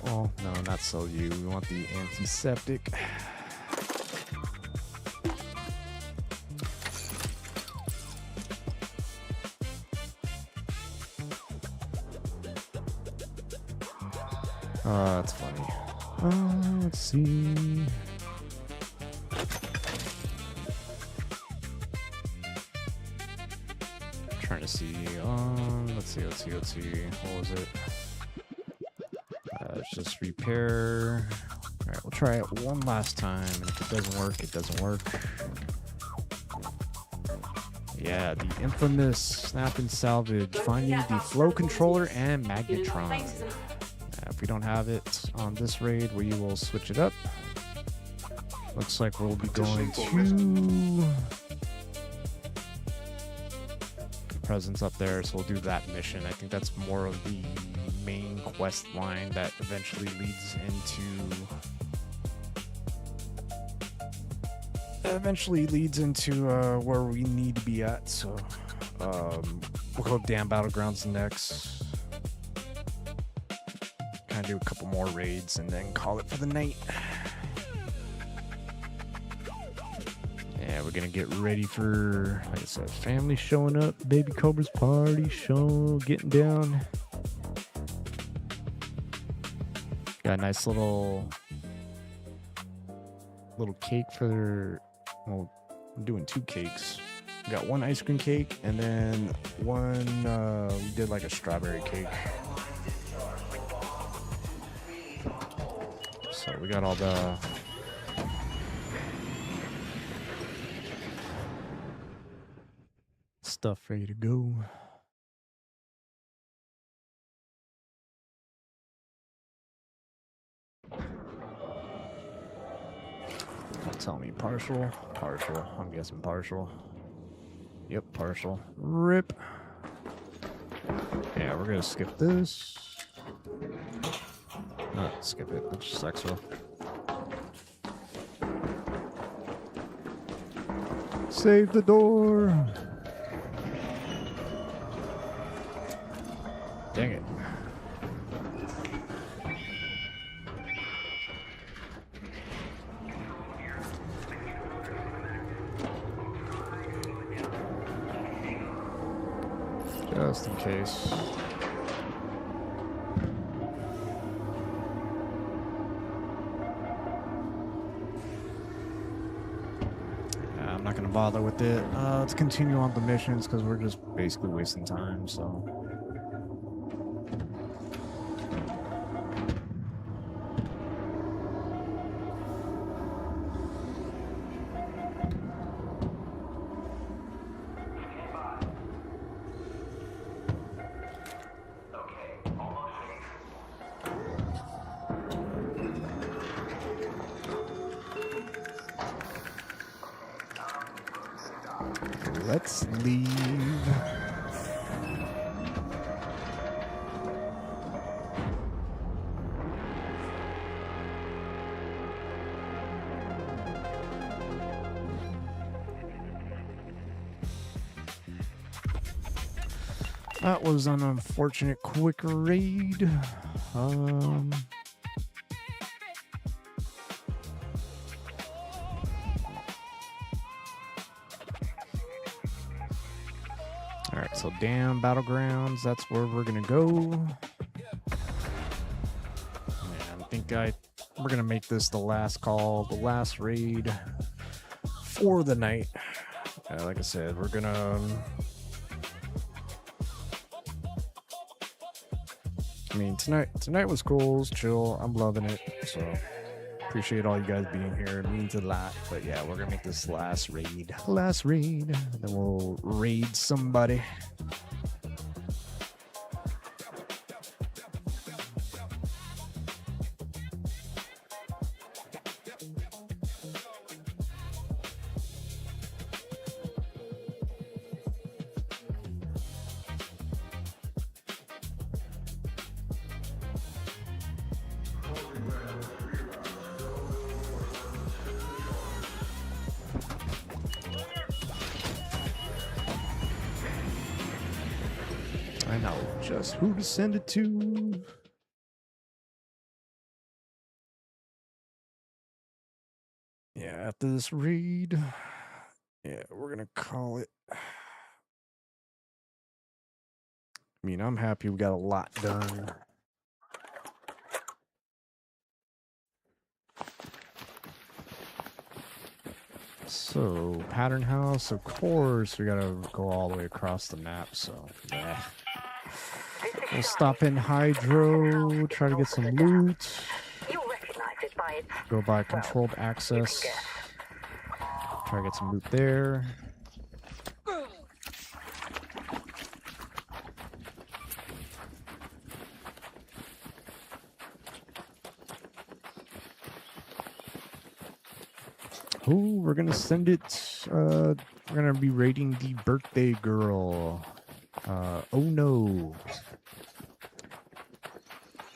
Oh, no, not sell you. We want the antiseptic. That's funny. Let's see. Trying to see. Let's see. What was it? It's just repair. All right, we'll try it one last time, and if it doesn't work, it doesn't work. Yeah, the infamous snap and salvage. Finding the flow controller and magnetron. If we don't have it on this raid, we will switch it up. Looks like we'll be going to presence up there, so we'll do that mission. I think that's more of the main quest line that eventually leads into where we need to be at. So we'll go Damn Battlegrounds next, kind of do a couple more raids and then call it for the night. Yeah, we're gonna get ready for, like I said, family showing up, baby Cobra's party show, getting down. Got a nice little cake for, well, I'm doing 2 cakes. We got 1 ice cream cake and then 1, we did like a strawberry cake. So we got all the stuff ready to go. Tell me partial. I'm guessing partial. Yep, partial. Rip. Yeah, we're gonna skip this. Not skip it. It's just extra. Save the door. Dang it. Just in case. I'm not going to bother with it. Let's continue on the missions because we're just basically wasting time, so. Let's leave. That was an unfortunate quick raid. Alright, so Dam Battlegrounds, that's where we're gonna go. And I think we're gonna make this the last call, the last raid for the night. Like I said, we're gonna I mean, tonight was cool, it was chill. I'm loving it. So appreciate all you guys being here. It means a lot. But yeah, we're gonna make this last raid. And then we'll raid somebody. I know just who to send it to. Yeah, after this raid, yeah, we're gonna call it. I mean, I'm happy we got a lot done. So, Pattern House, of course, we gotta go all the way across the map, so, yeah. We'll stop in Hydro, try to get some loot. Go by controlled access. Try to get some loot there. Ooh, we're gonna send it. We're gonna be raiding the birthday girl. Oh no.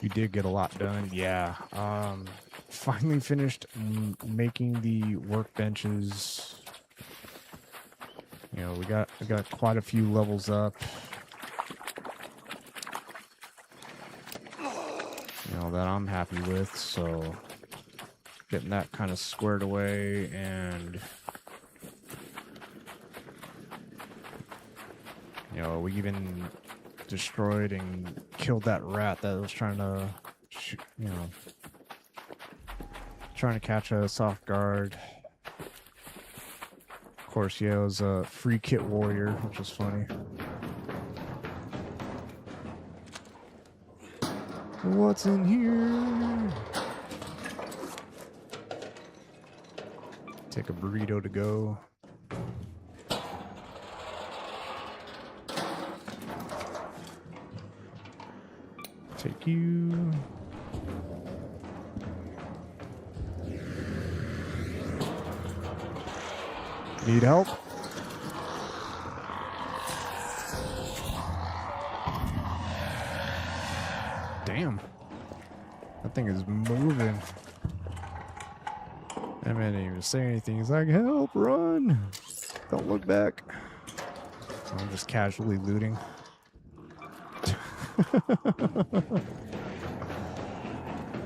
We did get a lot done. Yeah. Finally finished making the workbenches. You know, we got quite a few levels up. You know, that I'm happy with, so getting that kind of squared away, and you know, we even destroyed and killed that rat that was trying to shoot, you know, trying to catch us off guard. Of course, yeah, it was a free kit warrior, which was funny. What's in here? Take a burrito to go. Take you. Need help? Damn. That thing is moving. That man didn't even say anything. He's like, help, run. Don't look back. I'm just casually looting.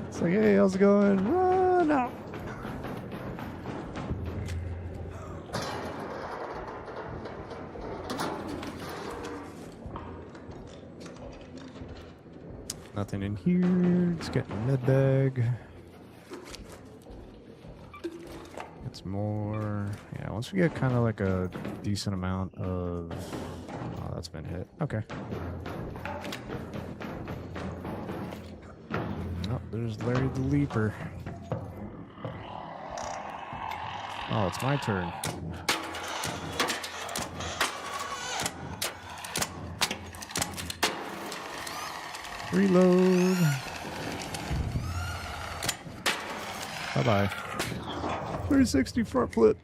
It's like, hey, how's it going? Run out. Nothing in here. Just getting a mid bag. It's more. Yeah, once we get kind of like a decent amount of. Oh, that's been hit. Okay. Oh, there's Larry the Leaper. Oh, it's my turn. Reload. Bye-bye. 360 front flip.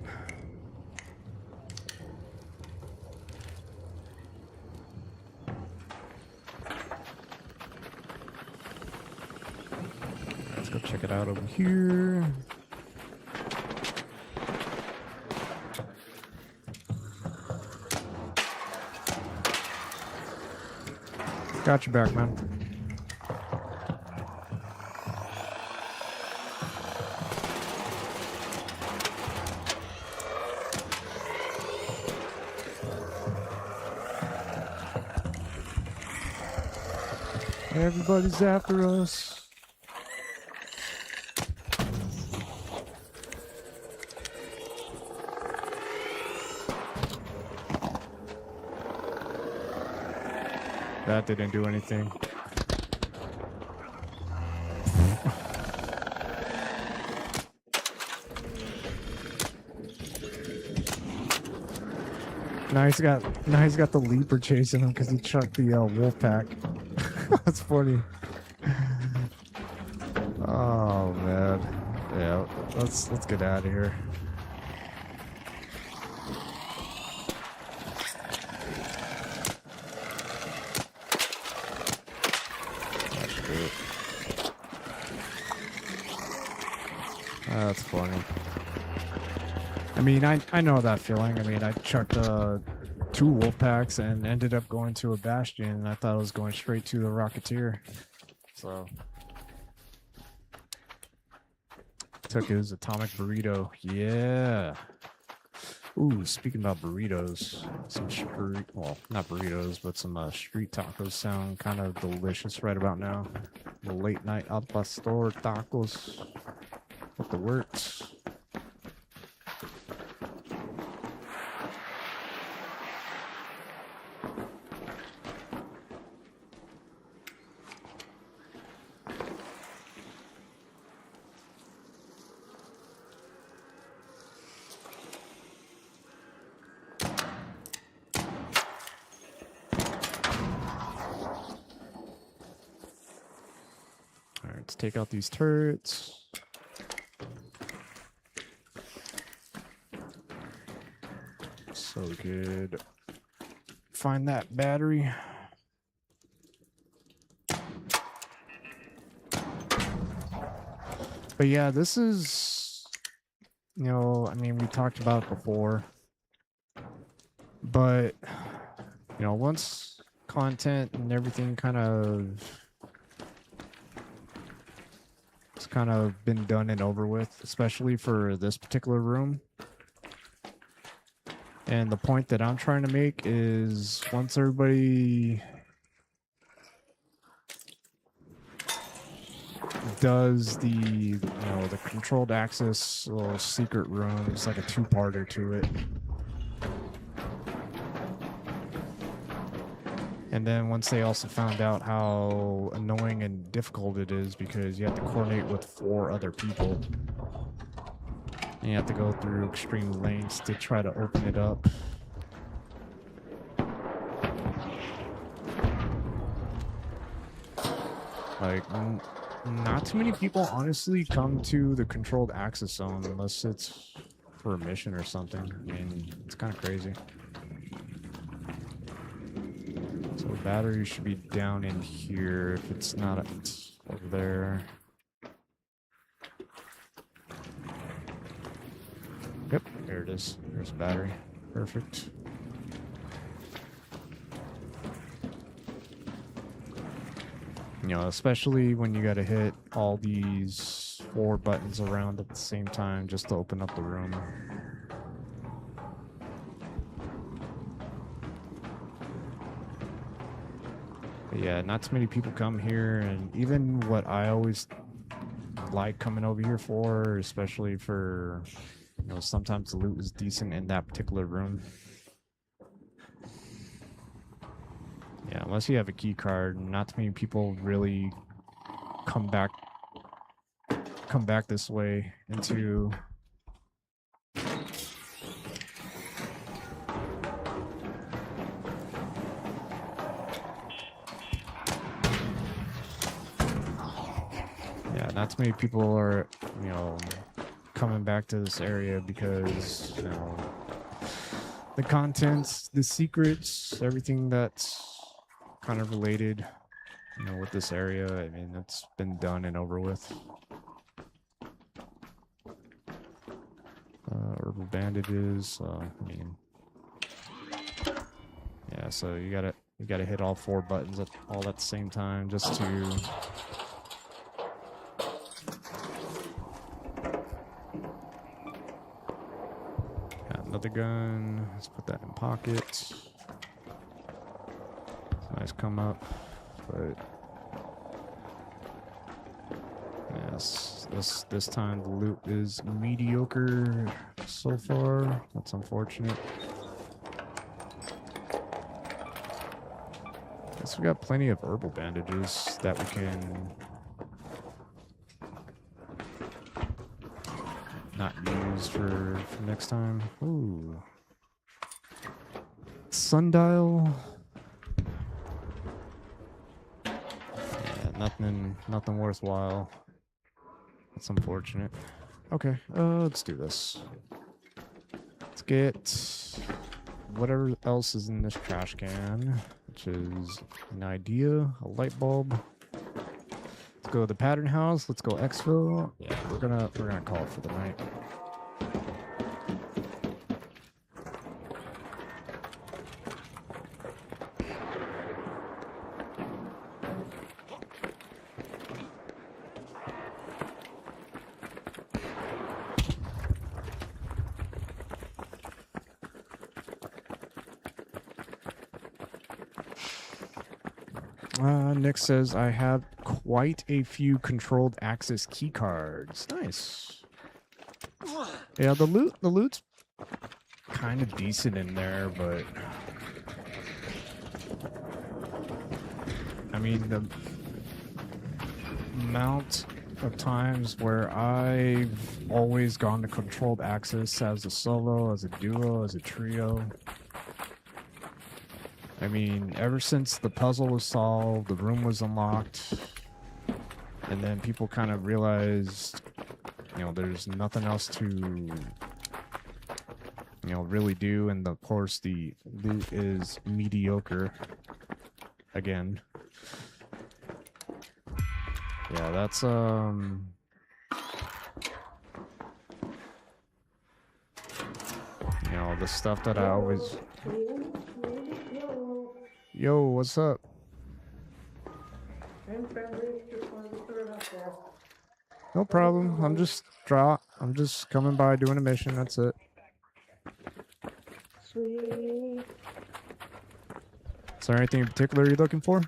Let's go check it out over here. Got your back, man. Everybody's after us. That didn't do anything. Now he's got the Leaper chasing him because he chucked the wolf pack. That's funny. Oh man. Yeah, let's get out of here. That's funny. I mean, I know that feeling. I mean, I chucked 2 wolf packs and ended up going to a bastion, and I thought I was going straight to the Rocketeer. So took his atomic burrito. Yeah. Ooh, speaking about burritos, some street, well, not burritos, but some street tacos sound kind of delicious right about now. The late night al pastor tacos with the works. Let's take out these turrets. So good. Find that battery. But yeah, this is, you know, I mean, we talked about it before. But, you know, once content and everything kind of been done and over with, especially for this particular room. And the point that I'm trying to make is once everybody does the controlled access little secret room. It's like a two-parter to it. And then once they also found out how annoying and difficult it is because you have to coordinate with 4 other people. And you have to go through extreme lengths to try to open it up. Like, not too many people honestly come to the controlled access zone unless it's for a mission or something. I mean, it's kind of crazy. So the battery should be down in here if it's not over there. Yep, there it is. There's the battery. Perfect. You know, especially when you gotta hit all these 4 buttons around at the same time just to open up the room. But yeah, not too many people come here, and even what I always like coming over here for, especially for, you know, sometimes the loot is decent in that particular room. Yeah, unless you have a key card, not too many people really come back this way into yeah, not too many people are, you know, coming back to this area because, you know, the contents, the secrets, everything that's kind of related, you know, with this area. I mean, it's been done and over with. Herbal bandages. I mean, yeah. So you gotta hit all 4 buttons all at the same time just to. Got another gun. Let's put that in pocket. Nice come up, but yes, this time the loot is mediocre so far. That's unfortunate. Guess we got plenty of herbal bandages that we can not use for next time. Ooh, sundial. Nothing worthwhile. That's unfortunate. Okay, let's do this. Let's get whatever else is in this trash can, which is an idea, a light bulb. Let's go to the pattern house. Let's go exfil. Yeah, we're gonna call it for the night. Nick says, I have quite a few controlled access key cards. Nice. Yeah, the loot's kind of decent in there, but I mean, the amount of times where I've always gone to controlled access as a solo, as a duo, as a trio. I mean, ever since the puzzle was solved, the room was unlocked, and then people kind of realized, you know, there's nothing else to, you know, really do, and of course the loot is mediocre again. Yeah, that's you know, the stuff that I always. Yo, what's up? No problem. I'm just coming by doing a mission. That's it. Sweet. Is there anything in particular you're looking for?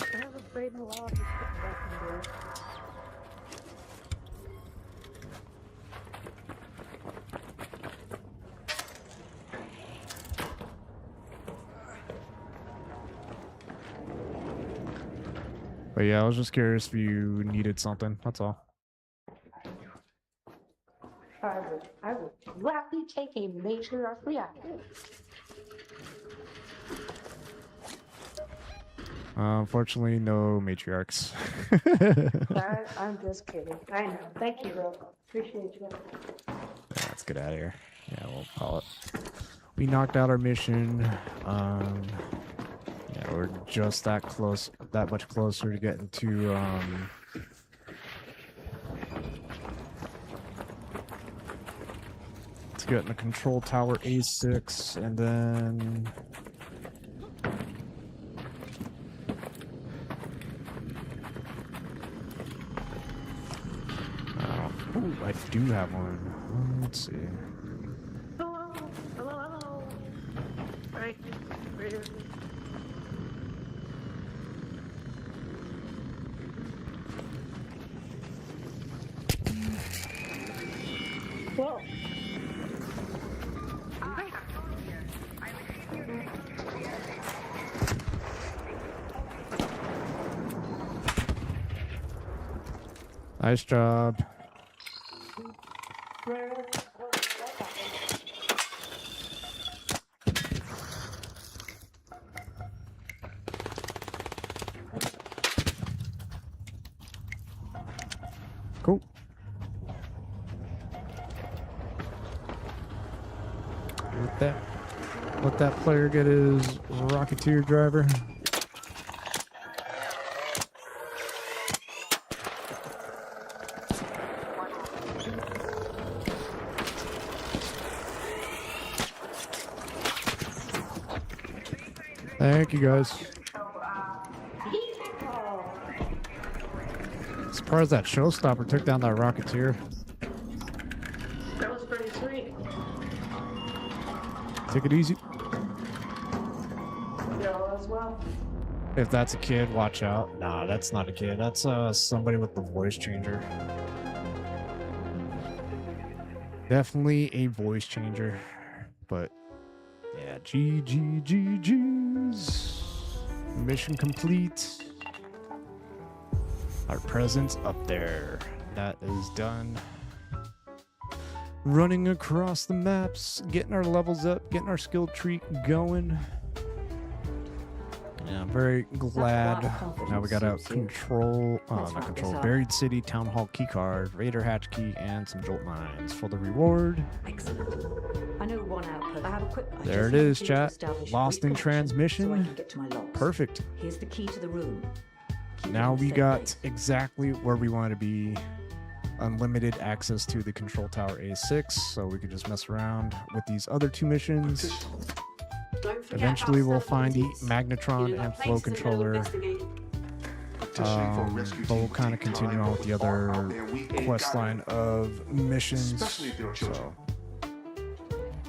I have a afraid to allow us to put back into it. But yeah, I was just curious if you needed something. That's all. I would gladly take a major reaction. Unfortunately, no matriarchs. I'm just kidding. I know. Thank you, though. Appreciate you. Yeah, let's get out of here. Yeah, we'll call it. We knocked out our mission. Yeah, we're just that close, that much closer to getting to getting the control tower A6, and then ooh, I do have one. Let's see. Hello. Hello. Right here. Whoa. Nice job. Cool. Let that player get his Rocketeer driver. Thank you, guys. Surprised that showstopper took down that Rocketeer. That was pretty sweet. Take it easy. Yeah, as well. If that's a kid, watch out. Nah, that's not a kid. That's somebody with the voice changer. Definitely a voice changer. But yeah, GG's. Mission complete. Our presence up there. That is done. Running across the maps, getting our levels up, getting our skill tree going. Yeah, I'm very glad. Now we got out Buried City, Town Hall keycard, Raider hatch key, and some jolt mines for the reward. Excellent. I know one outpost. I have a quick. There it is, chat. Lost in transmission. So I can get to my logs. Perfect. Here's the key to the room. Now we got exactly where we want to be. Unlimited access to the control tower A6, so we could just mess around with these other two missions. Eventually we'll find the magnetron and flow controller, but we'll kind of continue on with the other quest line of missions. So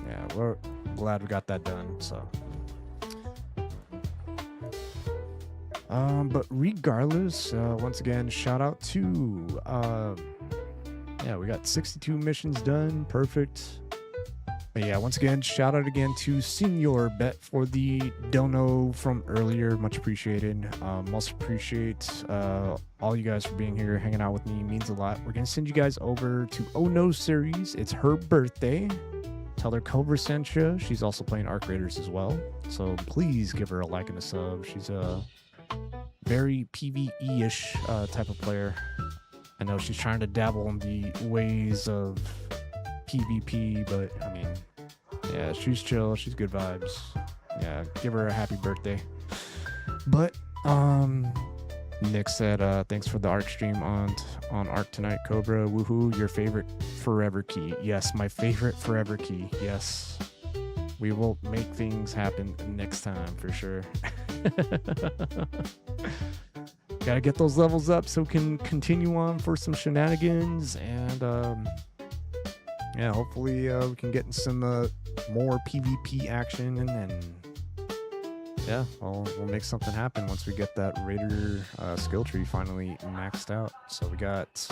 yeah, we're glad we got that done. So but regardless, once again, shout out to yeah, we got 62 missions done. Perfect. But yeah, once again, shout out again to Senior Bet for the dono from earlier. Much appreciated. Most appreciate all you guys for being here, hanging out with me. It means a lot. We're going to send you guys over to Oh No Series. It's her birthday. Tell her Cobra sent you. She's also playing Arc Raiders as well. So please give her a like and a sub. She's a very PvE-ish type of player. I know she's trying to dabble in the ways of PvP, but I mean, yeah, she's chill. She's good vibes. Yeah, give her a happy birthday. But Nick said, thanks for the Arc stream on Arc tonight, Cobra. Woohoo! Your favorite forever key. Yes, my favorite forever key. Yes, we will make things happen next time for sure. Gotta get those levels up so we can continue on for some shenanigans, and yeah, hopefully we can get in some more PvP action, and yeah, we'll make something happen once we get that Raider skill tree finally maxed out. So we got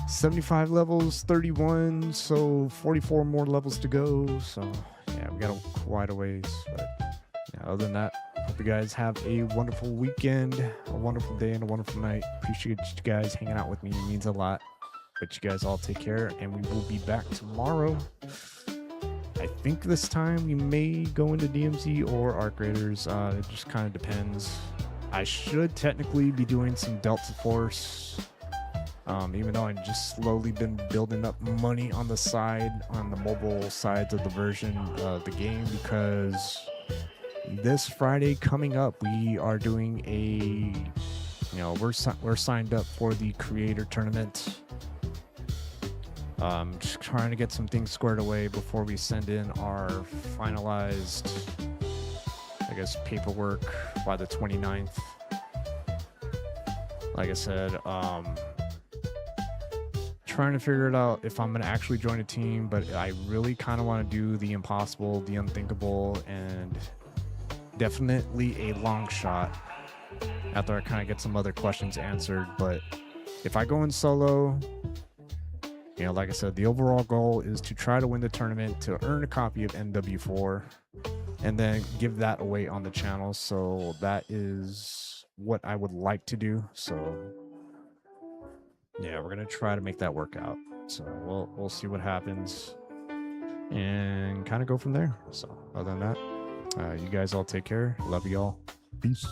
75 levels, 31, so 44 more levels to go. So yeah, we got quite a ways. But yeah, other than that, hope you guys have a wonderful weekend, a wonderful day, and a wonderful night. Appreciate you guys hanging out with me. It means a lot. But you guys all take care, and we will be back tomorrow. I think this time we may go into DMZ or Arc Raiders. It just kind of depends. I should technically be doing some Delta Force, even though I've just slowly been building up money on the side, on the mobile sides of the version of the game, because this Friday coming up, we are doing we're signed up for the creator tournament. Just trying to get some things squared away before we send in our finalized, I guess, paperwork by the 29th. Like I said, trying to figure it out if I'm going to actually join a team, but I really kind of want to do the impossible, the unthinkable, and definitely a long shot after I kind of get some other questions answered. But if I go in solo, like I said, the overall goal is to try to win the tournament, to earn a copy of NW4, and then give that away on the channel. So that is what I would like to do. So yeah, we're gonna try to make that work out. So we'll see what happens and kind of go from there. So other than that, you guys all take care. Love you all. Peace.